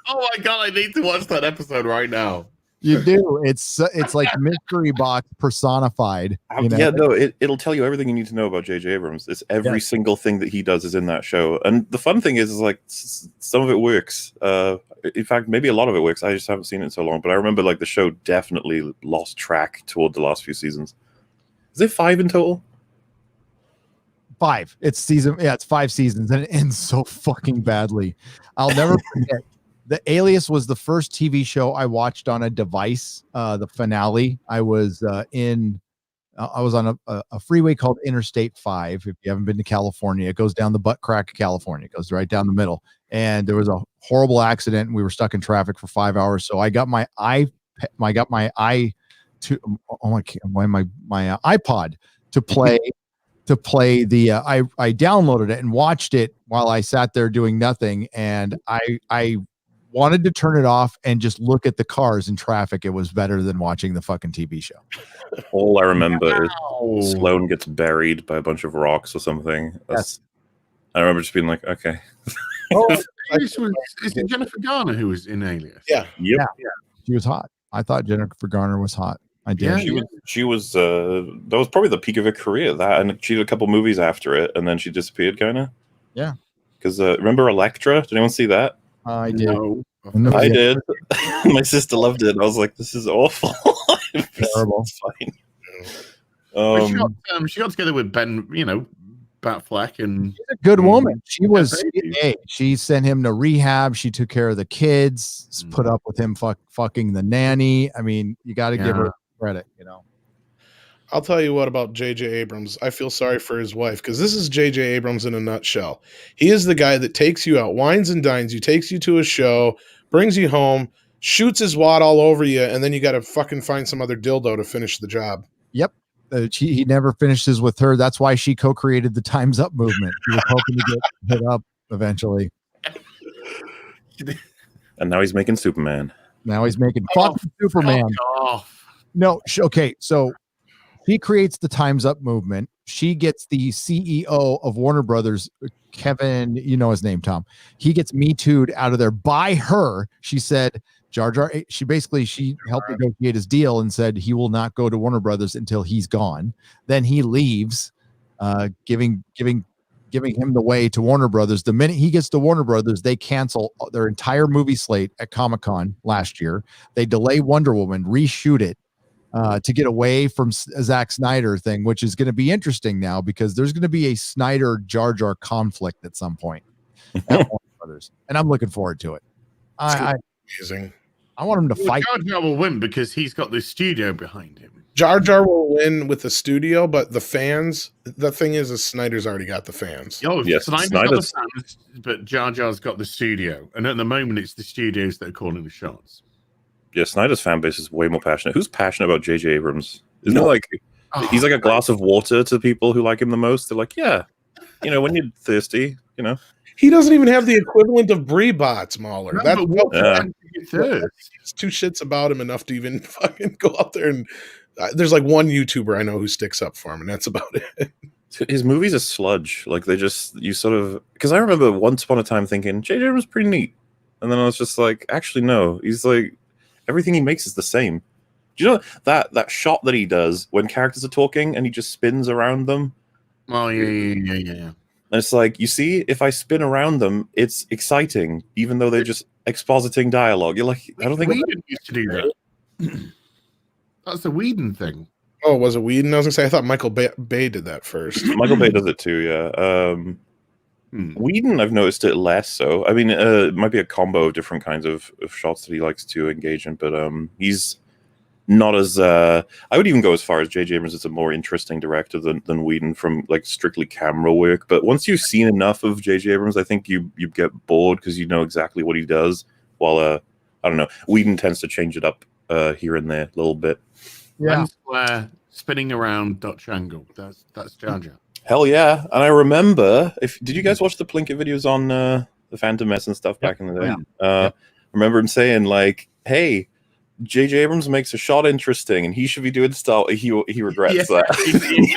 Oh my God, I need to watch that episode right now. You do. It's like Mystery Box personified. Yeah, no, it'll tell you everything you need to know about J.J. Abrams. It's every single thing that he does is in that show. And the fun thing is like some of it works. In fact, maybe a lot of it works. I just haven't seen it in so long. But I remember like the show definitely lost track toward the last few seasons. Is it 5 in total? 5. It's 5 seasons, and it ends so fucking badly. I'll never forget. The Alias was the first TV show I watched on a device. The finale, I was on a freeway called Interstate 5. If you haven't been to California, it goes down the butt crack of California. It goes right down the middle. And there was a horrible accident, and we were stuck in traffic for 5 hours. So I got my iPod to play. To play the I downloaded it and watched it while I sat there doing nothing, and I wanted to turn it off and just look at the cars in traffic. It was better than watching the fucking TV show. All I remember is Sloane gets buried by a bunch of rocks or something. Yes. I remember just being like, okay. Is it Jennifer Garner who was in Alias? Yeah. Yep. Yeah. She was hot. I thought Jennifer Garner was hot. I did. Yeah, she was that was probably the peak of her career. That, and she did a couple movies after it, and then she disappeared kind of. Yeah. Because remember Elektra? Did anyone see that? I did. No. I did. My sister loved it. I was like, "This is awful." Terrible. It's fine. She got together with Ben, Batfleck, and she's a good woman. She was. She sent him to rehab. She took care of the kids. Put up with him fucking the nanny. I mean, you got to give her credit. I'll tell you what about J.J. Abrams. I feel sorry for his wife because this is J.J. Abrams in a nutshell. He is the guy that takes you out, wines and dines you, takes you to a show, brings you home, shoots his wad all over you, and then you got to fucking find some other dildo to finish the job. Yep. He never finishes with her. That's why she co-created the Time's Up movement. She was hoping to get hit up eventually. And now he's making Superman. Now he's making fucking Superman. No, okay, so he creates the Time's Up movement. She gets the CEO of Warner Brothers, Kevin, you know his name, Tom. He gets Me Too'd out of there by her. She said, Jar Jar, she helped negotiate his deal and said he will not go to Warner Brothers until he's gone. Then he leaves, giving him the way to Warner Brothers. The minute he gets to Warner Brothers, they cancel their entire movie slate at Comic-Con last year. They delay Wonder Woman, reshoot it to get away from Zack Snyder thing, which is going to be interesting now because there's going to be a Snyder Jar Jar conflict at some point at Warner Brothers, and I'm looking forward to it. Amazing. I want him to fight. Jar Jar will win because he's got the studio behind him. Jar Jar will win with the studio, but the fans, the thing is Snyder's already got the fans. Yes, Snyder's got the fans, but Jar Jar's got the studio. And at the moment, it's the studios that are calling the shots. Yeah, Snyder's fan base is way more passionate. Who's passionate about J.J. Abrams? Isn't it like he's like a glass of water to people who like him the most? They're like, yeah, when you're thirsty, He doesn't even have the equivalent of Brie bots, Mahler. That's two shits about him enough to even fucking go out there and there's like one YouTuber I know who sticks up for him, and that's about it. His movies are sludge. Like because I remember once upon a time thinking J.J. was pretty neat, and then I was just like, actually no, he's like everything he makes is the same. Do you know that shot that he does when characters are talking and he just spins around them? Oh yeah. And it's like, you see, if I spin around them, it's exciting, even though they're just expositing dialogue. You're like, I don't think Whedon used to do that. That's a Whedon thing. Oh, was it Whedon? I was gonna say I thought Michael Bay did that first. Michael Bay does it too, yeah. Whedon, I've noticed it less so. I mean, it might be a combo of different kinds of shots that he likes to engage in, but he's not as I would even go as far as J.J. Abrams is a more interesting director than Whedon from like strictly camera work. But once you've seen enough of J.J. Abrams, I think you get bored because you know exactly what he does. While I don't know, Whedon tends to change it up here and there a little bit. Yeah, spinning around Dutch angle. That's Jar Jar. Hell yeah! And I remember, did you guys watch the Plinkett videos on the Phantom Menace and stuff back in the day? I remember him saying like, "Hey, J.J. Abrams makes a shot interesting, and he should be doing stuff." He regrets that.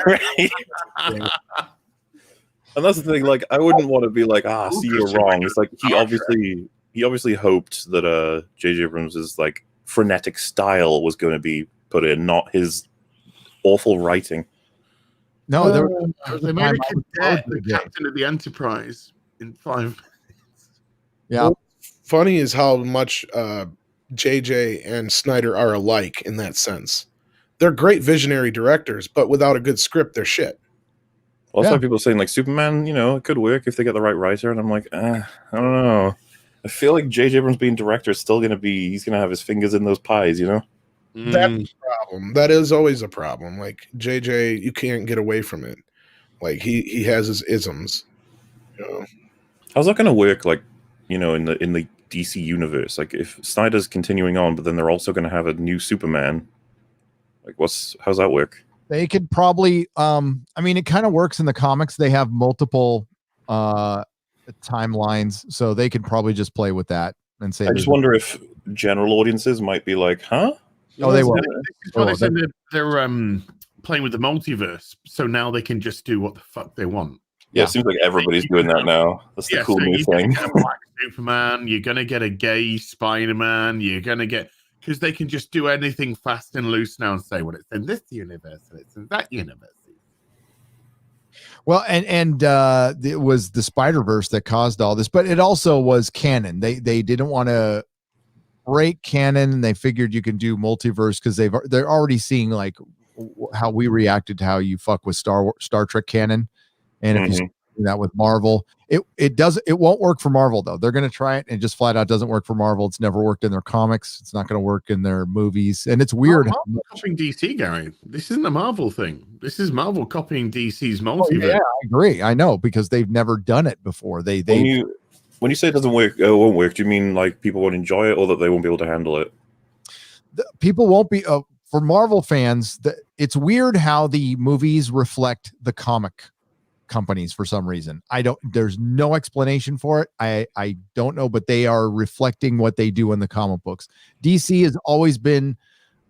Right? And that's the thing. Like, I wouldn't want to be like, see, you're wrong. It's like he obviously hoped that J.J. Abrams' like frenetic style was going to be put in, not his awful writing. No, they made a cadet the captain of the Enterprise in 5 minutes. Yeah. What's funny is how much JJ and Snyder are alike in that sense. They're great visionary directors, but without a good script, they're shit. Well, that's why people are saying like Superman, it could work if they get the right writer, and I'm like, I don't know. I feel like J.J. Abrams being director is still he's gonna have his fingers in those pies, That's a problem. That is always a problem. Like JJ, you can't get away from it. Like he has his isms. How's that going to work? Like, in the DC universe, like if Snyder's continuing on, but then they're also going to have a new Superman. Like, how's that work? They could probably. I mean, it kind of works in the comics. They have multiple timelines, so they could probably just play with that and say. I just wonder if general audiences might be like, huh? Oh, they will. They said they're playing with the multiverse, so now they can just do what the fuck they want. Yeah, it seems like everybody's doing that now. That's the cool new thing. You're gonna get a black Superman, you're gonna get a gay Spider-Man, you're gonna get, because they can just do anything fast and loose now and say, well, it's in this universe and it's in that universe. Well, and it was the Spider-Verse that caused all this, but it also was canon. They didn't want to break canon, and they figured you can do multiverse because they're already seeing like how we reacted to how you fuck with Star Trek canon, and if you do that with Marvel, it won't work for Marvel though. They're going to try it and just flat out doesn't work for Marvel. It's never worked in their comics. It's not going to work in their movies, and it's weird. Marvel copying DC, Gary. This isn't a Marvel thing. This is Marvel copying DC's multiverse. Yeah, I agree. I know because they've never done it before. When you say it doesn't work, it won't work, do you mean like people won't enjoy it or that they won't be able to handle it? People won't be for Marvel fans. It's weird how the movies reflect the comic companies for some reason. There's no explanation for it. I don't know, but they are reflecting what they do in the comic books. DC has always been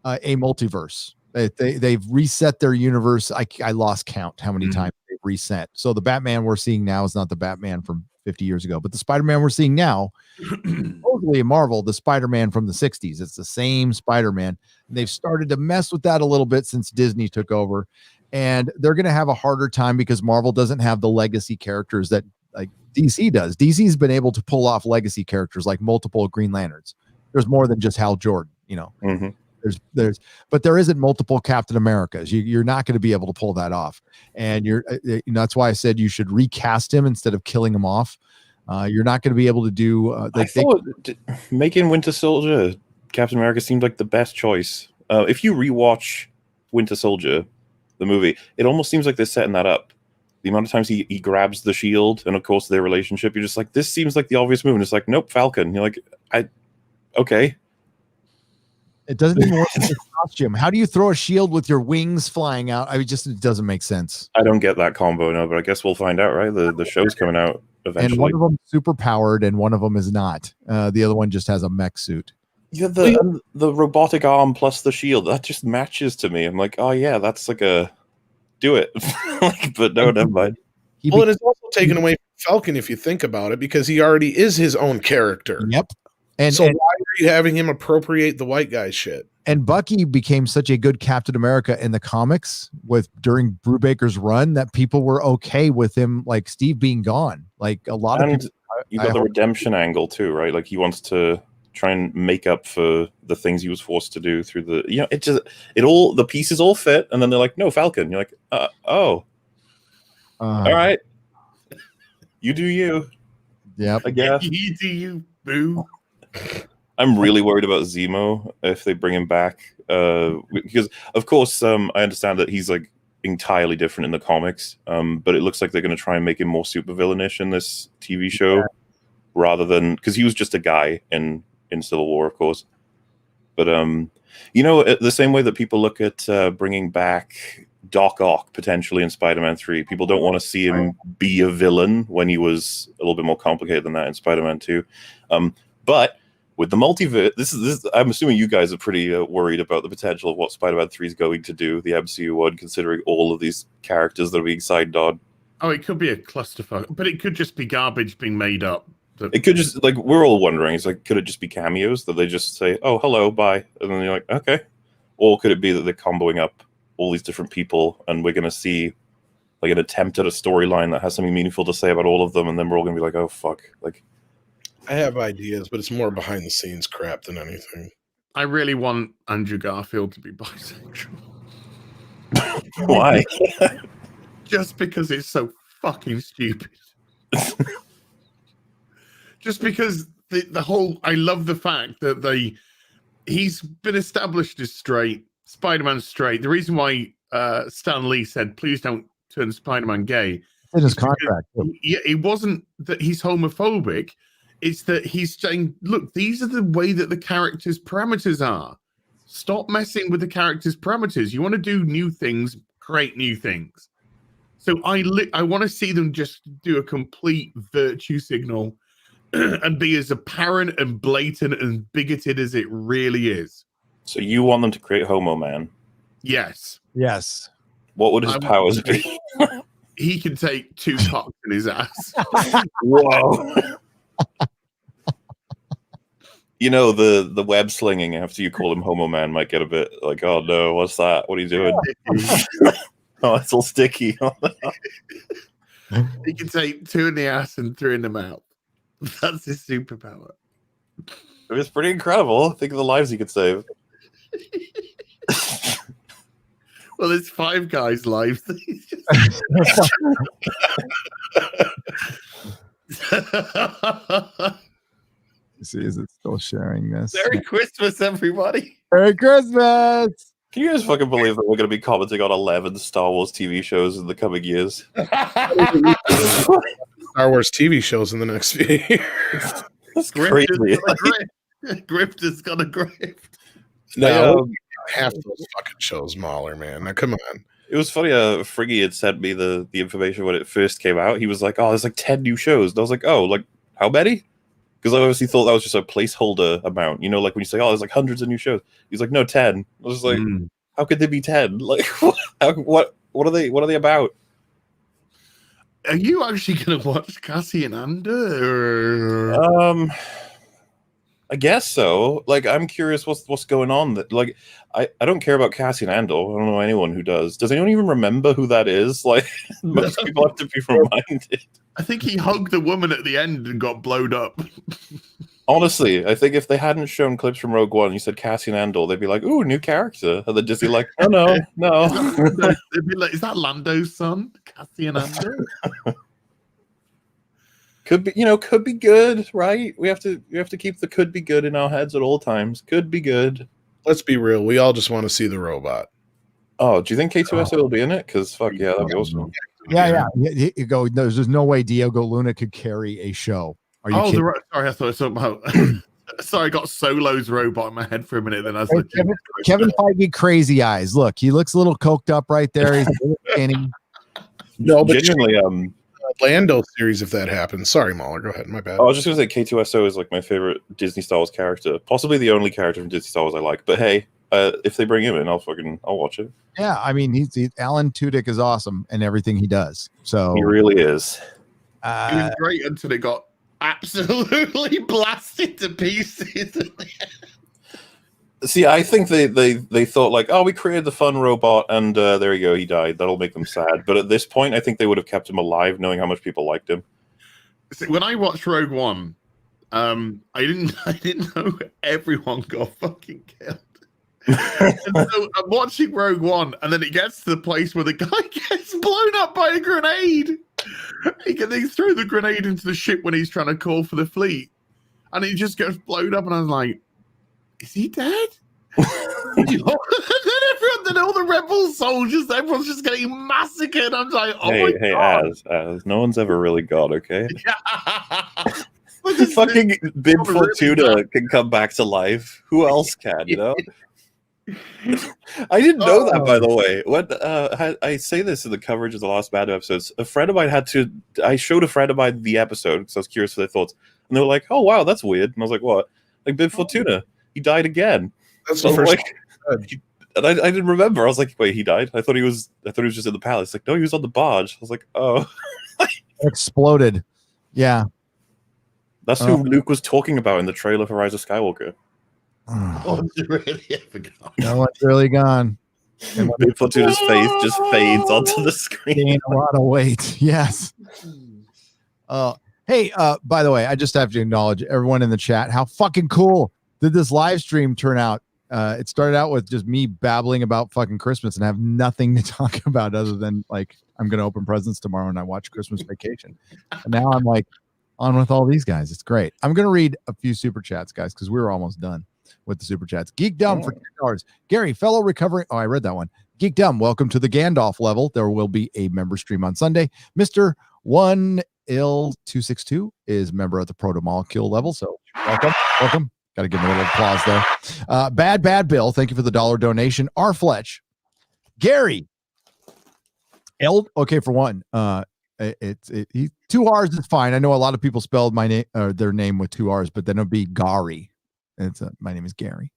a multiverse. They've reset their universe. I lost count how many times they've reset. So the Batman we're seeing now is not the Batman from 50 years ago, but the Spider-Man we're seeing now, supposedly in Marvel, the Spider-Man from the 60s. It's the same Spider-Man. And they've started to mess with that a little bit since Disney took over, and they're going to have a harder time because Marvel doesn't have the legacy characters that like DC does. DC's been able to pull off legacy characters like multiple Green Lanterns. There's more than just Hal Jordan, but there isn't multiple Captain Americas. You're not going to be able to pull that off. And that's why I said you should recast him instead of killing him off. You're not going to be able to do. I thought making Winter Soldier Captain America seemed like the best choice. If you rewatch Winter Soldier, the movie, it almost seems like they're setting that up. The amount of times he grabs the shield, and of course their relationship, you're just like, this seems like the obvious move. And it's like, nope, Falcon. You're like, okay. It doesn't even work in the costume. How do you throw a shield with your wings flying out? It doesn't make sense. I don't get that combo, no, but I guess we'll find out, right? The show's coming out eventually. And one of them super powered and one of them is not. The other one just has a mech suit. Yeah, the robotic arm plus the shield, that just matches to me. I'm like, oh yeah, that's like a do it. But no, never mind. Well, it is also taken away from Falcon if you think about it, because he already is his own character. Yep. So why are having him appropriate the white guy shit. And Bucky became such a good Captain America in the comics during Brubaker's run that people were okay with him, like Steve being gone. Like a lot of people. You got the redemption angle too, right? Like he wants to try and make up for the things he was forced to do through the pieces all fit, and then they're like, no, Falcon. You're like, all right, you do you. Yeah, I guess You do you, boo. I'm really worried about Zemo if they bring him back, because of course I understand that he's like entirely different in the comics, but it looks like they're going to try and make him more supervillainish in this TV show, rather than because he was just a guy in Civil War, of course. But the same way that people look at bringing back Doc Ock potentially in Spider-Man 3, people don't want to see him be a villain when he was a little bit more complicated than that in Spider-Man 2. But with the multiverse, this I'm assuming you guys are pretty worried about the potential of what Spider-Man 3 is going to do, the MCU one, considering all of these characters that are being signed on. Oh, it could be a clusterfuck, but it could just be garbage being made up. It could just, like, we're all wondering, it's like, could it just be cameos that they just say, oh, hello, bye, and then you're like, okay. Or could it be that they're comboing up all these different people and we're going to see like an attempt at a storyline that has something meaningful to say about all of them, and then we're all going to be like, oh, fuck. Like, I have ideas, but it's more behind the scenes crap than anything. I really want Andrew Garfield to be bisexual. Why? Just because it's so fucking stupid. Just because the whole, I love the fact that he's been established as straight, Spider-Man's straight. The reason why Stan Lee said, please don't turn Spider-Man gay. in his contract. It wasn't that he's homophobic. It's that he's saying, look, these are the way that the character's parameters are. Stop messing with the character's parameters. You want to do new things, create new things. So I want to see them just do a complete virtue signal and be as apparent and blatant and bigoted as it really is. So you want them to create Homo Man? Yes. Yes. What would his powers be? He can take 2 cocks in his ass. Whoa. You know, the web slinging after you call him Homo Man might get a bit like, oh no, what's that? What are you doing? Oh, it's all sticky. He can take 2 in the ass and 3 in the mouth. That's his superpower. It's pretty incredible. Think of the lives he could save. Well, there's 5 guys' lives. See, is it still sharing this? Merry Christmas, everybody. Merry Christmas. Can you guys fucking believe that we're going to be commenting on 11 Star Wars TV shows in the coming years? Star Wars TV shows in the next few years. That's crazy. Grift has got a grift. No, half those fucking shows, Mahler, man. Now, come on. It was funny. Friggy had sent me the information when it first came out. He was like, "Oh, there's like 10 new shows." And I was like, "Oh, like how many?" Because I obviously thought that was just a placeholder amount. You know, like when you say, "Oh, there's like hundreds of new shows." He's like, "No, 10." I was like, "How could there be 10? Like, what are they? What are they about?" Are you actually going to watch Cassie and Andor? Or... I guess so. Like, I'm curious what's going on. That like, I don't care about Cassian Andor. I don't know anyone who does. Does anyone even remember who that is? Like, most people have to be reminded. I think he hugged the woman at the end and got blowed up. Honestly, I think if they hadn't shown clips from Rogue One, you said Cassian Andor, they'd be like, "Ooh, new character," and they'd just be like, "Oh no." They'd be like, "Is that Lando's son, Cassian Andor?" Could be good, right? We have to keep the could be good in our heads at all times. Could be good. Let's be real. We all just want to see the robot. Oh, do you think K2SO will be in it? Because fuck yeah, that'd be awesome. Yeah. You go. There's no way Diego Luna could carry a show. Are you kidding? Sorry, I thought it was about. Sorry, I got Solo's robot in my head for a minute. Then I was like, Kevin Feige, crazy eyes. Look, he looks a little coked up right there. He's a little skinny. No, but genuinely, Lando series, if that happens. Sorry, Mahler, go ahead. My bad. I was just gonna say K2SO is like my favorite Disney Star Wars character, possibly the only character from Disney Star Wars I like. But hey, if they bring him in, I'll watch it. Yeah, I mean, Alan Tudyk is awesome in everything he does. So he really is. He was great until it got absolutely blasted to pieces. See, I think they thought like, oh, we created the fun robot, and there you go, he died. That'll make them sad. But at this point, I think they would have kept him alive, knowing how much people liked him. See, when I watched Rogue One, I didn't know everyone got fucking killed. And so I'm watching Rogue One, and then it gets to the place where the guy gets blown up by a grenade. They throw the grenade into the ship when he's trying to call for the fleet, and he just gets blown up. And I was like, "Is he dead?" And then all the rebel soldiers, everyone's just getting massacred. I'm like, "Oh my god!" Az, no one's ever really God, okay? Yeah. Fucking Bib Fortuna can come back to life. Who else can, you know? I didn't know that, by the way. When I say this in the coverage of the last Bad episodes, a friend of mine I showed a friend of mine the episode because I was curious for their thoughts, and they were like, "Oh wow, that's weird." And I was like, "What?" Like Bib Fortuna, he died again. That's the first. And I didn't remember. I was like, "Wait, he died?" I thought he was just in the palace. Like, no, he was on the barge. I was like, "Oh." Exploded. Yeah. That's who Luke was talking about in the trailer for Rise of Skywalker. Oh, really? I forgot. No one's really gone. Bib Fortuna's face just fades onto the screen. Gain a lot of weight. Yes. Hey, by the way, I just have to acknowledge everyone in the chat. How fucking cool did this live stream turn out? It started out with just me babbling about fucking Christmas and have nothing to talk about other than like I'm going to open presents tomorrow and I watch Christmas Vacation. And now I'm like on with all these guys. It's great. I'm going to read a few super chats, guys, because we were almost done with the super chats. Geek Dumb for $10. Gary, fellow recovering. Oh, I read that one. Geek Dumb, welcome to the Gandalf level. There will be a member stream on Sunday. Mr. 1L262 is member at the Proto Molecule level. So welcome. Got to give him a little applause there. Bad Bill, thank you for the $1 donation. R. Fletch, Gary, okay, for one, he 2 R's is fine. I know a lot of people spelled my name or their name with 2 R's, but then it'll be Gary. My name is Gary,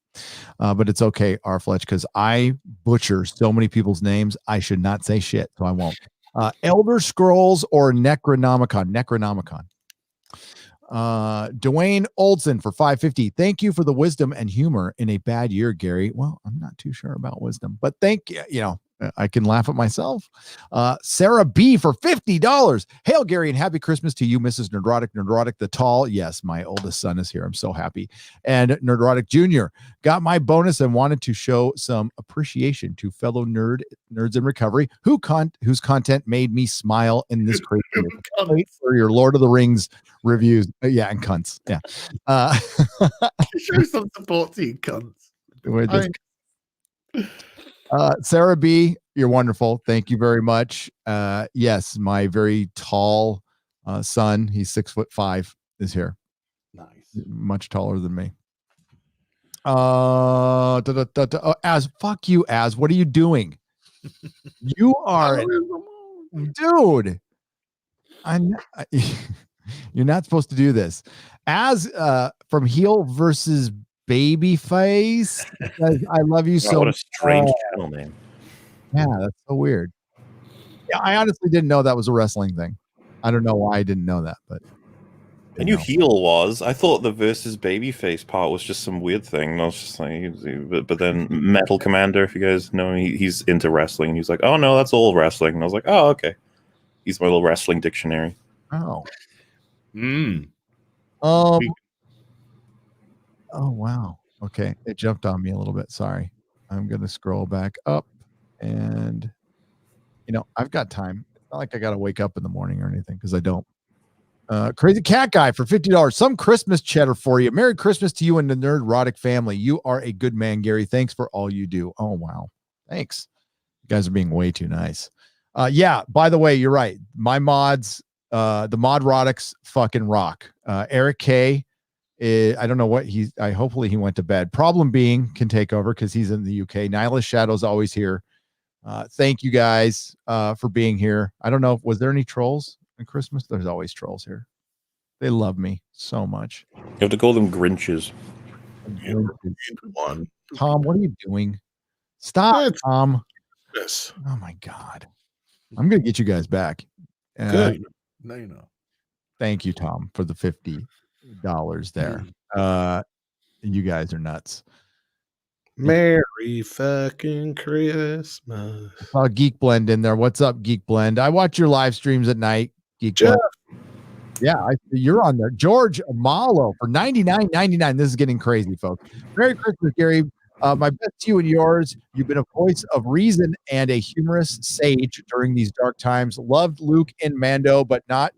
but it's okay, R. Fletch, because I butcher so many people's names. I should not say shit, so I won't. Elder Scrolls or Necronomicon. Dwayne Oldson for $5.50. Thank you for the wisdom and humor in a bad year, Gary. Well, I'm not too sure about wisdom, but thank you. I can laugh at myself. Sarah B for $50. Hail, Gary, and happy Christmas to you, Mrs. Nerdrotic the Tall. Yes, my oldest son is here. I'm so happy. And Nerdrotic Jr. got my bonus and wanted to show some appreciation to fellow nerds in recovery whose content made me smile in this crazy year. For your Lord of the Rings reviews. Yeah, and cunts. Yeah. Show some support to you, cunts. Sarah B, you're wonderful. Thank you very much. Yes, my very tall son, he's 6'5", is here. Nice. Much taller than me. Az, fuck you, Az. What are you doing? You are, dude. You're not supposed to do this. Az from Heel versus Babyface. I love you so What a much. strange channel name. Yeah, that's so weird. Yeah, I honestly didn't know that was a wrestling thing. I don't know why I didn't know that, but I knew Heel was. I thought the versus Babyface part was just some weird thing. And I was just like, but then Metal Commander, if you guys know, he's into wrestling. He's like, oh no, that's all wrestling. And I was like, oh okay. He's my little wrestling dictionary. Oh. Oh wow. Okay, it jumped on me a little bit. Sorry. I'm gonna scroll back up, and I've got time. It's not like I gotta wake up in the morning or anything because I don't. Crazy Cat Guy for $50. Some Christmas cheddar for you. Merry Christmas to you and the Nerdrotic family. You are a good man, Gary. Thanks for all you do. Oh wow, thanks. You guys are being way too nice. Yeah. By the way, you're right. My mods, the Modrotics, fucking rock. Eric K. I don't know what hopefully he went to bed. Problem being can take over because he's in the UK. Nihilist Shadow's always here. Thank you guys for being here. I don't know. Was there any trolls in Christmas? There's always trolls here. They love me so much. You have to call them Grinches. Tom, what are you doing? Stop, Tom. Yes. Oh my God. I'm going to get you guys back. Good. No, you're not. Thank you, Tom, for the $50 there. You guys are nuts. Merry fucking Christmas. Geek Blend in there. What's up, Geek Blend? I watch your live streams at night. Geek Jeff. Blend. Yeah, you're on there. George Amalo for $99.99. This is getting crazy, folks. Merry Christmas, Gary. My best to you and yours. You've been a voice of reason and a humorous sage during these dark times. Loved Luke and Mando, but not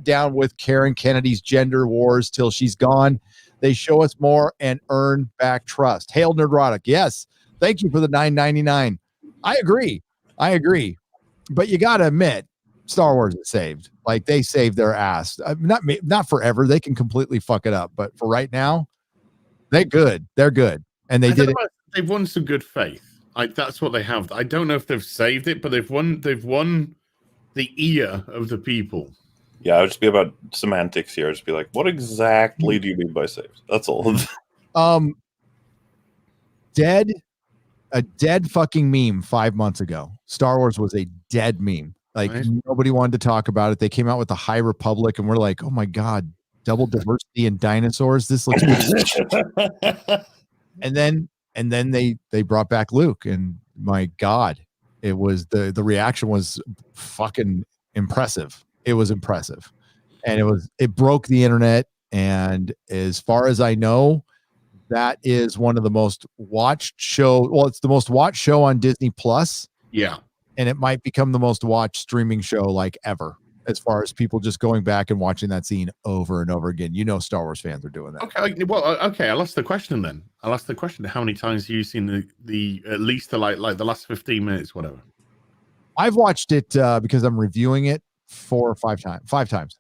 down with Karen Kennedy's gender wars till she's gone. They show us more and earn back trust. Hail Nerdrotic. Yes. Thank you for the $9.99. I agree. But you got to admit, Star Wars is saved. Like, they saved their ass. Not forever. They can completely fuck it up. But for right now, they're good. They're good. And they've won some good faith. That's what they have. I don't know if they've saved it, but they've won the ear of the people. Yeah, I would just be about semantics here. I'd just be like, what exactly do you mean by saved? That's all. A dead fucking meme 5 months ago. Star Wars was a dead meme. Like, nobody wanted to talk about it. They came out with the High Republic, and we're like, oh my God, double diversity in dinosaurs. This looks good. And then they brought back Luke, and my God, it was the reaction was fucking impressive. It was impressive, and it broke the internet. And as far as I know, that is one of the most watched show. Well, it's the most watched show on Disney Plus. Yeah, and it might become the most watched streaming show like ever. As far as people just going back and watching that scene over and over again. You know, Star Wars fans are doing that. Okay, well, okay. I'll ask the question then. I'll ask the question: how many times have you seen the at least the like the last 15 minutes, whatever? I've watched it because I'm reviewing it 4 or 5 times. 5 times.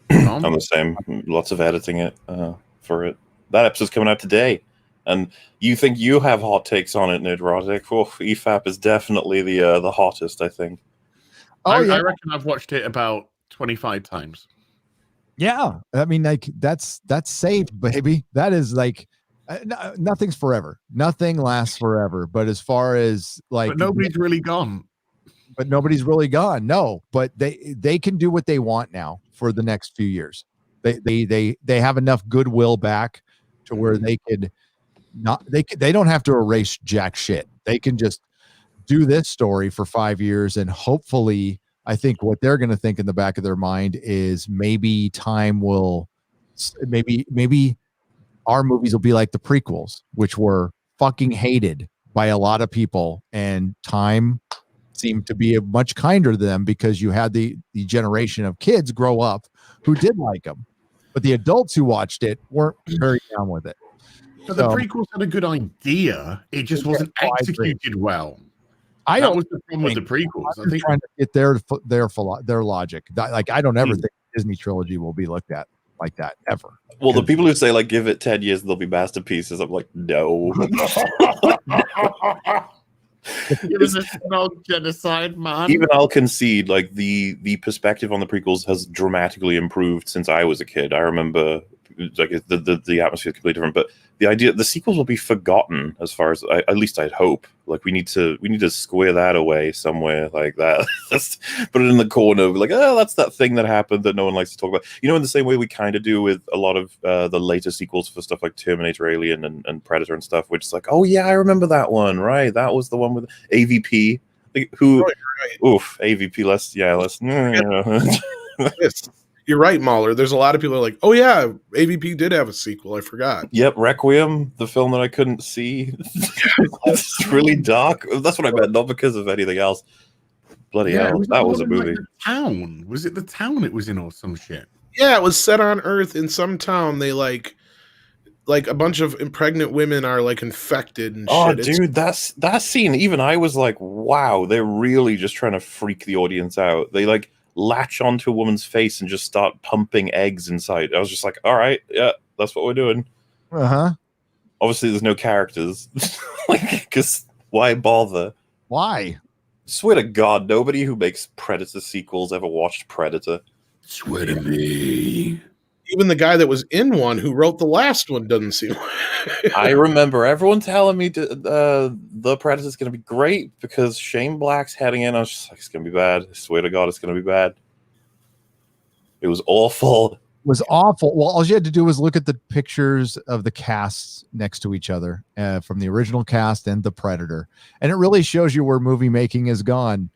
I'm the same. Lots of editing it for it. That episode's coming out today, and you think you have hot takes on it, Nerdrotic? Oh, EFAP is definitely the hottest, I think. I reckon I've watched it about 25 times. Yeah, I mean, like that's saved, baby. That is like nothing's forever. Nothing lasts forever. But as far as like, but nobody's really gone. But nobody's really gone. No, but they can do what they want now for the next few years. They have enough goodwill back to where they don't have to erase jack shit. They can just do this story for 5 years, and hopefully, I think what they're going to think in the back of their mind is maybe time will, maybe our movies will be like the prequels, which were fucking hated by a lot of people, and time seemed to be much kinder to them because you had the generation of kids grow up who did like them, but the adults who watched it weren't very down with it. But the prequels had a good idea. It just wasn't executed well. That was the problem with the prequels. I think trying to get their logic. Like, I don't ever think the Disney trilogy will be looked at like that ever. Well, the people who say like give it 10 years, they'll be masterpieces. I'm like, no. It was a small genocide, man. Even I'll concede, like the perspective on the prequels has dramatically improved since I was a kid. I remember like the atmosphere is completely different, but the idea the sequels will be forgotten as far as at least I'd hope. Like we need to square that away somewhere like that. Just put it in the corner, like, oh, that's that thing that happened that no one likes to talk about. You know, in the same way we kind of do with a lot of the later sequels for stuff like Terminator, Alien, and Predator and stuff, which is like, oh yeah, I remember that one, right? That was the one with AVP. Like, who? Right. Oof, AVP. Let's. Yes. You're right, Mahler. There's a lot of people who are like, oh yeah, AVP did have a sequel. I forgot. Yep, Requiem, the film that I couldn't see. It's really dark. That's what I meant, not because of anything else. Bloody hell, that was a movie. Like the town. Was it the town it was in or some shit? Yeah, it was set on Earth in some town. They like a bunch of pregnant women are like infected and shit. Oh, dude, that scene. Even I was like, wow, they're really just trying to freak the audience out. They like latch onto a woman's face and just start pumping eggs inside. I was just like, all right, yeah, that's what we're doing. Obviously there's no characters. Like, because why bother? Why? Swear to God, nobody who makes Predator sequels ever watched Predator. Swear to me. Even the guy that was in one who wrote the last one doesn't seem. I remember everyone telling me the Predator's going to be great because Shane Black's heading in. I was just like, it's going to be bad. I swear to God, it's going to be bad. It was awful. Was awful. Well, all you had to do was look at the pictures of the casts next to each other from the original cast and the Predator, and it really shows you where movie making has gone.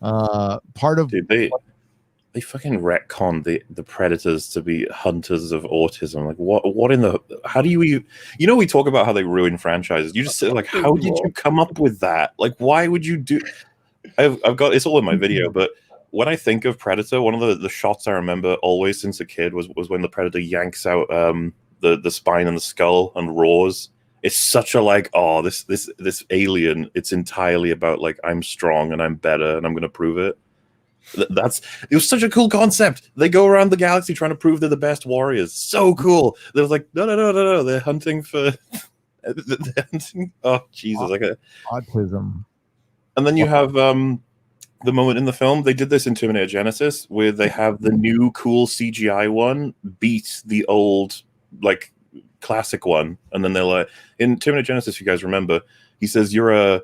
Part of Dude, they fucking retconned the Predators to be hunters of autism. Like, what in the? How do you we talk about how they ruin franchises. You just say, like, how did you come up with that? Like, why would you do? I've got it's all in my video, but when I think of Predator, one of the shots I remember always since a kid was when the Predator yanks out the spine and the skull and roars. It's such a like, oh, this alien. It's entirely about like, I'm strong and I'm better and I'm gonna prove it. It was such a cool concept. They go around the galaxy trying to prove they're the best warriors. So cool. They was like, no. They're hunting for. They're hunting. Oh Jesus! Like autism. And then you have the moment in the film, they did this in Terminator Genesis, where they have the new cool CGI one beat the old like classic one, and then they're like, in Terminator Genesis, if you guys remember, he says you're an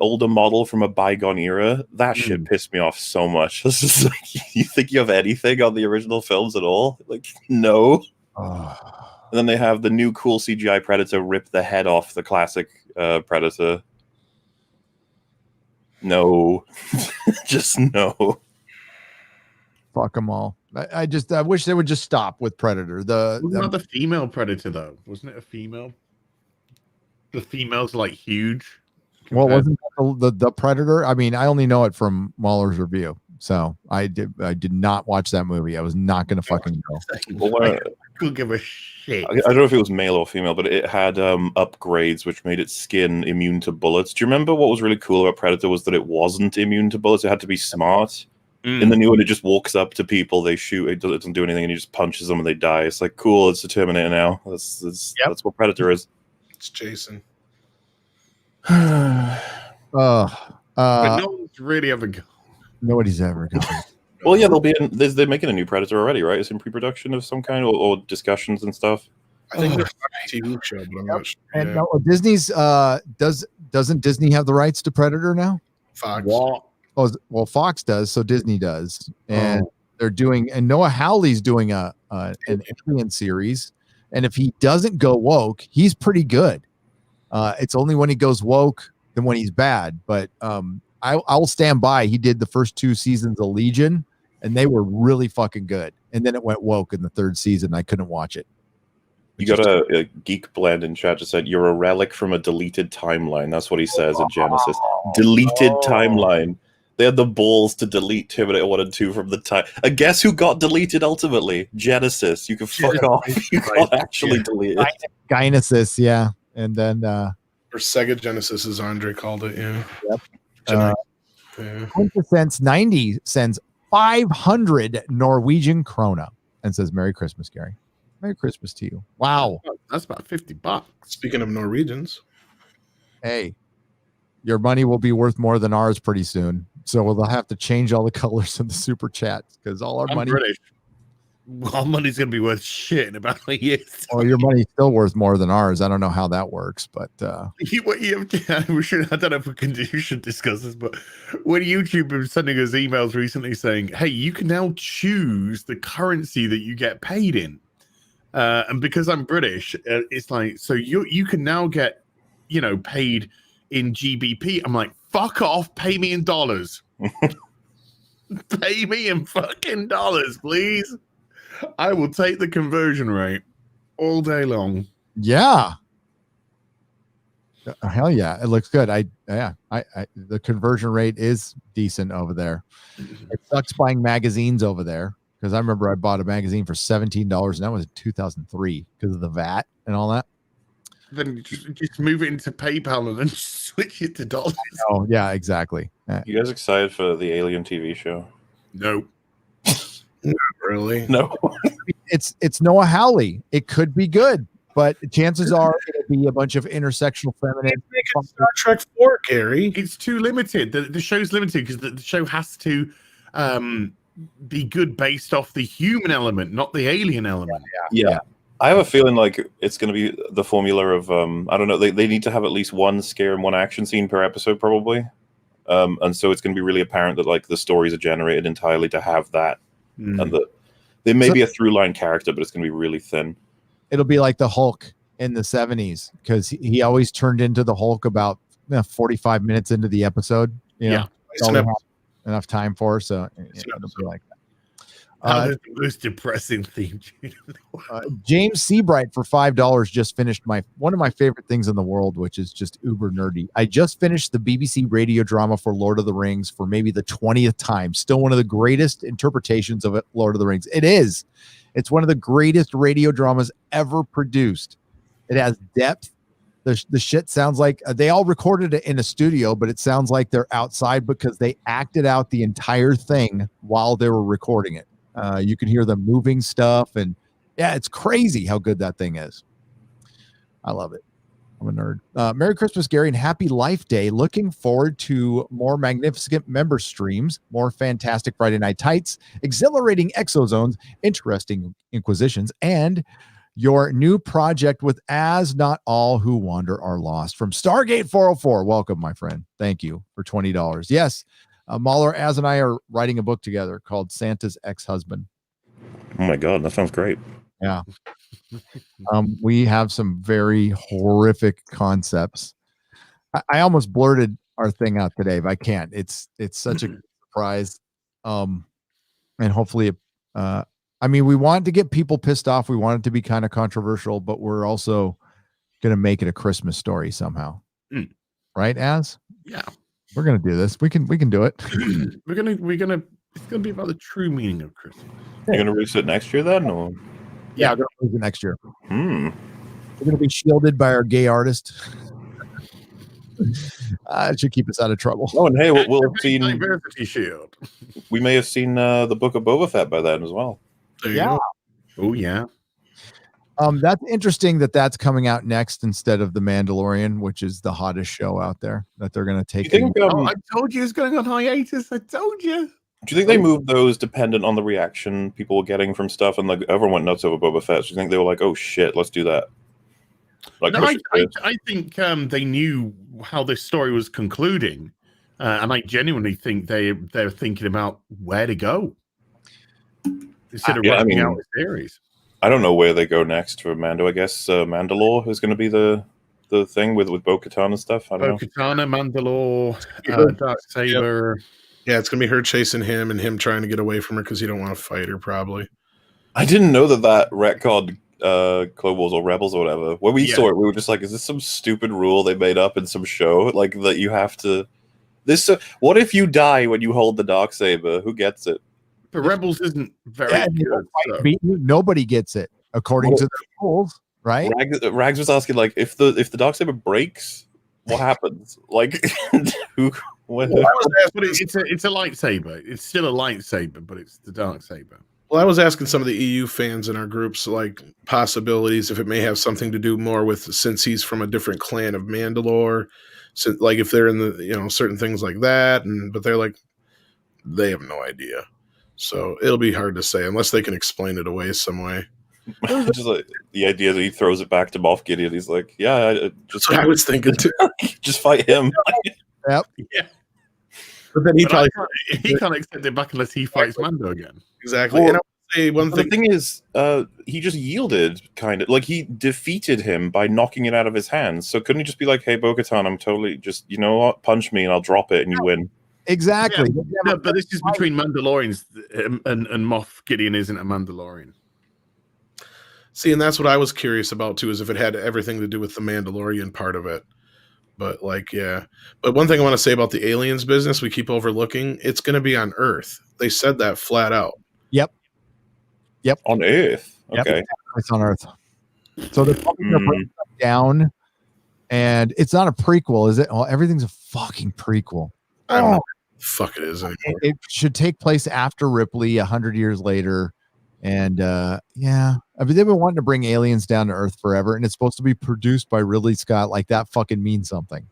older model from a bygone era. That shit pissed me off so much. This is like, you think you have anything on the original films at all? Like, no. And then they have the new cool CGI Predator rip the head off the classic Predator. No. Just no. Fuck them all. I wish they would just stop with Predator. Wasn't that the female Predator though? Wasn't it a female? The female's like huge. Well, wasn't that the Predator? I mean, I only know it from Mahler's review, so I did not watch that movie. I was not going to fucking go. Well, I couldn't give a shit. I don't know if it was male or female, but it had upgrades which made its skin immune to bullets. Do you remember what was really cool about Predator was that it wasn't immune to bullets? It had to be smart. In the new one, it just walks up to people, they shoot, it doesn't do anything, and he just punches them and they die. It's like, cool, it's the Terminator now. That's what Predator is. It's Jason. But no one's really ever gone. Nobody's ever gone. Well, yeah, they're making a new Predator already, right? It's in pre-production of some kind, or discussions and stuff. I think there's a TV show, but I'm not sure. And no, Disney's doesn't Disney have the rights to Predator now? Fox. What? Oh, well, Fox does, so Disney does, and they're doing. And Noah Hawley's doing an Alien series, and if he doesn't go woke, he's pretty good. It's only when he goes woke than when he's bad. But I'll stand by. He did the first 2 seasons of Legion, and they were really fucking good. And then it went woke in the 3rd season. I couldn't watch it. You got a Geek Blend in chat just said, you're a relic from a deleted timeline. That's what he says in Genesis. Deleted timeline. They had the balls to delete Terminator 1 and 2 from the time. And guess who got deleted ultimately? Genesis. You can fuck off. You got actually deleted. Genesis, yeah. And then or Sega Genesis, as Andre called it, yeah. Yep. Quintessence 90 sends 500 Norwegian krona and says, Merry Christmas, Gary. Merry Christmas to you. Wow. That's about $50. Speaking of Norwegians. Hey, your money will be worth more than ours pretty soon. So we'll have to change all the colors in the super chats because all our money. British. Our money's going to be worth shit in about a year. Well, your money's still worth more than ours. I don't know how that works, but I don't know if we should discuss this, but when YouTube was sending us emails recently saying, hey, you can now choose the currency that you get paid in. And because I'm British, it's like, so you can now get, paid in GBP. I'm like, fuck off, pay me in dollars. Pay me in fucking dollars, please. I will take the conversion rate all day long. Yeah. Hell yeah. It looks good. The conversion rate is decent over there. It sucks buying magazines over there because I remember I bought a magazine for $17 and that was in 2003 because of the VAT and all that. Then just move it into PayPal and then switch it to dollars. Oh, yeah, exactly. You guys excited for the Alien TV show? No. Not really. No. It's Noah Hawley. It could be good, but chances are it'll be a bunch of intersectional feminine. Star Trek 4, Gary. It's too limited. The show's limited because the show has to be good based off the human element, not the alien element. Yeah. I have a feeling like it's going to be the formula of I don't know. They need to have at least one scare and one action scene per episode, probably. And so it's going to be really apparent that like the stories are generated entirely to have that And there may be a through line character, but it's going to be really thin. It'll be like the Hulk in the 70s because he always turned into the Hulk about 45 minutes into the episode. You know, enough time for, so it'll be like that. That is the most depressing theme tune. James Seabright for $5 just finished one of my favorite things in the world, which is just uber nerdy. I just finished the BBC radio drama for Lord of the Rings for maybe the 20th time. Still one of the greatest interpretations of Lord of the Rings. It is. It's one of the greatest radio dramas ever produced. It has depth. The shit sounds like they all recorded it in a studio, but it sounds like they're outside because they acted out the entire thing while they were recording it. You can hear them moving stuff, and yeah, it's crazy how good that thing is. I love it. I'm a nerd. Merry Christmas, Gary, and Happy Life Day. Looking forward to more magnificent member streams, more fantastic Friday Night Tights, exhilarating exozones, interesting inquisitions, and your new project with As Not All Who Wander Are Lost from Stargate 404. Welcome, my friend. Thank you for $20. Yes. Mahler, Az, and I are writing a book together called Santa's Ex-Husband. Oh my God, that sounds great. Yeah. We have some very horrific concepts. I almost blurted our thing out today, but I can't. It's such a surprise. And hopefully, we want to get people pissed off. We want it to be kind of controversial, but we're also going to make it a Christmas story somehow. Right, Az? Yeah. We're gonna do this. We can do it. We're gonna. It's gonna be about the true meaning of Christmas. You're gonna release it next year, then, or yeah, we're gonna release it next year. We're gonna be shielded by our gay artist. It should keep us out of trouble. Oh, and hey, we'll have seen diversity shield. We may have seen the Book of Boba Fett by then as well. Yeah. Oh yeah. That's interesting that coming out next instead of The Mandalorian, which is the hottest show out there that they're going to take. I told you it's going on hiatus. I told you. Do you think they moved those dependent on the reaction people were getting from stuff, and like everyone went nuts over Boba Fett? Do you think they were like, "Oh shit, let's do that"? Like, no, I think they knew how this story was concluding, and I genuinely think they're thinking about where to go instead of wrapping out the series. I don't know where they go next for Mando. I guess Mandalore is going to be the thing with Bo-Katan and stuff. I don't know. Bo-Katan, Mandalore, Darksaber. Yeah, it's going to be her chasing him and him trying to get away from her because he don't want to fight her, probably. I didn't know that retconned Clone Wars or Rebels or whatever. When we saw it, we were just like, is this some stupid rule they made up in some show? Like, that you have to... What if you die when you hold the Darksaber? Who gets it? But Rebels isn't very good. So. Nobody gets it according to the rules, right? Rags was asking, like, if the Darksaber breaks, what happens? Like, who? It's a lightsaber. It's still a lightsaber, but it's the Darksaber. Well, I was asking some of the EU fans in our groups, like, possibilities if it may have something to do more with, since he's from a different clan of Mandalore, so, like if they're in the certain things like that, but they're like, they have no idea. So it'll be hard to say unless they can explain it away some way. Just like the idea that he throws it back to Moff Gideon. He's like, yeah, I was thinking too. Just fight him. Yep. Yeah. But then he can't accept it back unless he fights Mando again. Exactly. Well, and I would say one thing. The thing is, he just yielded, kind of. Like, he defeated him by knocking it out of his hands. So couldn't he just be like, hey, Bo-Katan, I'm totally just, you know what? Punch me and I'll drop it and you win. Exactly. Yeah, no, but this is between Mandalorians and Moff Gideon isn't a Mandalorian. See, and that's what I was curious about too, is if it had everything to do with the Mandalorian part of it. But But one thing I want to say about the aliens business we keep overlooking, it's going to be on Earth. They said that flat out. Yep. On Earth. Okay. Yep. It's on Earth. So they're probably going to bring stuff down, and it's not a prequel, is it? Well, everything's a fucking prequel. I don't know what the fuck it is anymore. It should take place after Ripley 100 years later. And they've been wanting to bring aliens down to Earth forever, and it's supposed to be produced by Ridley Scott. Like, that fucking means something.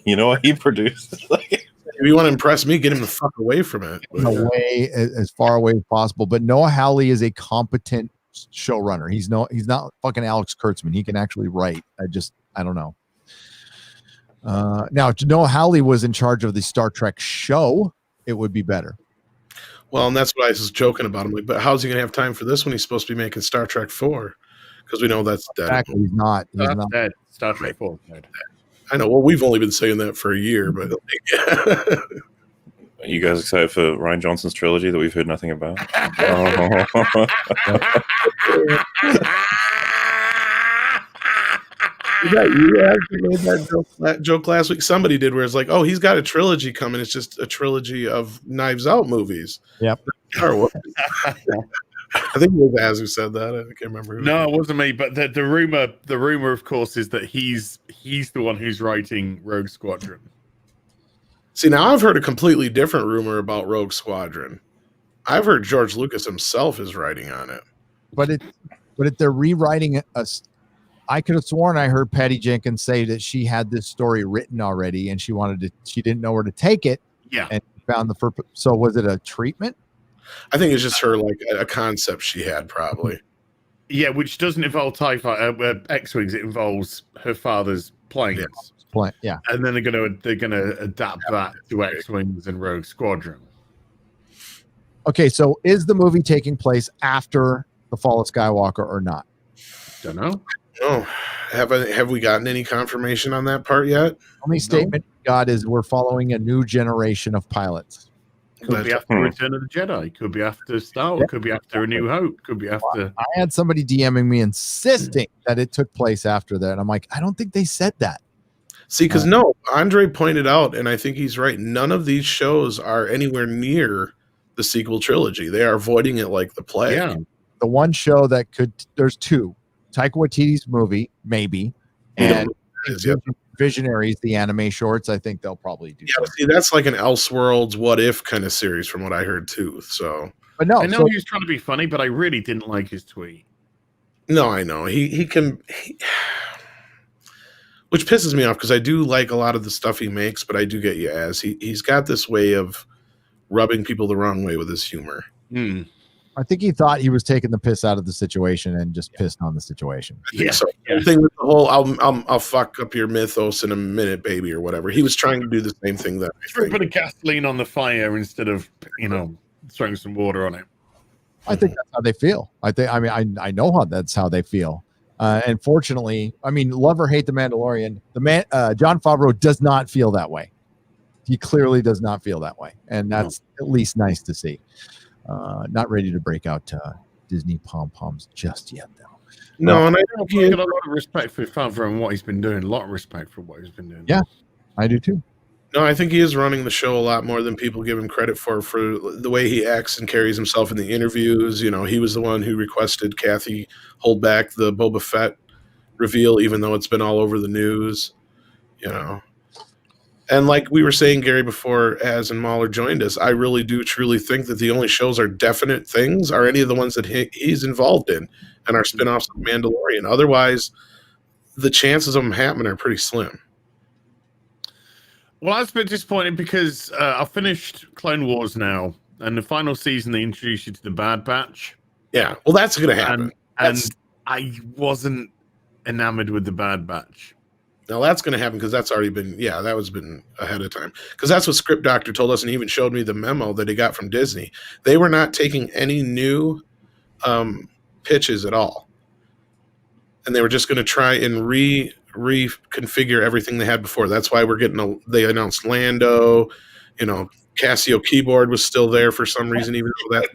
You know what he produced? If you want to impress me, get him the fuck away from it. Away as far away as possible. But Noah Hawley is a competent showrunner. He's not fucking Alex Kurtzman. He can actually write. I don't know. Now, if Noah Hawley was in charge of the Star Trek show, it would be better. Well, and that's what I was joking about. I'm like, but how's he going to have time for this when he's supposed to be making Star Trek 4? Because we know that's dead. Exactly. He's not. He's That's not. dead. Star Trek 4 dead. I know. Well, we've only been saying that for a year, but Are you guys excited for Ryan Johnson's trilogy that we've heard nothing about? you actually made that joke last week. Somebody did, where it's like, oh, he's got a trilogy coming. It's just a trilogy of Knives Out movies. Yep. Or what? I think it was Az who said that. I can't remember. Who. No, it wasn't me. But the rumor, of course, is that he's the one who's writing Rogue Squadron. See, now I've heard a completely different rumor about Rogue Squadron. I've heard George Lucas himself is writing on it. But they're rewriting us. I could have sworn I heard Patty Jenkins say that she had this story written already, and she didn't know where to take it. Yeah, and found the first. So was it a treatment? I think it's just her, like, a concept she had, probably. Yeah, which doesn't involve TIE Fighter, X-wings. It involves her father's planes. Yeah. And then they're gonna adapt that to X-wings and Rogue Squadron. Okay, so is the movie taking place after The Fall of Skywalker or not? Don't know. Oh, have we gotten any confirmation on that part yet? Only statement we got is we're following a new generation of pilots. Could be after Return of the Jedi. Could be after Star Wars. Could be after A New Hope. Could be after. I had somebody DMing me insisting that it took place after that. And I'm like, I don't think they said that. See, because no, Andre pointed out, and I think he's right, none of these shows are anywhere near the sequel trilogy. They are avoiding it like the plague. Yeah. The one show that there's two. Taika Waititi's movie, maybe, and Visionaries, the anime shorts. I think they'll probably do. Yeah, see, that's like an Elseworlds What If kind of series from what I heard too. So, but no, I know he was trying to be funny, but I really didn't like his tweet. No, I know he can. Which pisses me off because I do like a lot of the stuff he makes, but I do get you as he's got this way of rubbing people the wrong way with his humor. I think he thought he was taking the piss out of the situation and just pissed on the situation. Yeah. So the thing with the whole I'll fuck up your mythos in a minute, baby, or whatever. He was trying to do the same thing that Throw a bit of gasoline on the fire instead of throwing some water on it. I think that's how they feel. I know how that's how they feel. And fortunately, I mean, love or hate the Mandalorian, Jon Favreau does not feel that way. He clearly does not feel that way, and that's at least nice to see. Not ready to break out Disney pom-poms just yet, though. No, and I got a lot of respect for Favreau and what he's been doing. A lot of respect for what he's been doing. Yeah, I do too. No, I think he is running the show a lot more than people give him credit for the way he acts and carries himself in the interviews. You know, he was the one who requested Kathy hold back the Boba Fett reveal, even though it's been all over the news. You know. And like we were saying, Gary, before Az and Mahler joined us, I really do truly think that the only shows are definite things are any of the ones that he's involved in and are spinoffs of Mandalorian. Otherwise, the chances of them happening are pretty slim. Well, I was a bit disappointed because I finished Clone Wars now, and the final season they introduced you to the Bad Batch. Yeah, well, that's going to happen. And I wasn't enamored with the Bad Batch. Now that's going to happen because that's already been, that was been ahead of time. Because that's what Script Doctor told us, and he even showed me the memo that he got from Disney. They were not taking any new pitches at all. And they were just going to try and reconfigure everything they had before. That's why we're getting they announced Lando, Casio keyboard was still there for some reason, even though that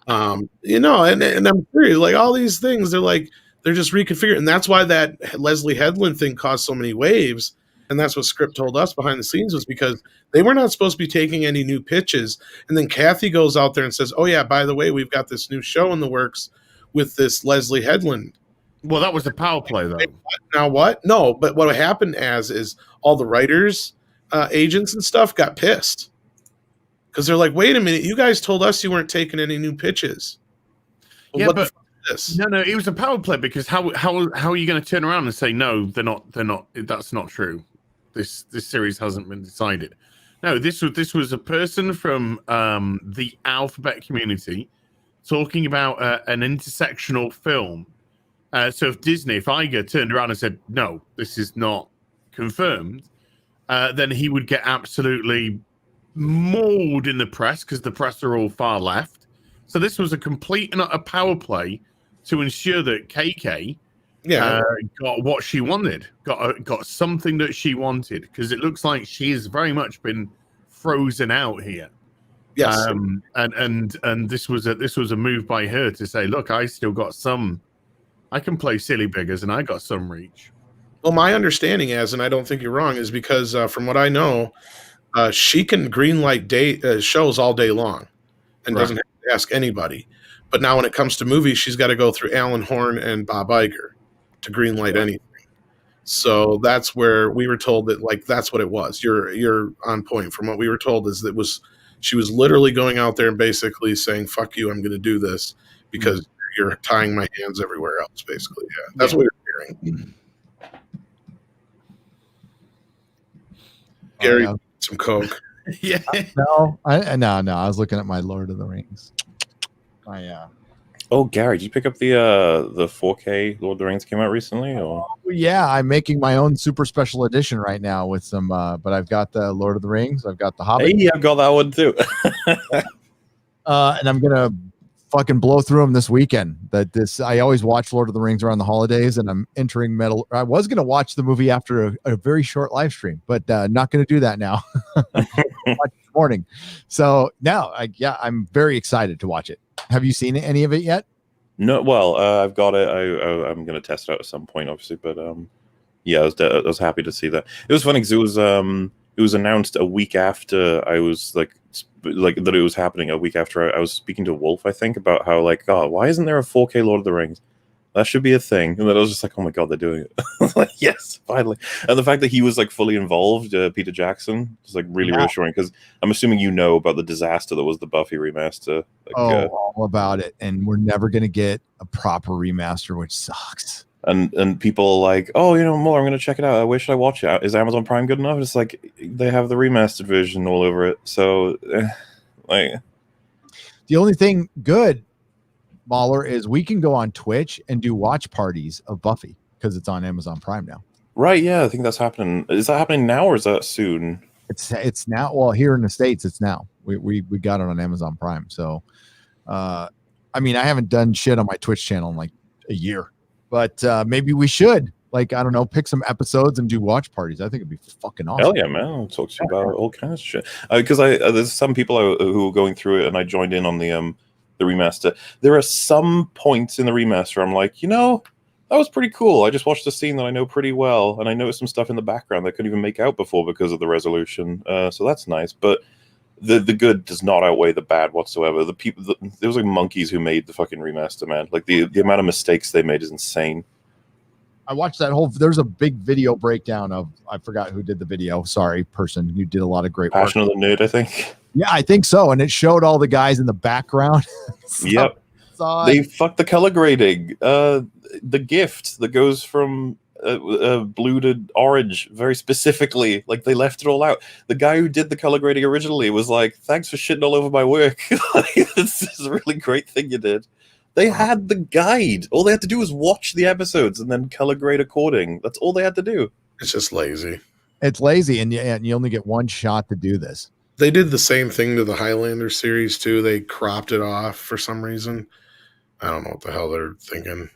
and I'm curious, like all these things, they're just reconfigured. And that's why that Leslie Headland thing caused so many waves. And that's what Script told us behind the scenes, was because they were not supposed to be taking any new pitches. And then Kathy goes out there and says, oh, yeah, by the way, we've got this new show in the works with this Leslie Headland. Well, that was a power play, though. Now what? No, but what happened is all the writers, agents and stuff got pissed. Because they're like, wait a minute, you guys told us you weren't taking any new pitches. Well, yeah, but no, it was a power play, because how are you going to turn around and say, no, they're not, that's not true. This series hasn't been decided. No, this was a person from the alphabet community talking about an intersectional film. So if Iger turned around and said, no, this is not confirmed, then he would get absolutely mauled in the press because the press are all far left. So this was a complete and utter power play to ensure that KK got what she wanted, got something that she wanted, because it looks like she has very much been frozen out here. Yes. And this was a move by her to say, look, I still got some. I can play silly biggers, and I got some reach. Well, my understanding is, and I don't think you're wrong, is because from what I know, she can greenlight shows all day long and doesn't have to ask anybody. But now when it comes to movies, she's got to go through Alan Horn and Bob Iger to greenlight anything. So that's where we were told that, like, that's what it was. You're on point. From what we were told is that she was literally going out there and basically saying, fuck you, I'm going to do this because you're tying my hands everywhere else, basically. Yeah, that's what we were hearing. Gary, some Coke. Yeah. No, I was looking at my Lord of the Rings. Oh, Gary, did you pick up the 4K Lord of the Rings came out recently? Or? Yeah, I'm making my own super special edition right now with some. But I've got the Lord of the Rings. I've got the Hobbit. Hey, I've got that one too. And I'm gonna fucking blow through them this weekend. I always watch Lord of the Rings around the holidays, and I'm entering metal. I was gonna watch the movie after a very short live stream, but not gonna do that now. Watch this morning. So now, I'm very excited to watch it. Have you seen any of it yet? No, well, I've got it. I'm going to test it out at some point, obviously. But yeah, I was happy to see that. It was funny because it was announced a week after I was like that it was happening. A week after I was speaking to Wolf, I think, about how like, oh, why isn't there a 4K Lord of the Rings? That should be a thing. And then I was just like, oh my god, they're doing it. I was like, yes, finally. And the fact that he was like fully involved, Peter Jackson, is like really reassuring, because I'm assuming you know about the disaster that was the Buffy remaster. Like, all about it. And we're never going to get a proper remaster, which sucks. And people are like, oh, you know, more, I'm going to check it out. Where should I watch it? Is Amazon Prime good enough? It's like, they have the remastered version all over it. So, like... The only thing good, Mahler, is we can go on Twitch and do watch parties of Buffy because it's on Amazon Prime now. Right, yeah, I think that's happening. Is that happening now or is that soon? It's now. Well, here in the States, it's now. We got it on Amazon Prime. So, I mean, I haven't done shit on my Twitch channel in like a year, but maybe we should, like, I don't know, pick some episodes and do watch parties. I think it'd be fucking awesome. Hell yeah, man! I'll talk to you about all kinds of shit. Because there's some people who were going through it, and I joined in on the remaster. There are some points in the remaster I'm like, you know, that was pretty cool. I just watched a scene that I know pretty well, and I noticed some stuff in the background that I couldn't even make out before because of the resolution. So that's nice. But the good does not outweigh the bad whatsoever. There was like monkeys who made the fucking remaster, man. Like the amount of mistakes they made is insane. I watched that there's a big video breakdown of, I forgot who did the video. Sorry, person who did a lot of great work. Passion of the Nerd, I think. Yeah, I think so. And it showed all the guys in the background. Yep. They fucked the color grading. The gift that goes from blue to orange very specifically, like they left it all out. The guy who did the color grading originally was like, thanks for shitting all over my work. This is a really great thing you did. They had the guide. All they had to do was watch the episodes and then color grade according. That's all they had to do. It's just lazy. It's lazy, and you only get one shot to do this. They did the same thing to the Highlander series too. They cropped it off for some reason. I don't know what the hell they're thinking.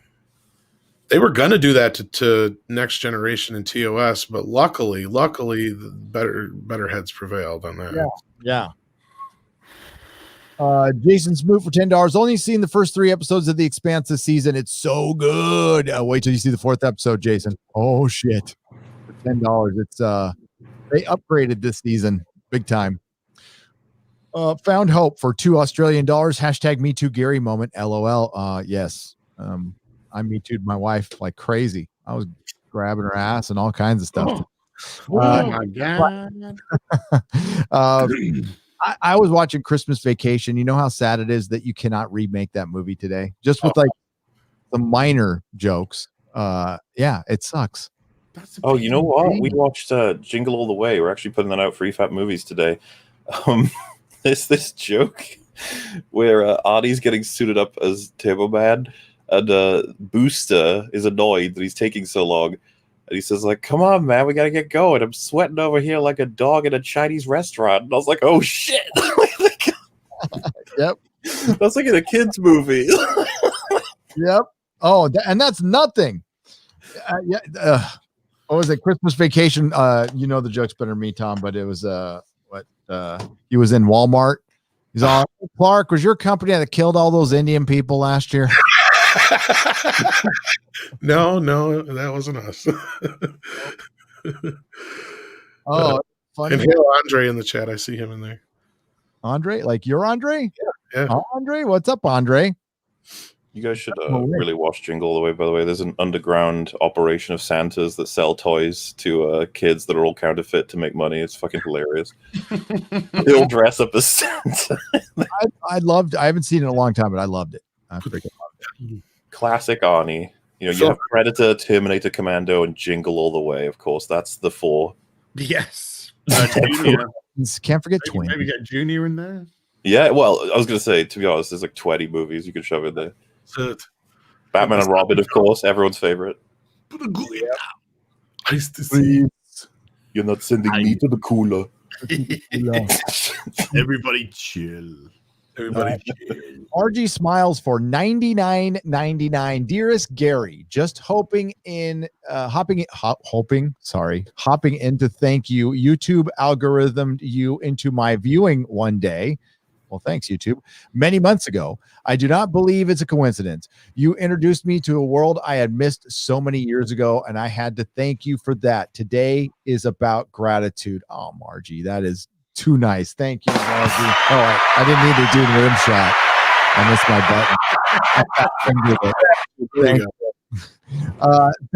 They were gonna do that to Next Generation and TOS, but luckily, the better heads prevailed on that. Yeah. Jason Smoot for $10. Only seen the first 3 episodes of The Expanse this season. It's so good. Wait till you see the 4th episode, Jason. Oh shit! For $10, it's they upgraded this season big time. Found hope for $2 Australian. Hashtag Me Too Gary moment. LOL. Yes. I Me Too'd my wife like crazy. I was grabbing her ass and all kinds of stuff. Oh my god. I was watching Christmas Vacation. You know how sad it is that you cannot remake that movie today, just with like the minor jokes. Yeah, it sucks. Oh, you know what? We watched Jingle All the Way. We're actually putting that out for EFAP Movies today. There's this joke where Artie's getting suited up as Turbo Man, and Booster is annoyed that he's taking so long. And he says, like, come on, man, we got to get going. I'm sweating over here like a dog in a Chinese restaurant. And I was like, oh, shit. Yep. That's like in a kid's movie. Yep. Oh, and that's nothing. What was it? Christmas Vacation. You know the joke's better than me, Tom, but it was he was in Walmart. He's all, Clark, was your company that killed all those Indian people last year? No, that wasn't us. Oh, funny. And hail Andre in the chat. I see him in there. Andre, like you're Andre? Yeah. Oh, Andre, what's up, Andre? You guys should really watch Jingle All the Way, by the way. There's an underground operation of Santas that sell toys to kids that are all counterfeit to make money. It's fucking hilarious. They all dress up as Santa. I haven't seen it in a long time, but I loved it. I freaking loved it. Classic Arnie. You know, you have Predator, Terminator, Commando, and Jingle All the Way, of course. That's the four. Yes. Junior. Can't forget Twin. Maybe get Junior in there. Yeah, well, I was going to say, to be honest, there's like 20 movies you could shove in there. Batman and Robin, of course, everyone's favorite. Nice to see. You're not sending me to the cooler. Everybody chill. Everybody chill. RG smiles for $99.99. Dearest Gary, just hopping in to thank you. YouTube algorithmed you into my viewing one day. Well, thanks, YouTube. Many months ago. I do not believe it's a coincidence. You introduced me to a world I had missed so many years ago, and I had to thank you for that. Today is about gratitude. Oh, Margie, that is too nice. Thank you, Margie. Oh, I didn't need to do the rim shot. I missed my button.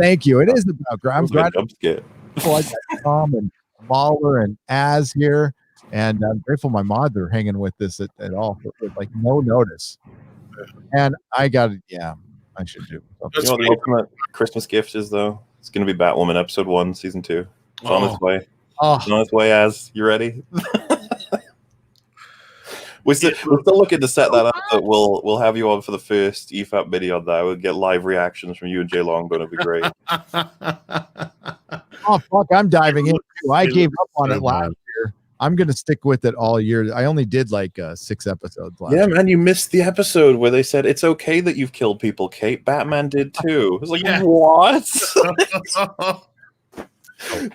Thank you. It is about gratitude. People like Tom and Mahler and Az here. And I'm grateful my mods are hanging with this at all with like no notice. And I got it. Yeah, I should do. You know what the ultimate Christmas gift is, though? It's going to be Batwoman episode 1, season 2. It's on its way. It's on its way, Az. You ready? We're still looking to set that up, but we'll have you on for the first EFAP video on that. We'll get live reactions from you and Jay Longbow. It'll be great. Oh, fuck, I'm diving in too. I gave up on it last year. I'm going to stick with it all year. I only did like 6 episodes last year. Man, you missed the episode where they said, it's okay that you've killed people, Kate. Batman did too. It was like, what?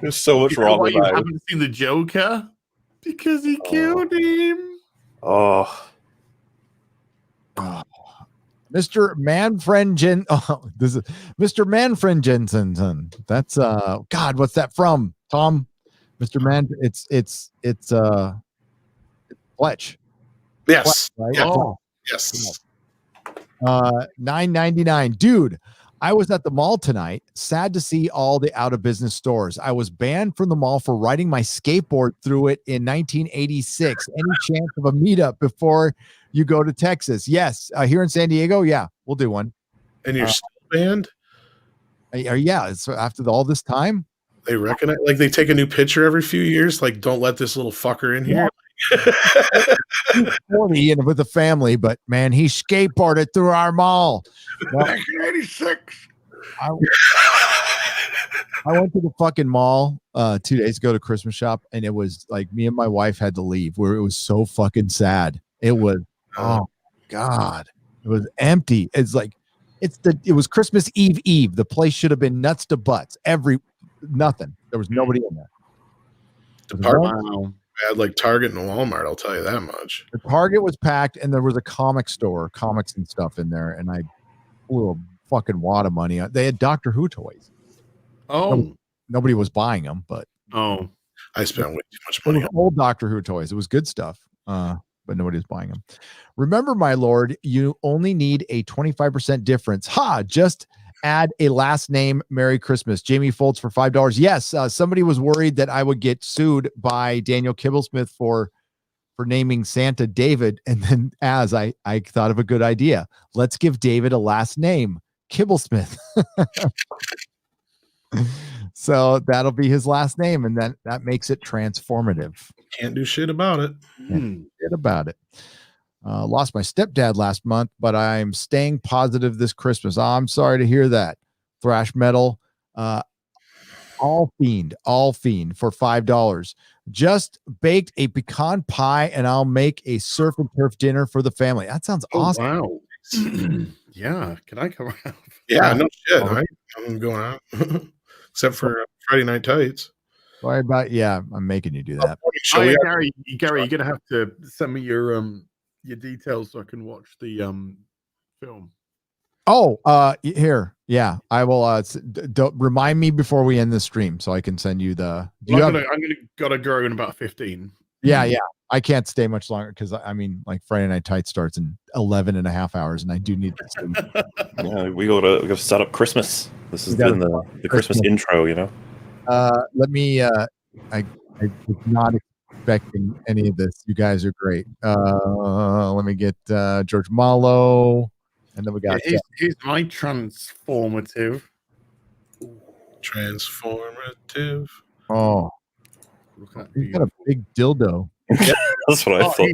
There's so much wrong with that. You haven't seen the Joker? Because he killed him. Oh. Mr. Manfred this is Mr. Manfred Jensen. That's God, what's that from? Tom? Mr. Man, it's Fletch. Yes. Fletch, right? Yeah. Oh. Yes. $9.99. Dude, I was at the mall tonight. Sad to see all the out of business stores. I was banned from the mall for riding my skateboard through it in 1986. Any chance of a meetup before you go to Texas? Yes. Here in San Diego? Yeah, we'll do one. And you're still banned? Yeah. It's after all this time. They recognize, like they take a new picture every few years. Like, don't let this little fucker in here. He's 40 and with a family, but man, he skateboarded through our mall. 1986. I went to the fucking mall 2 days ago to Christmas shop, and it was like me and my wife had to leave where it was so fucking sad. It was, oh God, it was empty. It's like, it was Christmas Eve. The place should have been nuts to butts. Nothing. There was nobody in there. Department had like Target and Walmart, I'll tell you that much. The Target was packed, and there was a comic store, comics and stuff in there, and I blew a fucking wad of money. They had Doctor Who toys. Oh. Nobody was buying them, but I spent way too much money on old Doctor Who toys. It was good stuff. But nobody was buying them. Remember, my lord, you only need a 25% difference. Just add a last name. Merry Christmas. Jamie Foltz for $5. Yes, somebody was worried that I would get sued by Daniel Kibblesmith for naming Santa David, and then as I thought of a good idea. Let's give David a last name, Kibblesmith. So that'll be his last name, and then that makes it transformative. Can't do shit about it. Lost my stepdad last month, but I'm staying positive this Christmas. I'm sorry to hear that. Thrash metal. All Fiend for $5. Just baked a pecan pie, and I'll make a surf and turf dinner for the family. That sounds awesome. Wow. Yeah, can I come around? Yeah, no shit. I'm going out. Except for Friday Night Tights. Sorry about I'm making you do that. Oh, yeah, Gary, you're gonna have to send me your details so I can watch the film. Oh, here, yeah, I will. Don't remind me before we end the stream so I can send you the. I'm gonna gotta go in about 15. Yeah. I can't stay much longer because I mean, like Friday Night Tights starts in 11 and a half hours, and I do need to. Yeah, we gotta set up Christmas. This has been the Christmas intro, you know. Let me. I was not expecting any of this. You guys are great. Let me get George Mallow, and then we got. Here's my transformative. Transformative. Oh, he's got a big dildo. That's what I thought.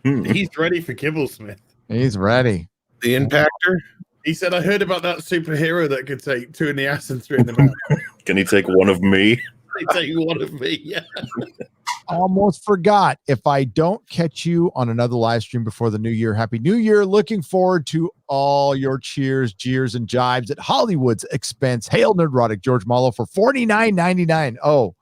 He's ready for Kibblesmith. He's ready. The Impactor. He said, "I heard about that superhero that could take 2 in the ass and 3 in the mouth." Can he take one of me? Can he take one of me? Yeah. Almost forgot. If I don't catch you on another live stream before the new year, Happy New Year. Looking forward to all your cheers, jeers, and jibes at Hollywood's expense. Hail Nerdrotic, George Mallow for $49.99. Oh,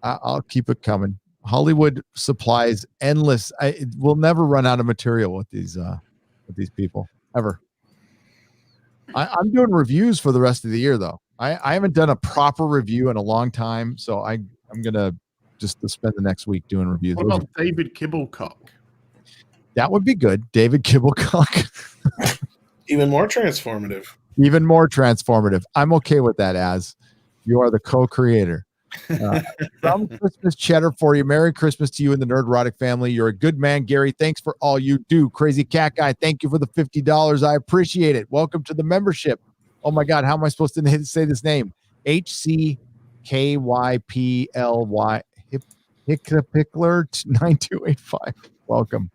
I'll keep it coming. Hollywood supplies endless. We'll never run out of material with these people ever. I'm doing reviews for the rest of the year though. I haven't done a proper review in a long time, so I'm gonna just spend the next week doing reviews. What about David Kibblecock? That would be good. David Kibblecock. Even more transformative. Even more transformative. I'm okay with that. As you are the co-creator. Some Christmas cheddar for you. Merry Christmas to you and the Nerdrotic family. You're a good man, Gary. Thanks for all you do. Crazy Cat Guy, thank you for the $50. I appreciate it. Welcome to the membership. Oh my God, how am I supposed to say this name? HCKYPLY Hickler 9285. Welcome.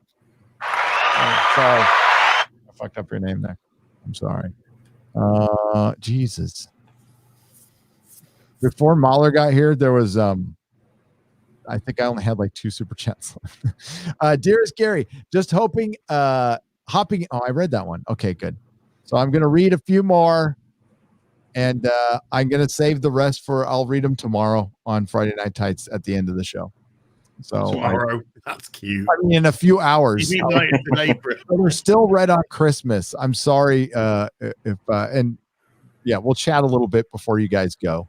Oh, sorry, I fucked up your name there. I'm sorry. Jesus. Before Mahler got here, there was I think I only had like 2 super chats left. Dearest Gary, just hopping. Oh, I read that one. Okay, good. So I'm gonna read a few more, and I'm gonna save the rest I'll read them tomorrow on Friday Night Tights at the end of the show. So Tomorrow, that's cute. I mean, in a few hours. You mean like today, They're still read on Christmas. I'm sorry if and yeah, we'll chat a little bit before you guys go.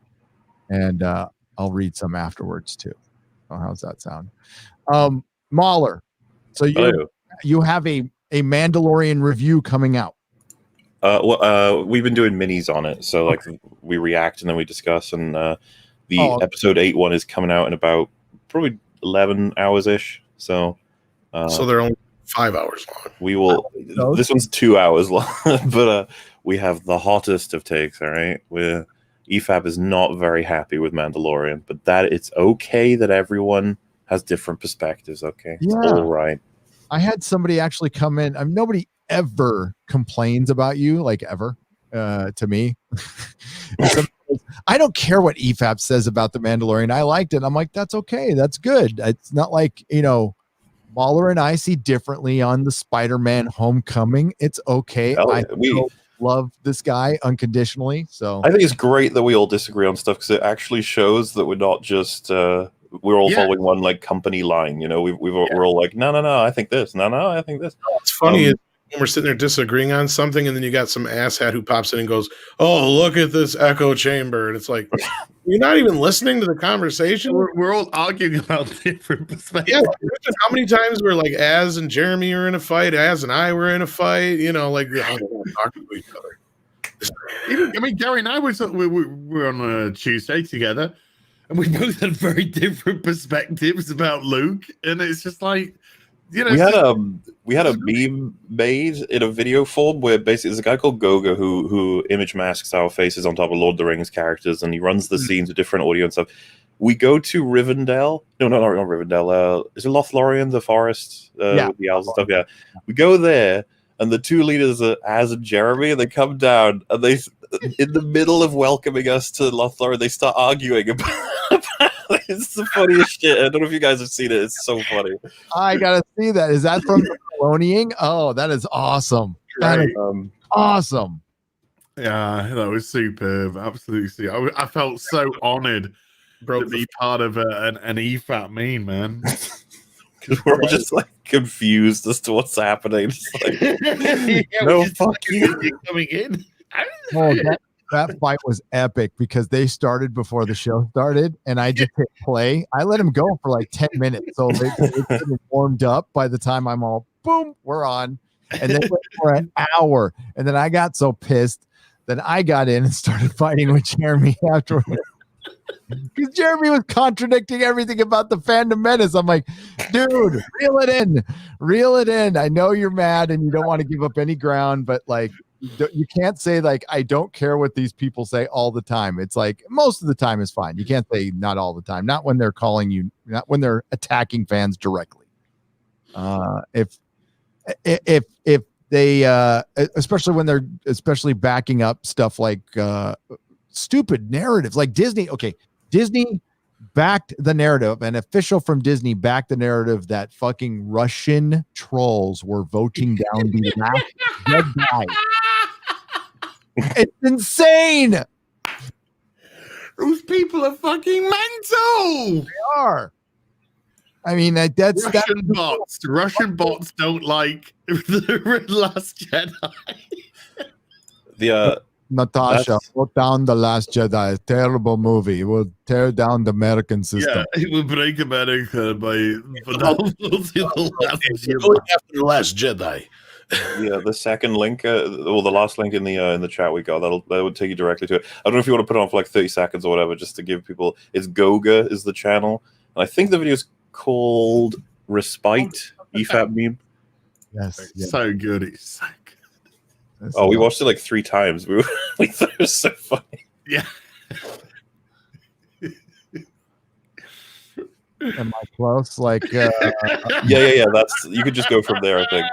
And I'll read some afterwards too. Oh, how's that sound? Mahler, so you have a Mandalorian review coming out. We've been doing minis on it, so like we react and then we discuss. And the episode 8 one is coming out in about probably 11 hours ish. So they're only 5 hours long. We will. This one's 2 hours long, but we have the hottest of takes. All right, EFAB is not very happy with Mandalorian, but that it's okay that everyone has different perspectives. Okay, it's all right. I had somebody actually come in. I mean, nobody ever complains about you, like ever, to me. I don't care what EFAB says about the Mandalorian. I liked it. I'm like, that's okay. That's good. It's not like, Mahler and I see differently on the Spider-Man Homecoming. It's okay. We love this guy unconditionally. So I think it's great that we all disagree on stuff because it actually shows that we're not just we're all following one like company line. We're all like, no, I think this. No, I think this. It's funny when we're sitting there disagreeing on something, and then you got some asshat who pops in and goes, "Oh, look at this echo chamber," and it's like, you're not even listening to the conversation. We're all arguing about different perspectives. Yeah, how many times we're like, Az and Jeremy are in a fight, Az and I were in a fight. Like we don't talk to each other. I mean, Gary and I were on a Tuesday together, and we both had very different perspectives about Luke, and it's just like, we had a meme made in a video form where basically there's a guy called Goga who image masks our faces on top of Lord of the Rings characters, and he runs the scenes with different audio and stuff. We go to Rivendell. No, not Rivendell. Is it Lothlorien, the forest with the owls and stuff? Yeah. We go there, and the two leaders are Az and Jeremy, and they come down, and they, in the middle of welcoming us to Lothlorien, they start arguing about it's the funniest shit. I don't know if you guys have seen it. It's so funny. I gotta see that. Is that from the Coloniing? Oh, that is awesome. That is awesome. Yeah, that was superb. Absolutely superb. I felt so honored to be part of an EFAP mean, man. Because we're all just like confused as to what's happening. Just like, no, fuck you. You're coming in. Oh, that fight was epic because they started before the show started, and I just hit play. I let them go for like 10 minutes, so they warmed up. By the time I'm all boom, we're on, and they went for an hour, and then I got so pissed that I got in and started fighting with Jeremy afterwards. Because Jeremy was contradicting everything about the Fandom Menace. I'm like, dude, reel it in. I know you're mad and you don't want to give up any ground, but like, you can't say like, I don't care what these people say all the time. It's like most of the time is fine. You can't say not all the time, not when they're calling you, not when they're attacking fans directly. If they, especially when they're backing up stuff like stupid narratives like Disney. Okay. Disney backed the narrative. An official from Disney backed the narrative that fucking Russian trolls were voting down the last Jedi. It's insane. Those people are fucking mental. They are. I mean, that's Russian bots. Russian bots don't like the Last Jedi. Natasha, put down The Last Jedi. Terrible movie. It will tear down the American system. Yeah, it will break America by Going after The Last Jedi. Yeah, the second link, or the last link in the chat we got, that would take you directly to it. I don't know if you want to put it on for like 30 seconds or whatever, just to give people. It's Goga is the channel, and I think the video is called Respite EFAP meme. Yes, so good. It's so good. Oh, we watched it like 3 times. We thought it was so funny. Yeah. Am I close? Like, yeah. That's, you could just go from there, I think.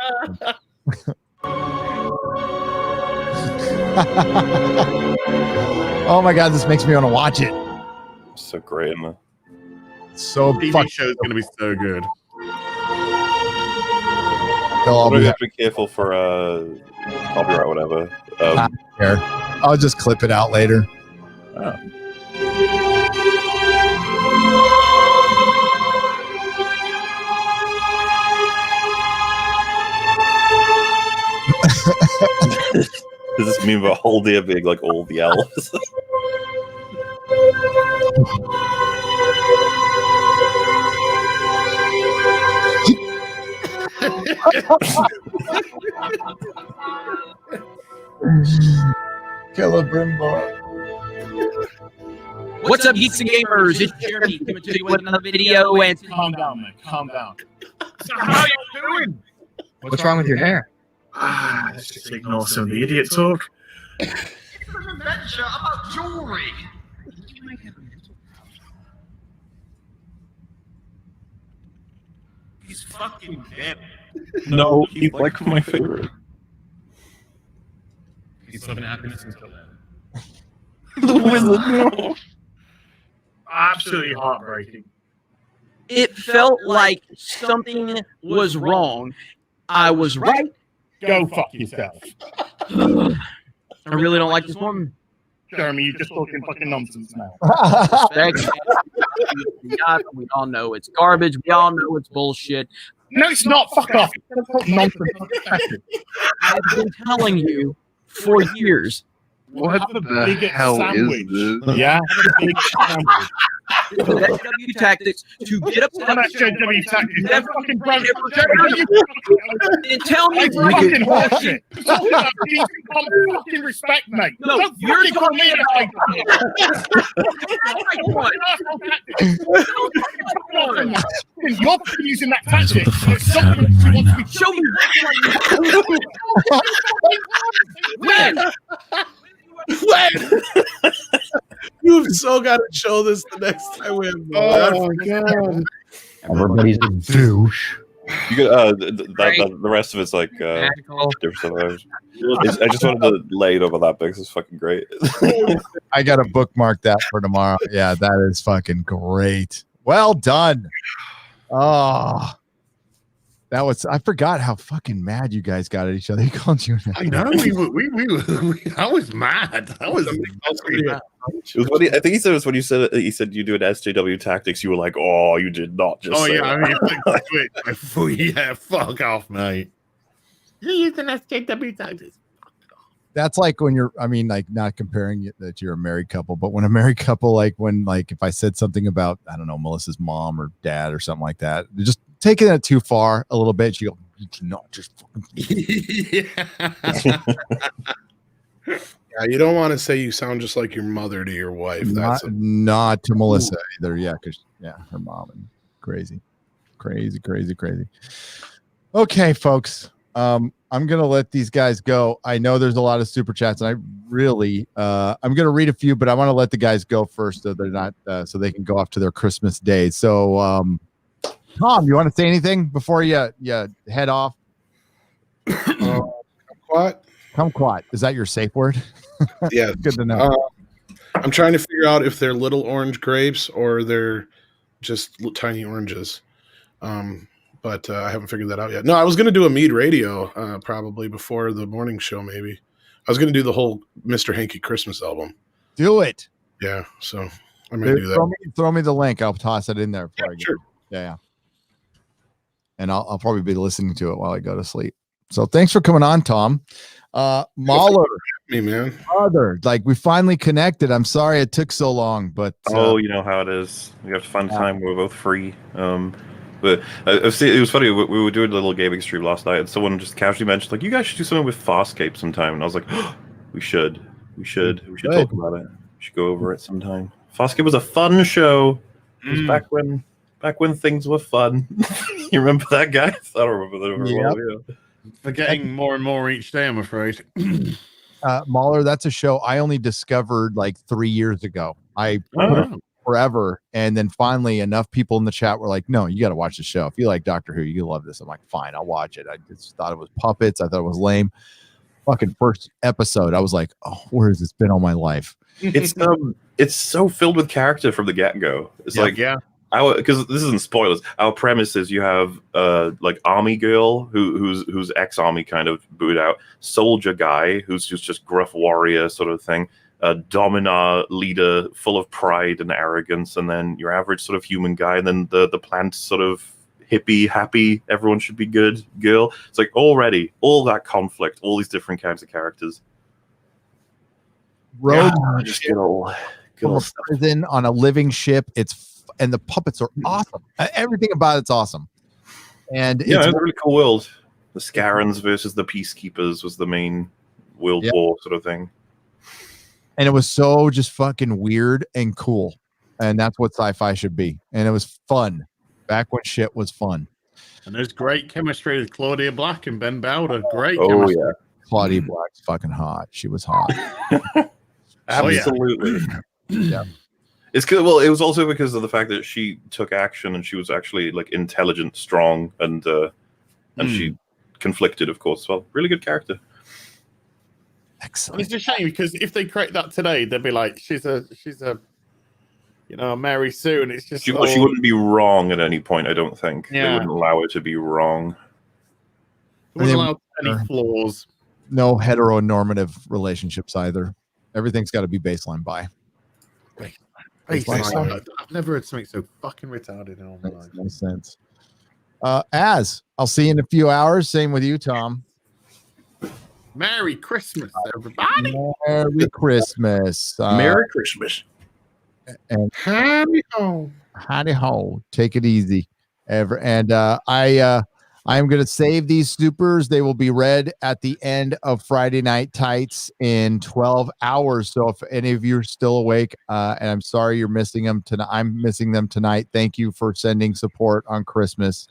Oh my god, this makes me want to watch it. So great, isn't it? So TV show is going to be so good. We have to be careful for copyright or whatever. I'll just clip it out later. Oh. Does this mean about whole deer being like all the elves? Celebrate. What's up, geeks and gamers? It's Jeremy coming to you with another video. And calm down, man. Calm down. So how are you doing? What's wrong with your hair? Let's just ignore some of the idiot talk. It's an adventure about jewelry. He's fucking dead. No, he's like my favorite. He's living happiness until then. The wizard, no. Absolutely heartbreaking. it felt like something was wrong. I was right. Go fuck yourself. I really don't like this one. Jeremy, you're just talking fucking nonsense now. We all know it's garbage. We all know it's bullshit. No, it's not. Fuck off. Nonsense. I've been telling you for years. What the hell sandwich. Is this? Yeah. SJW tactics to get up to What SJW tactics? They're fucking broke. And tell me fucking horseshit. Fucking respect, mate. No, don't you're fucking call me You're using that tactic. Show me when. You've so got to show this the next time we have. Oh my god! Everybody's a douche. You could, the rest of it's like Magical. different stuff. I just wanted to lay it over that because it's fucking great. I got to bookmark that for tomorrow. Yeah, that is fucking great. Well done. Oh, that was, I forgot how fucking mad you guys got at each other. He called you. I know. I was mad. I was pretty mad. It was funny. I think he said it was when you said you do an SJW tactics. You were like, "Oh, you did not just." Say I that. mean, yeah, fuck off, mate. You used an SJW tactics. That's like when you're, I mean, like not comparing it that you're a married couple, but when a married couple, like when, like if I said something about, I don't know, Melissa's mom or dad or something like that, just taking it too far a little bit. You go, you cannot just Yeah, you don't want to say you sound just like your mother to your wife. That's not to Melissa either. Yeah, because her mom and crazy. Okay, folks. I'm gonna let these guys go. I know there's a lot of super chats, and I really I'm gonna read a few, but I want to let the guys go first so they're not so they can go off to their Christmas days. So Tom, you want to say anything before you head off? Kumquat. Is that your safe word? Yeah. Good to know. I'm trying to figure out if they're little orange grapes or they're just tiny oranges. But I haven't figured that out yet. No, I was going to do a Mead Radio probably before the morning show, maybe. I was going to do the whole Mr. Hanky Christmas album. Do it. Yeah, so I'm going to do that. Throw me the link. I'll toss it in there. Sure. Yeah. And I'll probably be listening to it while I go to sleep. So thanks for coming on, Tom. Mahler. Me, man. Brother, like we finally connected. I'm sorry it took so long, but you know how it is. We have fun time. We're both free. But it was funny. We were doing a little gaming stream last night, and someone just casually mentioned, like, you guys should do something with Farscape sometime. And I was like, oh, we should talk about it. We should go over it sometime. Farscape was a fun show. It was back when things were fun. You remember that, guys? I don't remember that very well. Yeah. Forgetting more and more each day, I'm afraid. Mahler, that's a show I only discovered like 3 years ago. I put it forever, and then finally enough people in the chat were like, no, you got to watch the show. If you like Doctor Who, you love this. I'm like, fine, I'll watch it. I just thought it was puppets. I thought it was lame. Fucking first episode, I was like, oh, where has this been all my life? It's so filled with character from the get-go. It's because this isn't spoilers. Our premise is you have like army girl who's ex-army kind of booed out, soldier guy who's just gruff warrior sort of thing, a dominar leader full of pride and arrogance, and then your average sort of human guy, and then the plant sort of hippie, happy, everyone should be good girl. It's like already all that conflict, all these different kinds of characters. Rogue just good old prison on a living ship. And the puppets are awesome. Everything about it's awesome. And it's a really cool world. The Scarans versus the Peacekeepers was the main world war sort of thing. And it was so just fucking weird and cool. And that's what sci-fi should be. And it was fun. Back when shit was fun. And there's great chemistry with Claudia Black and Ben Bowder. Great chemistry. Yeah. Claudia Black's fucking hot. She was hot. Absolutely. Yeah. It's good. Well, it was also because of the fact that she took action and she was actually like intelligent, strong, and she conflicted, of course. Well, really good character. Excellent. And it's a shame because if they create that today, they'd be like, she's a Mary Sue, and it's just she wouldn't be wrong at any point. I don't think they wouldn't allow her to be wrong. They wouldn't allow any flaws. No heteronormative relationships either. Everything's got to be baseline bi. I've never heard something so fucking retarded in all my life. No sense. I'll see you in a few hours. Same with you, Tom. Merry Christmas, everybody. Merry Christmas. Merry Christmas. And howdy ho. Howdy ho. Take it easy. I am going to save these supers. They will be read at the end of Friday Night Tights in 12 hours. So if any of you are still awake, and I'm sorry you're missing them tonight, I'm missing them tonight. Thank you for sending support on Christmas.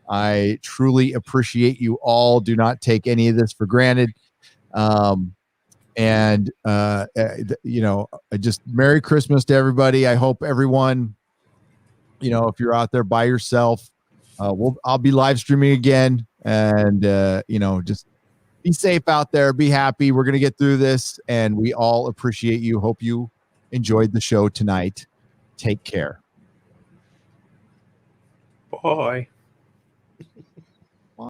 I truly appreciate you all. Do not take any of this for granted. Just Merry Christmas to everybody. I hope everyone, if you're out there by yourself, I'll be live streaming again, and just be safe out there. Be happy. We're gonna get through this, and we all appreciate you. Hope you enjoyed the show tonight. Take care. Bye.